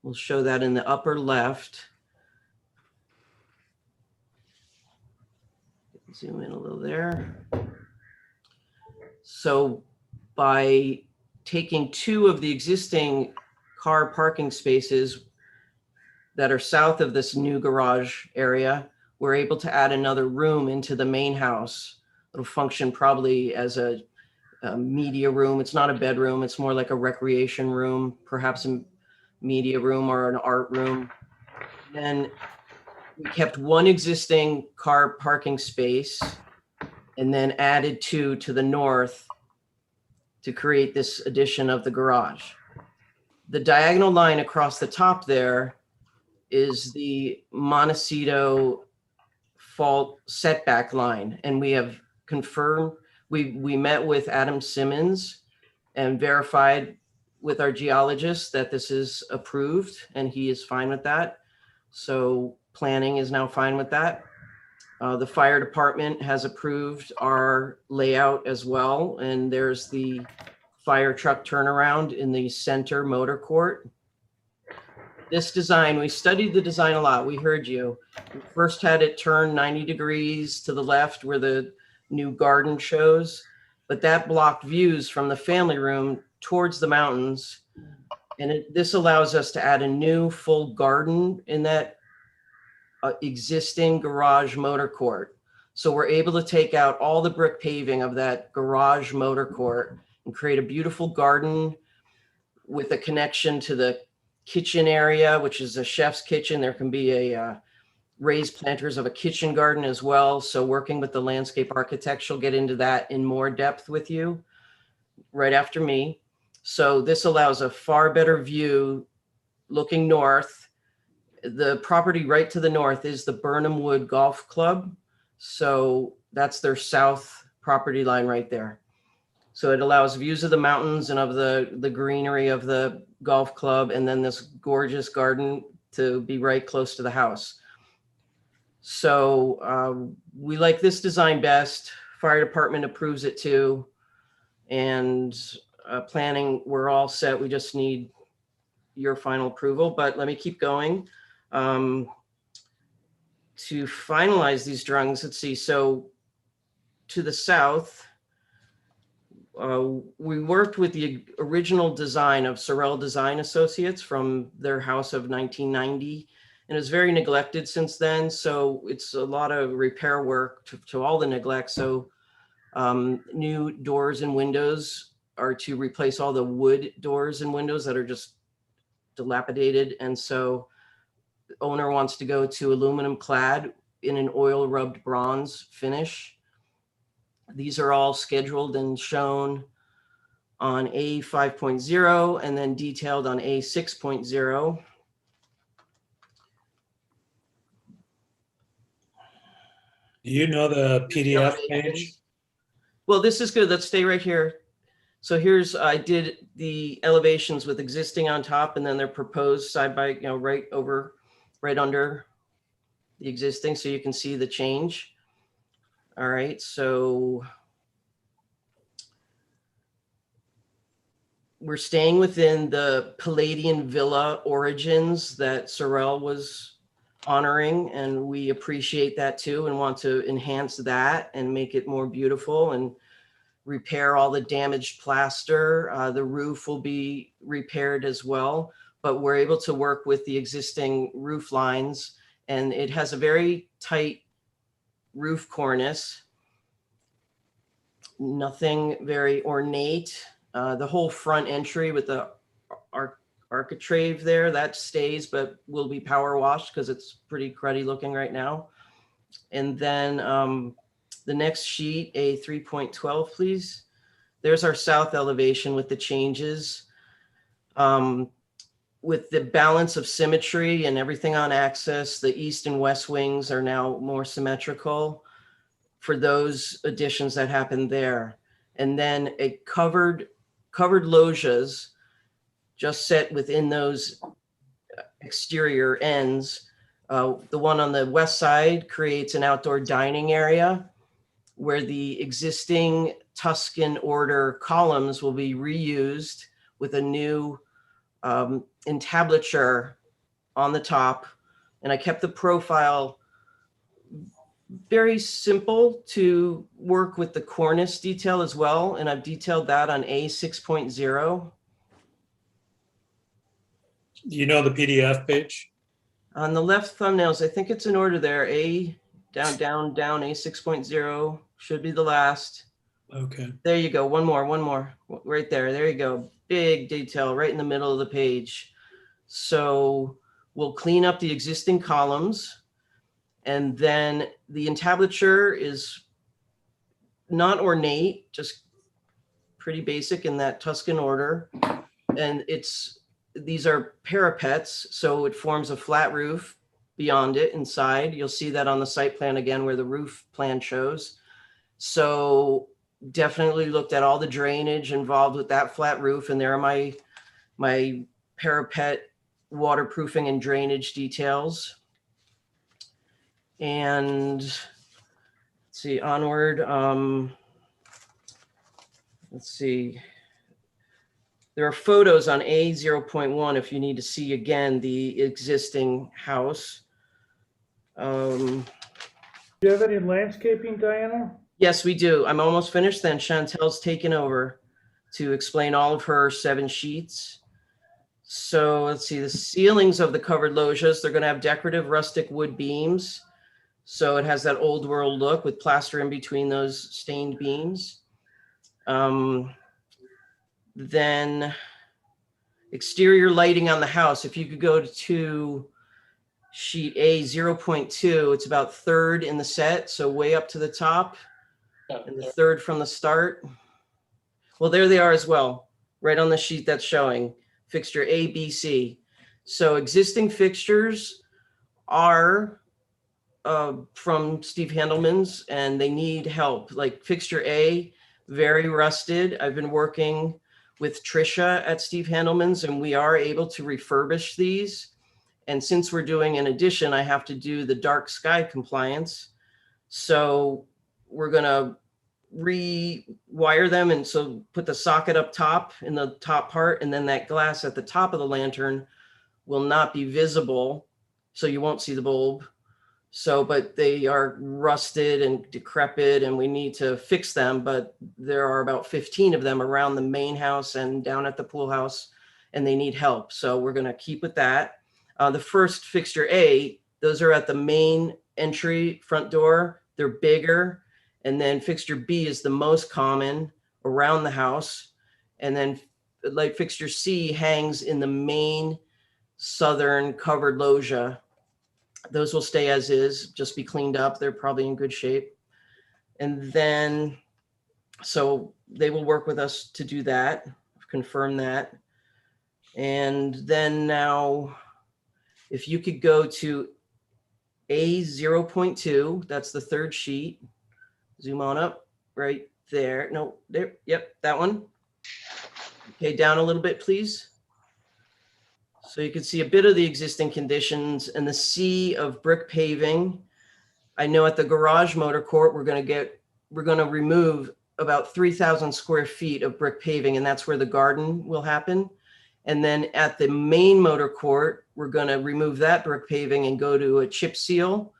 we'll show that in the upper left. Zoom in a little there. So by taking 2 of the existing car parking spaces that are south of this new garage area, we're able to add another room into the main house. It'll function probably as a media room. It's not a bedroom. It's more like a recreation room, perhaps a media room or an art room. Then we kept 1 existing car parking space and then added 2 to the north to create this addition of the garage. The diagonal line across the top there is the Montecito fault setback line. And we have confirmed, we met with Adam Simmons and verified with our geologist that this is approved and he is fine with that. So planning is now fine with that. The fire department has approved our layout as well. And there's the fire truck turnaround in the center motor court. This design, we studied the design a lot. We heard you. We first had it turn 90 degrees to the left where the new garden shows, but that blocked views from the family room towards the mountains. And this allows us to add a new full garden in that existing garage motor court. So we're able to take out all the brick paving of that garage motor court and create a beautiful garden with a connection to the kitchen area, which is a chef's kitchen. There can be a raised planters of a kitchen garden as well. So working with the landscape architect, she'll get into that in more depth with you right after me. So this allows a far better view looking north. The property right to the north is the Burnham Wood Golf Club. So that's their south property line right there. So it allows views of the mountains and of the greenery of the golf club, and then this gorgeous garden to be right close to the house. So we like this design best. Fire department approves it too. And planning, we're all set. We just need your final approval, but let me keep going. To finalize these drawings, let's see. So to the south, we worked with the original design of Sorrell Design Associates from their house of 1990, and it's very neglected since then. So it's a lot of repair work to all the neglect. So new doors and windows are to replace all the wood doors and windows that are just dilapidated. And so the owner wants to go to aluminum clad in an oil rubbed bronze finish. These are all scheduled and shown on A 5.0 and then detailed on A 6.0. Do you know the PDF page? Well, this is good. Let's stay right here. So here's, I did the elevations with existing on top and then they're proposed side by, right over, right under the existing. So you can see the change. All right, so we're staying within the Palladian Villa origins that Sorel was honoring, and we appreciate that too and want to enhance that and make it more beautiful and repair all the damaged plaster. The roof will be repaired as well, but we're able to work with the existing roof lines, and it has a very tight roof cornice. Nothing very ornate. The whole front entry with the architrave there, that stays, but will be power washed because it's pretty cruddy looking right now. And then the next sheet, a 3.12, please. There's our south elevation with the changes. With the balance of symmetry and everything on axis, the east and west wings are now more symmetrical for those additions that happened there. And then a covered loggias just set within those exterior ends. The one on the west side creates an outdoor dining area where the existing Tuscan order columns will be reused with a new entablature on the top. And I kept the profile very simple to work with the cornice detail as well. And I've detailed that on A6.0. You know the PDF page? On the left thumbnails, I think it's in order there. A down, A6.0 should be the last. Okay. There you go. One more, right there. There you go. Big detail right in the middle of the page. So we'll clean up the existing columns, and then the entablature is not ornate, just pretty basic in that Tuscan order. And these are parapets, so it forms a flat roof beyond it inside. You'll see that on the site plan again where the roof plan shows. So definitely looked at all the drainage involved with that flat roof, and there are my parapet waterproofing and drainage details. And let's see, onward. Let's see. There are photos on A0.1 if you need to see again the existing house. Do you have any landscaping, Diana? Yes, we do. I'm almost finished. Then Chantel's taken over to explain all of her 7 sheets. So let's see, the ceilings of the covered loggias, they're going to have decorative rustic wood beams. So it has that old world look with plaster in between those stained beams. Then exterior lighting on the house. If you could go to sheet A0.2, it's about third in the set. So way up to the top and the third from the start. Well, there they are as well, right on the sheet that's showing fixture A, B, C. So existing fixtures are from Steve Handelman's, and they need help. Like fixture A, very rusted. I've been working with Trisha at Steve Handelman's, and we are able to refurbish these. And since we're doing an addition, I have to do the dark sky compliance. So we're gonna rewire them, and so put the socket up top in the top part, and then that glass at the top of the lantern will not be visible, so you won't see the bulb. So, but they are rusted and decrepit, and we need to fix them. But there are about 15 of them around the main house and down at the pool house, and they need help. So we're going to keep with that. The first fixture A, those are at the main entry front door. They're bigger. And then fixture B is the most common around the house. And then like fixture C hangs in the main southern covered loggia. Those will stay as is, just be cleaned up. They're probably in good shape. And then, so they will work with us to do that, confirm that. And then now, if you could go to A0.2, that's the third sheet. Zoom on up right there. No, there. Yep, that one. Okay, down a little bit, please. So you can see a bit of the existing conditions and the sea of brick paving. I know at the garage motor court, we're going to remove about 3,000 square feet of brick paving, and that's where the garden will happen. And then at the main motor court, we're going to remove that brick paving and go to a chip seal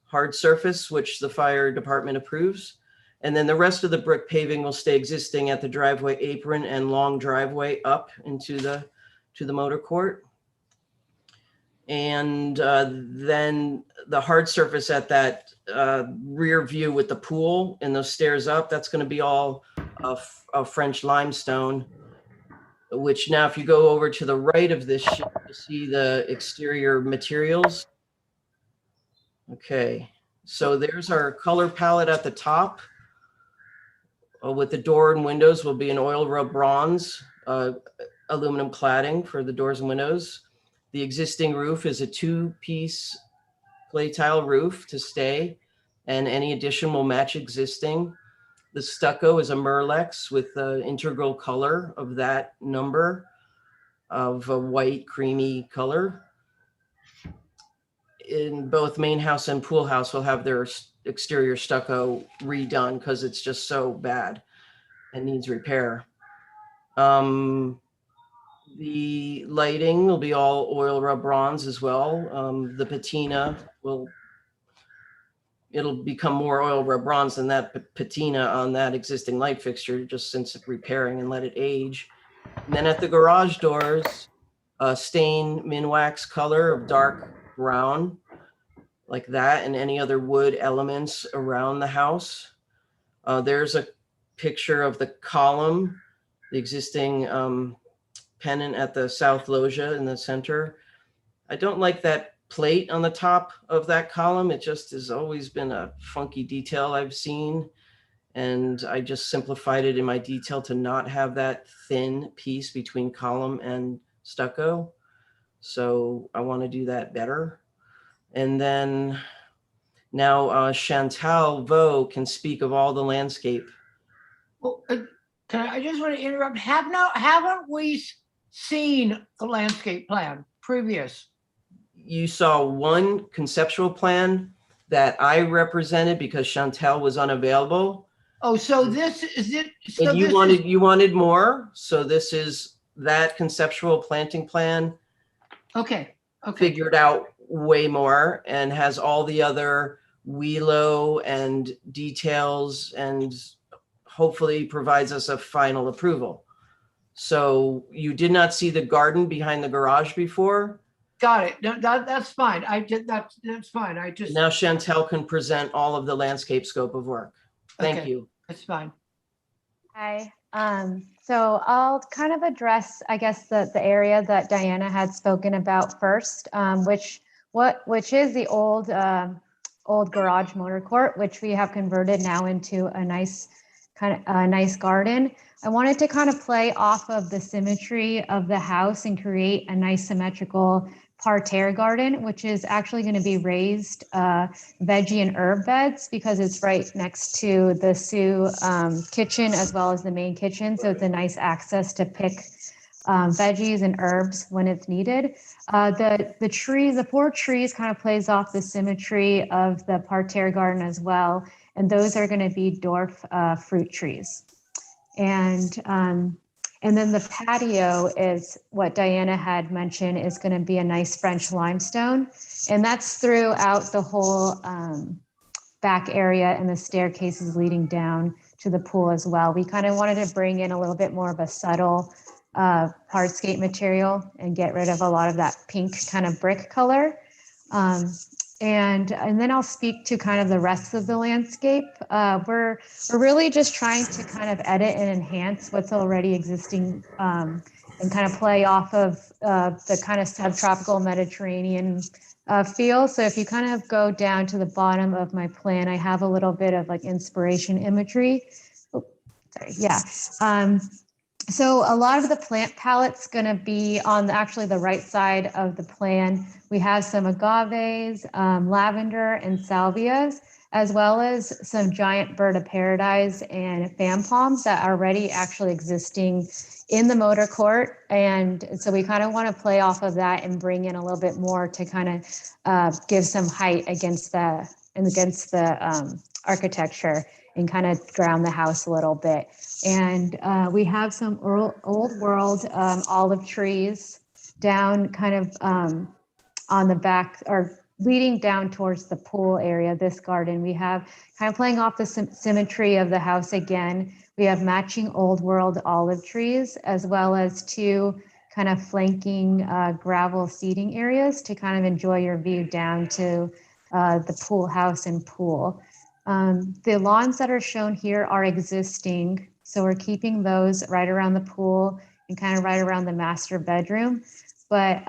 hard surface, which the fire department approves. And then the rest of the brick paving will stay existing at the driveway apron and long driveway up into the motor court. And then the hard surface at that rear view with the pool and those stairs up, that's going to be all of French limestone, which now if you go over to the right of this sheet, you'll see the exterior materials. Okay, so there's our color palette at the top. With the door and windows will be an oil rub bronze, aluminum cladding for the doors and windows. The existing roof is a 2-piece clay tile roof to stay, and any addition will match existing. The stucco is a Merlex with the integral color of that number of a white creamy color. In both main house and pool house will have their exterior stucco redone because it's just so bad and needs repair. The lighting will be all oil rub bronze as well. The patina it'll become more oil rub bronze than that patina on that existing light fixture, just since it's repairing and let it age. And then at the garage doors, stain Minwax color of dark brown, like that, and any other wood elements around the house. There's a picture of the column, the existing pennant at the south loggia in the center. I don't like that plate on the top of that column. It just has always been a funky detail I've seen. And I just simplified it in my detail to not have that thin piece between column and stucco. So I want to do that better. And then now Chantal Vaux can speak of all the landscape. Well, I just want to interrupt. Haven't we seen the landscape plan previous? You saw one conceptual plan that I represented because Chantal was unavailable. Oh, so this is it. So And you wanted more. So this is that conceptual planting plan. Okay. Figured out way more and has all the other WELO and details and hopefully provides us a final approval. So you did not see the garden behind the garage before? Got it. No, that's fine. That's fine. Now Chantal can present all of the landscape scope of work. Thank you. That's fine. Hi. So I'll kind of address, I guess, the area that Diana had spoken about first, which is the old garage motor court, which we have converted now into a nice garden. I wanted to kind of play off of the symmetry of the house and create a nice symmetrical parterre garden, which is actually going to be raised veggie and herb beds because it's right next to the Sioux kitchen as well as the main kitchen. So it's a nice access to pick veggies and herbs when it's needed. The trees, the 4 trees kind of plays off the symmetry of the parterre garden as well. And those are going to be dwarf fruit trees. And then the patio is what Diana had mentioned is going to be a nice French limestone. And that's throughout the whole back area and the staircases leading down to the pool as well. We kind of wanted to bring in a little bit more of a subtle hardscape material and get rid of a lot of that pink kind of brick color. And then I'll speak to kind of the rest of the landscape. We're really just trying to kind of edit and enhance what's already existing and kind of play off of the kind of subtropical Mediterranean feel. So if you kind of go down to the bottom of my plan, I have a little bit of like inspiration imagery. Oh, sorry, yeah. So a lot of the plant palette's going to be on actually the right side of the plan. We have some agaves, lavender, and salvias, as well as some giant bird of paradise and fan palms that are already actually existing in the motor court. And so we kind of want to play off of that and bring in a little bit more to kind of give some height against the architecture. and kind of ground the house a little bit. And we have some old world olive trees down kind of on the back, or leading down towards the pool area, this garden. We have kind of playing off the symmetry of the house again. We have matching old world olive trees, as well as 2 kind of flanking gravel seating areas to kind of enjoy your view down to the pool house and pool. The lawns that are shown here are existing, so we're keeping those right around the pool and kind of right around the master bedroom. But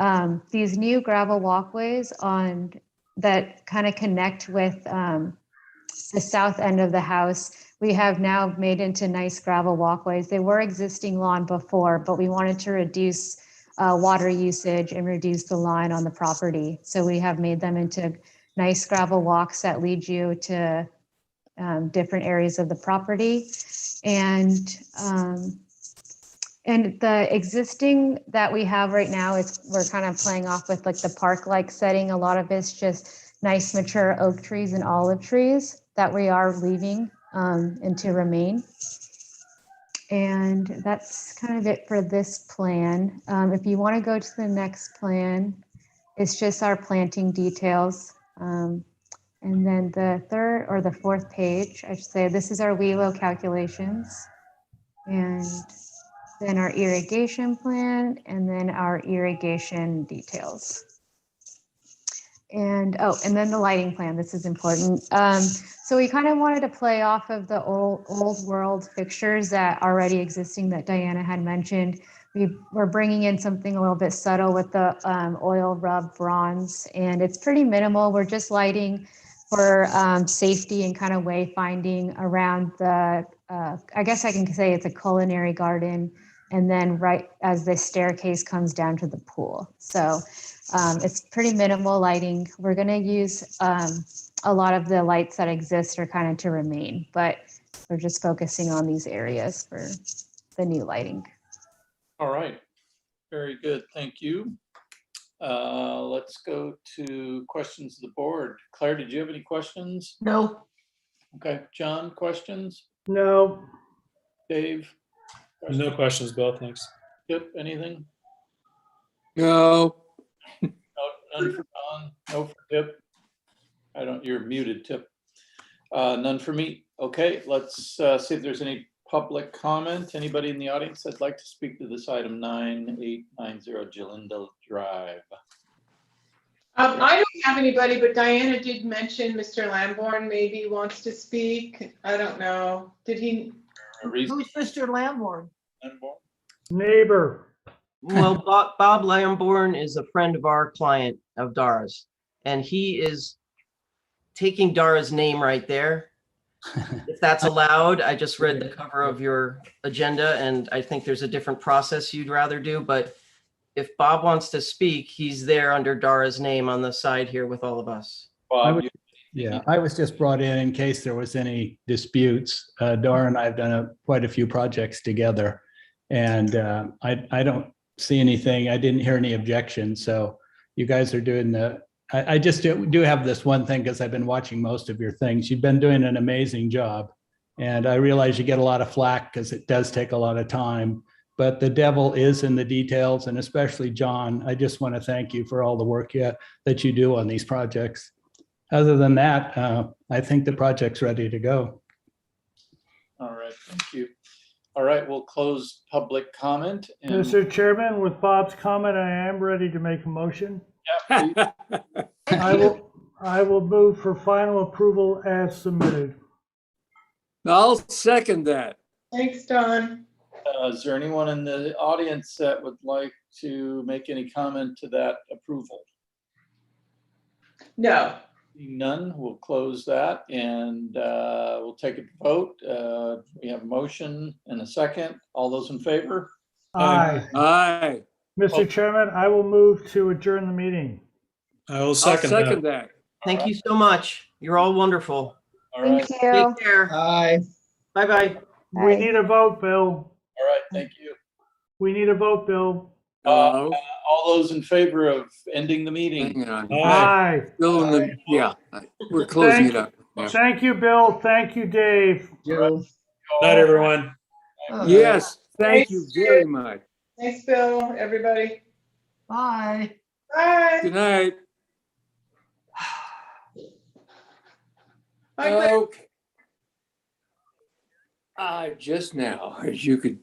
these new gravel walkways that kind of connect with the south end of the house, we have now made into nice gravel walkways. They were existing lawn before, but we wanted to reduce water usage and reduce the line on the property. So we have made them into nice gravel walks that lead you to different areas of the property. And the existing that we have right now is, we're kind of playing off with like the park-like setting. A lot of it's just nice mature oak trees and olive trees that we are leaving and to remain. And that's kind of it for this plan. If you want to go to the next plan, it's just our planting details. And then the 3rd or the 4th page, I should say, this is our WELO calculations. And then our irrigation plan, and then our irrigation details. And and then the lighting plan. This is important. So we kind of wanted to play off of the old world fixtures that already existing that Diana had mentioned. We're bringing in something a little bit subtle with the oil rub bronze, and it's pretty minimal. We're just lighting for safety and kind of wayfinding around the, I guess I can say it's a culinary garden, and then right as the staircase comes down to the pool. So it's pretty minimal lighting. We're going to use a lot of the lights that exist are kind of to remain, but we're just focusing on these areas for the new lighting. All right, very good, thank you. Let's go to questions of the board. Claire, did you have any questions? No. Okay, John, questions? No. Dave? No questions, Bill, thanks. Yep, anything? No. No, none for Don, no for Tip. You're muted, Tip. None for me. Okay, let's see if there's any public comment. Anybody in the audience that'd like to speak to this item 9890 Jalinda Drive? I don't have anybody, but Diana did mention Mr. Lamborn maybe wants to speak. I don't know. Did he? Who's Mr. Lamborn? Neighbor. Well, Bob Lamborn is a friend of our client of Dara's, and he is taking Dara's name right there. If that's allowed, I just read the cover of your agenda, and I think there's a different process you'd rather do, but if Bob wants to speak, he's there under Dara's name on the side here with all of us. Bob, I was just brought in case there was any disputes. Dara and I have done quite a few projects together, and I don't see anything. I didn't hear any objections, so you guys are doing I just do have this one thing, because I've been watching most of your things. You've been doing an amazing job, and I realize you get a lot of flack because it does take a lot of time, but the devil is in the details, and especially John, I just want to thank you for all the work that you do on these projects. Other than that, I think the project's ready to go. All right, thank you. All right, we'll close public comment. And Mr. Chairman, with Bob's comment, I am ready to make a motion. yeah, I will move for final approval as submitted. I'll second that. Thanks, Don. is there anyone in the audience that would like to make any comment to that approval? No. None, we'll close that, and we'll take a vote. We have a motion and a second. All those in favor? Aye. Aye. Mr. Chairman, I will move to adjourn the meeting. I will second that. Thank you so much. You're all wonderful. All right. Thank you. Take care. Aye. Bye-bye. We need a vote, Bill. All right, thank you. We need a vote, Bill. All those in favor of ending the meeting? Hang on. Aye. Still in the, yeah, we're closing it up. Thank you, Bill. Thank you, Dave. Night, everyone. Yes, thank you very much. Thanks, Bill, everybody. Bye. Bye. Good night. Bye, Claire. Okay. Just now, as you could